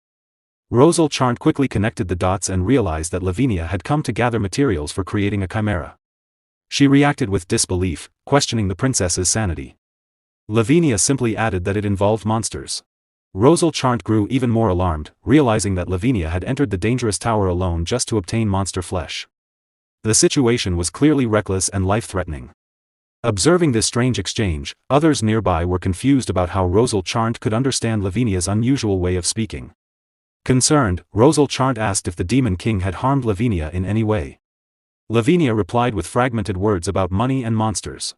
Rosal quickly connected the dots and realized that Lavinia had come to gather materials for creating a chimera. She reacted with disbelief, questioning the princess's sanity. Lavinia simply added that it involved monsters. Rosal grew even more alarmed, realizing that Lavinia had entered the dangerous tower alone just to obtain monster flesh. The situation was clearly reckless and life-threatening. Observing this strange exchange, others nearby were confused about how Rosal could understand Lavinia's unusual way of speaking. Concerned, Rosal asked if the Demon King had harmed Lavinia in any way. Lavinia replied with fragmented words about money and monsters.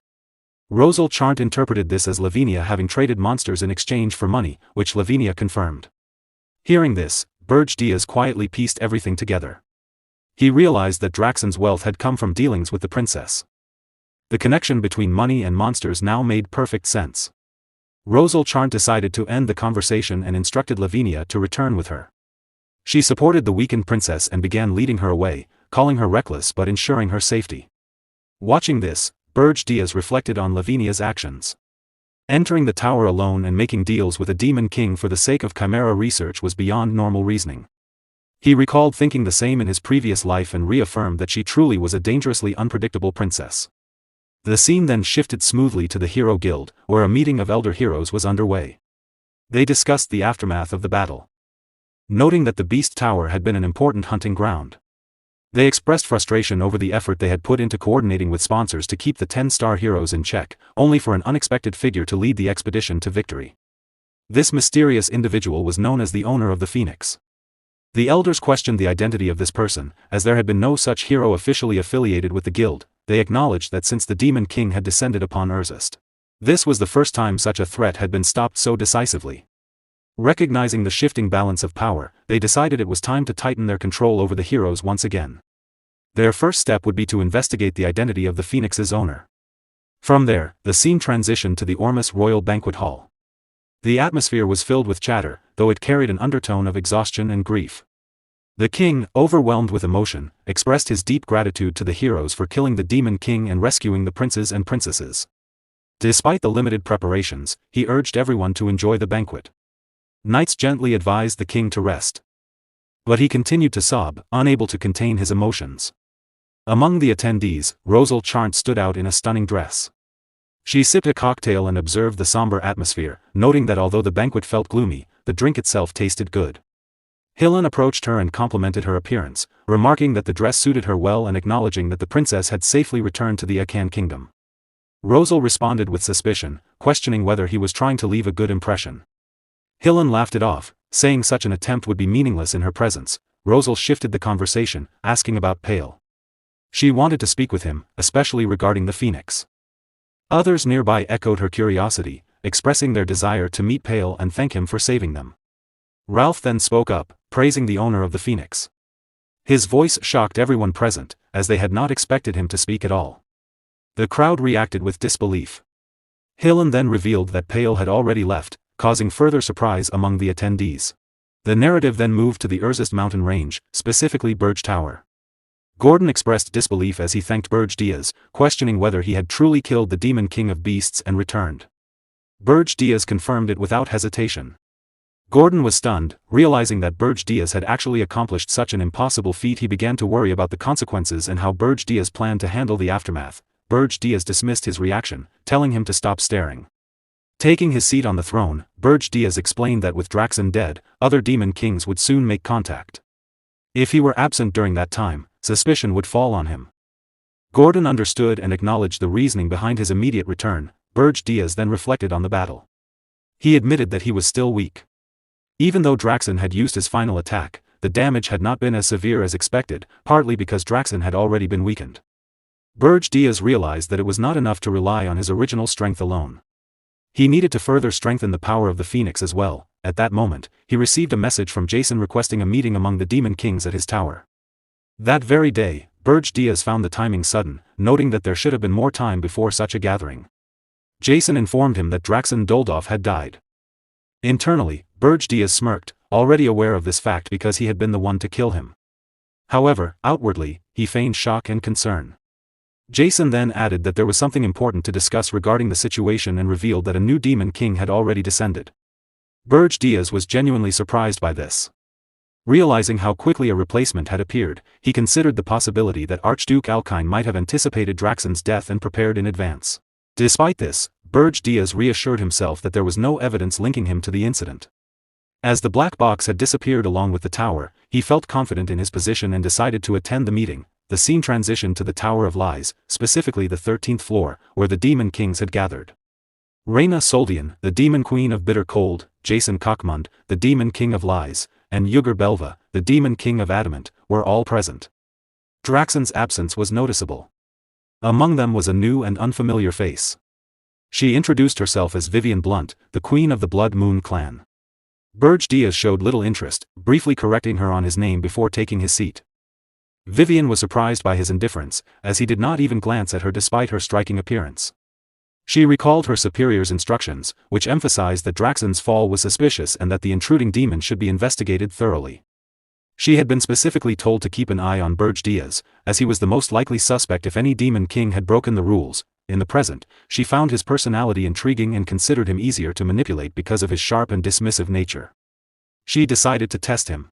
Rosal interpreted this as Lavinia having traded monsters in exchange for money, which Lavinia confirmed. Hearing this, Berge quietly pieced everything together. He realized that Draxon's wealth had come from dealings with the princess. The connection between money and monsters now made perfect sense. Rosal decided to end the conversation and instructed Lavinia to return with her. She supported the weakened princess and began leading her away, calling her reckless but ensuring her safety. Watching this, Berge reflected on Lavinia's actions. Entering the tower alone and making deals with a Demon King for the sake of chimera research was beyond normal reasoning. He recalled thinking the same in his previous life and reaffirmed that she truly was a dangerously unpredictable princess. The scene then shifted smoothly to the Hero Guild, where a meeting of elder heroes was underway. They discussed the aftermath of the battle, noting that the Beast Tower had been an important hunting ground. They expressed frustration over the effort they had put into coordinating with sponsors to keep the 10-star heroes in check, only for an unexpected figure to lead the expedition to victory. This mysterious individual was known as the owner of the Phoenix. The elders questioned the identity of this person, as there had been no such hero officially affiliated with the guild. They acknowledged that since the Demon King had descended upon Erzest, this was the first time such a threat had been stopped so decisively. Recognizing the shifting balance of power, they decided it was time to tighten their control over the heroes once again. Their first step would be to investigate the identity of the Phoenix's owner. From there, the scene transitioned to the Ormus Royal Banquet Hall. The atmosphere was filled with chatter, though it carried an undertone of exhaustion and grief. The king, overwhelmed with emotion, expressed his deep gratitude to the heroes for killing the Demon King and rescuing the princes and princesses. Despite the limited preparations, he urged everyone to enjoy the banquet. Knights gently advised the king to rest. But he continued to sob, unable to contain his emotions. Among the attendees, Rosal Charnt stood out in a stunning dress. She sipped a cocktail and observed the somber atmosphere, noting that although the banquet felt gloomy, the drink itself tasted good. Hillen approached her and complimented her appearance, remarking that the dress suited her well and acknowledging that the princess had safely returned to the Akan kingdom. Rosal responded with suspicion, questioning whether he was trying to leave a good impression. Hillen laughed it off, saying such an attempt would be meaningless in her presence. Rosal shifted the conversation, asking about Pale. She wanted to speak with him, especially regarding the Phoenix. Others nearby echoed her curiosity, expressing their desire to meet Pale and thank him for saving them. Ralph then spoke up, praising the owner of the Phoenix. His voice shocked everyone present, as they had not expected him to speak at all. The crowd reacted with disbelief. Hillen then revealed that Pale had already left, causing further surprise among the attendees. The narrative then moved to the Erzest mountain range, specifically Berge Tower. Gordon expressed disbelief as he thanked Berge, questioning whether he had truly killed the Demon King of Beasts and returned. Berge confirmed it without hesitation. Gordon was stunned, realizing that Berge had actually accomplished such an impossible feat. He began to worry about the consequences and how Berge planned to handle the aftermath. Berge dismissed his reaction, telling him to stop staring. Taking his seat on the throne, Berge explained that with Draxen dead, other Demon Kings would soon make contact. If he were absent during that time, suspicion would fall on him. Gordon understood and acknowledged the reasoning behind his immediate return. Berge then reflected on the battle. He admitted that he was still weak. Even though Draxen had used his final attack, the damage had not been as severe as expected, partly because Draxen had already been weakened. Berge realized that it was not enough to rely on his original strength alone. He needed to further strengthen the power of the Phoenix as well. At that moment, he received a message from Jason requesting a meeting among the Demon Kings at his tower. That very day, Berge found the timing sudden, noting that there should have been more time before such a gathering. Jason informed him that Draxen Doldov had died. Internally, Berge smirked, already aware of this fact because he had been the one to kill him. However, outwardly, he feigned shock and concern. Jason then added that there was something important to discuss regarding the situation and revealed that a new Demon King had already descended. Berge was genuinely surprised by this. Realizing how quickly a replacement had appeared, he considered the possibility that Archduke Alkine might have anticipated Draxen's death and prepared in advance. Despite this, Berge reassured himself that there was no evidence linking him to the incident. As the black box had disappeared along with the tower, he felt confident in his position and decided to attend the meeting. The scene transitioned to the Tower of Lies, specifically the 13th floor, where the Demon Kings had gathered. Reyna Soldian, the Demon Queen of Bitter Cold, Jason Kochmund, the Demon King of Lies, and Yugur Belva, the Demon King of Adamant, were all present. Draxen's absence was noticeable. Among them was a new and unfamiliar face. She introduced herself as Vivian Blunt, the Queen of the Blood Moon clan. Berge showed little interest, briefly correcting her on his name before taking his seat. Vivian was surprised by his indifference, as he did not even glance at her despite her striking appearance. She recalled her superior's instructions, which emphasized that Draxen's fall was suspicious and that the intruding demon should be investigated thoroughly. She had been specifically told to keep an eye on Berge, as he was the most likely suspect if any Demon King had broken the rules. In the present, she found his personality intriguing and considered him easier to manipulate because of his sharp and dismissive nature. She decided to test him.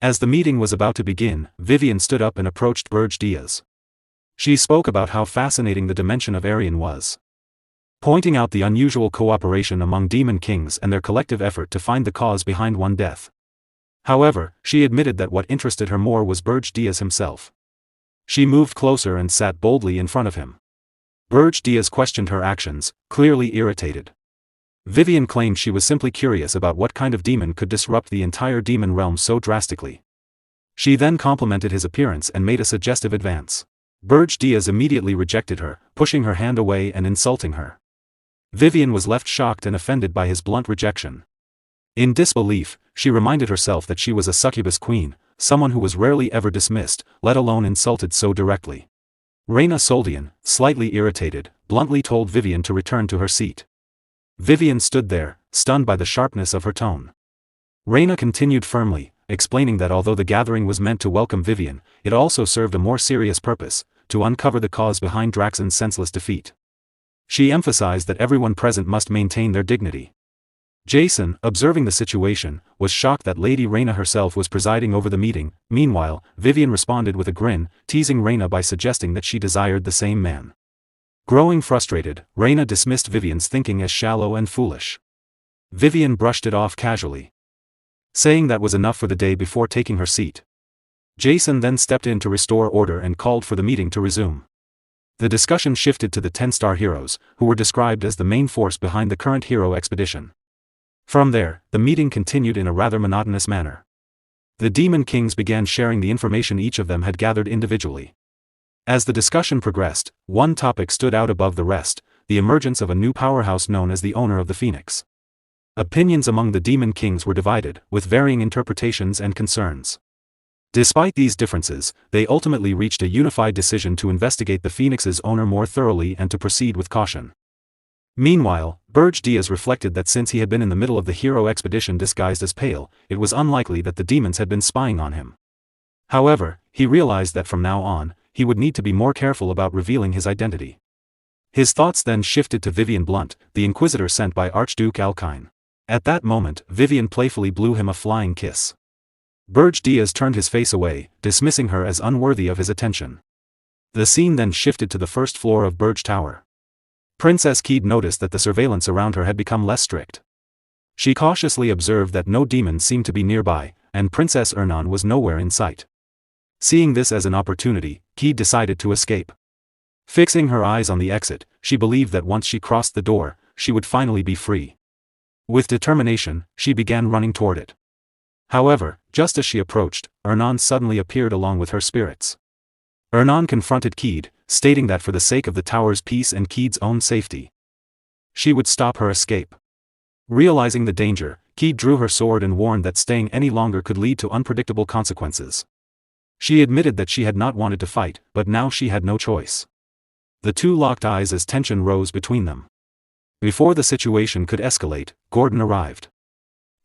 As the meeting was about to begin, Vivian stood up and approached Berge Diaz. She spoke about how fascinating the dimension of Aryan was, pointing out the unusual cooperation among demon kings and their collective effort to find the cause behind one death. However, she admitted that what interested her more was Berge Diaz himself. She moved closer and sat boldly in front of him. Berge Diaz questioned her actions, clearly irritated. Vivian claimed she was simply curious about what kind of demon could disrupt the entire demon realm so drastically. She then complimented his appearance and made a suggestive advance. Berge Diaz immediately rejected her, pushing her hand away and insulting her. Vivian was left shocked and offended by his blunt rejection. In disbelief, she reminded herself that she was a succubus queen, someone who was rarely ever dismissed, let alone insulted so directly. Reina Soldian, slightly irritated, bluntly told Vivian to return to her seat. Vivian stood there, stunned by the sharpness of her tone. Reina continued firmly, explaining that although the gathering was meant to welcome Vivian, it also served a more serious purpose, to uncover the cause behind Draxon's senseless defeat. She emphasized that everyone present must maintain their dignity. Jason, observing the situation, was shocked that Lady Reina herself was presiding over the meeting. Meanwhile, Vivian responded with a grin, teasing Reina by suggesting that she desired the same man. Growing frustrated, Reina dismissed Vivian's thinking as shallow and foolish. Vivian brushed it off casually, saying that was enough for the day before taking her seat. Jason then stepped in to restore order and called for the meeting to resume. The discussion shifted to the 10-star heroes, who were described as the main force behind the current hero expedition. From there, the meeting continued in a rather monotonous manner. The Demon Kings began sharing the information each of them had gathered individually. As the discussion progressed, one topic stood out above the rest: the emergence of a new powerhouse known as the Owner of the Phoenix. Opinions among the Demon Kings were divided, with varying interpretations and concerns. Despite these differences, they ultimately reached a unified decision to investigate the Phoenix's owner more thoroughly and to proceed with caution. Meanwhile, Berge Diaz reflected that since he had been in the middle of the hero expedition disguised as Pale, it was unlikely that the demons had been spying on him. However, he realized that from now on, he would need to be more careful about revealing his identity. His thoughts then shifted to Vivian Blunt, the Inquisitor sent by Archduke Alkine. At that moment, Vivian playfully blew him a flying kiss. Berge Diaz turned his face away, dismissing her as unworthy of his attention. The scene then shifted to the first floor of Berge Tower. Princess Keed noticed that the surveillance around her had become less strict. She cautiously observed that no demons seemed to be nearby, and Princess Ernan was nowhere in sight. Seeing this as an opportunity, Keed decided to escape. Fixing her eyes on the exit, she believed that once she crossed the door, she would finally be free. With determination, she began running toward it. However, just as she approached, Ernan suddenly appeared along with her spirits. Ernan confronted Keed, stating that for the sake of the tower's peace and Keed's own safety, she would stop her escape. Realizing the danger, Keed drew her sword and warned that staying any longer could lead to unpredictable consequences. She admitted that she had not wanted to fight, but now she had no choice. The two locked eyes as tension rose between them. Before the situation could escalate, Gordon arrived.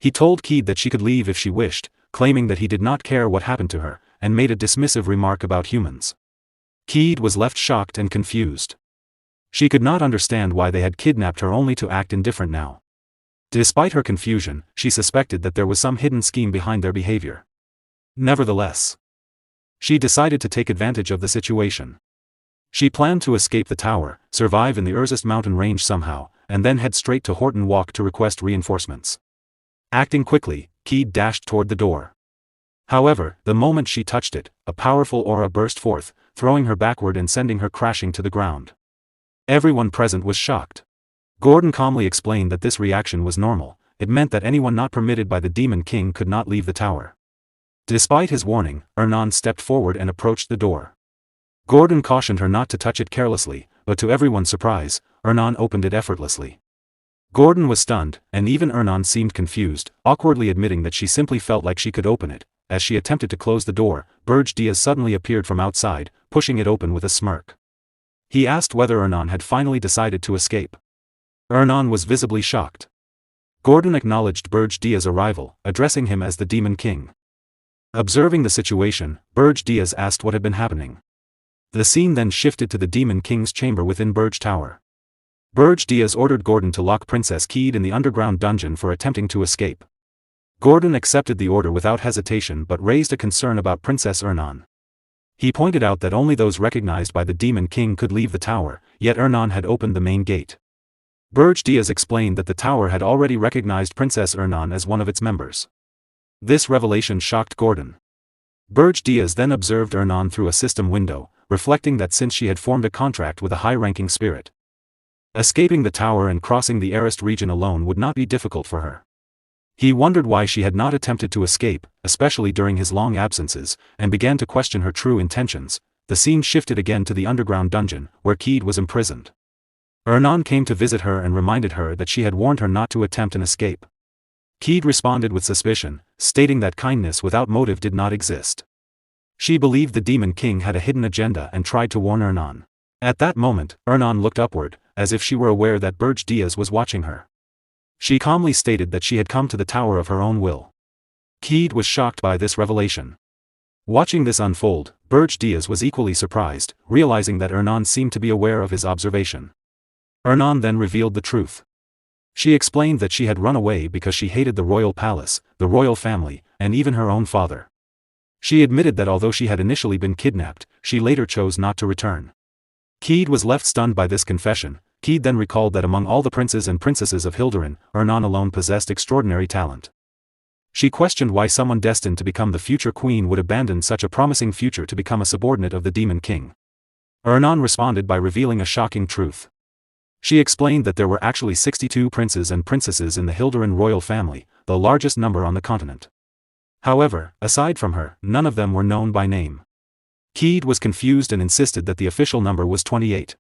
He told Keed that she could leave if she wished, claiming that he did not care what happened to her, and made a dismissive remark about humans. Keed was left shocked and confused. She could not understand why they had kidnapped her only to act indifferent now. Despite her confusion, she suspected that there was some hidden scheme behind their behavior. Nevertheless, she decided to take advantage of the situation. She planned to escape the tower, survive in the Urzest mountain range somehow, and then head straight to Horton Walk to request reinforcements. Acting quickly, Keed dashed toward the door. However, the moment she touched it, a powerful aura burst forth, throwing her backward and sending her crashing to the ground. Everyone present was shocked. Gordon calmly explained that this reaction was normal. It meant that anyone not permitted by the Demon King could not leave the tower. Despite his warning, Ernan stepped forward and approached the door. Gordon cautioned her not to touch it carelessly, but to everyone's surprise, Ernan opened it effortlessly. Gordon was stunned, and even Ernan seemed confused, awkwardly admitting that she simply felt like she could open it. As she attempted to close the door, Berge Diaz suddenly appeared from outside, pushing it open with a smirk. He asked whether Ernan had finally decided to escape. Ernan was visibly shocked. Gordon acknowledged Berge Diaz's arrival, addressing him as the Demon King. Observing the situation, Berge Diaz asked what had been happening. The scene then shifted to the Demon King's chamber within Berge Tower. Berge Diaz ordered Gordon to lock Princess Keed in the underground dungeon for attempting to escape. Gordon accepted the order without hesitation but raised a concern about Princess Ernan. He pointed out that only those recognized by the Demon King could leave the tower, yet Ernan had opened the main gate. Berge explained that the tower had already recognized Princess Ernan as one of its members. This revelation shocked Gordon. Berge then observed Ernan through a system window, reflecting that since she had formed a contract with a high-ranking spirit, escaping the tower and crossing the Arist region alone would not be difficult for her. He wondered why she had not attempted to escape, especially during his long absences, and began to question her true intentions. The scene shifted again to the underground dungeon, where Keed was imprisoned. Ernan came to visit her and reminded her that she had warned her not to attempt an escape. Keed responded with suspicion, stating that kindness without motive did not exist. She believed the Demon King had a hidden agenda and tried to warn Ernan. At that moment, Ernan looked upward, as if she were aware that Berge was watching her. She calmly stated that she had come to the tower of her own will. Keed was shocked by this revelation. Watching this unfold, Berge was equally surprised, realizing that Ernan seemed to be aware of his observation. Ernan then revealed the truth. She explained that she had run away because she hated the royal palace, the royal family, and even her own father. She admitted that although she had initially been kidnapped, she later chose not to return. Keed was left stunned by this confession. Keed then recalled that among all the princes and princesses of Hilderin, Ernan alone possessed extraordinary talent. She questioned why someone destined to become the future queen would abandon such a promising future to become a subordinate of the Demon King. Ernan responded by revealing a shocking truth. She explained that there were actually 62 princes and princesses in the Hilderin royal family, the largest number on the continent. However, aside from her, none of them were known by name. Keed was confused and insisted that the official number was 28.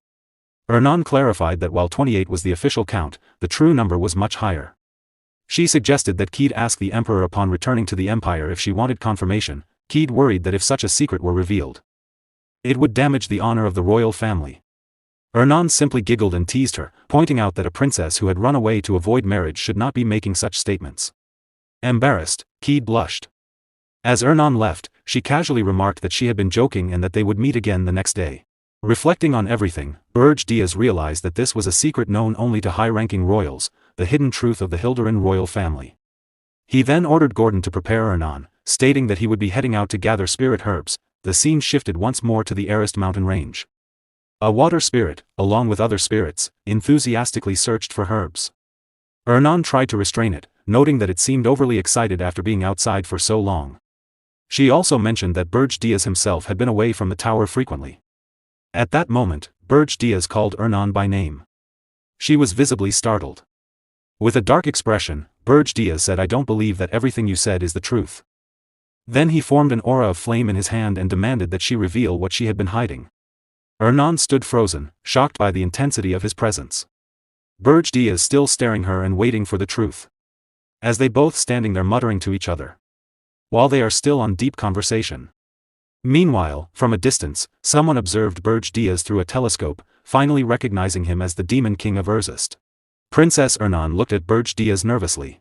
Ernan clarified that while 28 was the official count, the true number was much higher. She suggested that Keed ask the emperor upon returning to the empire if she wanted confirmation. Keed worried that if such a secret were revealed, it would damage the honor of the royal family. Ernan simply giggled and teased her, pointing out that a princess who had run away to avoid marriage should not be making such statements. Embarrassed, Keed blushed. As Ernan left, she casually remarked that she had been joking and that they would meet again the next day. Reflecting on everything, Berge realized that this was a secret known only to high-ranking royals, the hidden truth of the Hilderin royal family. He then ordered Gordon to prepare Ernan, stating that he would be heading out to gather spirit herbs. The scene shifted once more to the Arist mountain range. A water spirit, along with other spirits, enthusiastically searched for herbs. Ernan tried to restrain it, noting that it seemed overly excited after being outside for so long. She also mentioned that Berge himself had been away from the tower frequently. At that moment, Berge called Ernan by name. She was visibly startled. With a dark expression, Berge said, "I don't believe that everything you said is the truth." Then he formed an aura of flame in his hand and demanded that she reveal what she had been hiding. Ernan stood frozen, shocked by the intensity of his presence. Berge still staring her and waiting for the truth. As they both standing there muttering to each other, while they are still on deep conversation. Meanwhile, from a distance, someone observed Berge through a telescope, finally recognizing him as the Demon King of Erzist. Princess Ernan looked at Berge nervously.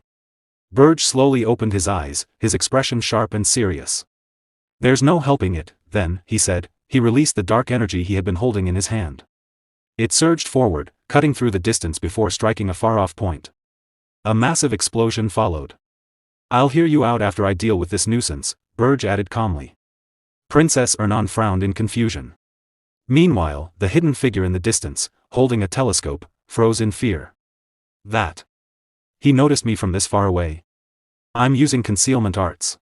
Berge slowly opened his eyes, his expression sharp and serious. "There's no helping it," then, he said. He released the dark energy he had been holding in his hand. It surged forward, cutting through the distance before striking a far-off point. A massive explosion followed. "I'll hear you out after I deal with this nuisance," Berge added calmly. Princess Ernan frowned in confusion. Meanwhile, the hidden figure in the distance, holding a telescope, froze in fear. "That. He noticed me from this far away. I'm using concealment arts."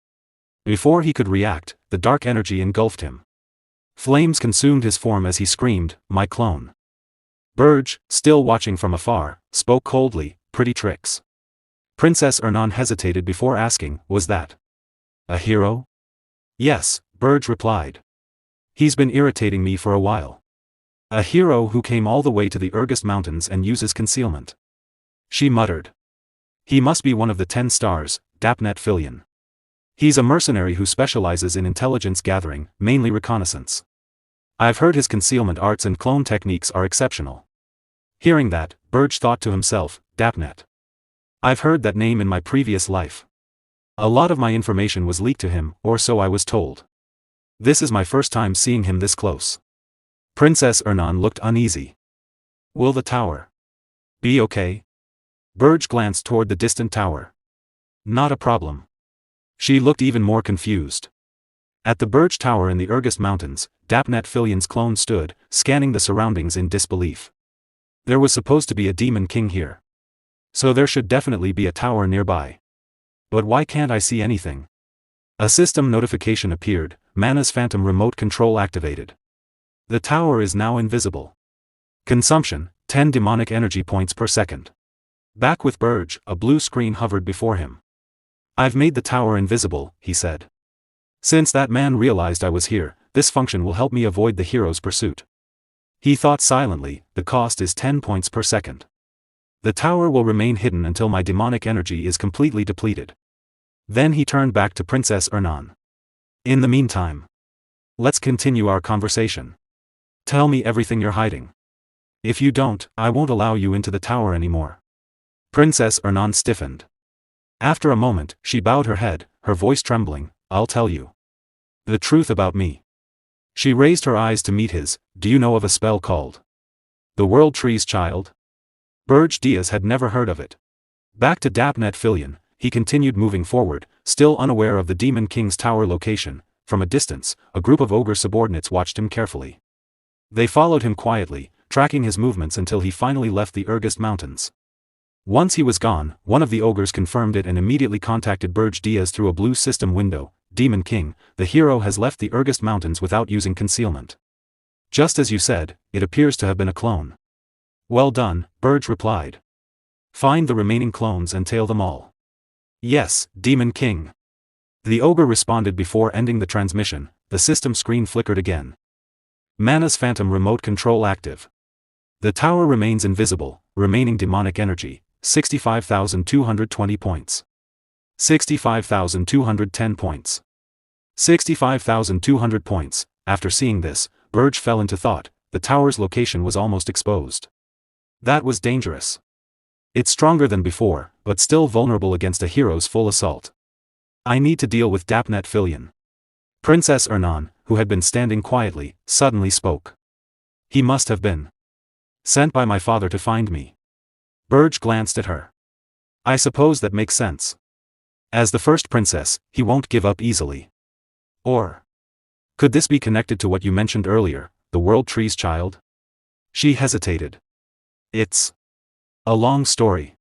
Before he could react, the dark energy engulfed him. Flames consumed his form as he screamed, "My clone." Berge, still watching from afar, spoke coldly, "Pretty tricks." Princess Ernan hesitated before asking, "Was that a hero?" "Yes," Berge replied. "He's been irritating me for a while. A hero who came all the way to the Ergist Mountains and uses concealment." She muttered. "He must be one of the 10 stars, Dapnet Filion. He's a mercenary who specializes in intelligence gathering, mainly reconnaissance. I've heard his concealment arts and clone techniques are exceptional." Hearing that, Berge thought to himself, "Dapnet. I've heard that name in my previous life. A lot of my information was leaked to him, or so I was told. This is my first time seeing him this close." Princess Ernan looked uneasy. "Will the tower be okay?" Berge glanced toward the distant tower. Not a problem. She looked even more confused. At the Berge Tower in the Urgest Mountains, Dapnet Fillion's clone stood, scanning the surroundings in disbelief. There was supposed to be a Demon King here. So there should definitely be a tower nearby. But why can't I see anything? A system notification appeared, Mana's Phantom remote control activated. The tower is now invisible. Consumption, 10 demonic energy points per second. Back with Berge, a blue screen hovered before him. I've made the tower invisible, he said. Since that man realized I was here, this function will help me avoid the hero's pursuit. He thought silently, the cost is 10 points per second. The tower will remain hidden until my demonic energy is completely depleted. Then he turned back to Princess Ernan. In the meantime, let's continue our conversation. Tell me everything you're hiding. If you don't, I won't allow you into the tower anymore. Princess Ernan stiffened. After a moment, she bowed her head, her voice trembling. I'll tell you the truth about me. She raised her eyes to meet his. Do you know of a spell called the World Tree's Child? Berge Diaz had never heard of it. Back to Dapnet Fillion, he continued moving forward, still unaware of the Demon King's tower location. From a distance, a group of ogre subordinates watched him carefully. They followed him quietly, tracking his movements until he finally left the Urgest Mountains. Once he was gone, one of the ogres confirmed it and immediately contacted Berge Diaz through a blue system window. Demon King, the hero has left the Urgest Mountains without using concealment. Just as you said, it appears to have been a clone. Well done, Berge replied. Find the remaining clones and tail them all. Yes, Demon King. The ogre responded before ending the transmission. The system screen flickered again. Mana's Phantom remote control active. The tower remains invisible, remaining demonic energy, 65,220 points. 65,210 points. 65,200 points. After seeing this, Berge fell into thought. The tower's location was almost exposed. That was dangerous. It's stronger than before, but still vulnerable against a hero's full assault. I need to deal with Dapnet Fillion. Princess Ernan, who had been standing quietly, suddenly spoke. He must have been sent by my father to find me. Berge glanced at her. I suppose that makes sense. As the first princess, he won't give up easily. Or could this be connected to what you mentioned earlier, the World Tree's Child? She hesitated. It's a long story.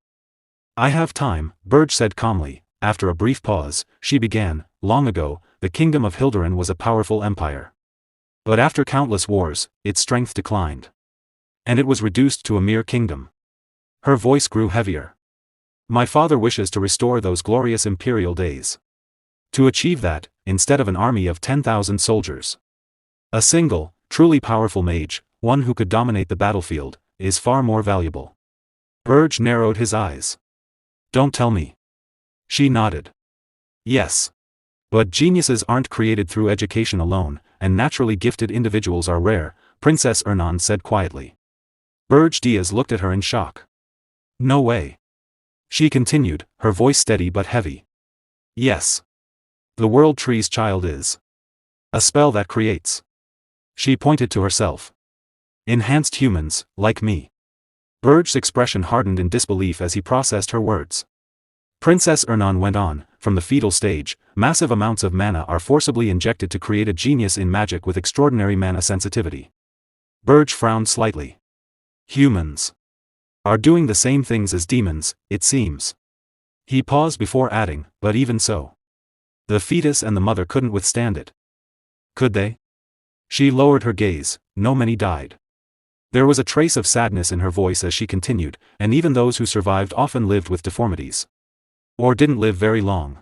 I have time, Berge said calmly. After a brief pause, she began. Long ago, the kingdom of Hilderan was a powerful empire. But after countless wars, its strength declined. And it was reduced to a mere kingdom. Her voice grew heavier. My father wishes to restore those glorious imperial days. To achieve that, instead of an army of 10,000 soldiers, a single, truly powerful mage, one who could dominate the battlefield, is far more valuable. Berge narrowed his eyes. Don't tell me. She nodded. Yes. But geniuses aren't created through education alone, and naturally gifted individuals are rare, Princess Ernan said quietly. Berge Diaz looked at her in shock. No way. She continued, her voice steady but heavy. Yes. The World Tree's Child is a spell that creates. She pointed to herself. Enhanced humans, like me. Berge's expression hardened in disbelief as he processed her words. Princess Ernan went on, from the fetal stage, massive amounts of mana are forcibly injected to create a genius in magic with extraordinary mana sensitivity. Berge frowned slightly. Humans are doing the same things as demons, it seems. He paused before adding, but even so, the fetus and the mother couldn't withstand it. Could they? She lowered her gaze. No, many died. There was a trace of sadness in her voice as she continued, and even those who survived often lived with deformities. Or didn't live very long.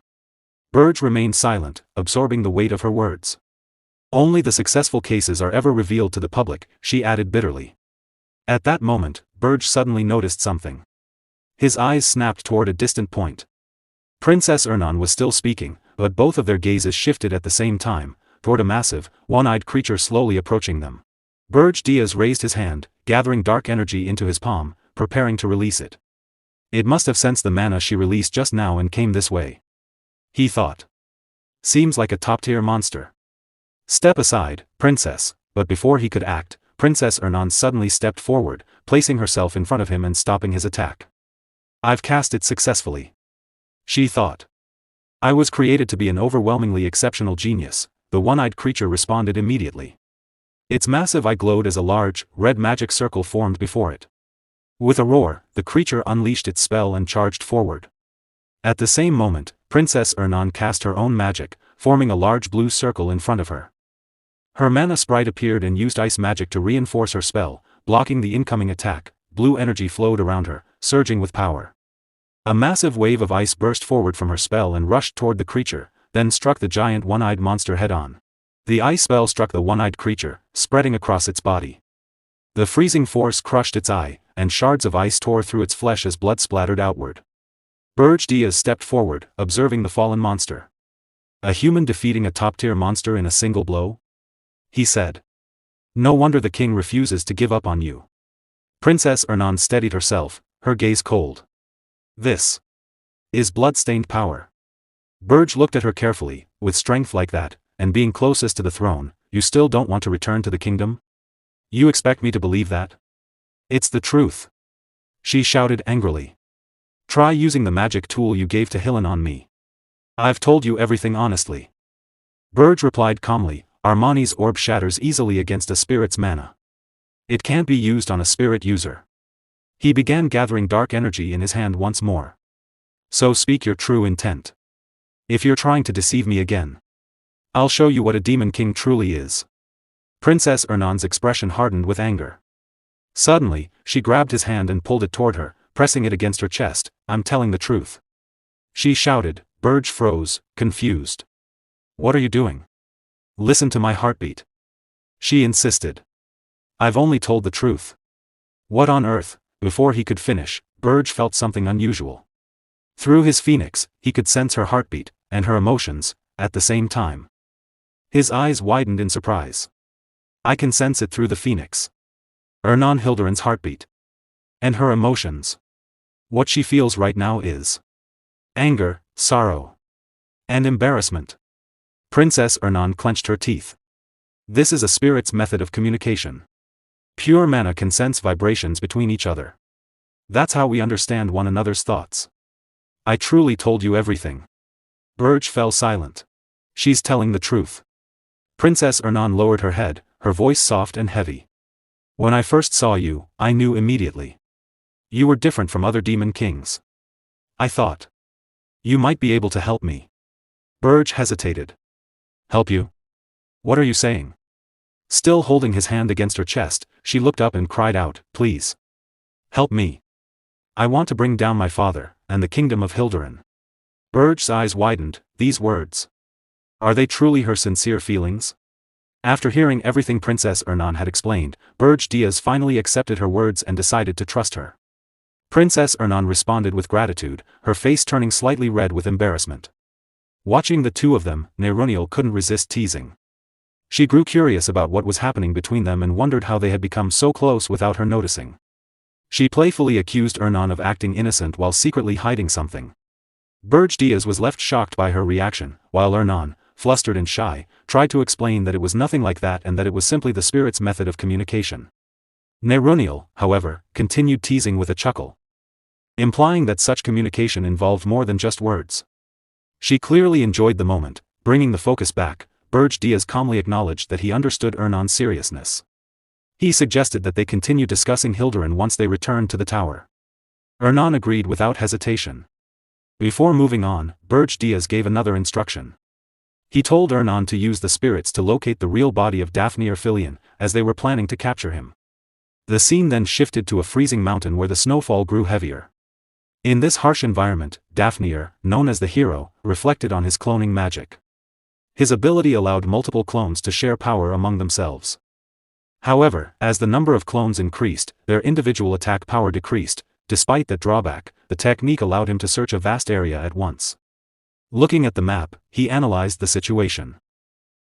Berge remained silent, absorbing the weight of her words. Only the successful cases are ever revealed to the public, she added bitterly. At that moment, Berge suddenly noticed something. His eyes snapped toward a distant point. Princess Ernan was still speaking, but both of their gazes shifted at the same time, toward a massive, one-eyed creature slowly approaching them. Berge Diaz raised his hand, gathering dark energy into his palm, preparing to release it. It must have sensed the mana she released just now and came this way. He thought. Seems like a top-tier monster. Step aside, princess, but before he could act, Princess Ernan suddenly stepped forward, placing herself in front of him and stopping his attack. I've cast it successfully. She thought. I was created to be an overwhelmingly exceptional genius, the one-eyed creature responded immediately. Its massive eye glowed as a large, red magic circle formed before it. With a roar, the creature unleashed its spell and charged forward. At the same moment, Princess Ernan cast her own magic, forming a large blue circle in front of her. Her mana sprite appeared and used ice magic to reinforce her spell, blocking the incoming attack. Blue energy flowed around her, surging with power. A massive wave of ice burst forward from her spell and rushed toward the creature, then struck the giant one-eyed monster head-on. The ice spell struck the one-eyed creature, spreading across its body. The freezing force crushed its eye, and shards of ice tore through its flesh as blood splattered outward. Berge stepped forward, observing the fallen monster. A human defeating a top-tier monster in a single blow? He said. No wonder the king refuses to give up on you. Princess Ernan steadied herself, her gaze cold. This is blood-stained power. Berge looked at her carefully. With strength like that, and being closest to the throne, you still don't want to return to the kingdom? You expect me to believe that? It's the truth. She shouted angrily. Try using the magic tool you gave to Hillen on me. I've told you everything honestly. Berge replied calmly. Armani's orb shatters easily against a spirit's mana. It can't be used on a spirit user. He began gathering dark energy in his hand once more. So speak your true intent. If you're trying to deceive me again, I'll show you what a demon king truly is. Princess Ernan's expression hardened with anger. Suddenly, she grabbed his hand and pulled it toward her, pressing it against her chest. I'm telling the truth. She shouted. Berge froze, confused. What are you doing? Listen to my heartbeat. She insisted. I've only told the truth. What on earth? Before he could finish, Berge felt something unusual. Through his phoenix, he could sense her heartbeat, and her emotions, at the same time. His eyes widened in surprise. I can sense it through the phoenix. Ernan Hilduran's heartbeat. And her emotions. What she feels right now is anger, sorrow, and embarrassment. Princess Ernan clenched her teeth. This is a spirit's method of communication. Pure mana can sense vibrations between each other. That's how we understand one another's thoughts. I truly told you everything. Berge fell silent. She's telling the truth. Princess Ernan lowered her head, her voice soft and heavy. When I first saw you, I knew immediately. You were different from other demon kings. I thought you might be able to help me. Berge hesitated. Help you? What are you saying? Still holding his hand against her chest, she looked up and cried out, please. Help me. I want to bring down my father, and the kingdom of Hilduran. Berge's eyes widened. These words. Are they truly her sincere feelings? After hearing everything Princess Ernan had explained, Berge finally accepted her words and decided to trust her. Princess Ernan responded with gratitude, her face turning slightly red with embarrassment. Watching the two of them, Neroniel couldn't resist teasing. She grew curious about what was happening between them and wondered how they had become so close without her noticing. She playfully accused Ernan of acting innocent while secretly hiding something. Berge was left shocked by her reaction, while Ernan, flustered and shy, tried to explain that it was nothing like that and that it was simply the spirit's method of communication. Neroniel, however, continued teasing with a chuckle, implying that such communication involved more than just words. She clearly enjoyed the moment. Bringing the focus back, Berge calmly acknowledged that he understood Ernan's seriousness. He suggested that they continue discussing Hilduran once they returned to the tower. Ernan agreed without hesitation. Before moving on, Berge gave another instruction. He told Ernan to use the spirits to locate the real body of Daphne Philion, as they were planning to capture him. The scene then shifted to a freezing mountain where the snowfall grew heavier. In this harsh environment, Daphne, known as the hero, reflected on his cloning magic. His ability allowed multiple clones to share power among themselves. However, as the number of clones increased, their individual attack power decreased. Despite that drawback, the technique allowed him to search a vast area at once. Looking at the map, he analyzed the situation.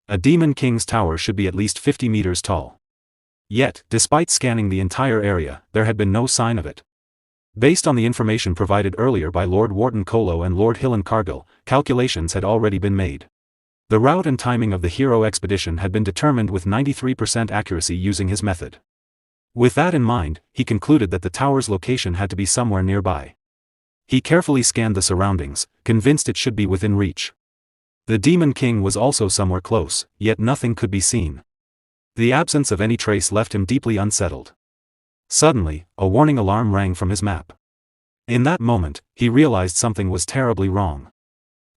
A demon king's tower should be at least 50 meters tall. Yet, despite scanning the entire area, there had been no sign of it. Based on the information provided earlier by Lord Wharton Kolo and Lord Hillen Cargill, calculations had already been made. The route and timing of the hero expedition had been determined with 93% accuracy using his method. With that in mind, he concluded that the tower's location had to be somewhere nearby. He carefully scanned the surroundings, convinced it should be within reach. The Demon King was also somewhere close, yet nothing could be seen. The absence of any trace left him deeply unsettled. Suddenly, a warning alarm rang from his map. In that moment, he realized something was terribly wrong.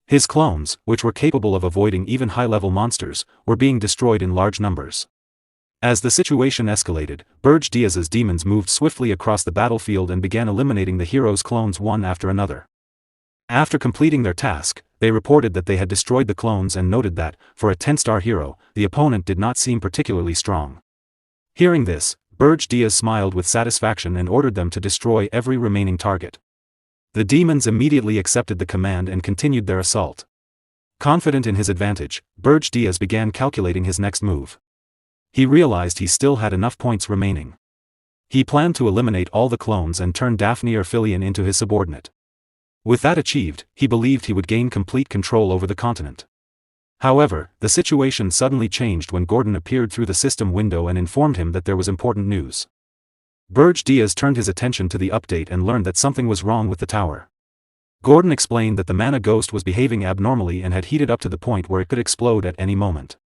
His clones, which were capable of avoiding even high-level monsters, were being destroyed in large numbers. As the situation escalated, Berge Diaz's demons moved swiftly across the battlefield and began eliminating the hero's clones one after another. After completing their task, they reported that they had destroyed the clones and noted that, for a 10-star hero, the opponent did not seem particularly strong. Hearing this, Berge Diaz smiled with satisfaction and ordered them to destroy every remaining target. The demons immediately accepted the command and continued their assault. Confident in his advantage, Berge Diaz began calculating his next move. He realized he still had enough points remaining. He planned to eliminate all the clones and turn Daphne Erphilion into his subordinate. With that achieved, he believed he would gain complete control over the continent. However, the situation suddenly changed when Gordon appeared through the system window and informed him that there was important news. Berge Diaz turned his attention to the update and learned that something was wrong with the tower. Gordon explained that the mana ghost was behaving abnormally and had heated up to the point where it could explode at any moment.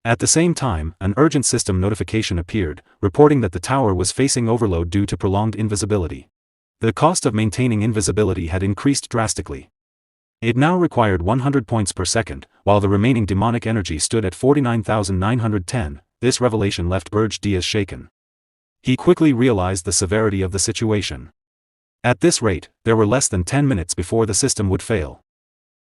At the same time, an urgent system notification appeared, reporting that the tower was facing overload due to prolonged invisibility. The cost of maintaining invisibility had increased drastically. It now required 100 points per second, while the remaining demonic energy stood at 49,910. This revelation left Berge Diaz shaken. He quickly realized the severity of the situation. At this rate, there were less than 10 minutes before the system would fail.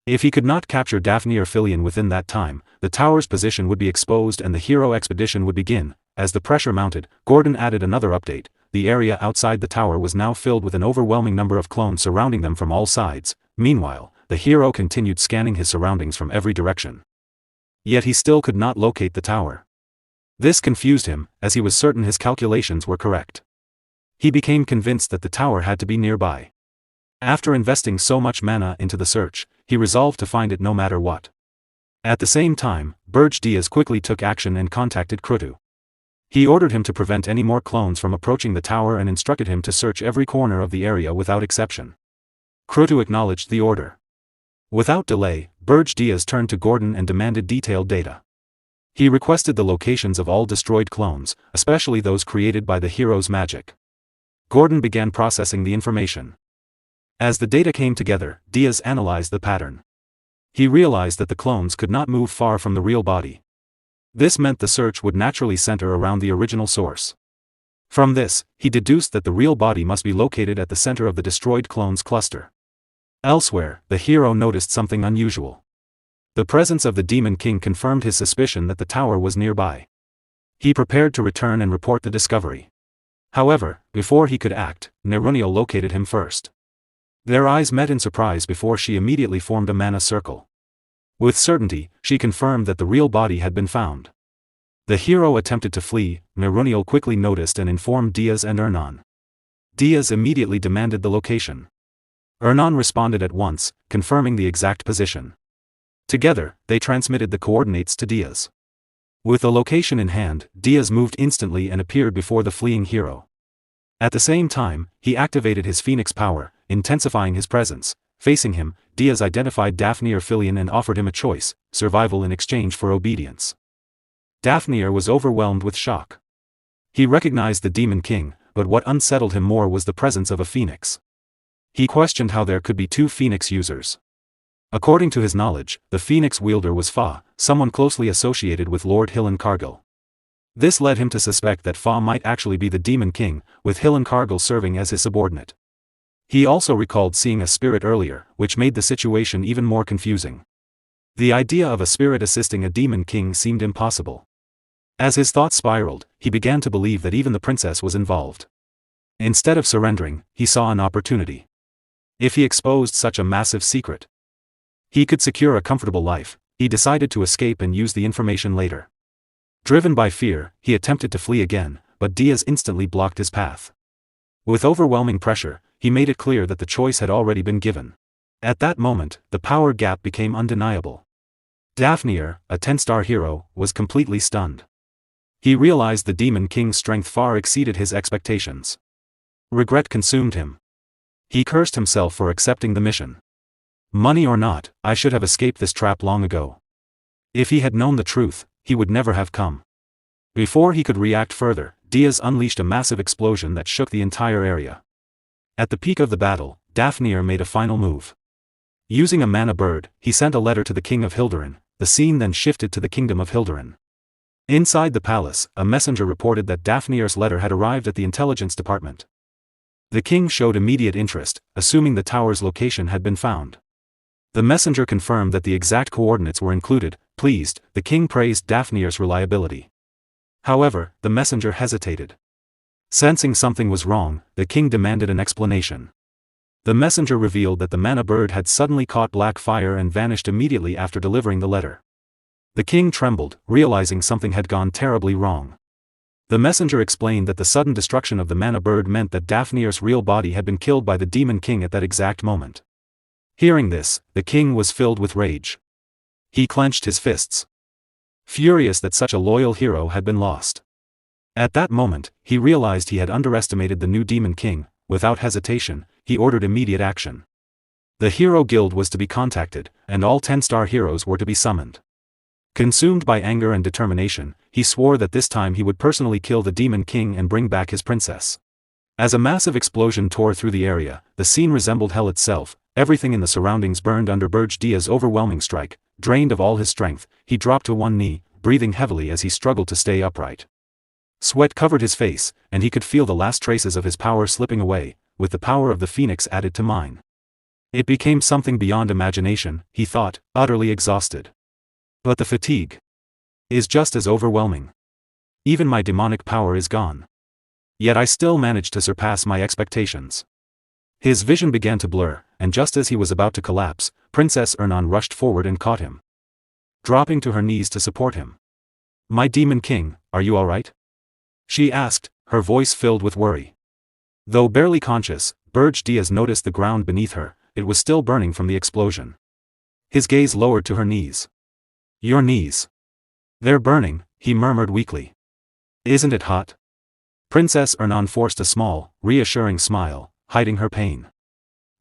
If he could not capture Daphne Erphilion within that time, the tower's position would be exposed and the hero expedition would begin. As the pressure mounted, Gordon added another update. The area outside the tower was now filled with an overwhelming number of clones surrounding them from all sides. Meanwhile, the hero continued scanning his surroundings from every direction. Yet he still could not locate the tower. This confused him, as he was certain his calculations were correct. He became convinced that the tower had to be nearby. After investing so much mana into the search, he resolved to find it no matter what. At the same time, Berge Diaz quickly took action and contacted Krutu. He ordered him to prevent any more clones from approaching the tower and instructed him to search every corner of the area without exception. Krutu acknowledged the order. Without delay, Berge Diaz turned to Gordon and demanded detailed data. He requested the locations of all destroyed clones, especially those created by the hero's magic. Gordon began processing the information. As the data came together, Diaz analyzed the pattern. He realized that the clones could not move far from the real body. This meant the search would naturally center around the original source. From this, he deduced that the real body must be located at the center of the destroyed clones cluster. Elsewhere, the hero noticed something unusual. The presence of the Demon King confirmed his suspicion that the tower was nearby. He prepared to return and report the discovery. However, before he could act, Neruniel located him first. Their eyes met in surprise before she immediately formed a mana circle. With certainty, she confirmed that the real body had been found. The hero attempted to flee. Neruniel quickly noticed and informed Diaz and Ernan. Diaz immediately demanded the location. Ernan responded at once, confirming the exact position. Together, they transmitted the coordinates to Diaz. With the location in hand, Diaz moved instantly and appeared before the fleeing hero. At the same time, he activated his Phoenix power, intensifying his presence. Facing him, Diaz identified Daphne Erphilion and offered him a choice: survival in exchange for obedience. Daphne was overwhelmed with shock. He recognized the Demon King, but what unsettled him more was the presence of a Phoenix. He questioned how there could be two Phoenix users. According to his knowledge, the Phoenix wielder was Fa, someone closely associated with Lord Hillen Cargill. This led him to suspect that Fa might actually be the Demon King, with Hillen Cargill serving as his subordinate. He also recalled seeing a spirit earlier, which made the situation even more confusing. The idea of a spirit assisting a Demon King seemed impossible. As his thoughts spiraled, he began to believe that even the princess was involved. Instead of surrendering, he saw an opportunity. If he exposed such a massive secret, he could secure a comfortable life. He decided to escape and use the information later. Driven by fear, he attempted to flee again, but Diaz instantly blocked his path. With overwhelming pressure, he made it clear that the choice had already been given. At that moment, the power gap became undeniable. Daphne, a 10-star hero, was completely stunned. He realized the Demon King's strength far exceeded his expectations. Regret consumed him. He cursed himself for accepting the mission. Money or not, I should have escaped this trap long ago. If he had known the truth, he would never have come. Before he could react further, Diaz unleashed a massive explosion that shook the entire area. At the peak of the battle, Daphnear made a final move. Using a mana bird, he sent a letter to the king of Hilderin. The scene then shifted to the kingdom of Hilderin. Inside the palace, a messenger reported that Daphnear's letter had arrived at the intelligence department. The king showed immediate interest, assuming the tower's location had been found. The messenger confirmed that the exact coordinates were included. Pleased, the king praised Daphnear's reliability. However, the messenger hesitated. Sensing something was wrong, the king demanded an explanation. The messenger revealed that the mana bird had suddenly caught black fire and vanished immediately after delivering the letter. The king trembled, realizing something had gone terribly wrong. The messenger explained that the sudden destruction of the mana bird meant that Daphnear's real body had been killed by the Demon King at that exact moment. Hearing this, the king was filled with rage. He clenched his fists, furious that such a loyal hero had been lost. At that moment, he realized he had underestimated the new Demon King. Without hesitation, he ordered immediate action. The Hero Guild was to be contacted, and all 10-star heroes were to be summoned. Consumed by anger and determination, he swore that this time he would personally kill the Demon King and bring back his princess. As a massive explosion tore through the area, the scene resembled hell itself. Everything in the surroundings burned under Berge's overwhelming strike. Drained of all his strength, he dropped to one knee, breathing heavily as he struggled to stay upright. Sweat covered his face, and he could feel the last traces of his power slipping away, with the power of the phoenix added to mine. It became something beyond imagination, he thought, utterly exhausted. But the fatigue is just as overwhelming. Even my demonic power is gone. Yet I still managed to surpass my expectations. His vision began to blur, and just as he was about to collapse, Princess Ernan rushed forward and caught him, dropping to her knees to support him. My Demon King, are you all right? She asked, her voice filled with worry. Though barely conscious, Berge noticed the ground beneath her. It was still burning from the explosion. His gaze lowered to her knees. Your knees. They're burning, he murmured weakly. Isn't it hot? Princess Ernan forced a small, reassuring smile, hiding her pain.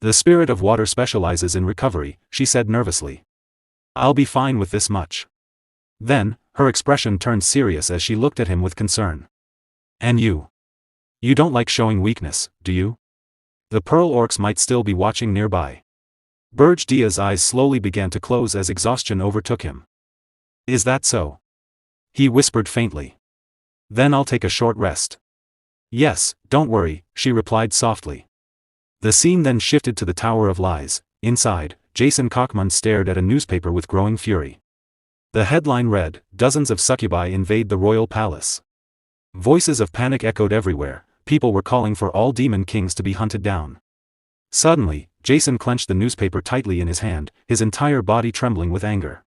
The spirit of water specializes in recovery, she said nervously. I'll be fine with this much. Then, her expression turned serious as she looked at him with concern. And you? You don't like showing weakness, do you? The pearl orcs might still be watching nearby. Berge's eyes slowly began to close as exhaustion overtook him. Is that so? He whispered faintly. Then I'll take a short rest. Yes, don't worry, she replied softly. The scene then shifted to the Tower of Lies. Inside, Jason Kochmund stared at a newspaper with growing fury. The headline read, Dozens of succubi invade the royal palace. Voices of panic echoed everywhere. People were calling for all demon kings to be hunted down. Suddenly, Jason clenched the newspaper tightly in his hand, his entire body trembling with anger.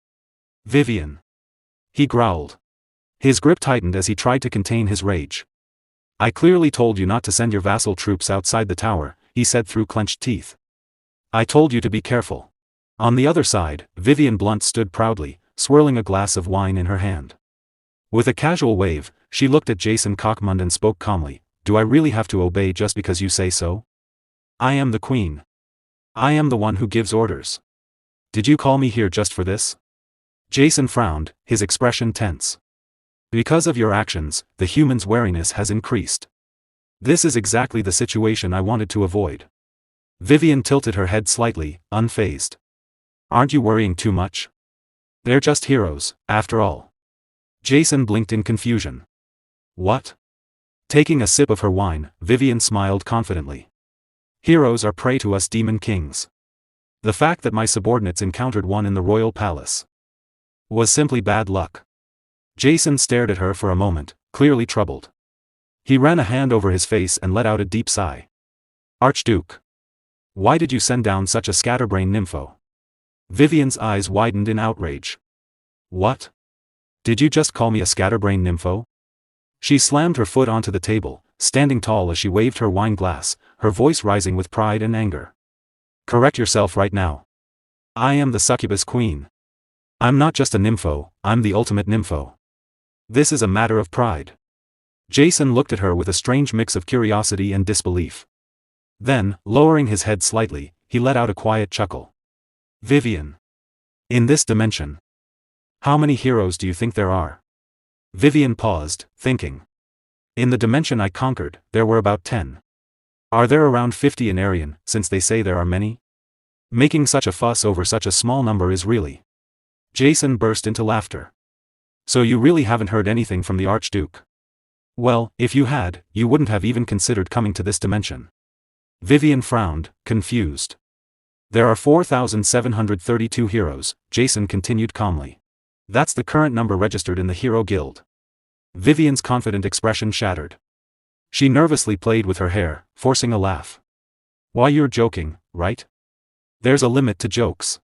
Vivian. He growled. His grip tightened as he tried to contain his rage. I clearly told you not to send your vassal troops outside the tower, he said through clenched teeth. I told you to be careful. On the other side, Vivian Blunt stood proudly, swirling a glass of wine in her hand. With a casual wave, she looked at Jason Kochmund and spoke calmly. Do I really have to obey just because you say so? I am the queen. I am the one who gives orders. Did you call me here just for this? Jason frowned, his expression tense. Because of your actions, the human's wariness has increased. This is exactly the situation I wanted to avoid. Vivian tilted her head slightly, unfazed. Aren't you worrying too much? They're just heroes, after all. Jason blinked in confusion. What? Taking a sip of her wine, Vivian smiled confidently. Heroes are prey to us demon kings. The fact that my subordinates encountered one in the royal palace was simply bad luck. Jason stared at her for a moment, clearly troubled. He ran a hand over his face and let out a deep sigh. Archduke. Why did you send down such a scatterbrain nympho? Vivian's eyes widened in outrage. What? Did you just call me a scatterbrain nympho? She slammed her foot onto the table, standing tall as she waved her wine glass, her voice rising with pride and anger. Correct yourself right now. I am the succubus queen. I'm not just a nympho, I'm the ultimate nympho. This is a matter of pride. Jason looked at her with a strange mix of curiosity and disbelief. Then, lowering his head slightly, he let out a quiet chuckle. Vivian. In this dimension. How many heroes do you think there are? Vivian paused, thinking. In the dimension I conquered, there were about 10. Are there around 50 in Arian, since they say there are many? Making such a fuss over such a small number is really. Jason burst into laughter. So you really haven't heard anything from the Archduke? Well, if you had, you wouldn't have even considered coming to this dimension. Vivian frowned, confused. There are 4,732 heroes, Jason continued calmly. That's the current number registered in the Hero Guild. Vivian's confident expression shattered. She nervously played with her hair, forcing a laugh. Why, you're joking, right? There's a limit to jokes.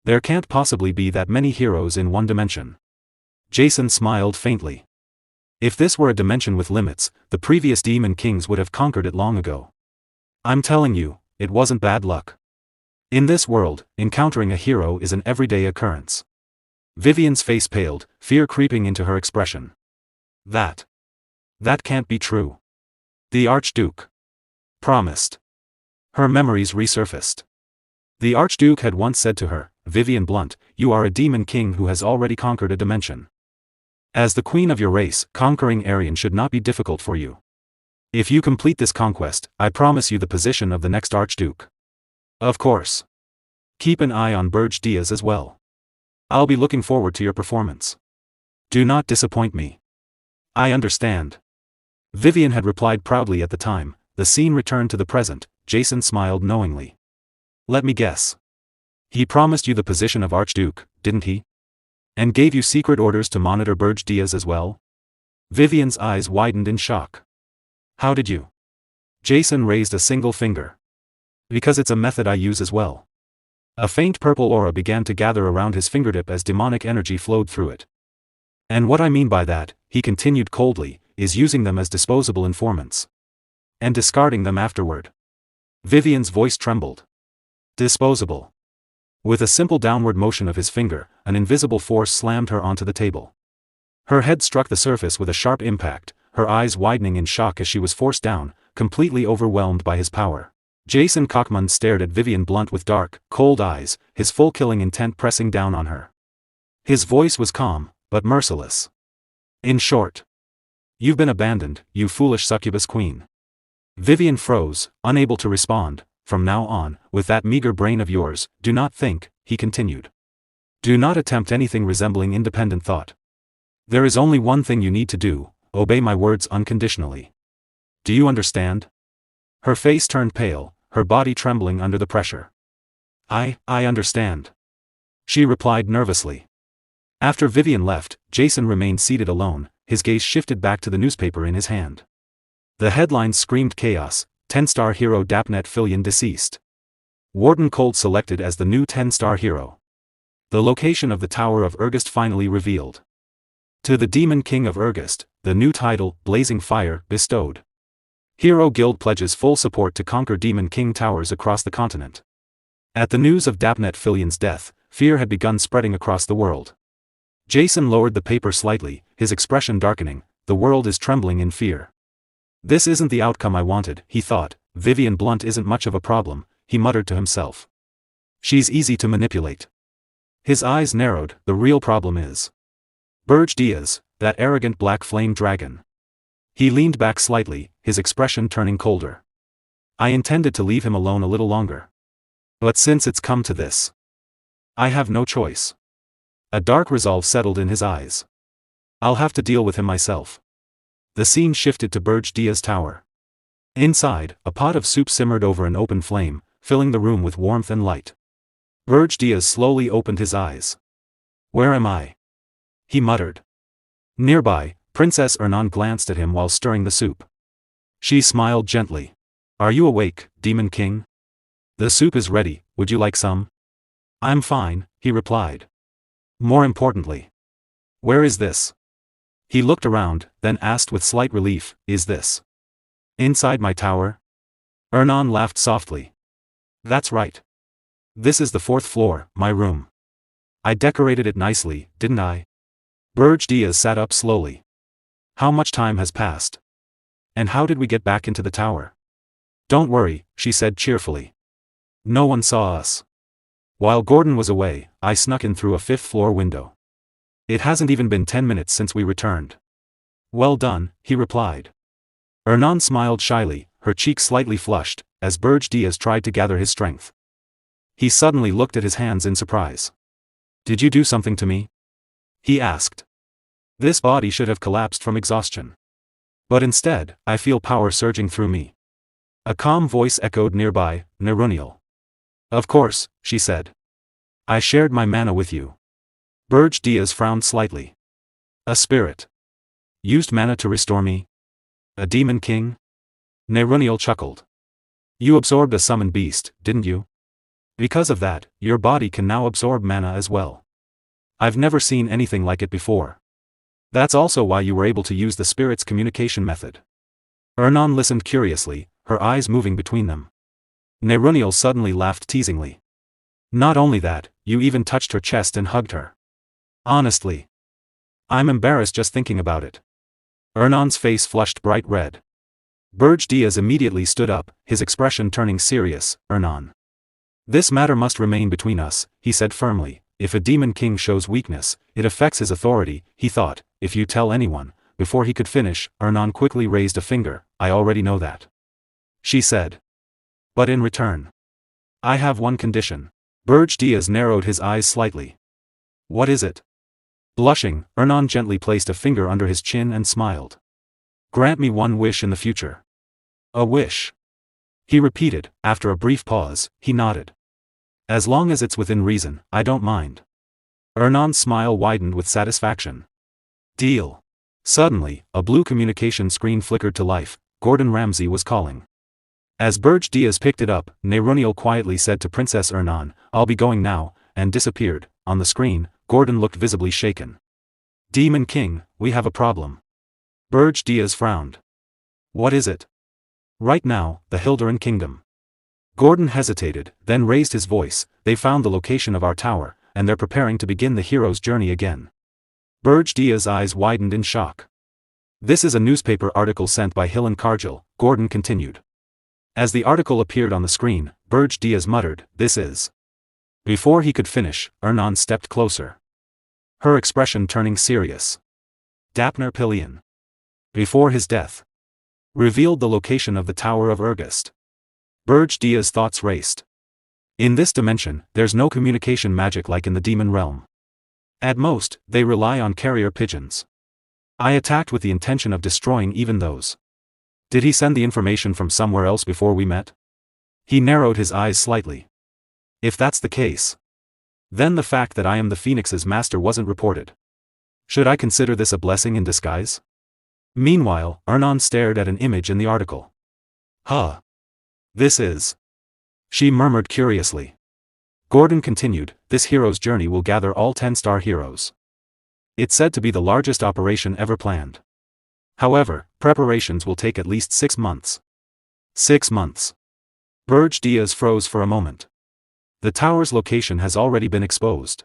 There can't possibly be that many heroes in one dimension. Jason smiled faintly. If this were a dimension with limits, the previous Demon Kings would have conquered it long ago. I'm telling you, it wasn't bad luck. In this world, encountering a hero is an everyday occurrence. Vivian's face paled, fear creeping into her expression. That can't be true. The Archduke promised. Her memories resurfaced. The Archduke had once said to her, Vivian Blunt, you are a Demon King who has already conquered a dimension. As the queen of your race, conquering Arian should not be difficult for you. If you complete this conquest, I promise you the position of the next Archduke. Of course. Keep an eye on Berge Diaz as well. I'll be looking forward to your performance. Do not disappoint me. I understand. Vivian had replied proudly at the time. The scene returned to the present. Jason smiled knowingly. Let me guess. He promised you the position of Archduke, didn't he? And gave you secret orders to monitor Berge Diaz as well? Vivian's eyes widened in shock. How did you? Jason raised a single finger. Because it's a method I use as well. A faint purple aura began to gather around his fingertip as demonic energy flowed through it. And what I mean by that, he continued coldly, is using them as disposable informants. And discarding them afterward. Vivian's voice trembled. Disposable. With a simple downward motion of his finger, an invisible force slammed her onto the table. Her head struck the surface with a sharp impact, her eyes widening in shock as she was forced down, completely overwhelmed by his power. Jason Cockman stared at Vivian Blunt with dark, cold eyes, his full killing intent pressing down on her. His voice was calm, but merciless. In short. You've been abandoned, you foolish succubus queen. Vivian froze, unable to respond. From now on, with that meager brain of yours, do not think, he continued. Do not attempt anything resembling independent thought. There is only one thing you need to do, obey my words unconditionally. Do you understand? Her face turned pale, her body trembling under the pressure. I understand. She replied nervously. After Vivian left, Jason remained seated alone, his gaze shifted back to the newspaper in his hand. The headlines screamed chaos. 10-star hero Dapnet Fillion deceased. Warden Cold selected as the new 10-star hero. The location of the Tower of Ergest finally revealed. To the Demon King of Ergest, the new title, Blazing Fire, bestowed. Hero Guild pledges full support to conquer Demon King towers across the continent. At the news of Dapnet Fillion's death, fear had begun spreading across the world. Jason lowered the paper slightly, his expression darkening. The world is trembling in fear. This isn't the outcome I wanted, he thought. Vivian Blunt isn't much of a problem, he muttered to himself. She's easy to manipulate. His eyes narrowed. The real problem is Berge Diaz, that arrogant black flame dragon. He leaned back slightly, his expression turning colder. I intended to leave him alone a little longer. But since it's come to this, I have no choice. A dark resolve settled in his eyes. I'll have to deal with him myself. The scene shifted to Berge Diaz Tower. Inside, a pot of soup simmered over an open flame, filling the room with warmth and light. Berge Diaz slowly opened his eyes. Where am I? He muttered. Nearby, Princess Ernan glanced at him while stirring the soup. She smiled gently. Are you awake, Demon King? The soup is ready, would you like some? I'm fine, he replied. More importantly, where is this? He looked around, then asked with slight relief, is this inside my tower? Ernan laughed softly. That's right. This is the 4th floor, my room. I decorated it nicely, didn't I? Berge Diaz sat up slowly. How much time has passed? And how did we get back into the tower? Don't worry, she said cheerfully. No one saw us. While Gordon was away, I snuck in through a fifth-floor window. It hasn't even been 10 minutes since we returned. Well done, he replied. Hernan smiled shyly, her cheeks slightly flushed, as Berge Diaz tried to gather his strength. He suddenly looked at his hands in surprise. Did you do something to me? He asked. This body should have collapsed from exhaustion. But instead, I feel power surging through me. A calm voice echoed nearby, Nerunial. Of course, she said. I shared my mana with you. Berge Diaz frowned slightly. A spirit. Used mana to restore me? A demon king? Nerunial chuckled. You absorbed a summoned beast, didn't you? Because of that, your body can now absorb mana as well. I've never seen anything like it before. That's also why you were able to use the spirit's communication method. Hernan listened curiously, her eyes moving between them. Nerunial suddenly laughed teasingly. Not only that, you even touched her chest and hugged her. Honestly. I'm embarrassed just thinking about it. Hernan's face flushed bright red. Berge Diaz immediately stood up, his expression turning serious. Hernan. This matter must remain between us, he said firmly. If a demon king shows weakness, it affects his authority, he thought. If you tell anyone. Before he could finish, Hernan quickly raised a finger. I already know that. She said. But in return. I have one condition. Berge Diaz narrowed his eyes slightly. What is it? Blushing, Hernan gently placed a finger under his chin and smiled. Grant me one wish in the future. A wish. He repeated. After a brief pause, he nodded. As long as it's within reason, I don't mind. Hernan's smile widened with satisfaction. Deal. Suddenly, a blue communication screen flickered to life. Gordon Ramsay was calling. As Berge Diaz picked it up, Nerunial quietly said to Princess Hernan, I'll be going now, and disappeared. On the screen, Gordon looked visibly shaken. Demon King, we have a problem. Berge Diaz frowned. What is it? Right now, the Hilderan Kingdom. Gordon hesitated, then raised his voice. They found the location of our tower, and they're preparing to begin the hero's journey again. Berge Diaz's eyes widened in shock. This is a newspaper article sent by Hill and Cargill, Gordon continued. As the article appeared on the screen, Berge Diaz muttered, this is. Before he could finish, Hernan stepped closer. Her expression turning serious. Dapner Pilion. Before his death. Revealed the location of the Tower of Ergast. Berge Diaz's thoughts raced. In this dimension, there's no communication magic like in the demon realm. At most, they rely on carrier pigeons. I attacked with the intention of destroying even those. Did he send the information from somewhere else before we met? He narrowed his eyes slightly. If that's the case. Then the fact that I am the Phoenix's master wasn't reported. Should I consider this a blessing in disguise? Meanwhile, Hernan stared at an image in the article. Huh. This is. She murmured curiously. Gordon continued, this hero's journey will gather all 10-star heroes. It's said to be the largest operation ever planned. However, preparations will take at least 6 months. 6 months. Berge Diaz froze for a moment. The tower's location has already been exposed.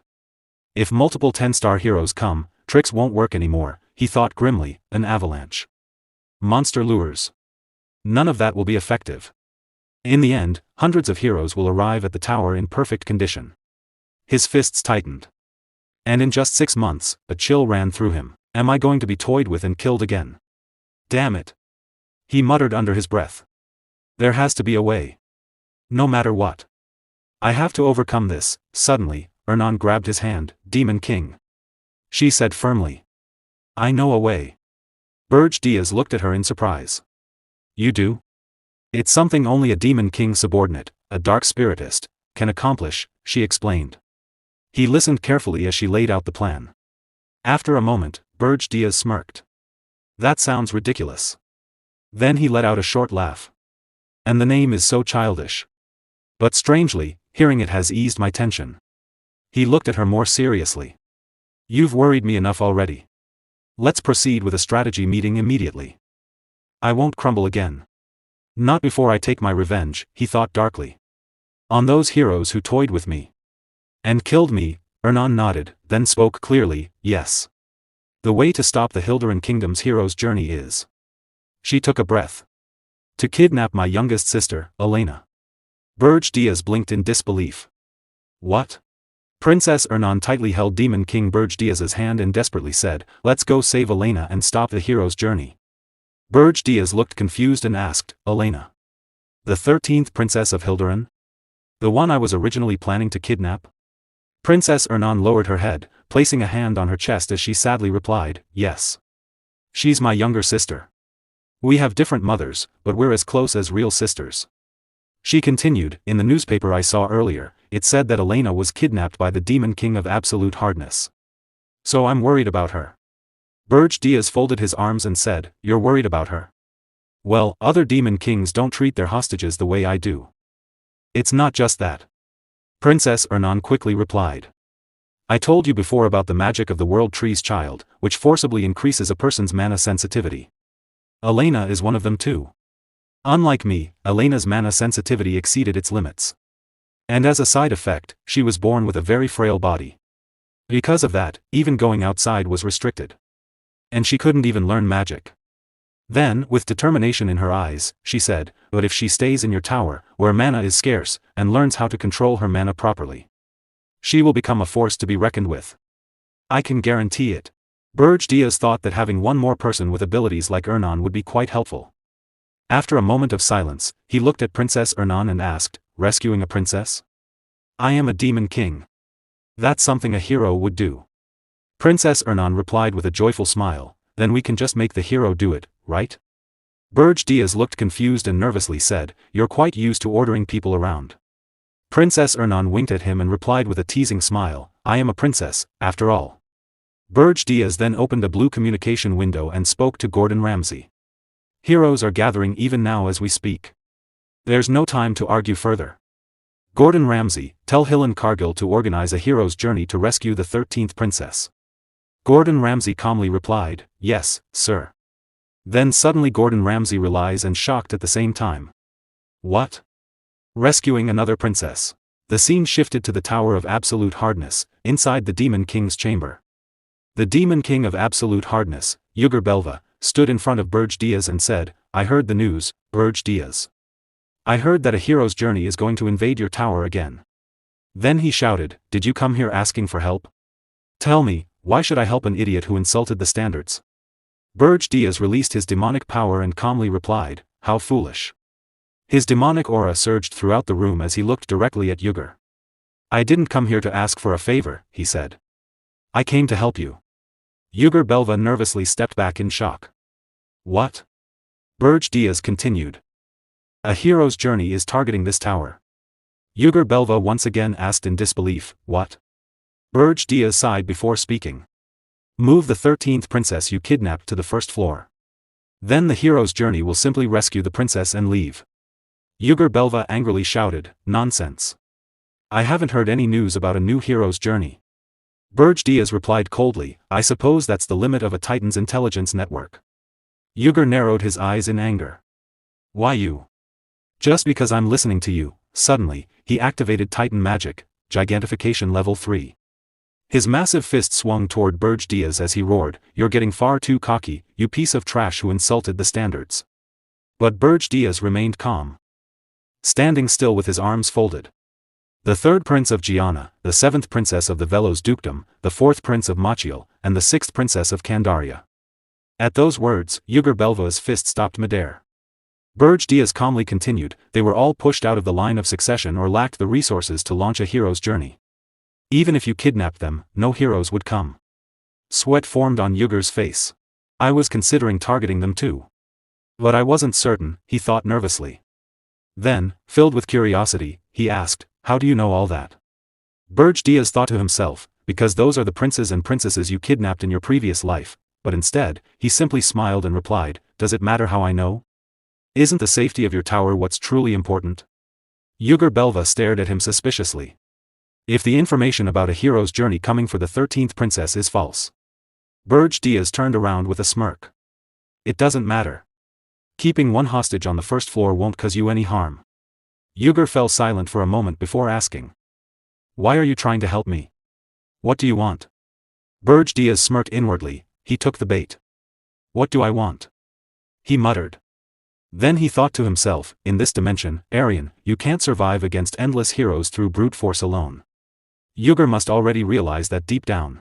If multiple 10-star heroes come, tricks won't work anymore, he thought grimly, an avalanche. Monster lures. None of that will be effective. In the end, hundreds of heroes will arrive at the tower in perfect condition. His fists tightened. And in just 6 months, a chill ran through him. Am I going to be toyed with and killed again? Damn it. He muttered under his breath. There has to be a way. No matter what. I have to overcome this. Suddenly, Hernan grabbed his hand. Demon King. She said firmly. I know a way. Berge Diaz looked at her in surprise. You do? It's something only a Demon King subordinate, a dark spiritist, can accomplish, she explained. He listened carefully as she laid out the plan. After a moment, Berge Diaz smirked. That sounds ridiculous. Then he let out a short laugh. And the name is so childish. But strangely, hearing it has eased my tension. He looked at her more seriously. You've worried me enough already. Let's proceed with a strategy meeting immediately. I won't crumble again. Not before I take my revenge, he thought darkly. On those heroes who toyed with me. And killed me, Hernan nodded, then spoke clearly, yes. The way to stop the Hilderan Kingdom's hero's journey is. She took a breath. To kidnap my youngest sister, Elena. Berge Diaz blinked in disbelief. What? Princess Ernan tightly held Demon King Berge Diaz's hand and desperately said, let's go save Elena and stop the hero's journey. Berge Diaz looked confused and asked, Elena? The 13th Princess of Hilderan? The one I was originally planning to kidnap? Princess Ernan lowered her head, placing a hand on her chest as she sadly replied, yes. She's my younger sister. We have different mothers, but we're as close as real sisters. She continued, in the newspaper I saw earlier, it said that Elena was kidnapped by the Demon King of Absolute Hardness. So I'm worried about her. Berge Diaz folded his arms and said, you're worried about her? Well, other Demon Kings don't treat their hostages the way I do. It's not just that. Princess Ernan quickly replied. I told you before about the magic of the World Tree's child, which forcibly increases a person's mana sensitivity. Elena is one of them too. Unlike me, Elena's mana sensitivity exceeded its limits. And as a side effect, she was born with a very frail body. Because of that, even going outside was restricted. And she couldn't even learn magic. Then, with determination in her eyes, she said, but if she stays in your tower, where mana is scarce, and learns how to control her mana properly, she will become a force to be reckoned with. I can guarantee it. Berge Diaz thought that having one more person with abilities like Ernan would be quite helpful. After a moment of silence, he looked at Princess Ernan and asked, rescuing a princess? I am a Demon King. That's something a hero would do. Princess Ernan replied with a joyful smile, then we can just make the hero do it, right? Berge Diaz looked confused and nervously said, you're quite used to ordering people around. Princess Ernan winked at him and replied with a teasing smile, I am a princess, after all. Berge Diaz then opened a blue communication window and spoke to Gordon Ramsay. Heroes are gathering even now as we speak. There's no time to argue further. Gordon Ramsay, tell Hillen Cargill to organize a hero's journey to rescue the 13th princess. Gordon Ramsay calmly replied, yes, sir. Then suddenly Gordon Ramsay realized and shocked at the same time. What? Rescuing another princess. The scene shifted to the Tower of Absolute Hardness, inside the Demon King's chamber. The Demon King of Absolute Hardness, Yugur Belva, stood in front of Berge Diaz and said, I heard the news, Berge Diaz. I heard that a hero's journey is going to invade your tower again. Then he shouted, did you come here asking for help? Tell me, why should I help an idiot who insulted the standards? Berge Diaz released his demonic power and calmly replied, how foolish. His demonic aura surged throughout the room as he looked directly at Yugur. I didn't come here to ask for a favor, he said. I came to help you. Yugur Belva nervously stepped back in shock. What? Berge Diaz continued. A hero's journey is targeting this tower. Yugur Belva once again asked in disbelief, what? Berge Diaz sighed before speaking. Move the 13th princess you kidnapped to the first floor. Then the hero's journey will simply rescue the princess and leave. Yugur Belva angrily shouted, nonsense. I haven't heard any news about a new hero's journey. Berge Diaz replied coldly, I suppose that's the limit of a Titan's intelligence network. Yugur narrowed his eyes in anger. Why you? Just because I'm listening to you. Suddenly, he activated Titan magic, Gigantification level 3. His massive fist swung toward Berge Diaz as he roared, you're getting far too cocky, you piece of trash who insulted the standards. But Berge Diaz remained calm. Standing still with his arms folded. The 3rd Prince of Gianna, the 7th Princess of the Velos Dukedom, the 4th Prince of Machiel, and the 6th Princess of Candaria. At those words, Yugur Belva's fist stopped midair. Berge Diaz calmly continued, they were all pushed out of the line of succession or lacked the resources to launch a hero's journey. Even if you kidnapped them, no heroes would come. Sweat formed on Yugur's face. I was considering targeting them too. But I wasn't certain, he thought nervously. Then, filled with curiosity, he asked, how do you know all that? Berge Diaz thought to himself, because those are the princes and princesses you kidnapped in your previous life, but instead, he simply smiled and replied, does it matter how I know? Isn't the safety of your tower what's truly important? Yugur Belva stared at him suspiciously. If the information about a hero's journey coming for the 13th princess is false. Berge Diaz turned around with a smirk. It doesn't matter. Keeping one hostage on the first floor won't cause you any harm. Yugur fell silent for a moment before asking. Why are you trying to help me? What do you want? Berge Diaz smirked inwardly, he took the bait. What do I want? He muttered. Then he thought to himself, in this dimension, Aryan, you can't survive against endless heroes through brute force alone. Yuger must already realize that deep down.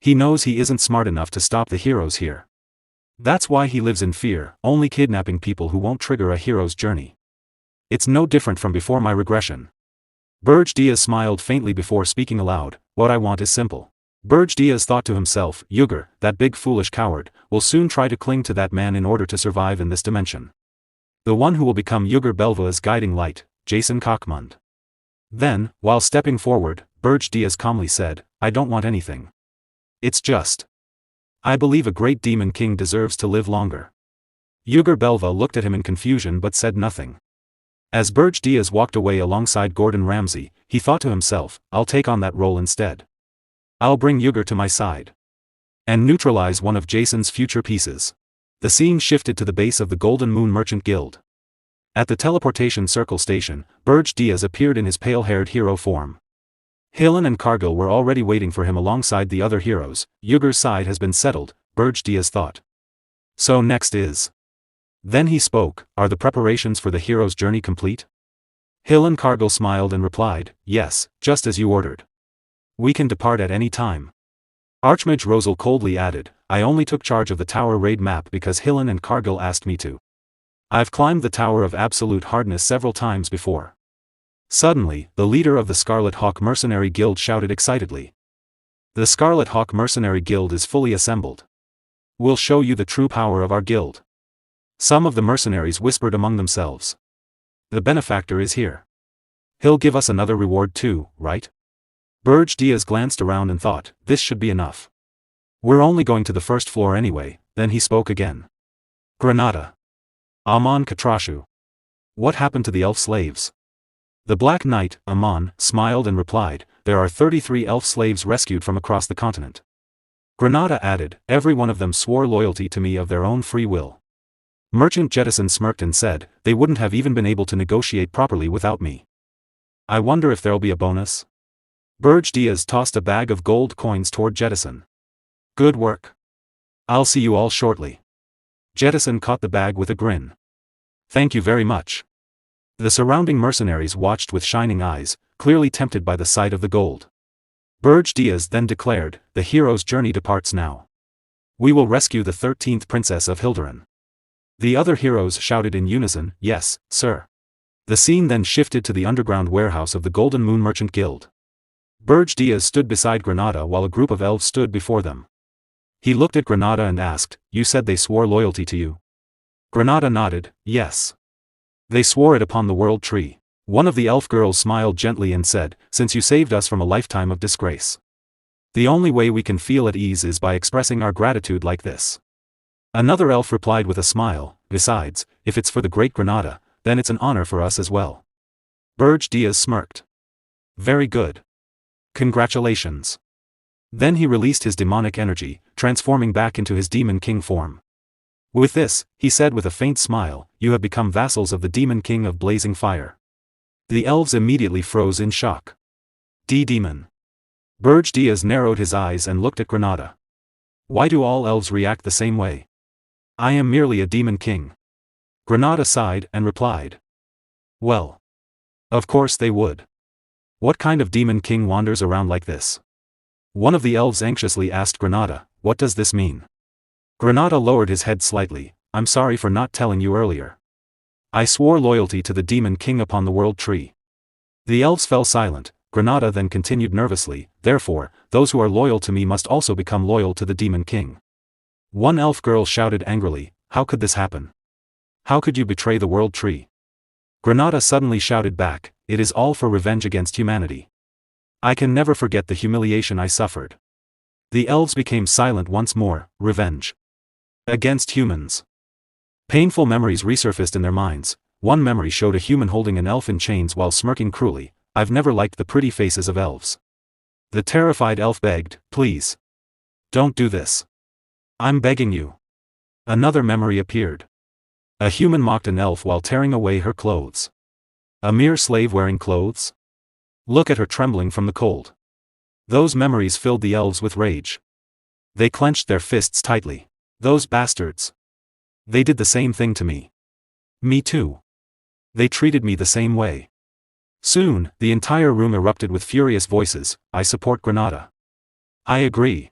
He knows he isn't smart enough to stop the heroes here. That's why he lives in fear, only kidnapping people who won't trigger a hero's journey. It's no different from before my regression. Berge smiled faintly before speaking aloud, what I want is simple. Berge thought to himself, Yuger, that big foolish coward, will soon try to cling to that man in order to survive in this dimension. The one who will become Yuger Belva's guiding light, Jason Kochmund. Then, while stepping forward, Berge calmly said, I don't want anything. It's just. I believe a great demon king deserves to live longer. Yuger Belva looked at him in confusion but said nothing. As Berge walked away alongside Gordon Ramsay, he thought to himself, I'll take on that role instead. I'll bring Yuger to my side. And neutralize one of Jason's future pieces. The scene shifted to the base of the Golden Moon Merchant Guild. At the teleportation circle station, Berge appeared in his pale-haired hero form. Hillen and Cargill were already waiting for him alongside the other heroes. Yuger's side has been settled, Berge thought. So next is. Then he spoke, are the preparations for the hero's journey complete? Hillen Cargill smiled and replied, yes, just as you ordered. We can depart at any time. Archmage Rosal coldly added, I only took charge of the tower raid map because Hillen and Cargill asked me to. I've climbed the Tower of Absolute Hardness several times before. Suddenly, the leader of the Scarlet Hawk Mercenary Guild shouted excitedly. The Scarlet Hawk Mercenary Guild is fully assembled. We'll show you the true power of our guild. Some of the mercenaries whispered among themselves. The benefactor is here. He'll give us another reward too, right? Berge glanced around and thought, this should be enough. We're only going to the first floor anyway. Then he spoke again. Granada. Amon Katrashu. What happened to the elf slaves? The Black Knight, Amon, smiled and replied, there are 33 elf slaves rescued from across the continent. Granada added, every one of them swore loyalty to me of their own free will. Merchant Jettison smirked and said, they wouldn't have even been able to negotiate properly without me. I wonder if there'll be a bonus? Berge tossed a bag of gold coins toward Jettison. Good work. I'll see you all shortly. Jettison caught the bag with a grin. Thank you very much. The surrounding mercenaries watched with shining eyes, clearly tempted by the sight of the gold. Berge then declared, the hero's journey departs now. We will rescue the 13th princess of Hilderan. The other heroes shouted in unison, yes, sir. The scene then shifted to the underground warehouse of the Golden Moon Merchant Guild. Berge stood beside Granada while a group of elves stood before them. He looked at Granada and asked, you said they swore loyalty to you? Granada nodded, yes. They swore it upon the World Tree. One of the elf girls smiled gently and said, since you saved us from a lifetime of disgrace. The only way we can feel at ease is by expressing our gratitude like this. Another elf replied with a smile, besides, if it's for the great Granada, then it's an honor for us as well. Berge smirked. Very good. Congratulations. Then he released his demonic energy, transforming back into his Demon King form. With this, he said with a faint smile, you have become vassals of the Demon King of Blazing Fire. The elves immediately froze in shock. Demon. Berge narrowed his eyes and looked at Granada. Why do all elves react the same way? I am merely a Demon King. Granada sighed and replied. Well. Of course they would. What kind of Demon King wanders around like this? One of the elves anxiously asked Granada, what does this mean? Granada lowered his head slightly, I'm sorry for not telling you earlier. I swore loyalty to the Demon King upon the World Tree. The elves fell silent. Granada then continued nervously, therefore, those who are loyal to me must also become loyal to the Demon King. One elf girl shouted angrily, how could this happen? How could you betray the World Tree? Granada suddenly shouted back, it is all for revenge against humanity. I can never forget the humiliation I suffered. The elves became silent once more, revenge. Against humans. Painful memories resurfaced in their minds. One memory showed a human holding an elf in chains while smirking cruelly. I've never liked the pretty faces of elves. The terrified elf begged, please. Don't do this. I'm begging you. Another memory appeared. A human mocked an elf while tearing away her clothes. A mere slave wearing clothes? Look at her trembling from the cold. Those memories filled the elves with rage. They clenched their fists tightly. Those bastards. They did the same thing to me. Me too. They treated me the same way. Soon, the entire room erupted with furious voices. I support Granada. I agree.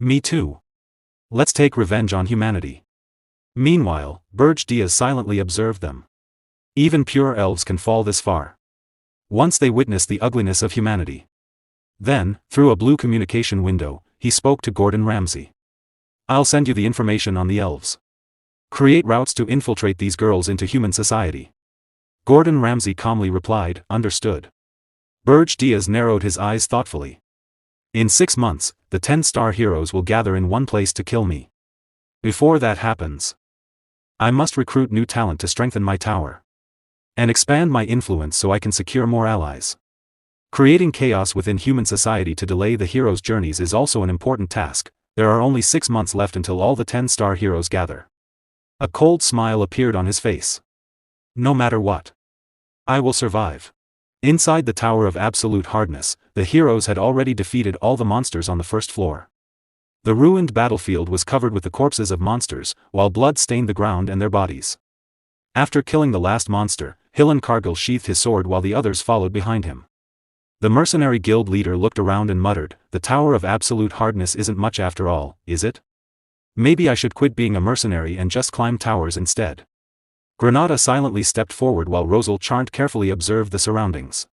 Me too. Let's take revenge on humanity. Meanwhile, Berge silently observed them. Even pure elves can fall this far. Once they witnessed the ugliness of humanity. Then, through a blue communication window, he spoke to Gordon Ramsay. I'll send you the information on the elves. Create routes to infiltrate these girls into human society. Gordon Ramsay calmly replied, understood. Berge narrowed his eyes thoughtfully. In 6 months, the 10-star heroes will gather in one place to kill me. Before that happens, I must recruit new talent to strengthen my tower. And expand my influence so I can secure more allies. Creating chaos within human society to delay the heroes' journeys is also an important task. There are only 6 months left until all the 10-star heroes gather. A cold smile appeared on his face. No matter what, I will survive. Inside the Tower of Absolute Hardness, the heroes had already defeated all the monsters on the first floor. The ruined battlefield was covered with the corpses of monsters, while blood stained the ground and their bodies. After killing the last monster, Hillen Cargill sheathed his sword while the others followed behind him. The mercenary guild leader looked around and muttered, the Tower of Absolute Hardness isn't much after all, is it? Maybe I should quit being a mercenary and just climb towers instead. Granada silently stepped forward while Rosal Charnt carefully observed the surroundings.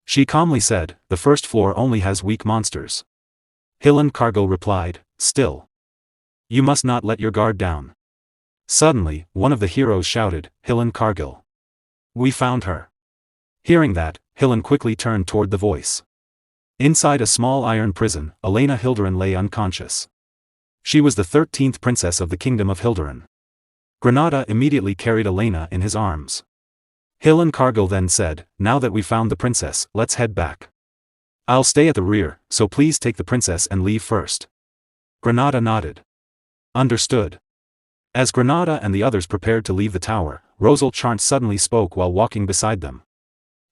She calmly said, the first floor only has weak monsters. Hillen Cargill replied, still. You must not let your guard down. Suddenly, one of the heroes shouted, Hillen Cargill. We found her. Hearing that, Hillen quickly turned toward the voice. Inside a small iron prison, Elena Hildurin lay unconscious. She was the 13th princess of the Kingdom of Hildurin. Granada immediately carried Elena in his arms. Hillen Cargill then said, now that we've found the princess, let's head back. I'll stay at the rear, so please take the princess and leave first. Granada nodded. Understood. As Granada and the others prepared to leave the tower, Rosal Charnt suddenly spoke while walking beside them.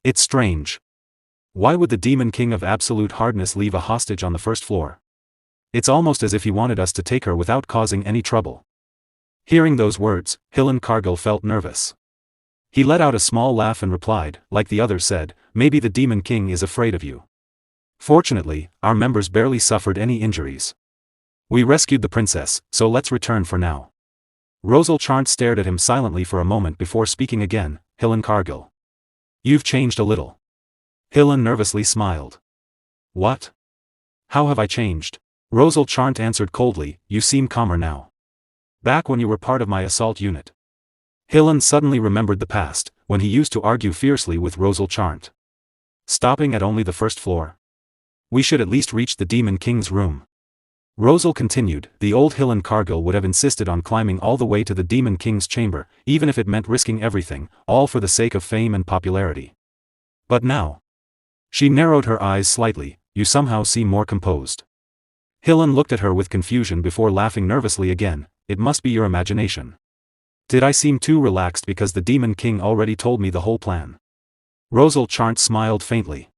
It's strange. Why would the Demon King of Absolute Hardness leave a hostage on the first floor? It's almost as if he wanted us to take her without causing any trouble. Hearing those words, Hillen Cargill felt nervous. He let out a small laugh and replied, like the others said, maybe the Demon King is afraid of you. Fortunately, our members barely suffered any injuries. We rescued the princess, so let's return for now. Rosal Charnt stared at him silently for a moment before speaking again, Hillen Cargill. You've changed a little. Hillen nervously smiled. What? How have I changed? Rosal Charnt answered coldly, you seem calmer now. Back when you were part of my assault unit. Hillen suddenly remembered the past, when he used to argue fiercely with Rosal Charnt. Stopping at only the first floor. We should at least reach the Demon King's room. Rosal continued, the old Hillen Cargill would have insisted on climbing all the way to the Demon King's chamber, even if it meant risking everything, all for the sake of fame and popularity. But now. She narrowed her eyes slightly, you somehow seem more composed. Hillen looked at her with confusion before laughing nervously again, it must be your imagination. Did I seem too relaxed because the Demon King already told me the whole plan? Rosal Charnt smiled faintly.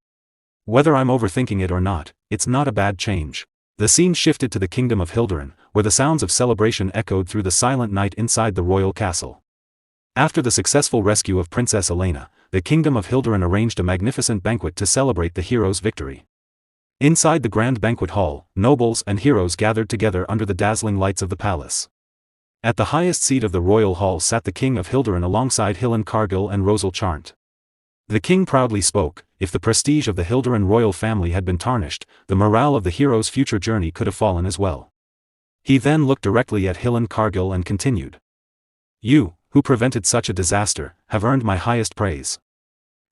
Whether I'm overthinking it or not, it's not a bad change. The scene shifted to the Kingdom of Hildurin, where the sounds of celebration echoed through the silent night inside the royal castle. After the successful rescue of Princess Elena, the Kingdom of Hildurin arranged a magnificent banquet to celebrate the heroes' victory. Inside the grand banquet hall, nobles and heroes gathered together under the dazzling lights of the palace. At the highest seat of the royal hall sat the King of Hildurin alongside Hillen Cargill and Rosal Charnt. The king proudly spoke, if the prestige of the Hildurin royal family had been tarnished, the morale of the hero's future journey could have fallen as well. He then looked directly at Hillen Cargill and continued. You, who prevented such a disaster, have earned my highest praise.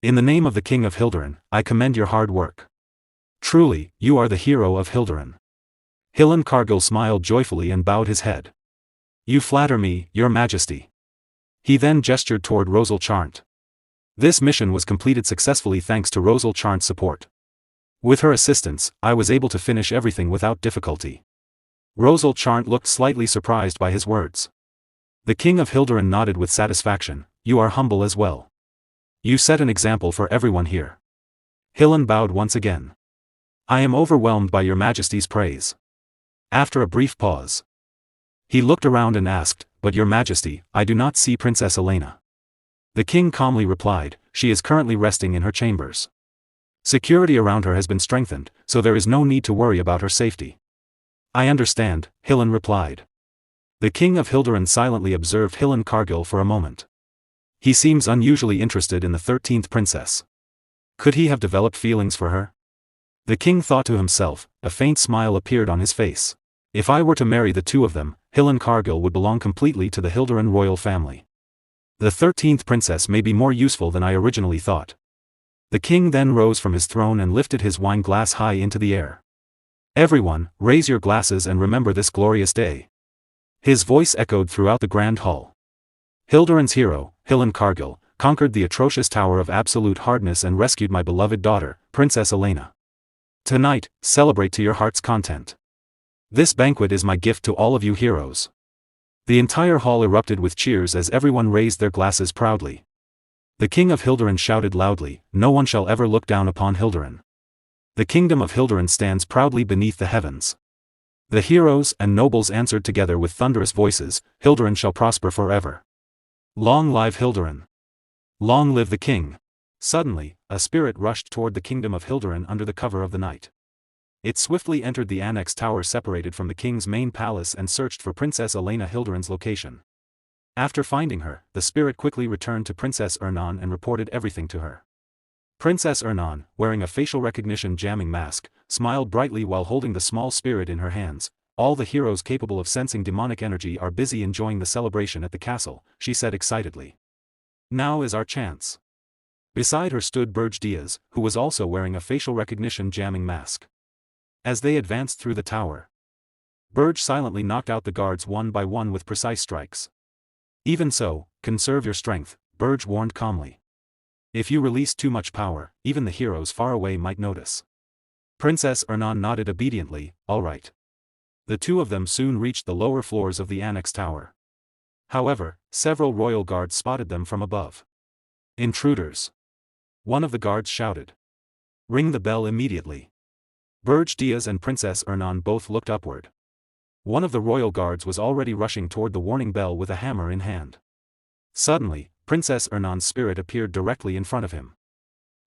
In the name of the King of Hildurin, I commend your hard work. Truly, you are the hero of Hildurin. Hillen Cargill smiled joyfully and bowed his head. You flatter me, your majesty. He then gestured toward Rosal Charnt. This mission was completed successfully thanks to Rosal Charnt's support. With her assistance, I was able to finish everything without difficulty. Rosal Charnt looked slightly surprised by his words. The King of Hildurin nodded with satisfaction, you are humble as well. You set an example for everyone here. Hillen bowed once again. I am overwhelmed by your majesty's praise. After a brief pause, he looked around and asked, but your majesty, I do not see Princess Elena. The king calmly replied, she is currently resting in her chambers. Security around her has been strengthened, so there is no need to worry about her safety. I understand, Hillen replied. The king of Hilderan silently observed Hillen Cargill for a moment. He seems unusually interested in the 13th princess. Could he have developed feelings for her? The king thought to himself, a faint smile appeared on his face. If I were to marry the two of them, Hillen Cargill would belong completely to the Hilderan royal family. The 13th princess may be more useful than I originally thought. The king then rose from his throne and lifted his wine glass high into the air. Everyone, raise your glasses and remember this glorious day. His voice echoed throughout the grand hall. Hilderan's hero, Hillen Cargill, conquered the atrocious tower of absolute hardness and rescued my beloved daughter, Princess Elena. Tonight, celebrate to your heart's content. This banquet is my gift to all of you heroes. The entire hall erupted with cheers as everyone raised their glasses proudly. The king of Hilderan shouted loudly, no one shall ever look down upon Hilderan. The kingdom of Hilderan stands proudly beneath the heavens. The heroes and nobles answered together with thunderous voices, Hilderan shall prosper forever. Long live Hilderan. Long live the king. Suddenly, a spirit rushed toward the kingdom of Hilderan under the cover of the night. It swiftly entered the annex tower separated from the king's main palace and searched for Princess Elena Hilderan's location. After finding her, the spirit quickly returned to Princess Ernan and reported everything to her. Princess Ernan, wearing a facial recognition jamming mask, smiled brightly while holding the small spirit in her hands. All the heroes capable of sensing demonic energy are busy enjoying the celebration at the castle, she said excitedly. Now is our chance. Beside her stood Berge Diaz, who was also wearing a facial recognition jamming mask. As they advanced through the tower, Berge silently knocked out the guards one by one with precise strikes. Even so, conserve your strength, Berge warned calmly. If you release too much power, even the heroes far away might notice. Princess Ernan nodded obediently, all right. The two of them soon reached the lower floors of the annex tower. However, several royal guards spotted them from above. Intruders! One of the guards shouted. Ring the bell immediately. Berge Diaz and Princess Ernan both looked upward. One of the royal guards was already rushing toward the warning bell with a hammer in hand. Suddenly, Princess Ernan's spirit appeared directly in front of him.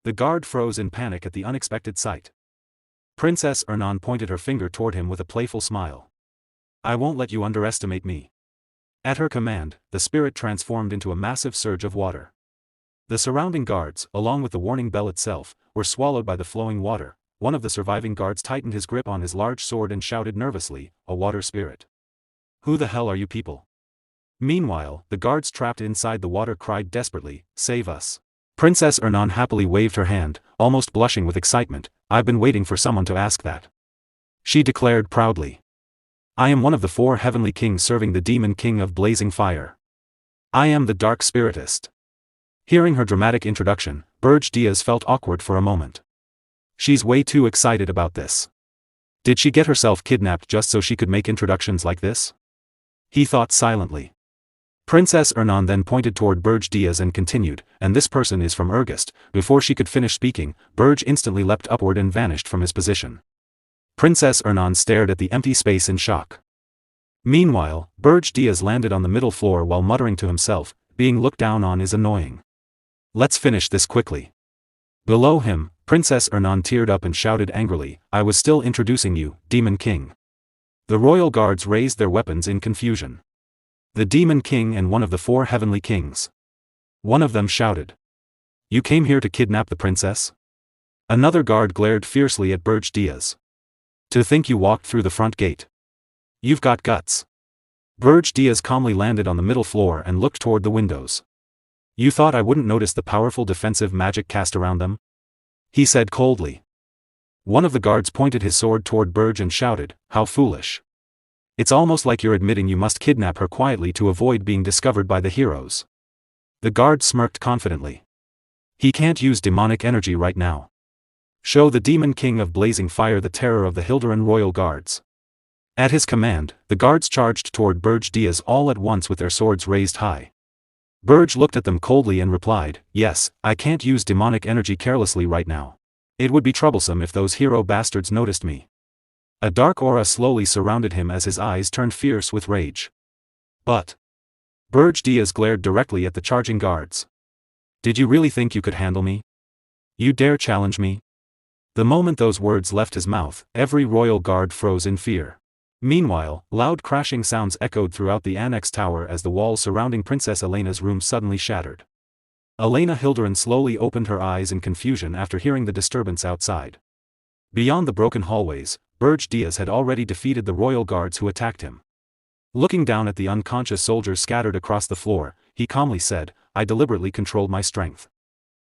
The guard froze in panic at the unexpected sight. Princess Ernan pointed her finger toward him with a playful smile. I won't let you underestimate me. At her command, the spirit transformed into a massive surge of water. The surrounding guards, along with the warning bell itself, were swallowed by the flowing water. One of the surviving guards tightened his grip on his large sword and shouted nervously, a water spirit. Who the hell are you people? Meanwhile, the guards trapped inside the water cried desperately, save us. Princess Ernan happily waved her hand, almost blushing with excitement, I've been waiting for someone to ask that. She declared proudly. I am one of the 4 heavenly kings serving the Demon King of blazing fire. I am the Dark Spiritist. Hearing her dramatic introduction, Berge Diaz felt awkward for a moment. She's way too excited about this. Did she get herself kidnapped just so she could make introductions like this? He thought silently. Princess Ernan then pointed toward Berge Diaz and continued, and this person is from Ergest. Before she could finish speaking, Berge instantly leapt upward and vanished from his position. Princess Ernan stared at the empty space in shock. Meanwhile, Berge Diaz landed on the middle floor while muttering to himself, being looked down on is annoying. Let's finish this quickly. Below him, Princess Ernan teared up and shouted angrily, I was still introducing you, Demon King. The royal guards raised their weapons in confusion. The Demon King and one of the 4 heavenly kings. One of them shouted. You came here to kidnap the princess? Another guard glared fiercely at Berge Diaz. To think you walked through the front gate. You've got guts. Berge Diaz calmly landed on the middle floor and looked toward the windows. You thought I wouldn't notice the powerful defensive magic cast around them? He said coldly. One of the guards pointed his sword toward Berge and shouted, how foolish. It's almost like you're admitting you must kidnap her quietly to avoid being discovered by the heroes. The guard smirked confidently. He can't use demonic energy right now. Show the Demon King of blazing fire the terror of the Hilderan royal guards. At his command, the guards charged toward Berge Diaz all at once with their swords raised high. Berge looked at them coldly and replied, yes, I can't use demonic energy carelessly right now. It would be troublesome if those hero bastards noticed me. A dark aura slowly surrounded him as his eyes turned fierce with rage. But Berge Diaz glared directly at the charging guards. Did you really think you could handle me? You dare challenge me? The moment those words left his mouth, every royal guard froze in fear. Meanwhile, loud crashing sounds echoed throughout the annex tower as the walls surrounding Princess Elena's room suddenly shattered. Elena Hilderin slowly opened her eyes in confusion after hearing the disturbance outside. Beyond the broken hallways, Berge Diaz had already defeated the royal guards who attacked him. Looking down at the unconscious soldiers scattered across the floor, he calmly said, "I deliberately controlled my strength.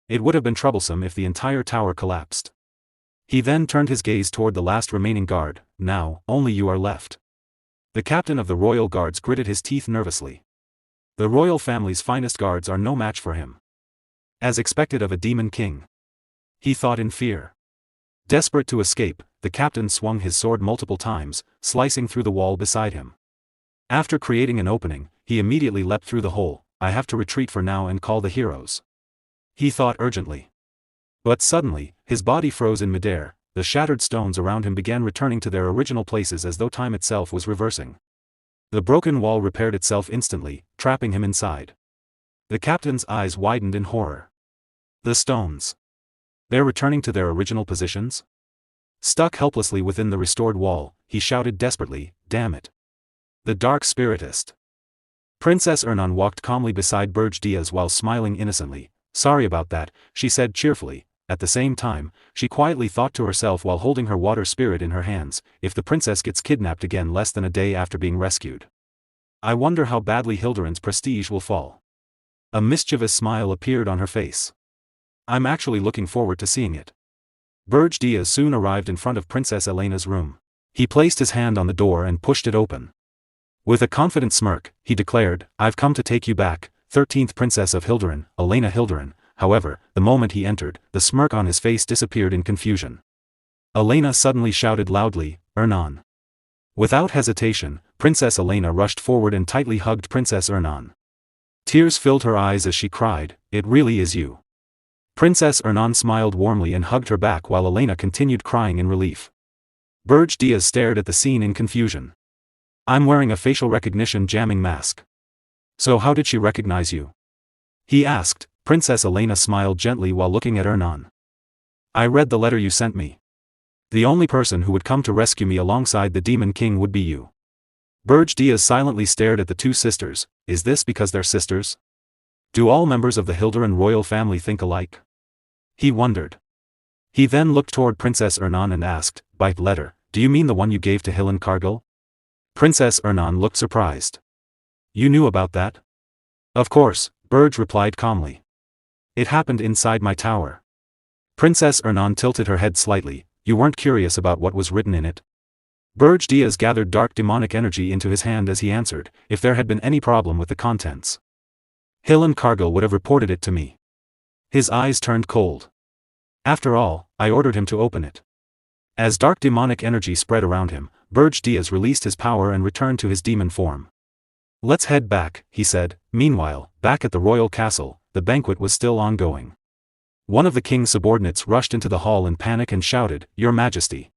It would have been troublesome if the entire tower collapsed." He then turned his gaze toward the last remaining guard. "Now, only you are left." The captain of the royal guards gritted his teeth nervously. The royal family's finest guards are no match for him. As expected of a demon king, he thought in fear. Desperate to escape, the captain swung his sword multiple times, slicing through the wall beside him. After creating an opening, he immediately leapt through the hole. "I have to retreat for now and call the heroes," he thought urgently. But suddenly, his body froze in midair. The shattered stones around him began returning to their original places as though time itself was reversing. The broken wall repaired itself instantly, trapping him inside. The captain's eyes widened in horror. The stones. They're returning to their original positions? Stuck helplessly within the restored wall, he shouted desperately, "Damn it. The dark spiritist." Princess Ernan walked calmly beside Berge Diaz while smiling innocently. "Sorry about that," she said cheerfully. At the same time, she quietly thought to herself while holding her water spirit in her hands, "If the princess gets kidnapped again less than a day after being rescued, I wonder how badly Hilderin's prestige will fall." A mischievous smile appeared on her face. "I'm actually looking forward to seeing it." Berge Diaz soon arrived in front of Princess Elena's room. He placed his hand on the door and pushed it open. With a confident smirk, he declared, "I've come to take you back, 13th Princess of Hilderin, Elena Hilderin." However, the moment he entered, the smirk on his face disappeared in confusion. Elena suddenly shouted loudly, "Ernan." Without hesitation, Princess Elena rushed forward and tightly hugged Princess Ernan. Tears filled her eyes as she cried, "It really is you." Princess Ernan smiled warmly and hugged her back while Elena continued crying in relief. Berge Diaz stared at the scene in confusion. "I'm wearing a facial recognition jamming mask. So how did she recognize you?" he asked. Princess Elena smiled gently while looking at Ernan. "I read the letter you sent me. The only person who would come to rescue me alongside the Demon King would be you." Berge Diaz silently stared at the two sisters. Is this because they're sisters? Do all members of the Hilderin royal family think alike? He wondered. He then looked toward Princess Ernan and asked, "By letter, do you mean the one you gave to Hilan Cargill?" Princess Ernan looked surprised. "You knew about that?" "Of course," Berge replied calmly. "It happened inside my tower." Princess Ernan tilted her head slightly. "You weren't curious about what was written in it?" Berge Diaz gathered dark demonic energy into his hand as he answered, "If there had been any problem with the contents, Hilan Cargill would have reported it to me." His eyes turned cold. "After all, I ordered him to open it." As dark demonic energy spread around him, Berge Diaz released his power and returned to his demon form. "Let's head back," he said. Meanwhile, back at the royal castle, the banquet was still ongoing. One of the king's subordinates rushed into the hall in panic and shouted, "Your Majesty!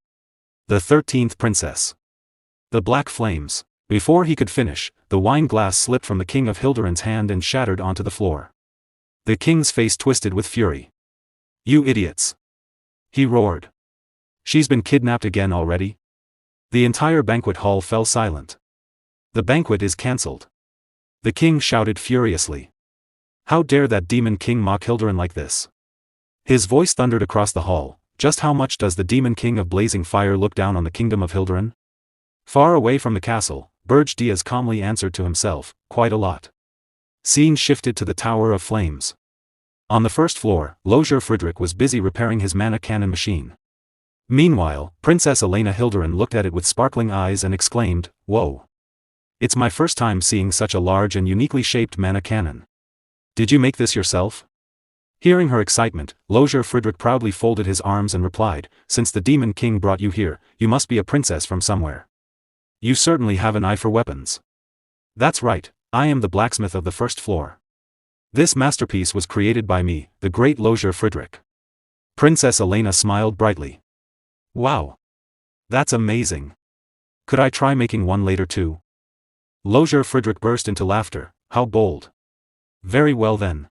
The 13th princess! The black flames!" Before he could finish, the wine glass slipped from the king of Hilderin's hand and shattered onto the floor. The king's face twisted with fury. "You idiots!" he roared. "She's been kidnapped again already?" The entire banquet hall fell silent. "The banquet is cancelled!" the king shouted furiously. "How dare that demon king mock Hilderin like this?" His voice thundered across the hall. "Just how much does the demon king of blazing fire look down on the kingdom of Hilderin?" Far away from the castle, Berge Diaz calmly answered to himself, "Quite a lot." Scene shifted to the Tower of Flames. On the first floor, Lozier Friedrich was busy repairing his mana cannon machine. Meanwhile, Princess Elena Hilderin looked at it with sparkling eyes and exclaimed, "Whoa! It's my first time seeing such a large and uniquely shaped mana cannon. Did you make this yourself?" Hearing her excitement, Lozier Friedrich proudly folded his arms and replied, "Since the Demon King brought you here, you must be a princess from somewhere. You certainly have an eye for weapons." "That's right, I am the blacksmith of the first floor. This masterpiece was created by me, the great Lozier Friedrich." Princess Elena smiled brightly. "Wow! That's amazing. Could I try making one later too?" Lozier Friedrich burst into laughter. "How bold. Very well then.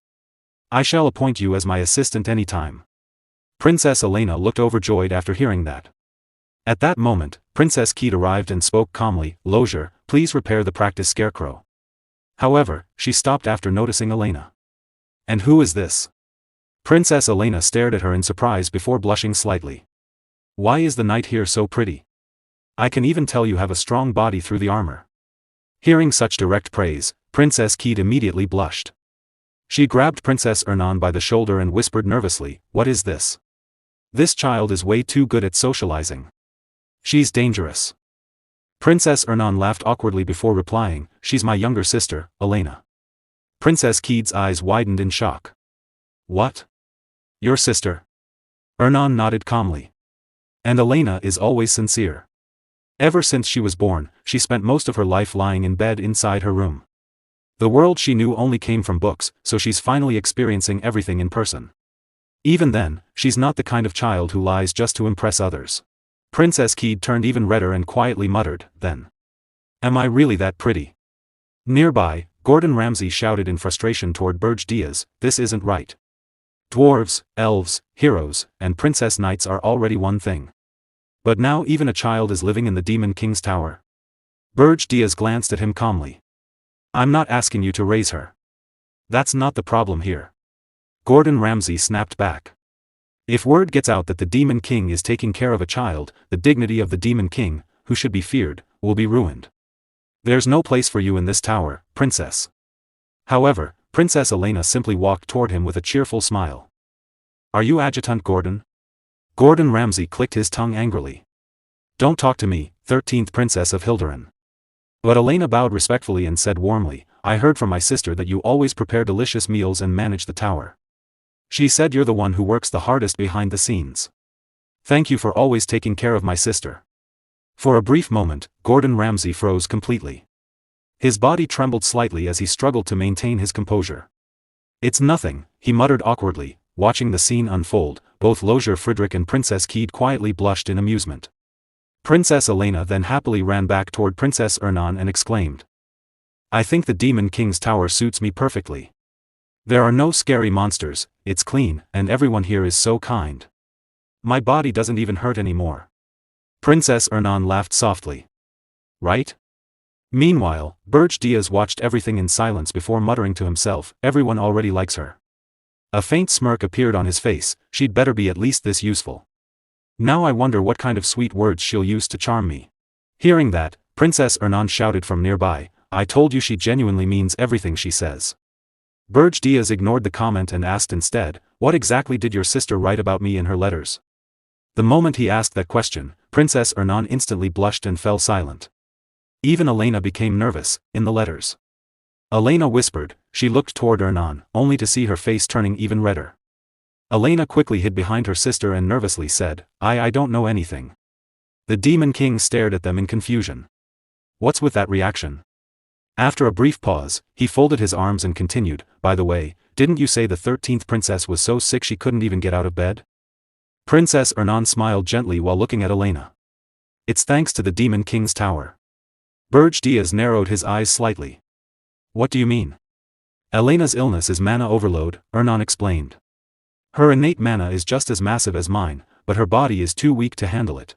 I shall appoint you as my assistant any time. Princess Elena looked overjoyed after hearing that. At that moment, Princess Keat arrived and spoke calmly, "Lozier, please repair the practice scarecrow." However, she stopped after noticing Elena. "And who is this?" Princess Elena stared at her in surprise before blushing slightly. "Why is the knight here so pretty? I can even tell you have a strong body through the armor." Hearing such direct praise, Princess Keat immediately blushed. She grabbed Princess Ernan by the shoulder and whispered nervously, "What is this? This child is way too good at socializing. She's dangerous." Princess Ernan laughed awkwardly before replying, "She's my younger sister, Elena." Princess Keat's eyes widened in shock. "What? Your sister?" Ernan nodded calmly. "And Elena is always sincere. Ever since she was born, she spent most of her life lying in bed inside her room. The world she knew only came from books, so she's finally experiencing everything in person. Even then, she's not the kind of child who lies just to impress others." Princess Keat turned even redder and quietly muttered, "Then, am I really that pretty?" Nearby, Gordon Ramsay shouted in frustration toward Berge, "This isn't right. Dwarves, elves, heroes, and princess knights are already one thing. But now even a child is living in the Demon King's tower." Berge glanced at him calmly. "I'm not asking you to raise her. That's not the problem here." Gordon Ramsay snapped back. "If word gets out that the Demon King is taking care of a child, the dignity of the Demon King, who should be feared, will be ruined. There's no place for you in this tower, princess." However, Princess Elena simply walked toward him with a cheerful smile. "Are you Adjutant Gordon?" Gordon Ramsay clicked his tongue angrily. "Don't talk to me, 13th Princess of Hilderan." But Elena bowed respectfully and said warmly, "I heard from my sister that you always prepare delicious meals and manage the tower. She said you're the one who works the hardest behind the scenes. Thank you for always taking care of my sister." For a brief moment, Gordon Ramsay froze completely. His body trembled slightly as he struggled to maintain his composure. "It's nothing," he muttered awkwardly. Watching the scene unfold, both Lozier Frederick and Princess Keat quietly blushed in amusement. Princess Elena then happily ran back toward Princess Ernan and exclaimed, "I think the Demon King's tower suits me perfectly. There are no scary monsters, it's clean, and everyone here is so kind. My body doesn't even hurt anymore." Princess Ernan laughed softly. "Right?" Meanwhile, Berge watched everything in silence before muttering to himself, "Everyone already likes her." A faint smirk appeared on his face, "She'd better be at least this useful. Now I wonder what kind of sweet words she'll use to charm me." Hearing that, Princess Ernan shouted from nearby, "I told you she genuinely means everything she says." Berge ignored the comment and asked instead, "What exactly did your sister write about me in her letters?" The moment he asked that question, Princess Ernan instantly blushed and fell silent. Even Elena became nervous. "In the letters?" Elena whispered. She looked toward Ernan, only to see her face turning even redder. Elena quickly hid behind her sister and nervously said, I don't know anything." The Demon King stared at them in confusion. "What's with that reaction?" After a brief pause, he folded his arms and continued, "By the way, didn't you say the 13th princess was so sick she couldn't even get out of bed?" Princess Ernan smiled gently while looking at Elena. "It's thanks to the Demon King's tower." Berge narrowed his eyes slightly. "What do you mean?" "Elena's illness is mana overload," Ernan explained. "Her innate mana is just as massive as mine, but her body is too weak to handle it.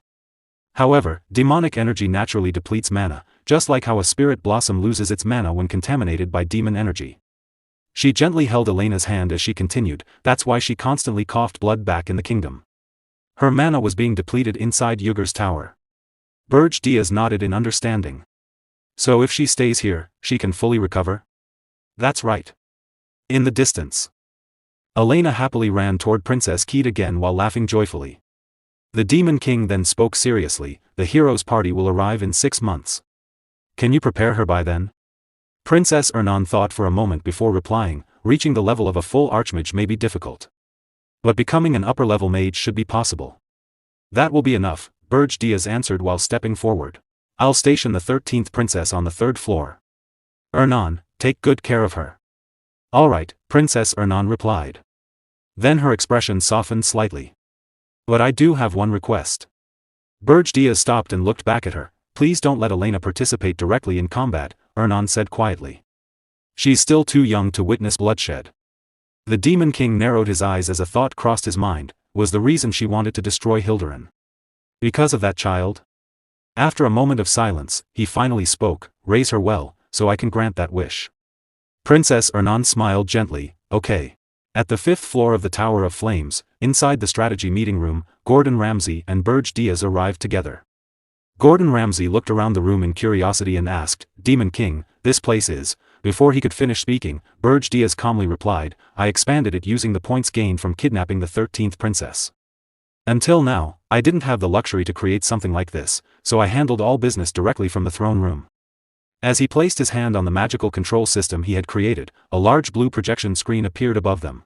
However, demonic energy naturally depletes mana, just like how a spirit blossom loses its mana when contaminated by demon energy." She gently held Elena's hand as she continued, "That's why she constantly coughed blood back in the kingdom. Her mana was being depleted inside Ygor's tower." Berge nodded in understanding. "So if she stays here, she can fully recover?" "That's right." In the distance, Elena happily ran toward Princess Keat again while laughing joyfully. The Demon King then spoke seriously, "The hero's party will arrive in 6 months. Can you prepare her by then?" Princess Ernan thought for a moment before replying, "Reaching the level of a full archmage may be difficult. But becoming an upper-level mage should be possible." "That will be enough," Berge answered while stepping forward. "I'll station the 13th princess on the 3rd floor. Ernan, take good care of her." "All right," Princess Ernan replied. Then her expression softened slightly. "But I do have one request." Berge stopped and looked back at her. "Please don't let Elena participate directly in combat," Ernan said quietly. "She's still too young to witness bloodshed." The Demon King narrowed his eyes as a thought crossed his mind. Was the reason she wanted to destroy Hilderin because of that child? After a moment of silence, he finally spoke, "Raise her well, so I can grant that wish." Princess Ernan smiled gently, "Okay." At the 5th floor of the Tower of Flames, inside the strategy meeting room, Gordon Ramsay and Berge Diaz arrived together. Gordon Ramsay looked around the room in curiosity and asked, "Demon King, this place is..." Before he could finish speaking, Berge Diaz calmly replied, "I expanded it using the points gained from kidnapping the 13th princess. Until now, I didn't have the luxury to create something like this, so I handled all business directly from the throne room." As he placed his hand on the magical control system he had created, a large blue projection screen appeared above them.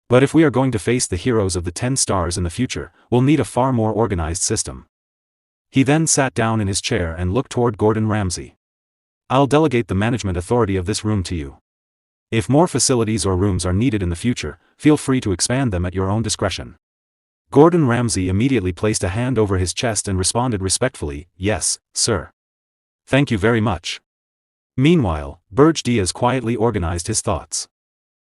"But if we are going to face the heroes of the 10 stars in the future, we'll need a far more organized system." He then sat down in his chair and looked toward Gordon Ramsay. "I'll delegate the management authority of this room to you. If more facilities or rooms are needed in the future, feel free to expand them at your own discretion." Gordon Ramsay immediately placed a hand over his chest and responded respectfully, "Yes, sir. Thank you very much." Meanwhile, Berge Diaz quietly organized his thoughts.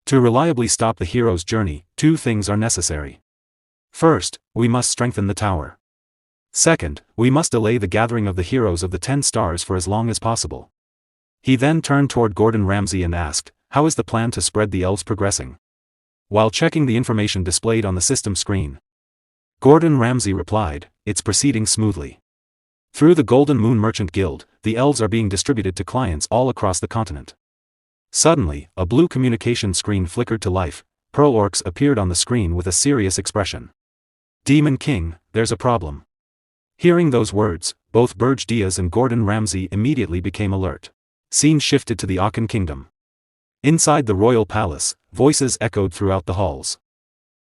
To reliably stop the hero's journey, 2 things are necessary. First, we must strengthen the tower. Second, we must delay the gathering of the heroes of the 10 stars for as long as possible. He then turned toward Gordon Ramsay and asked, "How is the plan to spread the elves progressing?" While checking the information displayed on the system screen, Gordon Ramsay replied, "It's proceeding smoothly. Through the Golden Moon Merchant Guild, the elves are being distributed to clients all across the continent." Suddenly, a blue communication screen flickered to life. Pearl Orcs appeared on the screen with a serious expression. "Demon King, there's a problem." Hearing those words, both Berge Diaz and Gordon Ramsay immediately became alert. Scene shifted to the Akan Kingdom. Inside the royal palace, voices echoed throughout the halls.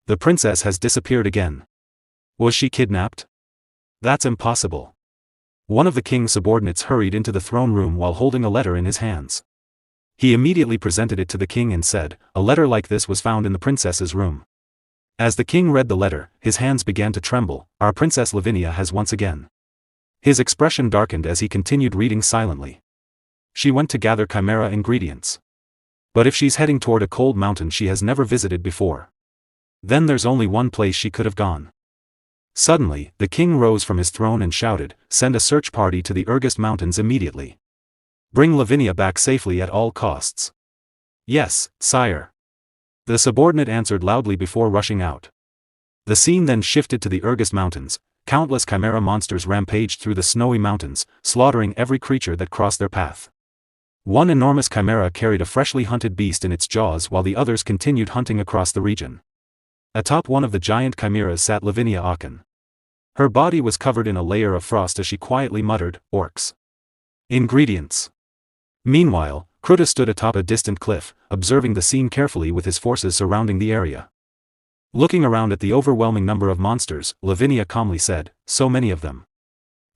"The princess has disappeared again. Was she kidnapped? That's impossible." One of the king's subordinates hurried into the throne room while holding a letter in his hands. He immediately presented it to the king and said, "A letter like this was found in the princess's room." As the king read the letter, his hands began to tremble. "Our Princess Lavinia has once again." His expression darkened as he continued reading silently. "She went to gather chimera ingredients. But if she's heading toward a cold mountain she has never visited before, then there's only one place she could have gone." Suddenly, the king rose from his throne and shouted, "Send a search party to the Regressed Mountains immediately. Bring Lavinia back safely at all costs." "Yes, sire." The subordinate answered loudly before rushing out. The scene then shifted to the Regressed Mountains. Countless chimera monsters rampaged through the snowy mountains, slaughtering every creature that crossed their path. One enormous chimera carried a freshly hunted beast in its jaws while the others continued hunting across the region. Atop one of the giant chimeras sat Lavinia Akan. Her body was covered in a layer of frost as she quietly muttered, "Orcs. Ingredients." Meanwhile, Kruta stood atop a distant cliff, observing the scene carefully with his forces surrounding the area. Looking around at the overwhelming number of monsters, Lavinia calmly said, "So many of them."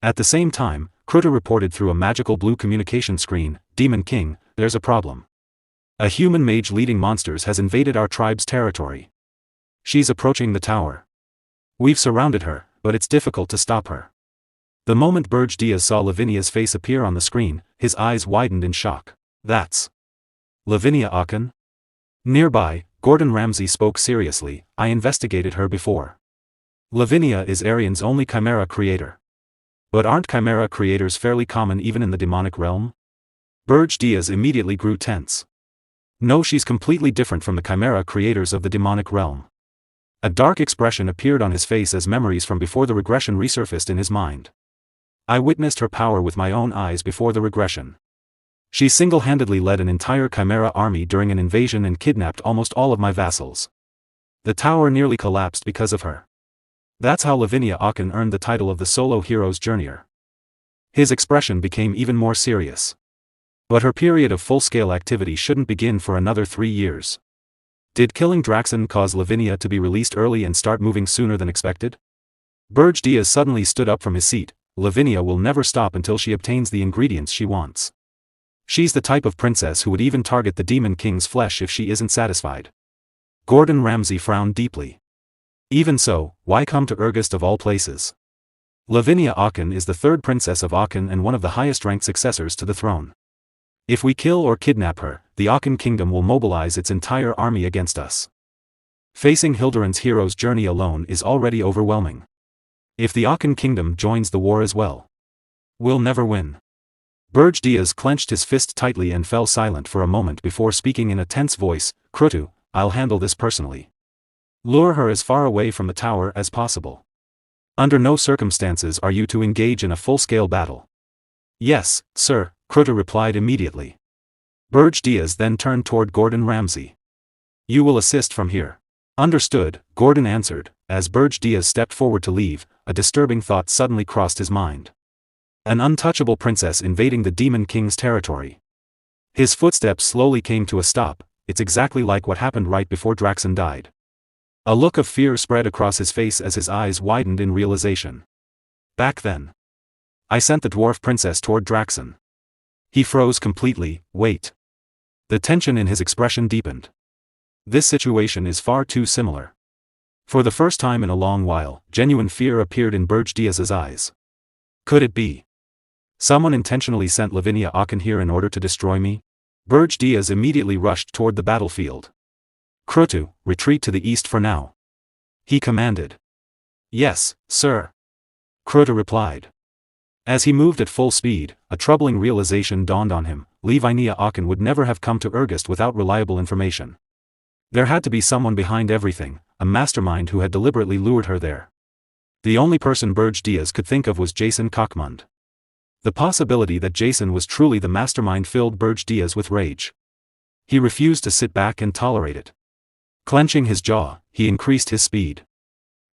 At the same time, Kruta reported through a magical blue communication screen, "Demon King, there's a problem. A human mage leading monsters has invaded our tribe's territory. She's approaching the tower. We've surrounded her, but it's difficult to stop her." The moment Berge Diaz saw Lavinia's face appear on the screen, his eyes widened in shock. "That's Lavinia Akan?" Nearby, Gordon Ramsay spoke seriously, "I investigated her before. Lavinia is Arian's only chimera creator. But aren't chimera creators fairly common even in the demonic realm?" Berge Diaz immediately grew tense. "No, she's completely different from the chimera creators of the demonic realm." A dark expression appeared on his face as memories from before the regression resurfaced in his mind. "I witnessed her power with my own eyes before the regression. She single-handedly led an entire chimera army during an invasion and kidnapped almost all of my vassals. The tower nearly collapsed because of her. That's how Lavinia Akan earned the title of the solo hero's journeyer." His expression became even more serious. "But her period of full-scale activity shouldn't begin for another 3 years. Did killing Draxon cause Lavinia to be released early and start moving sooner than expected?" Berge Diaz suddenly stood up from his seat. "Lavinia will never stop until she obtains the ingredients she wants. She's the type of princess who would even target the Demon King's flesh if she isn't satisfied." Gordon Ramsay frowned deeply. "Even so, why come to Regressed of all places? Lavinia Akan is the 3rd princess of Akan and one of the highest-ranked successors to the throne. If we kill or kidnap her, the Akan kingdom will mobilize its entire army against us. Facing Hilderan's hero's journey alone is already overwhelming. If the Akan kingdom joins the war as well, we'll never win. Berge Diaz clenched his fist tightly and fell silent for a moment before speaking in a tense voice, Krutu, I'll handle this personally. Lure her as far away from the tower as possible. Under no circumstances are you to engage in a full-scale battle. Yes, sir, Krutu replied immediately. Berge Diaz then turned toward Gordon Ramsay. You will assist from here. Understood, Gordon answered. As Berge Diaz stepped forward to leave, a disturbing thought suddenly crossed his mind. An untouchable princess invading the Demon King's territory. His footsteps slowly came to a stop. It's exactly like what happened right before Draxon died. A look of fear spread across his face as his eyes widened in realization. Back then, I sent the dwarf princess toward Draxon. He froze completely. Wait. The tension in his expression deepened. This situation is far too similar. For the first time in a long while, genuine fear appeared in Berge Diaz's eyes. Could it be? Someone intentionally sent Lavinia Akan here in order to destroy me? Berge Diaz immediately rushed toward the battlefield. Krutu, retreat to the east for now. He commanded. Yes, sir. Krutu replied. As he moved at full speed, a troubling realization dawned on him. Lavinia Akan would never have come to Urgest without reliable information. There had to be someone behind everything, a mastermind who had deliberately lured her there. The only person Berge Diaz could think of was Jason Cockmund. The possibility that Jason was truly the mastermind filled Berge Diaz with rage. He refused to sit back and tolerate it. Clenching his jaw, he increased his speed.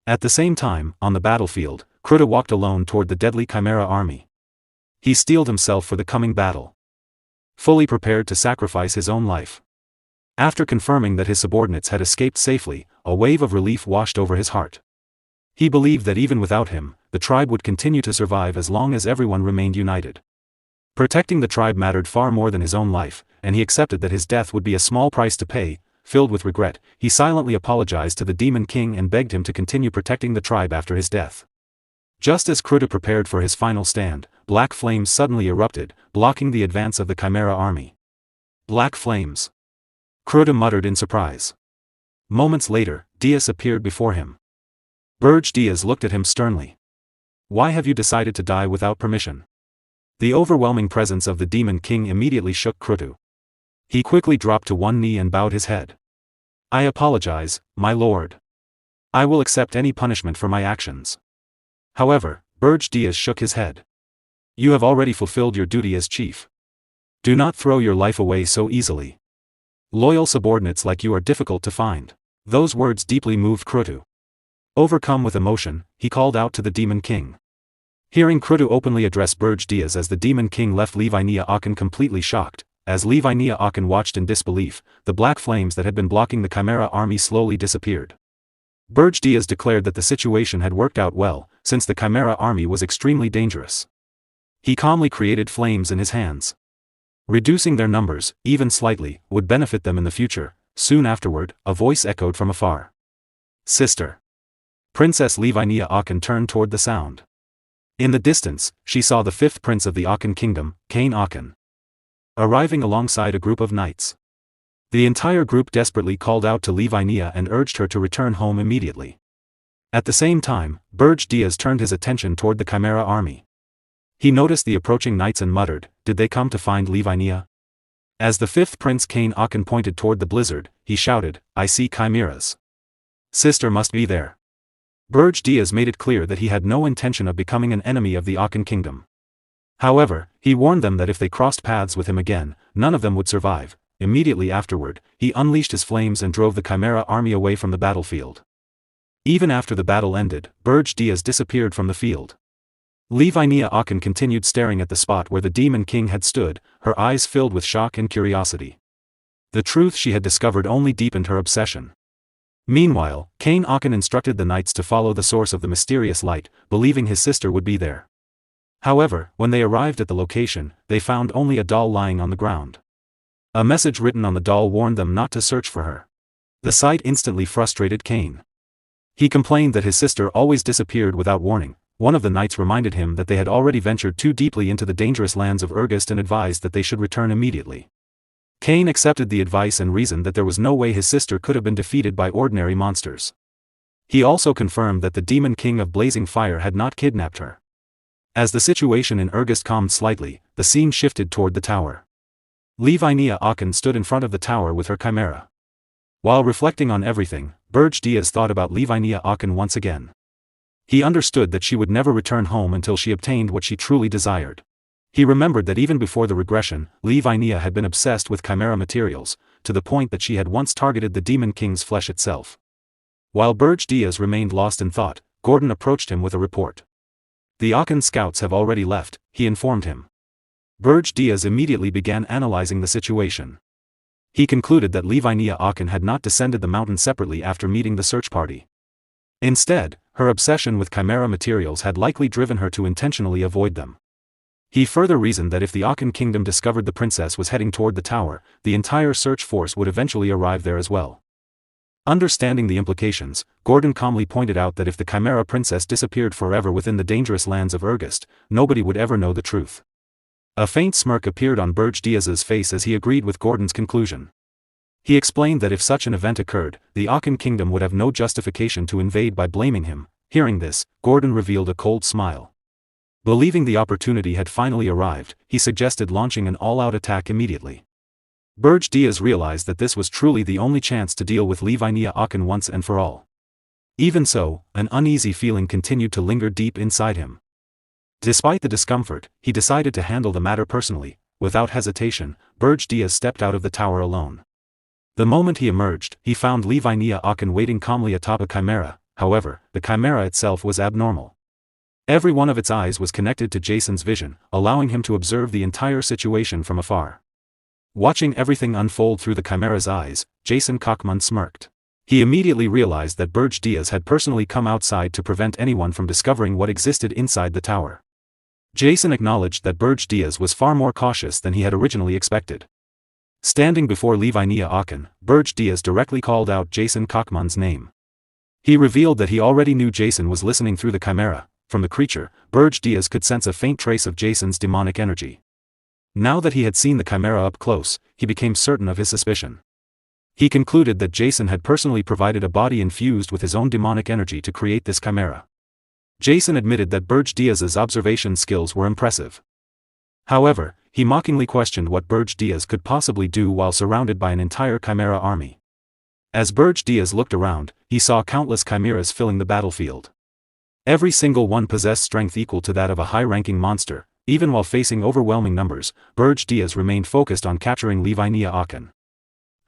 At the same time, on the battlefield, Kruta walked alone toward the deadly Chimera army. He steeled himself for the coming battle, fully prepared to sacrifice his own life. After confirming that his subordinates had escaped safely, a wave of relief washed over his heart. He believed that even without him, the tribe would continue to survive as long as everyone remained united. Protecting the tribe mattered far more than his own life, and he accepted that his death would be a small price to pay. Filled with regret, he silently apologized to the Demon King and begged him to continue protecting the tribe after his death. Just as Kruta prepared for his final stand, black flames suddenly erupted, blocking the advance of the Chimera army. Black flames. Kruta muttered in surprise. Moments later, Diaz appeared before him. Berge Diaz looked at him sternly. Why have you decided to die without permission? The overwhelming presence of the Demon King immediately shook Krutu. He quickly dropped to one knee and bowed his head. I apologize, my lord. I will accept any punishment for my actions. However, Berge Diaz shook his head. You have already fulfilled your duty as chief. Do not throw your life away so easily. Loyal subordinates like you are difficult to find. Those words deeply moved Krutu. Overcome with emotion, he called out to the Demon King. Hearing Krutu openly address Berge Diaz as the Demon King left Lavinia Akan completely shocked. As Lavinia Akan watched in disbelief, the black flames that had been blocking the Chimera army slowly disappeared. Berge Diaz declared that the situation had worked out well, since the Chimera army was extremely dangerous. He calmly created flames in his hands. Reducing their numbers, even slightly, would benefit them in the future. Soon afterward, a voice echoed from afar. Sister. Princess Lavinia Akan turned toward the sound. In the distance, she saw the fifth prince of the Akan kingdom, Kane Akan, arriving alongside a group of knights. The entire group desperately called out to Lavinia and urged her to return home immediately. At the same time, Berge Diaz turned his attention toward the Chimera army. He noticed the approaching knights and muttered, did they come to find Lavinia? As the fifth prince Kane Akan pointed toward the blizzard, he shouted, I see chimeras. Sister must be there. Berge Diaz made it clear that he had no intention of becoming an enemy of the Akan kingdom. However, he warned them that if they crossed paths with him again, none of them would survive. Immediately afterward, he unleashed his flames and drove the Chimera army away from the battlefield. Even after the battle ended, Berge Diaz disappeared from the field. Lavinia Akan continued staring at the spot where the Demon King had stood, her eyes filled with shock and curiosity. The truth she had discovered only deepened her obsession. Meanwhile, Kane Akan instructed the knights to follow the source of the mysterious light, believing his sister would be there. However, when they arrived at the location, they found only a doll lying on the ground. A message written on the doll warned them not to search for her. The sight instantly frustrated Kane. He complained that his sister always disappeared without warning. One of the knights reminded him that they had already ventured too deeply into the dangerous lands of Urgest and advised that they should return immediately. Cain accepted the advice and reasoned that there was no way his sister could have been defeated by ordinary monsters. He also confirmed that the Demon King of Blazing Fire had not kidnapped her. As the situation in Ergest calmed slightly, the scene shifted toward the tower. Livinia Aachen stood in front of the tower with her chimera. While reflecting on everything, Berge Diaz thought about Livinia Aachen once again. He understood that she would never return home until she obtained what she truly desired. He remembered that even before the regression, Livinia had been obsessed with chimera materials, to the point that she had once targeted the Demon King's flesh itself. While Berge Diaz remained lost in thought, Gordon approached him with a report. The Aachen scouts have already left, he informed him. Berge Diaz immediately began analyzing the situation. He concluded that Livinia Aachen had not descended the mountain separately after meeting the search party. Instead, her obsession with chimera materials had likely driven her to intentionally avoid them. He further reasoned that if the Aachen kingdom discovered the princess was heading toward the tower, the entire search force would eventually arrive there as well. Understanding the implications, Gordon calmly pointed out that if the chimera princess disappeared forever within the dangerous lands of Ergest, nobody would ever know the truth. A faint smirk appeared on Berge Diaz's face as he agreed with Gordon's conclusion. He explained that if such an event occurred, the Aachen kingdom would have no justification to invade by blaming him. Hearing this, Gordon revealed a cold smile. Believing the opportunity had finally arrived, he suggested launching an all-out attack immediately. Berge Diaz realized that this was truly the only chance to deal with Livinia Aachen once and for all. Even so, an uneasy feeling continued to linger deep inside him. Despite the discomfort, he decided to handle the matter personally. Without hesitation, Berge Diaz stepped out of the tower alone. The moment he emerged, he found Livinia Aachen waiting calmly atop a chimera. However, the chimera itself was abnormal. Every one of its eyes was connected to Jason's vision, allowing him to observe the entire situation from afar. Watching everything unfold through the chimera's eyes, Jason Kochman smirked. He immediately realized that Berge Diaz had personally come outside to prevent anyone from discovering what existed inside the tower. Jason acknowledged that Berge Diaz was far more cautious than he had originally expected. Standing before Livinia Aachen, Berge Diaz directly called out Jason Kochman's name. He revealed that he already knew Jason was listening through the chimera. From the creature, Berge Diaz could sense a faint trace of Jason's demonic energy. Now that he had seen the chimera up close, he became certain of his suspicion. He concluded that Jason had personally provided a body infused with his own demonic energy to create this chimera. Jason admitted that Berge Diaz's observation skills were impressive. However, he mockingly questioned what Berge Diaz could possibly do while surrounded by an entire chimera army. As Berge Diaz looked around, he saw countless chimeras filling the battlefield. Every single one possessed strength equal to that of a high-ranking monster. Even while facing overwhelming numbers, Berge Diaz remained focused on capturing Livinia Aachen.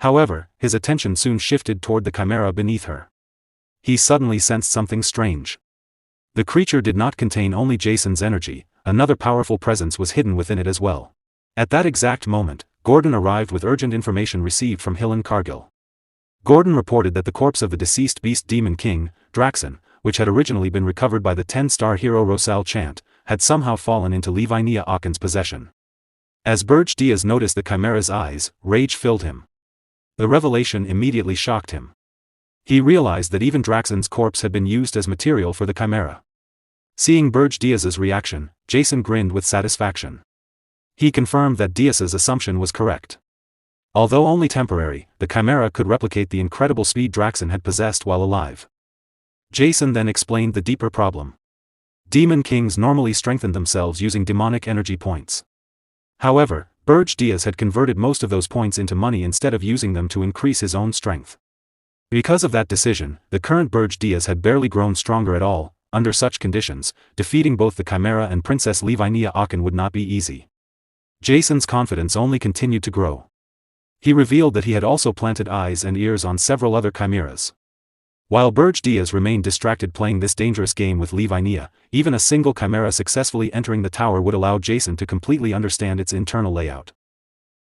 However, his attention soon shifted toward the chimera beneath her. He suddenly sensed something strange. The creature did not contain only Jason's energy, another powerful presence was hidden within it as well. At that exact moment, Gordon arrived with urgent information received from Hillen Cargill. Gordon reported that the corpse of the deceased beast Demon King, Draxon, which had originally been recovered by the 10-star hero Rosal Chant, had somehow fallen into Livinia Aachen's possession. As Berge Diaz noticed the chimera's eyes, rage filled him. The revelation immediately shocked him. He realized that even Draxon's corpse had been used as material for the chimera. Seeing Berge Diaz's reaction, Jason grinned with satisfaction. He confirmed that Diaz's assumption was correct. Although only temporary, the chimera could replicate the incredible speed Draxon had possessed while alive. Jason then explained the deeper problem. Demon Kings normally strengthened themselves using demonic energy points. However, Berge Diaz had converted most of those points into money instead of using them to increase his own strength. Because of that decision, the current Berge Diaz had barely grown stronger at all. Under such conditions, defeating both the chimera and Princess Livinia Aachen would not be easy. Jason's confidence only continued to grow. He revealed that he had also planted eyes and ears on several other chimeras. While Berge Diaz remained distracted playing this dangerous game with Livinia, even a single chimera successfully entering the tower would allow Jason to completely understand its internal layout.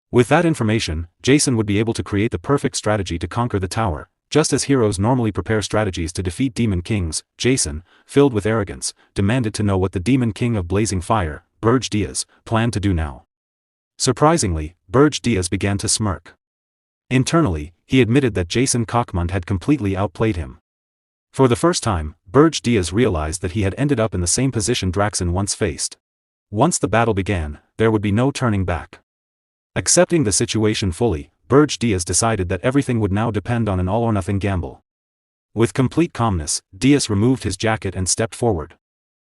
With that information, Jason would be able to create the perfect strategy to conquer the tower. Just as heroes normally prepare strategies to defeat demon kings, Jason, filled with arrogance, demanded to know what the Demon King of Blazing Fire, Berge Diaz, planned to do now. Surprisingly, Berge Diaz began to smirk. Internally, he admitted that Jason Kochman had completely outplayed him. For the first time, Berge Diaz realized that he had ended up in the same position Draxon once faced. Once the battle began, there would be no turning back. Accepting the situation fully, Berge Diaz decided that everything would now depend on an all-or-nothing gamble. With complete calmness, Diaz removed his jacket and stepped forward.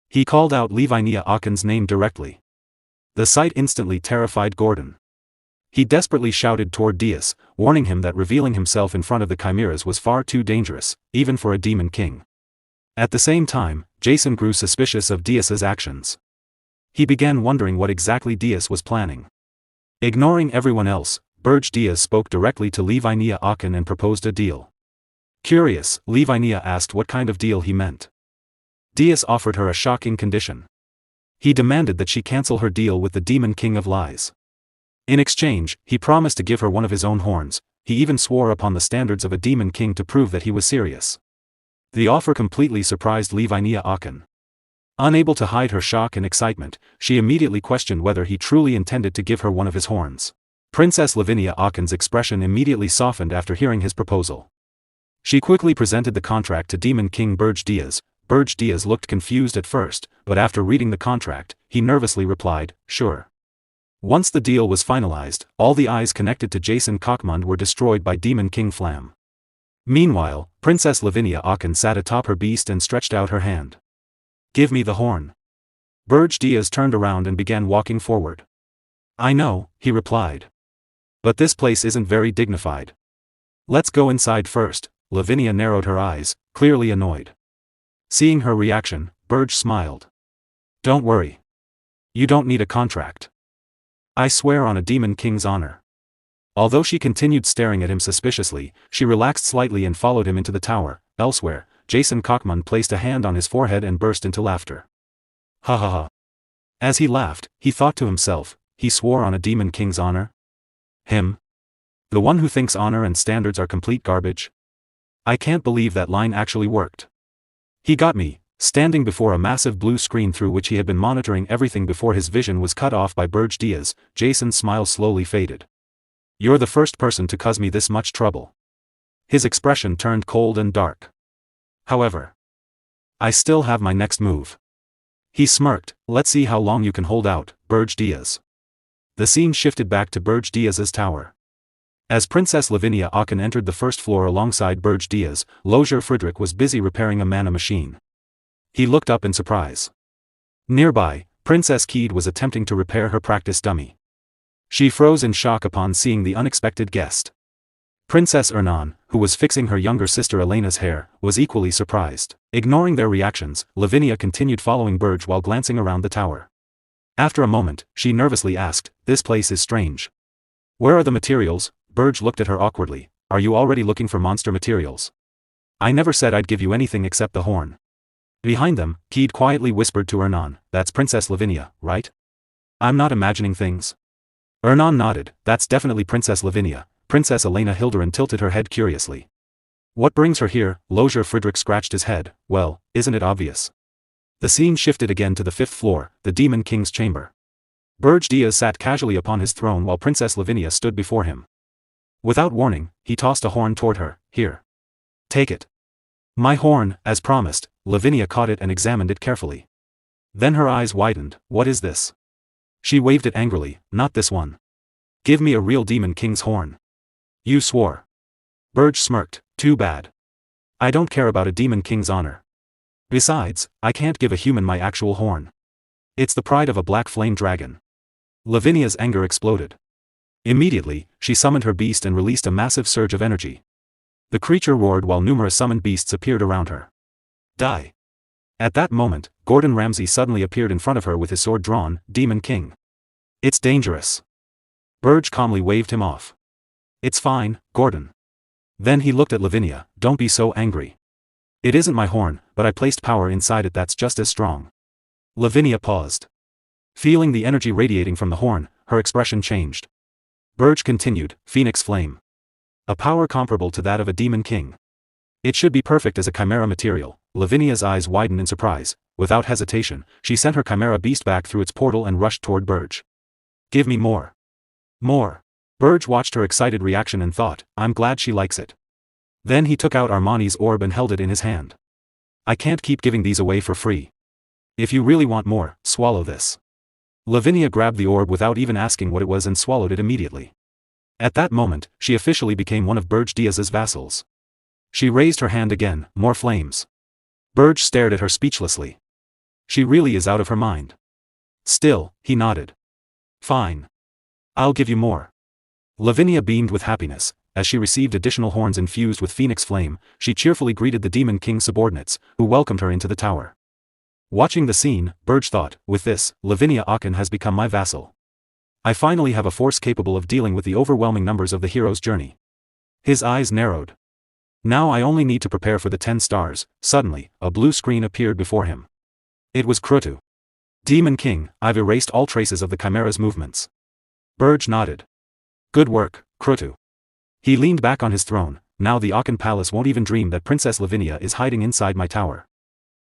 He called out Lavinia Akin's name directly. The sight instantly terrified Gordon. He desperately shouted toward Diaz, warning him that revealing himself in front of the chimeras was far too dangerous, even for a demon king. At the same time, Jason grew suspicious of Diaz's actions. He began wondering what exactly Diaz was planning. Ignoring everyone else, Berge Diaz spoke directly to Lavinia Akin and proposed a deal. Curious, Lavinia asked what kind of deal he meant. Diaz offered her a shocking condition. He demanded that she cancel her deal with the Demon King of Lies. In exchange, he promised to give her one of his own horns. He even swore upon the standards of a demon king to prove that he was serious. The offer completely surprised Lavinia Akin. Unable to hide her shock and excitement, she immediately questioned whether he truly intended to give her one of his horns. Princess Lavinia Akin's expression immediately softened after hearing his proposal. She quickly presented the contract to Demon King Berge Diaz. Berge Diaz looked confused at first, but after reading the contract, he nervously replied, "Sure." Once the deal was finalized, all the eyes connected to Jason Kochmund were destroyed by Demon King Flam. Meanwhile, Princess Lavinia Akin sat atop her beast and stretched out her hand. "Give me the horn." Berge Diaz turned around and began walking forward. "I know," he replied. "But this place isn't very dignified. Let's go inside first." Lavinia narrowed her eyes, clearly annoyed. Seeing her reaction, Berge smiled. "Don't worry. You don't need a contract. I swear on a demon king's honor." Although she continued staring at him suspiciously, she relaxed slightly and followed him into the tower. Elsewhere, Jason Kochmund placed a hand on his forehead and burst into laughter. Ha ha ha. As he laughed, he thought to himself, he swore on a demon king's honor? Him? The one who thinks honor and standards are complete garbage? I can't believe that line actually worked. He got me. Standing before a massive blue screen through which he had been monitoring everything before his vision was cut off by Berge Diaz, Jason's smile slowly faded. "You're the first person to cause me this much trouble." His expression turned cold and dark. "However, I still have my next move." He smirked. "Let's see how long you can hold out, Berge Diaz." The scene shifted back to Berge Diaz's tower. As Princess Lavinia Akin entered the first floor alongside Berge Diaz, Lozier Friedrich was busy repairing a mana machine. He looked up in surprise. Nearby, Princess Keed was attempting to repair her practice dummy. She froze in shock upon seeing the unexpected guest. Princess Ernan, who was fixing her younger sister Elena's hair, was equally surprised. Ignoring their reactions, Lavinia continued following Berge while glancing around the tower. After a moment, she nervously asked, "This place is strange. Where are the materials?" Berge looked at her awkwardly. "Are you already looking for monster materials? I never said I'd give you anything except the horn." Behind them, Keed quietly whispered to Ernan, "That's Princess Lavinia, right? I'm not imagining things." Ernan nodded, "That's definitely Princess Lavinia." Princess Elena Hilderin tilted her head curiously. "What brings her here?" Lozier Friedrich scratched his head. "Well, isn't it obvious?" The scene shifted again to the 5th floor, the Demon King's chamber. Berge Diaz sat casually upon his throne while Princess Lavinia stood before him. Without warning, he tossed a horn toward her. "Here. Take it." "My horn," as promised. Lavinia caught it and examined it carefully. Then her eyes widened. "What is this?" She waved it angrily. "Not this one. Give me a real Demon King's horn." "You swore." Berge smirked. "Too bad. I don't care about a Demon King's honor. Besides, I can't give a human my actual horn. It's the pride of a black flame dragon." Lavinia's anger exploded. Immediately, she summoned her beast and released a massive surge of energy. The creature roared while numerous summoned beasts appeared around her. "Die." At that moment, Gordon Ramsay suddenly appeared in front of her with his sword drawn. "Demon King. It's dangerous." Berge calmly waved him off. "It's fine, Gordon." Then he looked at Lavinia. "Don't be so angry. It isn't my horn, but I placed power inside it that's just as strong." Lavinia paused. Feeling the energy radiating from the horn, her expression changed. Berge continued, "Phoenix Flame. A power comparable to that of a Demon King. It should be perfect as a chimera material." Lavinia's eyes widened in surprise. Without hesitation, she sent her chimera beast back through its portal and rushed toward Berge. "Give me more. More." Berge watched her excited reaction and thought, "I'm glad she likes it." Then he took out Armani's orb and held it in his hand. "I can't keep giving these away for free. If you really want more, swallow this." Lavinia grabbed the orb without even asking what it was and swallowed it immediately. At that moment, she officially became one of Berge Diaz's vassals. She raised her hand again, more flames. Berge stared at her speechlessly. She really is out of her mind. Still, he nodded. Fine. I'll give you more. Lavinia beamed with happiness. As she received additional horns infused with phoenix flame, she cheerfully greeted the Demon King's subordinates, who welcomed her into the tower. Watching the scene, Berge thought, with this, Lavinia Aachen has become my vassal. I finally have a force capable of dealing with the overwhelming numbers of the hero's journey. His eyes narrowed. Now I only need to prepare for the 10 stars. Suddenly, a blue screen appeared before him. It was Krotu. Demon King, I've erased all traces of the Chimera's movements. Berge nodded. Good work, Krotu. He leaned back on his throne. Now the Aachen Palace won't even dream that Princess Lavinia is hiding inside my tower.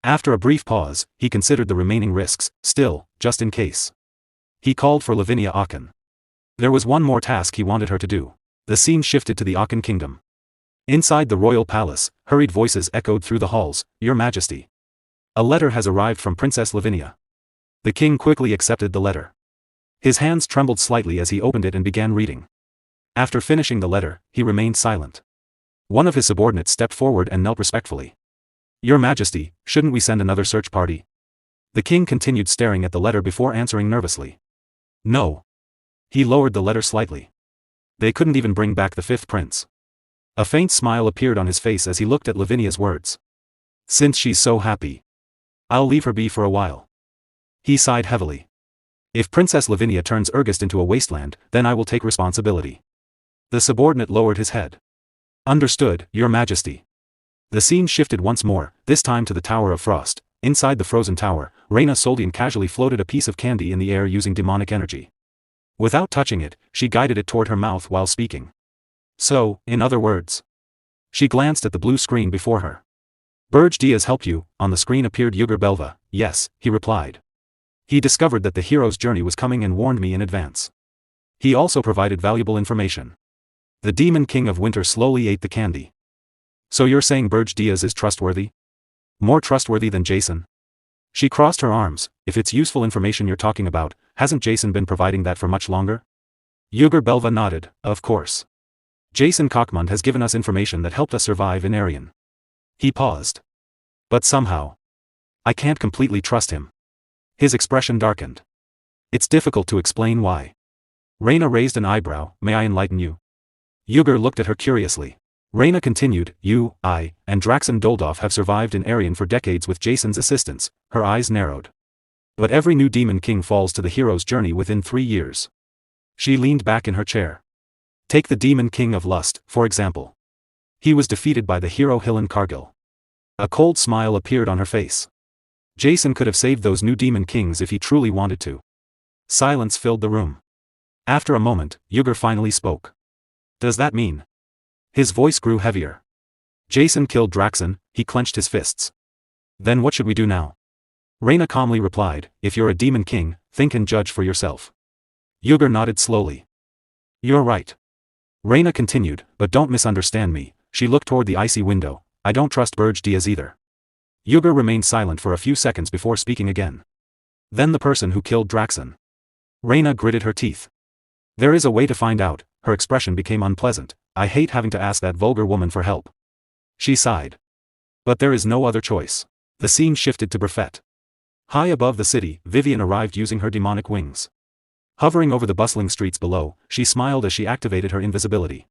After a brief pause, he considered the remaining risks, still, just in case. He called for Lavinia Aachen. There was one more task he wanted her to do. The scene shifted to the Aachen kingdom. Inside the royal palace, hurried voices echoed through the halls, Your Majesty. A letter has arrived from Princess Lavinia. The king quickly accepted the letter. His hands trembled slightly as he opened it and began reading. After finishing the letter, he remained silent. One of his subordinates stepped forward and knelt respectfully. Your Majesty, shouldn't we send another search party? The king continued staring at the letter before answering nervously. No. He lowered the letter slightly. They couldn't even bring back the 5th prince. A faint smile appeared on his face as he looked at Lavinia's words. Since she's so happy, I'll leave her be for a while. He sighed heavily. If Princess Lavinia turns Ergest into a wasteland, then I will take responsibility. The subordinate lowered his head. Understood, Your Majesty. The scene shifted once more, this time to the Tower of Frost. Inside the frozen tower, Reina Soldian casually floated a piece of candy in the air using demonic energy. Without touching it, she guided it toward her mouth while speaking. So, in other words. She glanced at the blue screen before her. Berge Diaz helped you. On the screen appeared Yugur Belva. Yes, he replied. He discovered that the hero's journey was coming and warned me in advance. He also provided valuable information. The Demon King of Winter slowly ate the candy. So you're saying Berge Diaz is trustworthy? More trustworthy than Jason? She crossed her arms. If it's useful information you're talking about, hasn't Jason been providing that for much longer? Yugur Belva nodded, of course. Jason Kochmund has given us information that helped us survive in Arian. He paused. But somehow, I can't completely trust him. His expression darkened. It's difficult to explain why. Reina raised an eyebrow. May I enlighten you? Yugur looked at her curiously. Reina continued, You, I, and Draxen Doldov have survived in Arian for decades with Jason's assistance. Her eyes narrowed. But every new Demon King falls to the hero's journey within 3 years. She leaned back in her chair. Take the Demon King of Lust, for example. He was defeated by the hero Hillen Cargill. A cold smile appeared on her face. Jason could have saved those new Demon Kings if he truly wanted to. Silence filled the room. After a moment, Yugur finally spoke. Does that mean? His voice grew heavier. Jason killed Draxen, he clenched his fists. Then what should we do now? Reina calmly replied, If you're a Demon King, think and judge for yourself. Yugur nodded slowly. You're right. Reina continued, but don't misunderstand me. She looked toward the icy window. I don't trust Berge Diaz either. Yugur remained silent for a few seconds before speaking again. Then the person who killed Draxen. Reina gritted her teeth. There is a way to find out. Her expression became unpleasant. I hate having to ask that vulgar woman for help. She sighed. But there is no other choice. The scene shifted to Berfet. High above the city, Vivian arrived using her demonic wings. Hovering over the bustling streets below, she smiled as she activated her invisibility.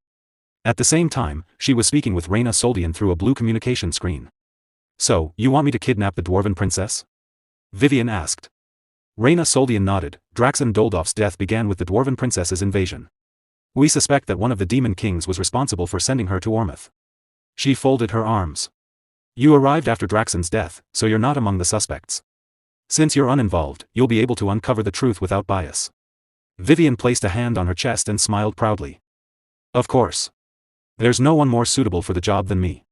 At the same time, she was speaking with Reina Soldian through a blue communication screen. So, you want me to kidnap the Dwarven princess? Vivian asked. Reina Soldian nodded. Draxen Doldov's death began with the Dwarven princess's invasion. We suspect that one of the Demon Kings was responsible for sending her to Ormouth. She folded her arms. You arrived after Draxen's death, so you're not among the suspects. Since you're uninvolved, you'll be able to uncover the truth without bias. Vivian placed a hand on her chest and smiled proudly. Of course. There's no one more suitable for the job than me.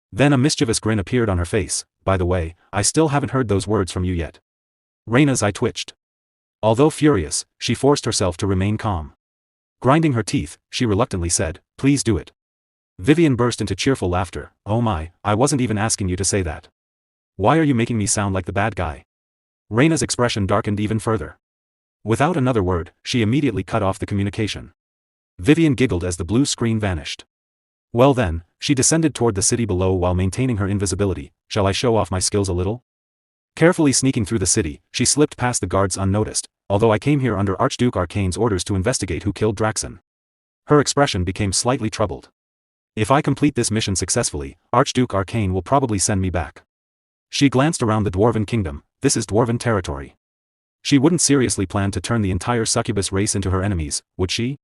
Then a mischievous grin appeared on her face. By the way, I still haven't heard those words from you yet. Reina's eye twitched. Although furious, she forced herself to remain calm. Grinding her teeth, she reluctantly said, Please do it. Vivian burst into cheerful laughter. Oh my, I wasn't even asking you to say that. Why are you making me sound like the bad guy? Reina's expression darkened even further. Without another word, she immediately cut off the communication. Vivian giggled as the blue screen vanished. Well then, she descended toward the city below while maintaining her invisibility. Shall I show off my skills a little? Carefully sneaking through the city, she slipped past the guards unnoticed, although I came here under Archduke Arcane's orders to investigate who killed Draxon. Her expression became slightly troubled. If I complete this mission successfully, Archduke Arcane will probably send me back. She glanced around the Dwarven kingdom. This is Dwarven territory. She wouldn't seriously plan to turn the entire succubus race into her enemies, would she?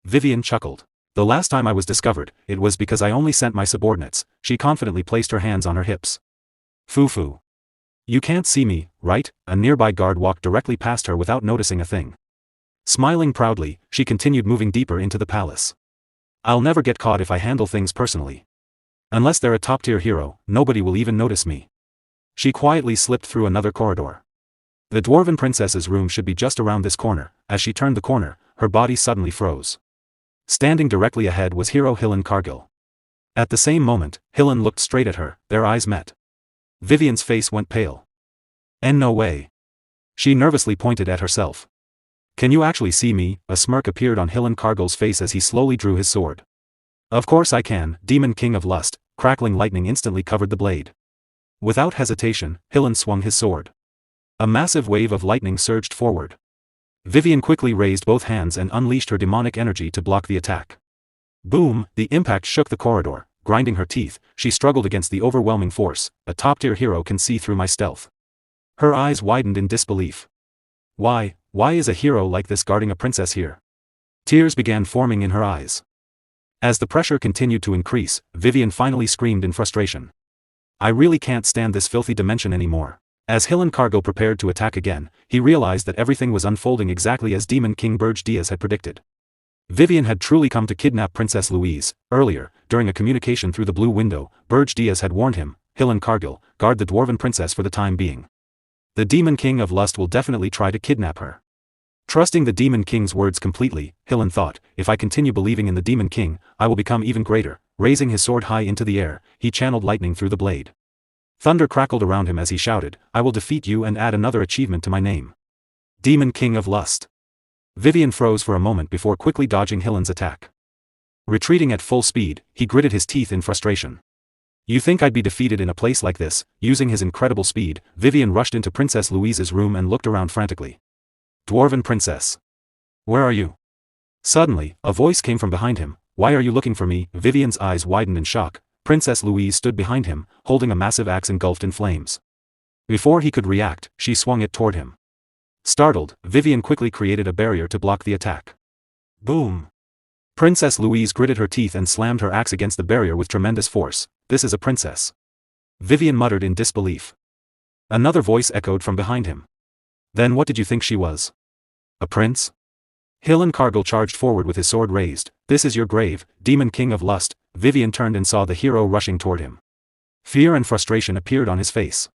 Vivian chuckled. The last time I was discovered, it was because I only sent my subordinates. She confidently placed her hands on her hips. Foo-foo. You can't see me, right? A nearby guard walked directly past her without noticing a thing. Smiling proudly, she continued moving deeper into the palace. I'll never get caught if I handle things personally. Unless they're a top-tier hero, nobody will even notice me. She quietly slipped through another corridor. The Dwarven princess's room should be just around this corner. As she turned the corner, her body suddenly froze. Standing directly ahead was hero Hillen Cargill. At the same moment, Hillen looked straight at her. Their eyes met. Vivian's face went pale. And no way. She nervously pointed at herself. Can you actually see me? A smirk appeared on Hillen Cargill's face as he slowly drew his sword. Of course I can, Demon King of Lust. Crackling lightning instantly covered the blade. Without hesitation, Hillen swung his sword. A massive wave of lightning surged forward. Vivian quickly raised both hands and unleashed her demonic energy to block the attack. Boom! The impact shook the corridor. Grinding her teeth, she struggled against the overwhelming force. A top-tier hero can see through my stealth. Her eyes widened in disbelief. Why is a hero like this guarding a princess here? Tears began forming in her eyes. As the pressure continued to increase, Vivian finally screamed in frustration. I really can't stand this filthy dimension anymore. As Hillen Cargill prepared to attack again, he realized that everything was unfolding exactly as Demon King Berge had predicted. Vivian had truly come to kidnap Princess Louise. Earlier, during a communication through the blue window, Berge had warned him, Hillen Cargill, guard the Dwarven princess for the time being. The Demon King of Lust will definitely try to kidnap her. Trusting the Demon King's words completely, Hillen thought, if I continue believing in the Demon King, I will become even greater. Raising his sword high into the air, he channeled lightning through the blade. Thunder crackled around him as he shouted, I will defeat you and add another achievement to my name. Demon King of Lust. Vivian froze for a moment before quickly dodging Hillen's attack. Retreating at full speed, he gritted his teeth in frustration. You think I'd be defeated in a place like this? Using his incredible speed, Vivian rushed into Princess Louise's room and looked around frantically. Dwarven princess. Where are you? Suddenly, a voice came from behind him. Why are you looking for me? Vivian's eyes widened in shock. Princess Louise stood behind him, holding a massive axe engulfed in flames. Before he could react, she swung it toward him. Startled, Vivian quickly created a barrier to block the attack. Boom! Princess Louise gritted her teeth and slammed her axe against the barrier with tremendous force. This is a princess. Vivian muttered in disbelief. Another voice echoed from behind him. Then what did you think she was? A prince? Hillen Cargill charged forward with his sword raised. This is your grave, Demon King of Lust. Vivian turned and saw the hero rushing toward him. Fear and frustration appeared on his face.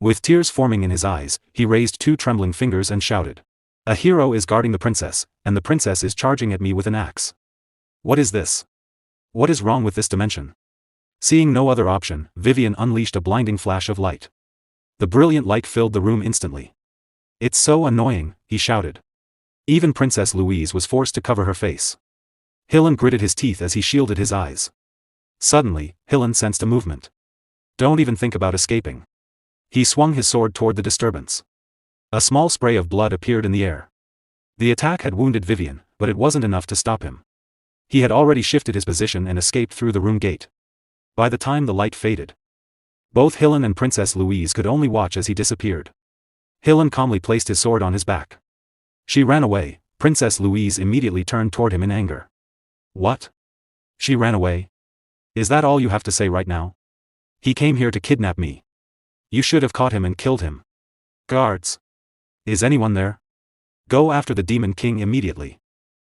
With tears forming in his eyes, he raised two trembling fingers and shouted. A hero is guarding the princess, and the princess is charging at me with an axe. What is this? What is wrong with this dimension? Seeing no other option, Vivian unleashed a blinding flash of light. The brilliant light filled the room instantly. It's so annoying, he shouted. Even Princess Louise was forced to cover her face. Hillen gritted his teeth as he shielded his eyes. Suddenly, Hillen sensed a movement. Don't even think about escaping. He swung his sword toward the disturbance. A small spray of blood appeared in the air. The attack had wounded Vivian, but it wasn't enough to stop him. He had already shifted his position and escaped through the room gate. By the time the light faded, both Hillen and Princess Louise could only watch as he disappeared. Hillen calmly placed his sword on his back. She ran away. Princess Louise immediately turned toward him in anger. What? She ran away? Is that all you have to say right now? He came here to kidnap me. You should have caught him and killed him. Guards. Is anyone there? Go after the Demon King immediately.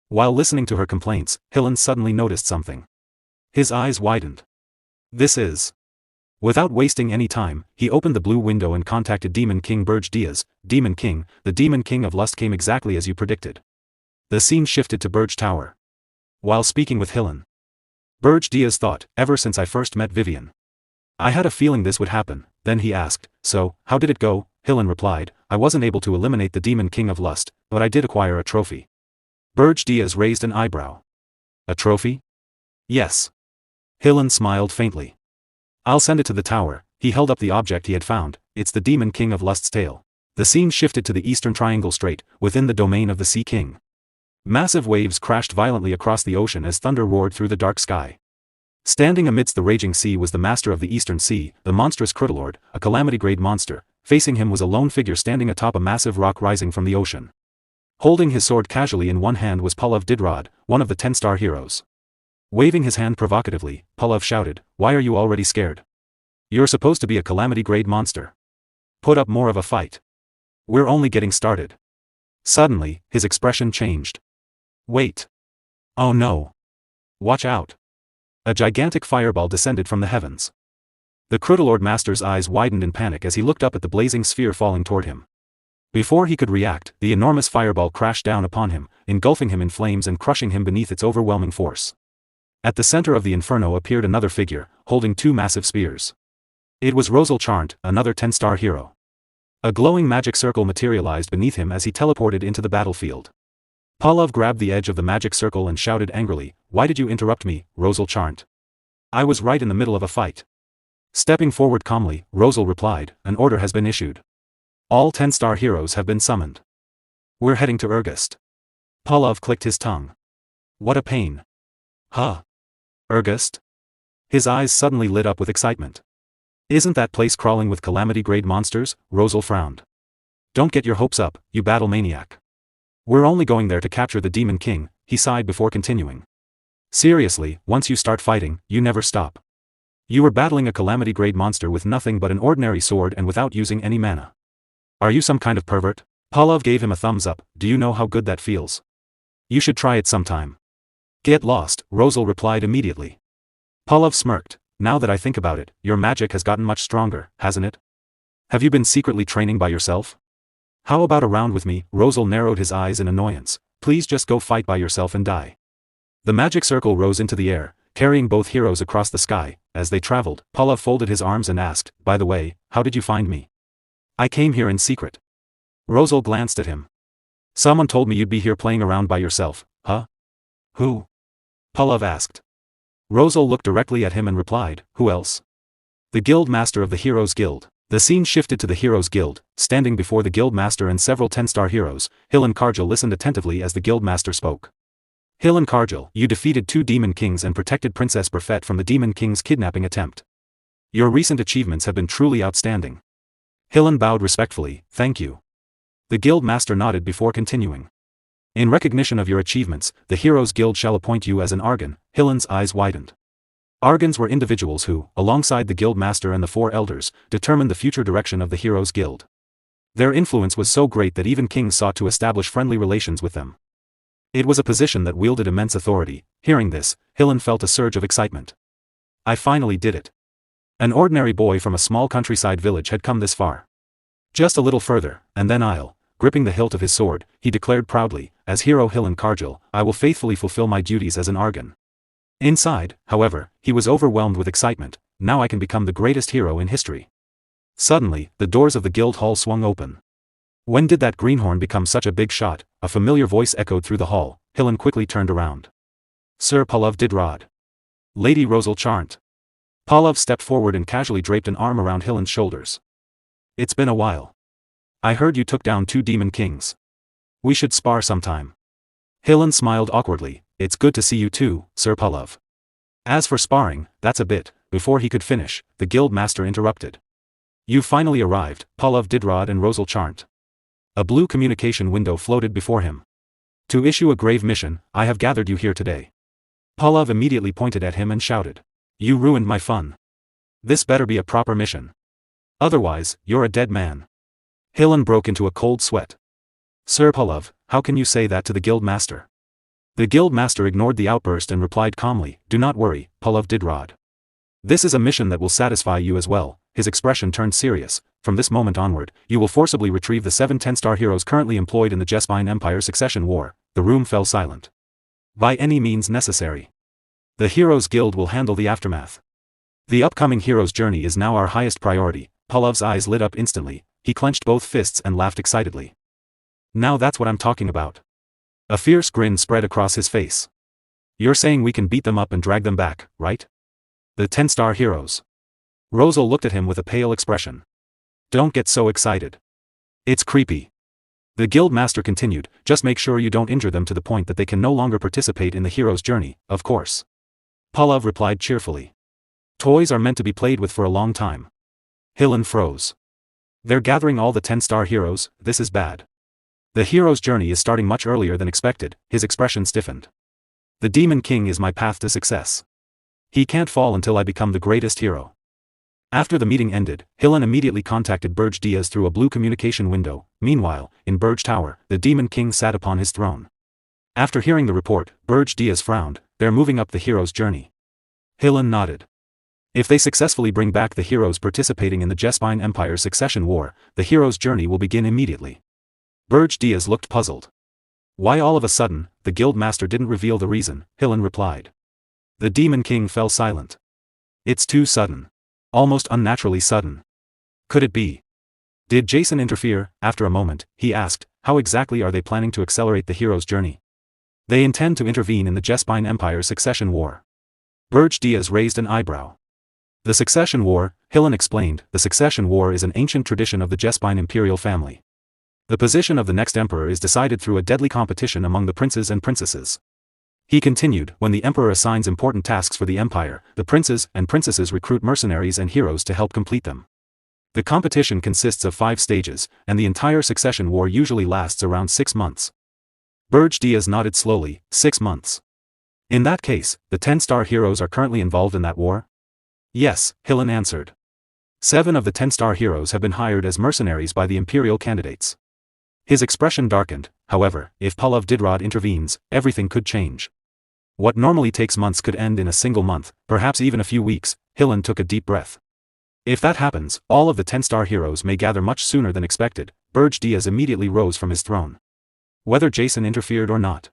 While listening to her complaints, Hillen suddenly noticed something. His eyes widened. This is... Without wasting any time, he opened the blue window and contacted Demon King Berge. Demon King, the Demon King of Lust came exactly as you predicted. The scene shifted to Berge Tower. While speaking with Hillen, Berge thought, ever since I first met Vivian, I had a feeling this would happen. Then he asked, so, how did it go? Hillen replied, I wasn't able to eliminate the Demon King of Lust, but I did acquire a trophy. Berge Diaz raised an eyebrow. A trophy? Yes. Hillen smiled faintly. I'll send it to the tower. He held up the object he had found. It's the Demon King of Lust's tail. The scene shifted to the Eastern Triangle Strait, within the domain of the Sea King. Massive waves crashed violently across the ocean as thunder roared through the dark sky. Standing amidst the raging sea was the master of the Eastern Sea, the monstrous Crudalord, a calamity-grade monster. Facing him was a lone figure standing atop a massive rock rising from the ocean. Holding his sword casually in one hand was Pallav Didrod, one of the 10-star heroes. Waving his hand provocatively, Pallav shouted, "Why are you already scared? You're supposed to be a calamity-grade monster. Put up more of a fight. We're only getting started." Suddenly, his expression changed. Wait. Oh no. Watch out. A gigantic fireball descended from the heavens. The Crudalord Master's eyes widened in panic as he looked up at the blazing sphere falling toward him. Before he could react, the enormous fireball crashed down upon him, engulfing him in flames and crushing him beneath its overwhelming force. At the center of the inferno appeared another figure, holding two massive spears. It was Rosal Charnt, another 10-star hero. A glowing magic circle materialized beneath him as he teleported into the battlefield. Pallav grabbed the edge of the magic circle and shouted angrily, "Why did you interrupt me, Rosal Charnt? I was right in the middle of a fight." Stepping forward calmly, Rosal replied, "An order has been issued. All 10-star heroes have been summoned. We're heading to Regressed." Pallav clicked his tongue. What a pain. Huh? Regressed? His eyes suddenly lit up with excitement. Isn't that place crawling with calamity-grade monsters? Rosal frowned. Don't get your hopes up, you battle maniac. We're only going there to capture the Demon King, he sighed before continuing. Seriously, once you start fighting, you never stop. You were battling a calamity-grade monster with nothing but an ordinary sword and without using any mana. Are you some kind of pervert? Pallav gave him a thumbs up. Do you know how good that feels? You should try it sometime. Get lost, Rosal replied immediately. Pallav smirked. Now that I think about it, your magic has gotten much stronger, hasn't it? Have you been secretly training by yourself? How about a round with me? Rosal narrowed his eyes in annoyance. Please just go fight by yourself and die. The magic circle rose into the air, carrying both heroes across the sky. As they traveled, Pallav folded his arms and asked, "By the way, how did you find me?" "I came here in secret." Rosal glanced at him. "Someone told me you'd be here playing around by yourself, huh?" "Who?" Pallav asked. Rosal looked directly at him and replied, "Who else?" "The Guild Master of the Heroes Guild." The scene shifted to the Heroes Guild. Standing before the Guild Master and several 10-star heroes, Hillen Kargil listened attentively as the Guild Master spoke. "Hillen Kargil, you defeated 2 Demon Kings and protected Princess Berfet from the Demon King's kidnapping attempt. Your recent achievements have been truly outstanding." Hillen bowed respectfully, "Thank you." The Guild Master nodded before continuing. "In recognition of your achievements, the Heroes Guild shall appoint you as an Argon." Hillen's eyes widened. Argons were individuals who, alongside the Guild Master and the 4 elders, determined the future direction of the Heroes Guild. Their influence was so great that even kings sought to establish friendly relations with them. It was a position that wielded immense authority. Hearing this, Hillen felt a surge of excitement. I finally did it. An ordinary boy from a small countryside village had come this far. Just a little further, and then I'll, gripping the hilt of his sword, he declared proudly, as hero Hillen Kargil, I will faithfully fulfill my duties as an Argon. Inside, however, he was overwhelmed with excitement. Now I can become the greatest hero in history. Suddenly, the doors of the guild hall swung open. When did that greenhorn become such a big shot? A familiar voice echoed through the hall. Hillen quickly turned around. Sir Pallav Didrod. Lady Rosal Charnt. Pallav stepped forward and casually draped an arm around Hillen's shoulders. It's been a while. I heard you took down 2 Demon Kings. We should spar sometime. Hillen smiled awkwardly. It's good to see you too, Sir Pallav. As for sparring, that's a bit. Before he could finish, the Guild Master interrupted. You finally arrived, Pallav Didrod and Rosal Charnt. A blue communication window floated before him. To issue a grave mission, I have gathered you here today. Pallav immediately pointed at him and shouted. You ruined my fun. This better be a proper mission. Otherwise, you're a dead man. Hillen broke into a cold sweat. Sir Pallav, how can you say that to the Guild Master? The Guild Master ignored the outburst and replied calmly, Do not worry, Pallav Didrod. This is a mission that will satisfy you as well. His expression turned serious. From this moment onward, you will forcibly retrieve the 7 10-star heroes currently employed in the Jespine Empire succession war. The room fell silent. By any means necessary. The Heroes Guild will handle the aftermath. The upcoming hero's journey is now our highest priority. Pallav's eyes lit up instantly. he clenched both fists and laughed excitedly. Now that's what I'm talking about. A fierce grin spread across his face. You're saying we can beat them up and drag them back, right? The 10-star heroes. Rosal looked at him with a pale expression. Don't get so excited. It's creepy. The guild master continued, just make sure you don't injure them to the point that they can no longer participate in the hero's journey, of course. Pallav replied cheerfully. Toys are meant to be played with for a long time. Hillen froze. They're gathering all the 10-star heroes, this is bad. The hero's journey is starting much earlier than expected, his expression stiffened. The Demon King is my path to success. He can't fall until I become the greatest hero. After the meeting ended, Hillen immediately contacted Berge Diaz through a blue communication window. Meanwhile, in Berge Tower, the Demon King sat upon his throne. After hearing the report, Berge Diaz frowned. They're moving up the hero's journey. Hillen nodded. If they successfully bring back the heroes participating in the Jespine Empire's succession war, the hero's journey will begin immediately. Berge Diaz looked puzzled. Why all of a sudden, the guild master didn't reveal the reason, Hillen replied. The Demon King fell silent. It's too sudden. Almost unnaturally sudden. Could it be? Did Jason interfere? After a moment, he asked, how exactly are they planning to accelerate the hero's journey? They intend to intervene in the Jespine Empire's succession war. Berge Diaz raised an eyebrow. The succession war, Hillen explained, the succession war is an ancient tradition of the Jespine imperial family. The position of the next emperor is decided through a deadly competition among the princes and princesses. He continued, when the emperor assigns important tasks for the empire, the princes and princesses recruit mercenaries and heroes to help complete them. The competition consists of 5 stages, and the entire succession war usually lasts around 6 months. Berge Diaz nodded slowly, 6 months. In that case, the 10-star heroes are currently involved in that war? Yes, Hillen answered. 7 of the 10-star heroes have been hired as mercenaries by the imperial candidates. His expression darkened. However, if Pallav Didrad intervenes, everything could change. What normally takes months could end in a single month, perhaps even a few weeks. Hillen took a deep breath. If that happens, all of the 10-star heroes may gather much sooner than expected. Berge Diaz immediately rose from his throne. Whether Jason interfered or not.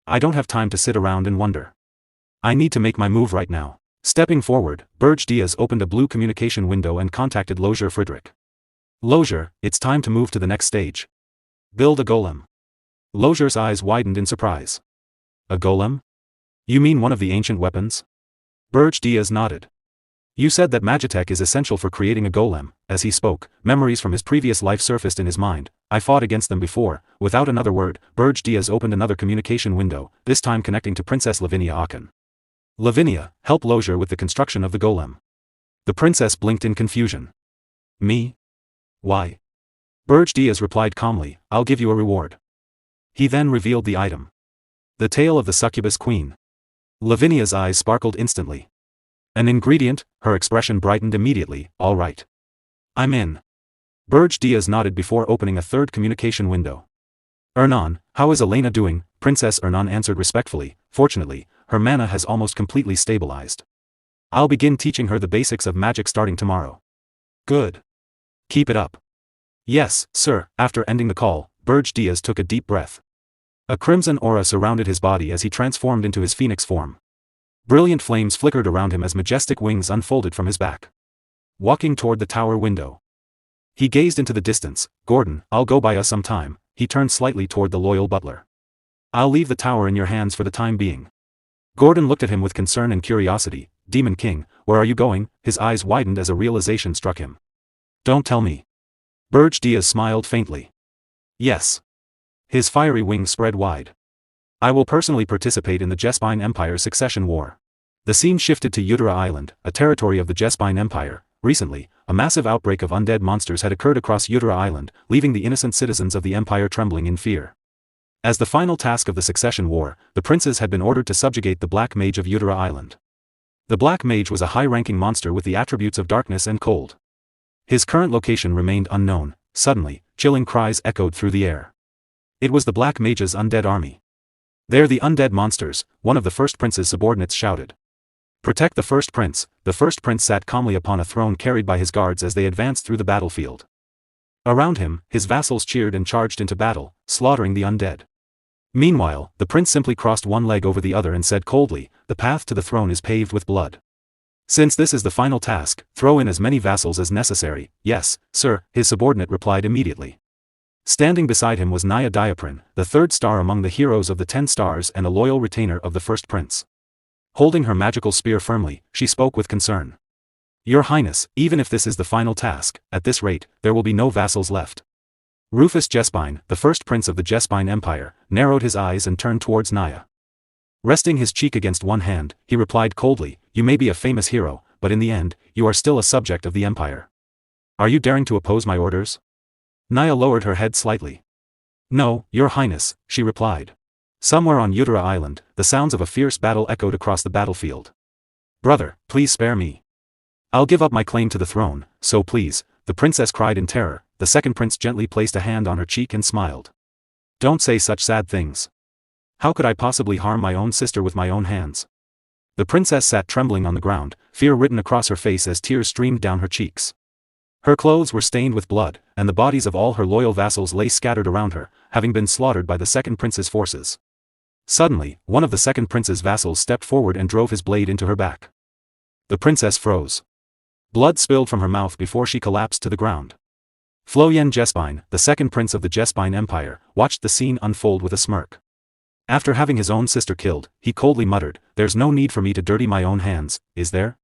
I don't have time to sit around and wonder. I need to make my move right now. Stepping forward, Berge Diaz opened a blue communication window and contacted Lozier Friedrich. Lozier, it's time to move to the next stage. Build a golem. Lozier's eyes widened in surprise. A golem? You mean one of the ancient weapons? Berge Diaz nodded. You said that magitech is essential for creating a golem. As he spoke, memories from his previous life surfaced in his mind. I fought against them before. Without another word, Berge Diaz opened another communication window, this time connecting to Princess Lavinia Aachen. Lavinia, help Lozier with the construction of the golem. The princess blinked in confusion. Me? Why? Berge Diaz replied calmly, I'll give you a reward. He then revealed the item. The tail of the succubus queen. Lavinia's eyes sparkled instantly. An ingredient? Her expression brightened immediately. All right. I'm in. Berge Diaz nodded before opening a third communication window. Ernan, how is Elena doing? Princess Ernan answered respectfully. Fortunately, her mana has almost completely stabilized. I'll begin teaching her the basics of magic starting tomorrow. Good. Keep it up. Yes, sir. After ending the call, Berge Diaz took a deep breath. A crimson aura surrounded his body as he transformed into his phoenix form. Brilliant flames flickered around him as majestic wings unfolded from his back. Walking toward the tower window. He gazed into the distance. Gordon, I'll go by us some time. He turned slightly toward the loyal butler. I'll leave the tower in your hands for the time being. Gordon looked at him with concern and curiosity. Demon King, where are you going? His eyes widened as a realization struck him. Don't tell me. Berge Diaz smiled faintly. Yes. His fiery wings spread wide. I will personally participate in the Jespine Empire's succession war. The scene shifted to Utara Island, a territory of the Jespine Empire. Recently, a massive outbreak of undead monsters had occurred across Utara Island, leaving the innocent citizens of the Empire trembling in fear. As the final task of the succession war, the princes had been ordered to subjugate the Black Mage of Utara Island. The Black Mage was a high-ranking monster with the attributes of darkness and cold. His current location remained unknown. Suddenly, chilling cries echoed through the air. It was the Black Mage's undead army. They're the undead monsters, one of the first prince's subordinates shouted. Protect the first prince. The first prince sat calmly upon a throne carried by his guards as they advanced through the battlefield. Around him, his vassals cheered and charged into battle, slaughtering the undead. Meanwhile, the prince simply crossed one leg over the other and said coldly, the path to the throne is paved with blood. Since this is the final task, throw in as many vassals as necessary. Yes, sir, his subordinate replied immediately. Standing beside him was Naya Diaprin, the third star among the heroes of the 10 stars and a loyal retainer of the first prince. Holding her magical spear firmly, she spoke with concern. Your Highness, even if this is the final task, at this rate, there will be no vassals left. Rufus Jespine, the first prince of the Jespine Empire, narrowed his eyes and turned towards Naya. Resting his cheek against one hand, he replied coldly, you may be a famous hero, but in the end, you are still a subject of the Empire. Are you daring to oppose my orders? Naya lowered her head slightly. No, Your Highness, she replied. Somewhere on Utara Island, the sounds of a fierce battle echoed across the battlefield. Brother, please spare me. I'll give up my claim to the throne, so please, the princess cried in terror. The second prince gently placed a hand on her cheek and smiled. Don't say such sad things. How could I possibly harm my own sister with my own hands? The princess sat trembling on the ground, fear written across her face as tears streamed down her cheeks. Her clothes were stained with blood, and the bodies of all her loyal vassals lay scattered around her, having been slaughtered by the second prince's forces. Suddenly, one of the second prince's vassals stepped forward and drove his blade into her back. The princess froze. Blood spilled from her mouth before she collapsed to the ground. Floyen Jespine, the second prince of the Jespine Empire, watched the scene unfold with a smirk. After having his own sister killed, he coldly muttered, there's no need for me to dirty my own hands, is there?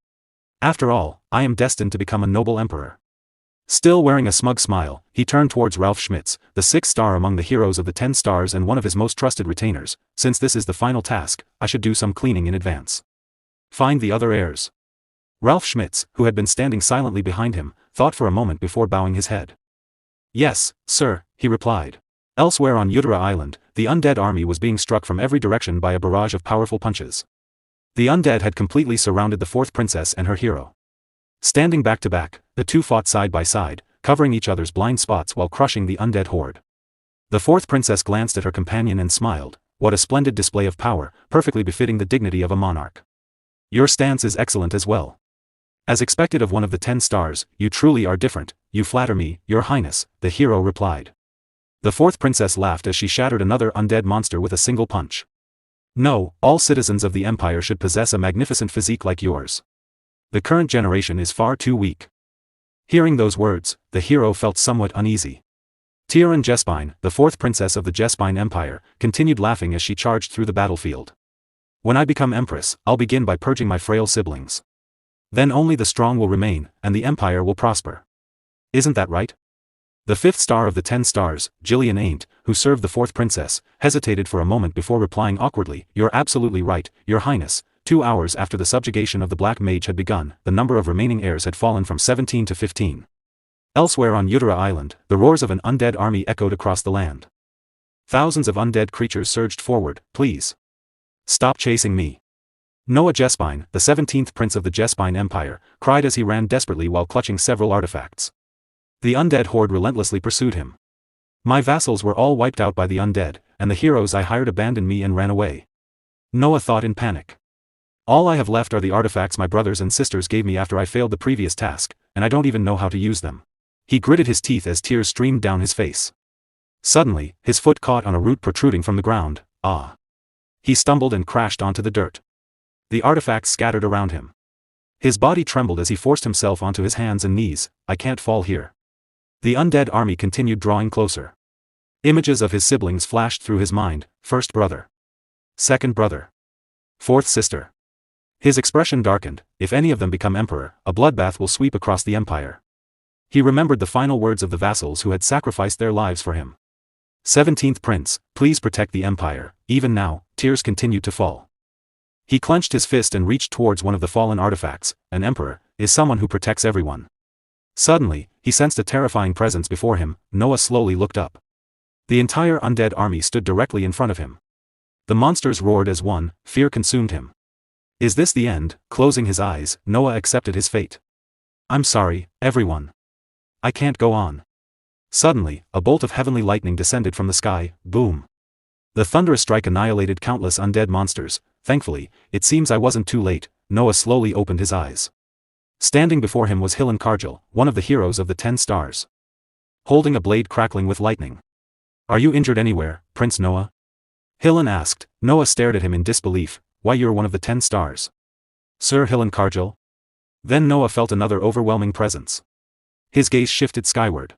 After all, I am destined to become a noble emperor. Still wearing a smug smile, he turned towards Ralph Schmitz, the 6th star among the heroes of the 10 stars and one of his most trusted retainers. Since this is the final task, I should do some cleaning in advance. Find the other heirs. Ralph Schmitz, who had been standing silently behind him, thought for a moment before bowing his head. Yes, sir, he replied. Elsewhere on Utara Island, the undead army was being struck from every direction by a barrage of powerful punches. The undead had completely surrounded the 4th princess and her hero. Standing back to back, the two fought side by side, covering each other's blind spots while crushing the undead horde. The 4th princess glanced at her companion and smiled. What a splendid display of power, perfectly befitting the dignity of a monarch. Your stance is excellent as well. As expected of one of the 10 stars, you truly are different. You flatter me, Your Highness, the hero replied. The 4th princess laughed as she shattered another undead monster with a single punch. No, all citizens of the Empire should possess a magnificent physique like yours. The current generation is far too weak. Hearing those words, the hero felt somewhat uneasy. Tiran Jespine, the 4th princess of the Jespine Empire, continued laughing as she charged through the battlefield. When I become empress, I'll begin by purging my frail siblings. Then only the strong will remain, and the empire will prosper. Isn't that right? The 5th star of the 10 stars, Jillian Ain't, who served the 4th princess, hesitated for a moment before replying awkwardly, You're absolutely right, Your Highness. 2 hours after the subjugation of the Black Mage had begun, the number of remaining heirs had fallen from 17 to 15. Elsewhere on Utara Island, the roars of an undead army echoed across the land. Thousands of undead creatures surged forward. Please. Stop chasing me. Noah Jespine, the 17th prince of the Jespine Empire, cried as he ran desperately while clutching several artifacts. The undead horde relentlessly pursued him. My vassals were all wiped out by the undead, and the heroes I hired abandoned me and ran away. Noah thought in panic. All I have left are the artifacts my brothers and sisters gave me after I failed the previous task, and I don't even know how to use them. He gritted his teeth as tears streamed down his face. Suddenly, his foot caught on a root protruding from the ground. Ah! He stumbled and crashed onto the dirt. The artifacts scattered around him. His body trembled as he forced himself onto his hands and knees. I can't fall here. The undead army continued drawing closer. Images of his siblings flashed through his mind. 1st brother. 2nd brother. 4th sister. His expression darkened. If any of them become emperor, a bloodbath will sweep across the empire. He remembered the final words of the vassals who had sacrificed their lives for him. 17th prince, please protect the empire. Even now, tears continued to fall. He clenched his fist and reached towards one of the fallen artifacts. An emperor is someone who protects everyone. Suddenly, he sensed a terrifying presence before him. Noah slowly looked up. The entire undead army stood directly in front of him. The monsters roared as one. Fear consumed him. Is this the end? Closing his eyes, Noah accepted his fate. I'm sorry, everyone. I can't go on. Suddenly, a bolt of heavenly lightning descended from the sky. Boom. The thunderous strike annihilated countless undead monsters. Thankfully, it seems I wasn't too late. Noah slowly opened his eyes. Standing before him was Hillen Kargil, one of the heroes of the 10 stars. Holding a blade crackling with lightning. Are you injured anywhere, Prince Noah? Hillen asked. Noah stared at him in disbelief. Why, you're one of the 10 stars. Sir Hillen Kargil? Then Noah felt another overwhelming presence. His gaze shifted skyward.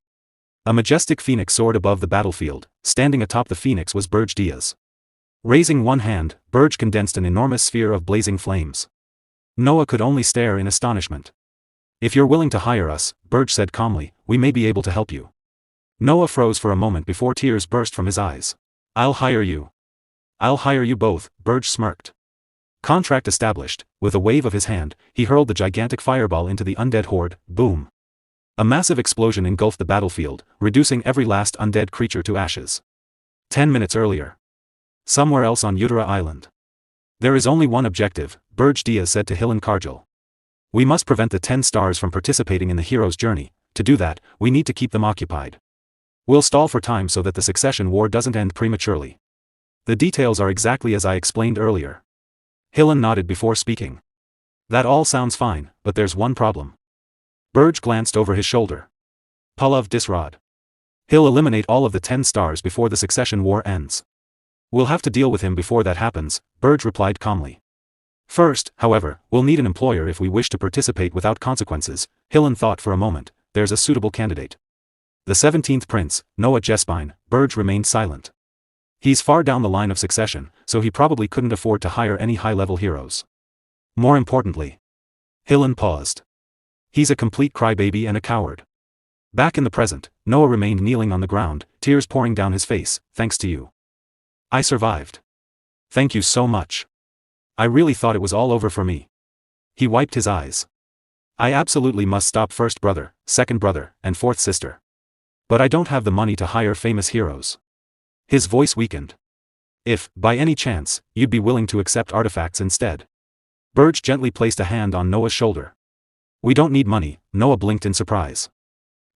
A majestic phoenix soared above the battlefield. Standing atop the phoenix was Berge Diaz. Raising one hand, Berge condensed an enormous sphere of blazing flames. Noah could only stare in astonishment. If you're willing to hire us, Berge said calmly, we may be able to help you. Noah froze for a moment before tears burst from his eyes. I'll hire you. I'll hire you both, Berge smirked. Contract established. With a wave of his hand, he hurled the gigantic fireball into the undead horde. Boom. A massive explosion engulfed the battlefield, reducing every last undead creature to ashes. 10 minutes earlier. Somewhere else on Utara Island. There is only one objective, Berge Diaz said to Hillen Kargil. We must prevent the 10 stars from participating in the hero's journey. To do that, we need to keep them occupied. We'll stall for time so that the succession war doesn't end prematurely. The details are exactly as I explained earlier. Hillen nodded before speaking. That all sounds fine, but there's one problem. Berge glanced over his shoulder. Pallav Disrod. He'll eliminate all of the 10 stars before the succession war ends. We'll have to deal with him before that happens, Berge replied calmly. First, however, we'll need an employer if we wish to participate without consequences. Hillen thought for a moment. There's a suitable candidate. The 17th prince, Noah Jespine. Berge remained silent. He's far down the line of succession, so he probably couldn't afford to hire any high-level heroes. More importantly. Hillen paused. He's a complete crybaby and a coward. Back in the present, Noah remained kneeling on the ground, tears pouring down his face. Thanks to you. I survived. Thank you so much. I really thought it was all over for me. He wiped his eyes. I absolutely must stop first brother, second brother, and fourth sister. But I don't have the money to hire famous heroes. His voice weakened. If, by any chance, you'd be willing to accept artifacts instead. Berge gently placed a hand on Noah's shoulder. We don't need money, Noah blinked in surprise.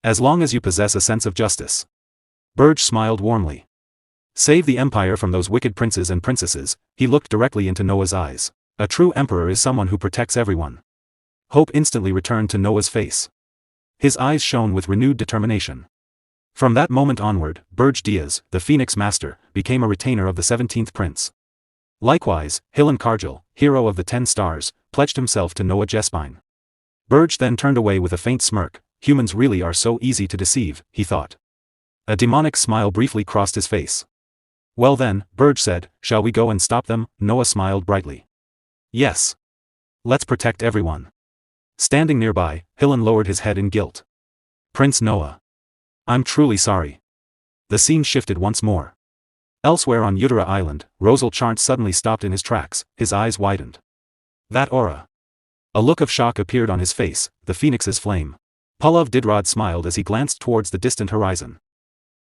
As long as you possess a sense of justice. Berge smiled warmly. Save the empire from those wicked princes and princesses. He looked directly into Noah's eyes. A true emperor is someone who protects everyone. Hope instantly returned to Noah's face. His eyes shone with renewed determination. From that moment onward, Berge Diaz, the Phoenix Master, became a retainer of the 17th prince. Likewise, Hillen Kargil, hero of the 10 stars, pledged himself to Noah Jespine. Berge then turned away with a faint smirk. Humans really are so easy to deceive, he thought. A demonic smile briefly crossed his face. Well then, Berge said, shall we go and stop them? Noah smiled brightly. Yes. Let's protect everyone. Standing nearby, Hillen lowered his head in guilt. Prince Noah. I'm truly sorry. The scene shifted once more. Elsewhere on Utara Island, Rosal Chant suddenly stopped in his tracks, his eyes widened. That aura. A look of shock appeared on his face, the phoenix's flame. Pallav Didrod smiled as he glanced towards the distant horizon.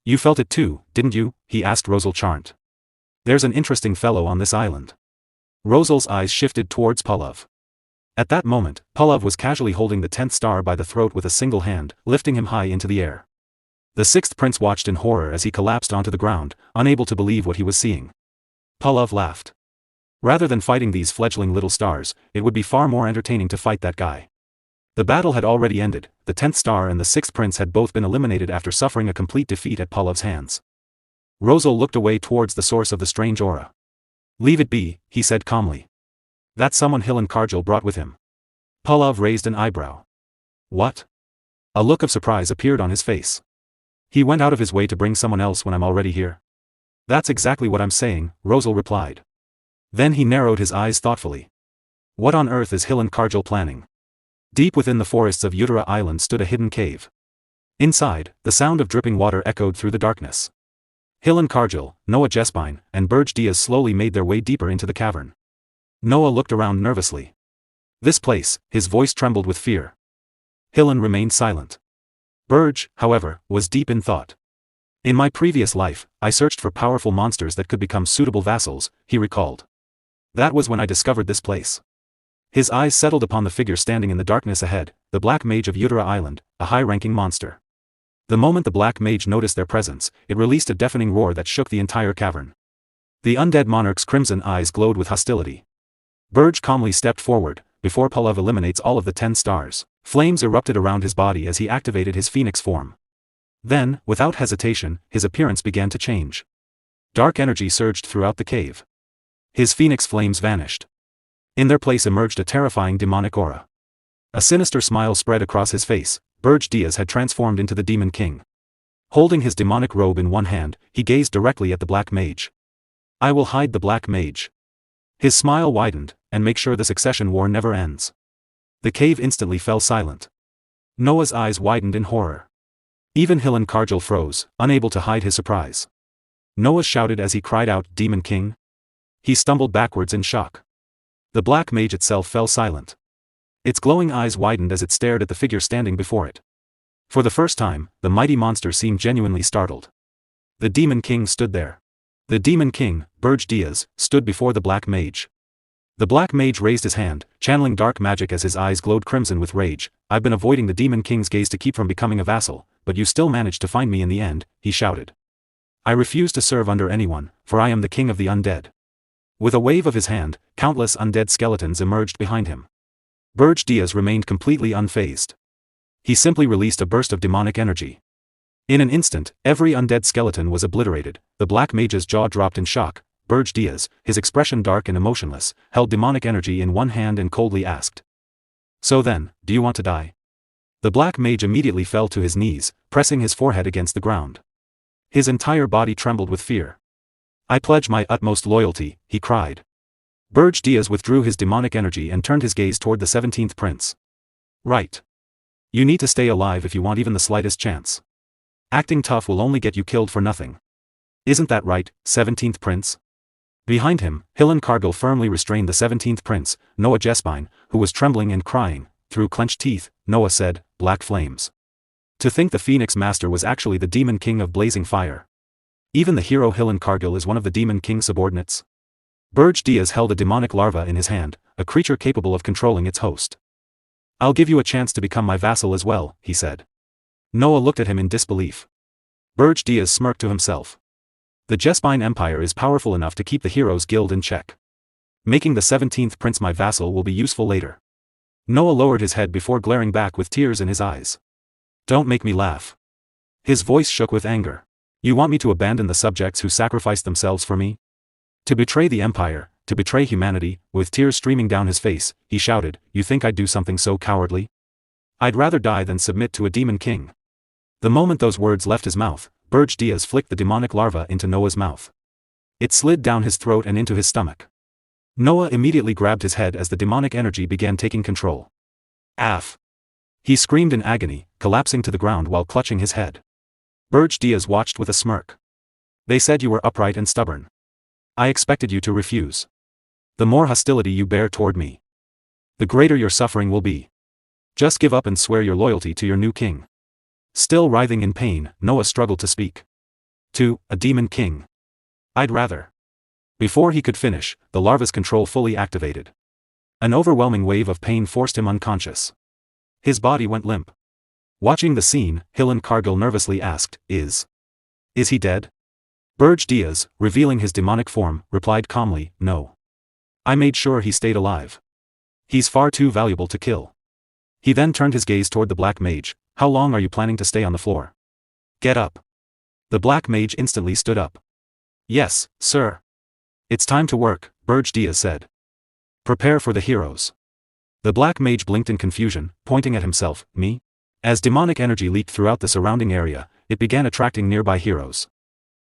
You felt it too, didn't you? He asked Rosal Chant. There's an interesting fellow on this island. Rosal's eyes shifted towards Pallav. At that moment, Pallav was casually holding the 10th star by the throat with a single hand, lifting him high into the air. The 6th prince watched in horror as he collapsed onto the ground, unable to believe what he was seeing. Pallav laughed. Rather than fighting these fledgling little stars, it would be far more entertaining to fight that guy. The battle had already ended, the 10th star and the 6th prince had both been eliminated after suffering a complete defeat at Pallav's hands. Rosal looked away towards the source of the strange aura. Leave it be, he said calmly. That's someone Hillen Kargil brought with him. Pallav raised an eyebrow. What? A look of surprise appeared on his face. He went out of his way to bring someone else when I'm already here. That's exactly what I'm saying, Rosal replied. Then he narrowed his eyes thoughtfully. What on earth is Hillen Kargil planning? Deep within the forests of Utara Island stood a hidden cave. Inside, the sound of dripping water echoed through the darkness. Hillen Kargil, Noah Jespine, and Berge Diaz slowly made their way deeper into the cavern. Noah looked around nervously. This place, his voice trembled with fear. Hillen remained silent. Berge, however, was deep in thought. In my previous life, I searched for powerful monsters that could become suitable vassals, he recalled. That was when I discovered this place. His eyes settled upon the figure standing in the darkness ahead, the Black Mage of Utara Island, a high-ranking monster. The moment the Black Mage noticed their presence, it released a deafening roar that shook the entire cavern. The undead monarch's crimson eyes glowed with hostility. Berge calmly stepped forward. Before Pallav eliminates all of the 10 stars, flames erupted around his body as he activated his phoenix form. Then, without hesitation, his appearance began to change. Dark energy surged throughout the cave. His phoenix flames vanished. In their place emerged a terrifying demonic aura. A sinister smile spread across his face. Berge Diaz had transformed into the Demon King. Holding his demonic robe in one hand, he gazed directly at the Black Mage. I will hide the Black Mage. His smile widened, and make sure the succession war never ends. The cave instantly fell silent. Noah's eyes widened in horror. Even Hilan Kargil froze, unable to hide his surprise. Noah shouted as he cried out, Demon King? He stumbled backwards in shock. The Black Mage itself fell silent. Its glowing eyes widened as it stared at the figure standing before it. For the first time, the mighty monster seemed genuinely startled. The Demon King stood there. The Demon King, Berge Diaz, stood before the Black Mage. The Black Mage raised his hand, channeling dark magic as his eyes glowed crimson with rage. I've been avoiding the Demon King's gaze to keep from becoming a vassal, but you still managed to find me in the end, he shouted. I refuse to serve under anyone, for I am the king of the undead. With a wave of his hand, countless undead skeletons emerged behind him. Berge Diaz remained completely unfazed. He simply released a burst of demonic energy. In an instant, every undead skeleton was obliterated. The Black Mage's jaw dropped in shock. Berge Diaz, his expression dark and emotionless, held demonic energy in one hand and coldly asked. So then, do you want to die? The Black Mage immediately fell to his knees, pressing his forehead against the ground. His entire body trembled with fear. I pledge my utmost loyalty, he cried. Berge Diaz withdrew his demonic energy and turned his gaze toward the 17th prince. Right. You need to stay alive if you want even the slightest chance. Acting tough will only get you killed for nothing. Isn't that right, 17th prince? Behind him, Hilan Kargil firmly restrained the 17th prince, Noah Jespine, who was trembling and crying. Through clenched teeth, Noah said, Black flames. To think the Phoenix Master was actually the Demon King of blazing fire. Even the hero Hilan Kargil is one of the Demon King's subordinates. Berge Diaz held a demonic larva in his hand, a creature capable of controlling its host. I'll give you a chance to become my vassal as well, he said. Noah looked at him in disbelief. Berge Diaz smirked to himself. The Jespine Empire is powerful enough to keep the Heroes Guild in check. Making the 17th prince my vassal will be useful later. Noah lowered his head before glaring back with tears in his eyes. Don't make me laugh. His voice shook with anger. You want me to abandon the subjects who sacrificed themselves for me? To betray the Empire, to betray humanity, with tears streaming down his face, he shouted, you think I'd do something so cowardly? I'd rather die than submit to a Demon King. The moment those words left his mouth, Berge Diaz flicked the demonic larva into Noah's mouth. It slid down his throat and into his stomach. Noah immediately grabbed his head as the demonic energy began taking control. Aff! He screamed in agony, collapsing to the ground while clutching his head. Berge Diaz watched with a smirk. They said you were upright and stubborn. I expected you to refuse. The more hostility you bear toward me, the greater your suffering will be. Just give up and swear your loyalty to your new king. Still writhing in pain, Noah struggled to speak. To a Demon King. I'd rather. Before he could finish, the larva's control fully activated. An overwhelming wave of pain forced him unconscious. His body went limp. Watching the scene, Hilan Kargil nervously asked, Is he dead? Berge Diaz, revealing his demonic form, replied calmly, no. I made sure he stayed alive. He's far too valuable to kill. He then turned his gaze toward the Black Mage. How long are you planning to stay on the floor? Get up. The Black Mage instantly stood up. Yes, sir. It's time to work, Berge Diaz said. Prepare for the heroes. The Black Mage blinked in confusion, pointing at himself, me? As demonic energy leaked throughout the surrounding area, it began attracting nearby heroes.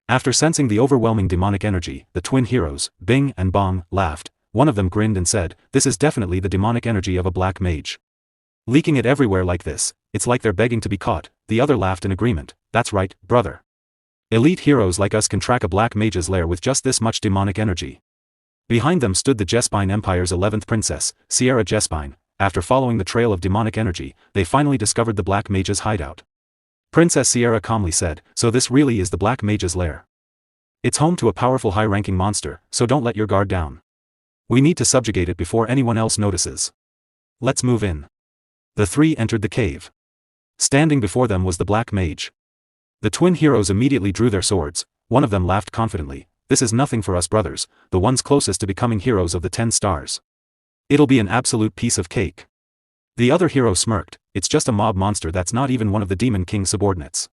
After sensing the overwhelming demonic energy, the twin heroes, Bing and Bong, laughed. One of them grinned and said, this is definitely the demonic energy of a Black Mage. Leaking it everywhere like this, it's like they're begging to be caught. The other laughed in agreement. That's right, brother. Elite heroes like us can track a Black Mage's lair with just this much demonic energy. Behind them stood the Jespine Empire's 11th princess, Sierra Jespine. After following the trail of demonic energy, they finally discovered the Black Mage's hideout. Princess Sierra calmly said, so this really is the Black Mage's lair. It's home to a powerful high-ranking monster, so don't let your guard down. We need to subjugate it before anyone else notices. Let's move in. The three entered the cave. Standing before them was the Black Mage. The twin heroes immediately drew their swords. One of them laughed confidently. This is nothing for us brothers, the ones closest to becoming heroes of the 10 stars. It'll be an absolute piece of cake. The other hero smirked. It's just a mob monster that's not even one of the Demon King's subordinates.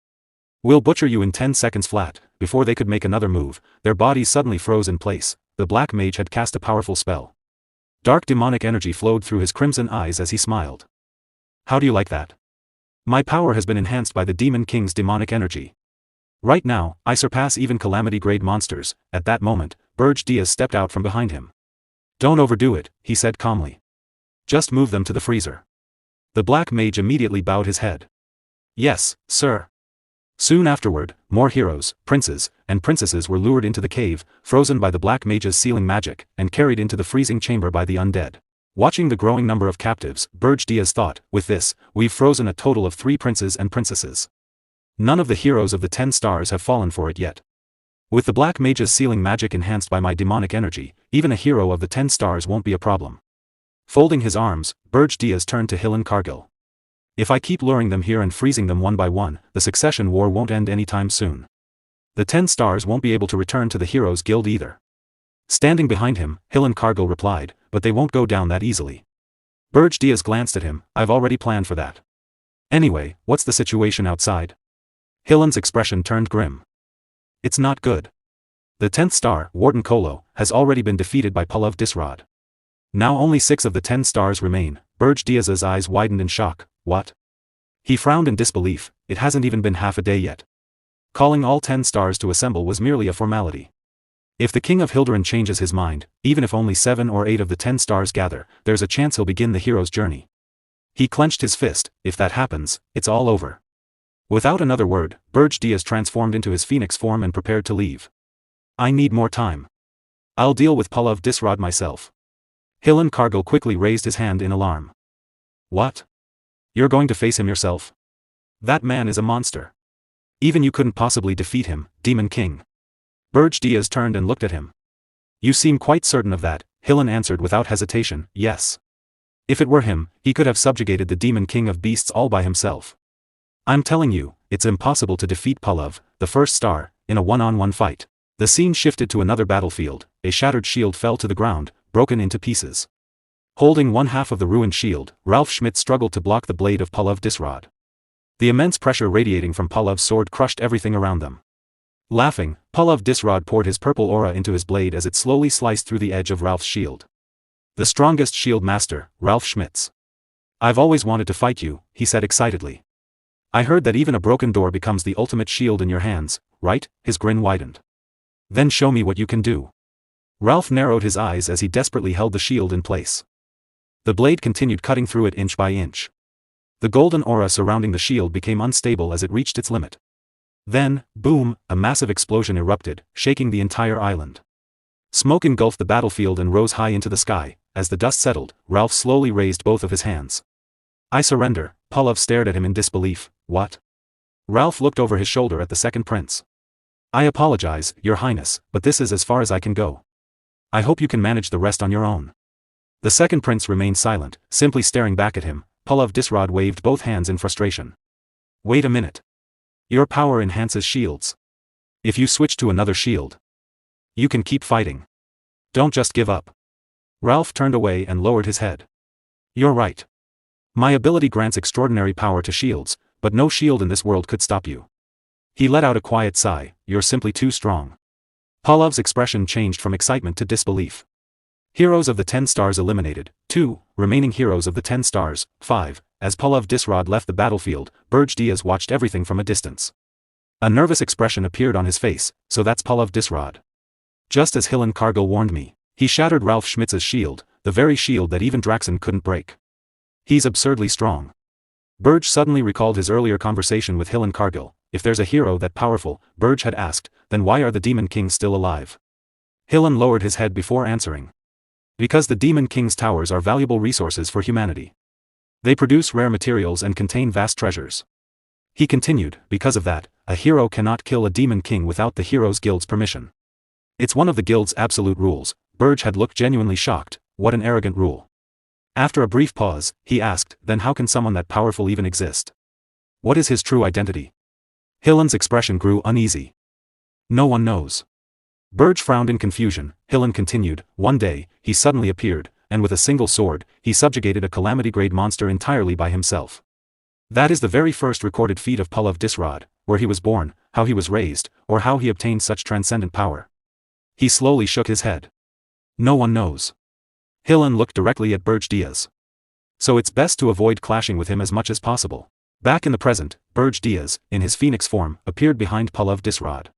We'll butcher you in 10 seconds flat. Before they could make another move, their bodies suddenly froze in place. The Black Mage had cast a powerful spell. Dark demonic energy flowed through his crimson eyes as he smiled. How do you like that? My power has been enhanced by the Demon King's demonic energy. Right now, I surpass even calamity-grade monsters. At that moment, Berge Diaz stepped out from behind him. Don't overdo it, he said calmly. Just move them to the freezer. The black mage immediately bowed his head. Yes, sir. Soon afterward, more heroes, princes, and princesses were lured into the cave, frozen by the black mage's sealing magic, and carried into the freezing chamber by the undead. Watching the growing number of captives, Berge Diaz thought, with this, we've frozen a total of 3 princes and princesses. None of the heroes of the 10 stars have fallen for it yet. With the black mage's sealing magic enhanced by my demonic energy, even a hero of the 10 stars won't be a problem. Folding his arms, Berge Diaz turned to Hillen Cargill. If I keep luring them here and freezing them one by one, the succession war won't end anytime soon. The 10 stars won't be able to return to the Heroes Guild either. Standing behind him, Hillen Cargill replied, but they won't go down that easily. Berge Diaz glanced at him, I've already planned for that. Anyway, what's the situation outside? Hillen's expression turned grim. It's not good. The 10th star, Warden Kolo, has already been defeated by Pallav Disrod. Now only 6 of the 10 stars remain. Berge Diaz's eyes widened in shock. What? He frowned in disbelief, it hasn't even been half a day yet. Calling all 10 stars to assemble was merely a formality. If the King of Hilderan changes his mind, even if only 7 or 8 of the 10 stars gather, there's a chance he'll begin the hero's journey. He clenched his fist, if that happens, it's all over. Without another word, Berge Diaz transformed into his phoenix form and prepared to leave. I need more time. I'll deal with Pallav Disrod myself. Hillen Cargill quickly raised his hand in alarm. What? You're going to face him yourself? That man is a monster. Even you couldn't possibly defeat him, Demon King. Berge Diaz turned and looked at him. You seem quite certain of that, Hillen answered without hesitation, yes. If it were him, he could have subjugated the Demon King of Beasts all by himself. I'm telling you, it's impossible to defeat Pallav, the 1st star, in a one-on-one fight. The scene shifted to another battlefield, a shattered shield fell to the ground, broken into pieces. Holding one half of the ruined shield, Ralph Schmidt struggled to block the blade of Pallav Disrod. The immense pressure radiating from Pallav's sword crushed everything around them. Laughing, Pallav Disrod poured his purple aura into his blade as it slowly sliced through the edge of Ralph's shield. The strongest shield master, Ralph Schmitz. I've always wanted to fight you, he said excitedly. I heard that even a broken door becomes the ultimate shield in your hands, right? His grin widened. Then show me what you can do. Ralph narrowed his eyes as he desperately held the shield in place. The blade continued cutting through it inch by inch. The golden aura surrounding the shield became unstable as it reached its limit. Then, boom, a massive explosion erupted, shaking the entire island. Smoke engulfed the battlefield and rose high into the sky. As the dust settled, Ralph slowly raised both of his hands. I surrender. Pallav stared at him in disbelief. What? Ralph looked over his shoulder at the second prince. I apologize, Your Highness, but this is as far as I can go. I hope you can manage the rest on your own. The second prince remained silent, simply staring back at him. Pallav Disrod waved both hands in frustration. Wait a minute. Your power enhances shields. If you switch to another shield, you can keep fighting. Don't just give up. Ralph turned away and lowered his head. You're right. My ability grants extraordinary power to shields, but no shield in this world could stop you. He let out a quiet sigh, you're simply too strong. Pallav's expression changed from excitement to disbelief. Heroes of the 10 stars eliminated, 2, remaining heroes of the 10 stars, 5, as Pallav Disrod left the battlefield, Berge Diaz watched everything from a distance. A nervous expression appeared on his face, so that's Pallav Disrod. Just as Hillen Cargill warned me, he shattered Ralph Schmitz's shield, the very shield that even Draxon couldn't break. He's absurdly strong. Berge suddenly recalled his earlier conversation with Hillen Cargill. If there's a hero that powerful, Berge had asked, then why are the Demon Kings still alive? Hillen lowered his head before answering. Because the Demon King's towers are valuable resources for humanity. They produce rare materials and contain vast treasures. He continued, because of that, a hero cannot kill a Demon King without the Heroes Guild's permission. It's one of the Guild's absolute rules. Berge had looked genuinely shocked. What an arrogant rule. After a brief pause, he asked, then how can someone that powerful even exist? What is his true identity? Hillen's expression grew uneasy. No one knows. Berge frowned in confusion. Hillen continued, one day, he suddenly appeared, and with a single sword, he subjugated a calamity-grade monster entirely by himself. That is the very first recorded feat of Pallav Disrod, where he was born, how he was raised, or how he obtained such transcendent power. He slowly shook his head. No one knows. Hillen looked directly at Berge Diaz. So it's best to avoid clashing with him as much as possible. Back in the present, Berge Diaz, in his phoenix form, appeared behind Pallav Disrod.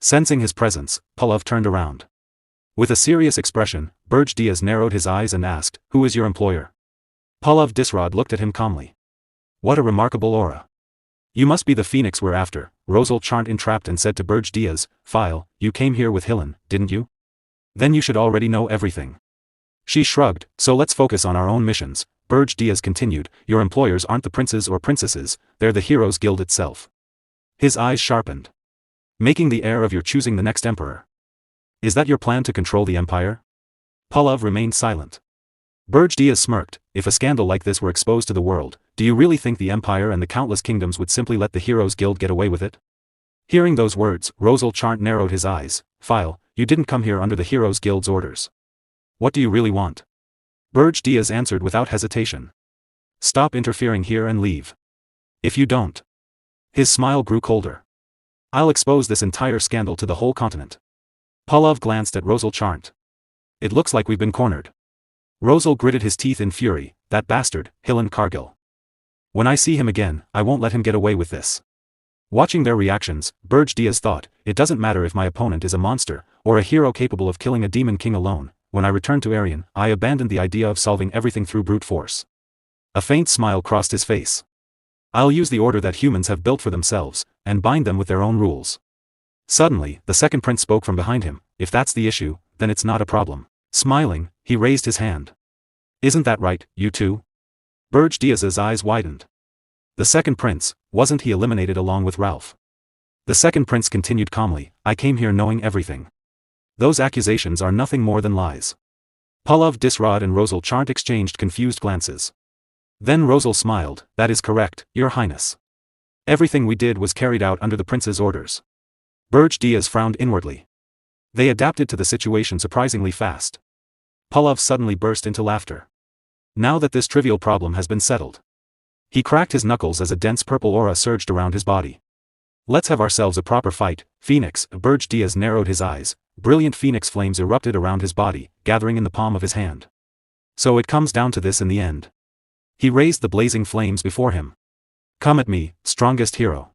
Sensing his presence, Pallav turned around. With a serious expression, Berge Diaz narrowed his eyes and asked, "Who is your employer?" Pallav Disrod looked at him calmly. "What a remarkable aura. You must be the phoenix we're after," Rosal Chant entrapped and said to Berge Diaz, "File, you came here with Hillen, didn't you? Then you should already know everything." She shrugged, "So let's focus on our own missions." Berge Diaz continued, "Your employers aren't the princes or princesses, they're the Heroes Guild itself." His eyes sharpened. "Making the heir of your choosing the next emperor. Is that your plan to control the empire?" Pallav remained silent. Berge Diaz smirked, "If a scandal like this were exposed to the world, do you really think the empire and the countless kingdoms would simply let the Heroes Guild get away with it?" Hearing those words, Rosal Chant narrowed his eyes. "File, you didn't come here under the Heroes Guild's orders. What do you really want?" Berge Diaz answered without hesitation. "Stop interfering here and leave. If you don't." His smile grew colder. "I'll expose this entire scandal to the whole continent." Pallav glanced at Rosal Chant. "It looks like we've been cornered." Rosal gritted his teeth in fury, "That bastard, Hillen Cargill. When I see him again, I won't let him get away with this." Watching their reactions, Berge Diaz thought, "It doesn't matter if my opponent is a monster, or a hero capable of killing a demon king alone. When I returned to Arian, I abandoned the idea of solving everything through brute force." A faint smile crossed his face. "I'll use the order that humans have built for themselves, and bind them with their own rules." Suddenly, the second prince spoke from behind him, "If that's the issue, then it's not a problem." Smiling, he raised his hand. "Isn't that right, you two?" Berge Diaz's eyes widened. The second prince, wasn't he eliminated along with Ralph? The second prince continued calmly, "I came here knowing everything. Those accusations are nothing more than lies." Pallav Disrod and Rosal Chant exchanged confused glances. Then Rosal smiled, "That is correct, Your Highness. Everything we did was carried out under the prince's orders." Berge Diaz frowned inwardly. They adapted to the situation surprisingly fast. Pallav suddenly burst into laughter. Now that this trivial problem has been settled. He cracked his knuckles as a dense purple aura surged around his body. "Let's have ourselves a proper fight, Phoenix." Berge Diaz narrowed his eyes. Brilliant phoenix flames erupted around his body, gathering in the palm of his hand. "So it comes down to this in the end." He raised the blazing flames before him. "Come at me, strongest hero."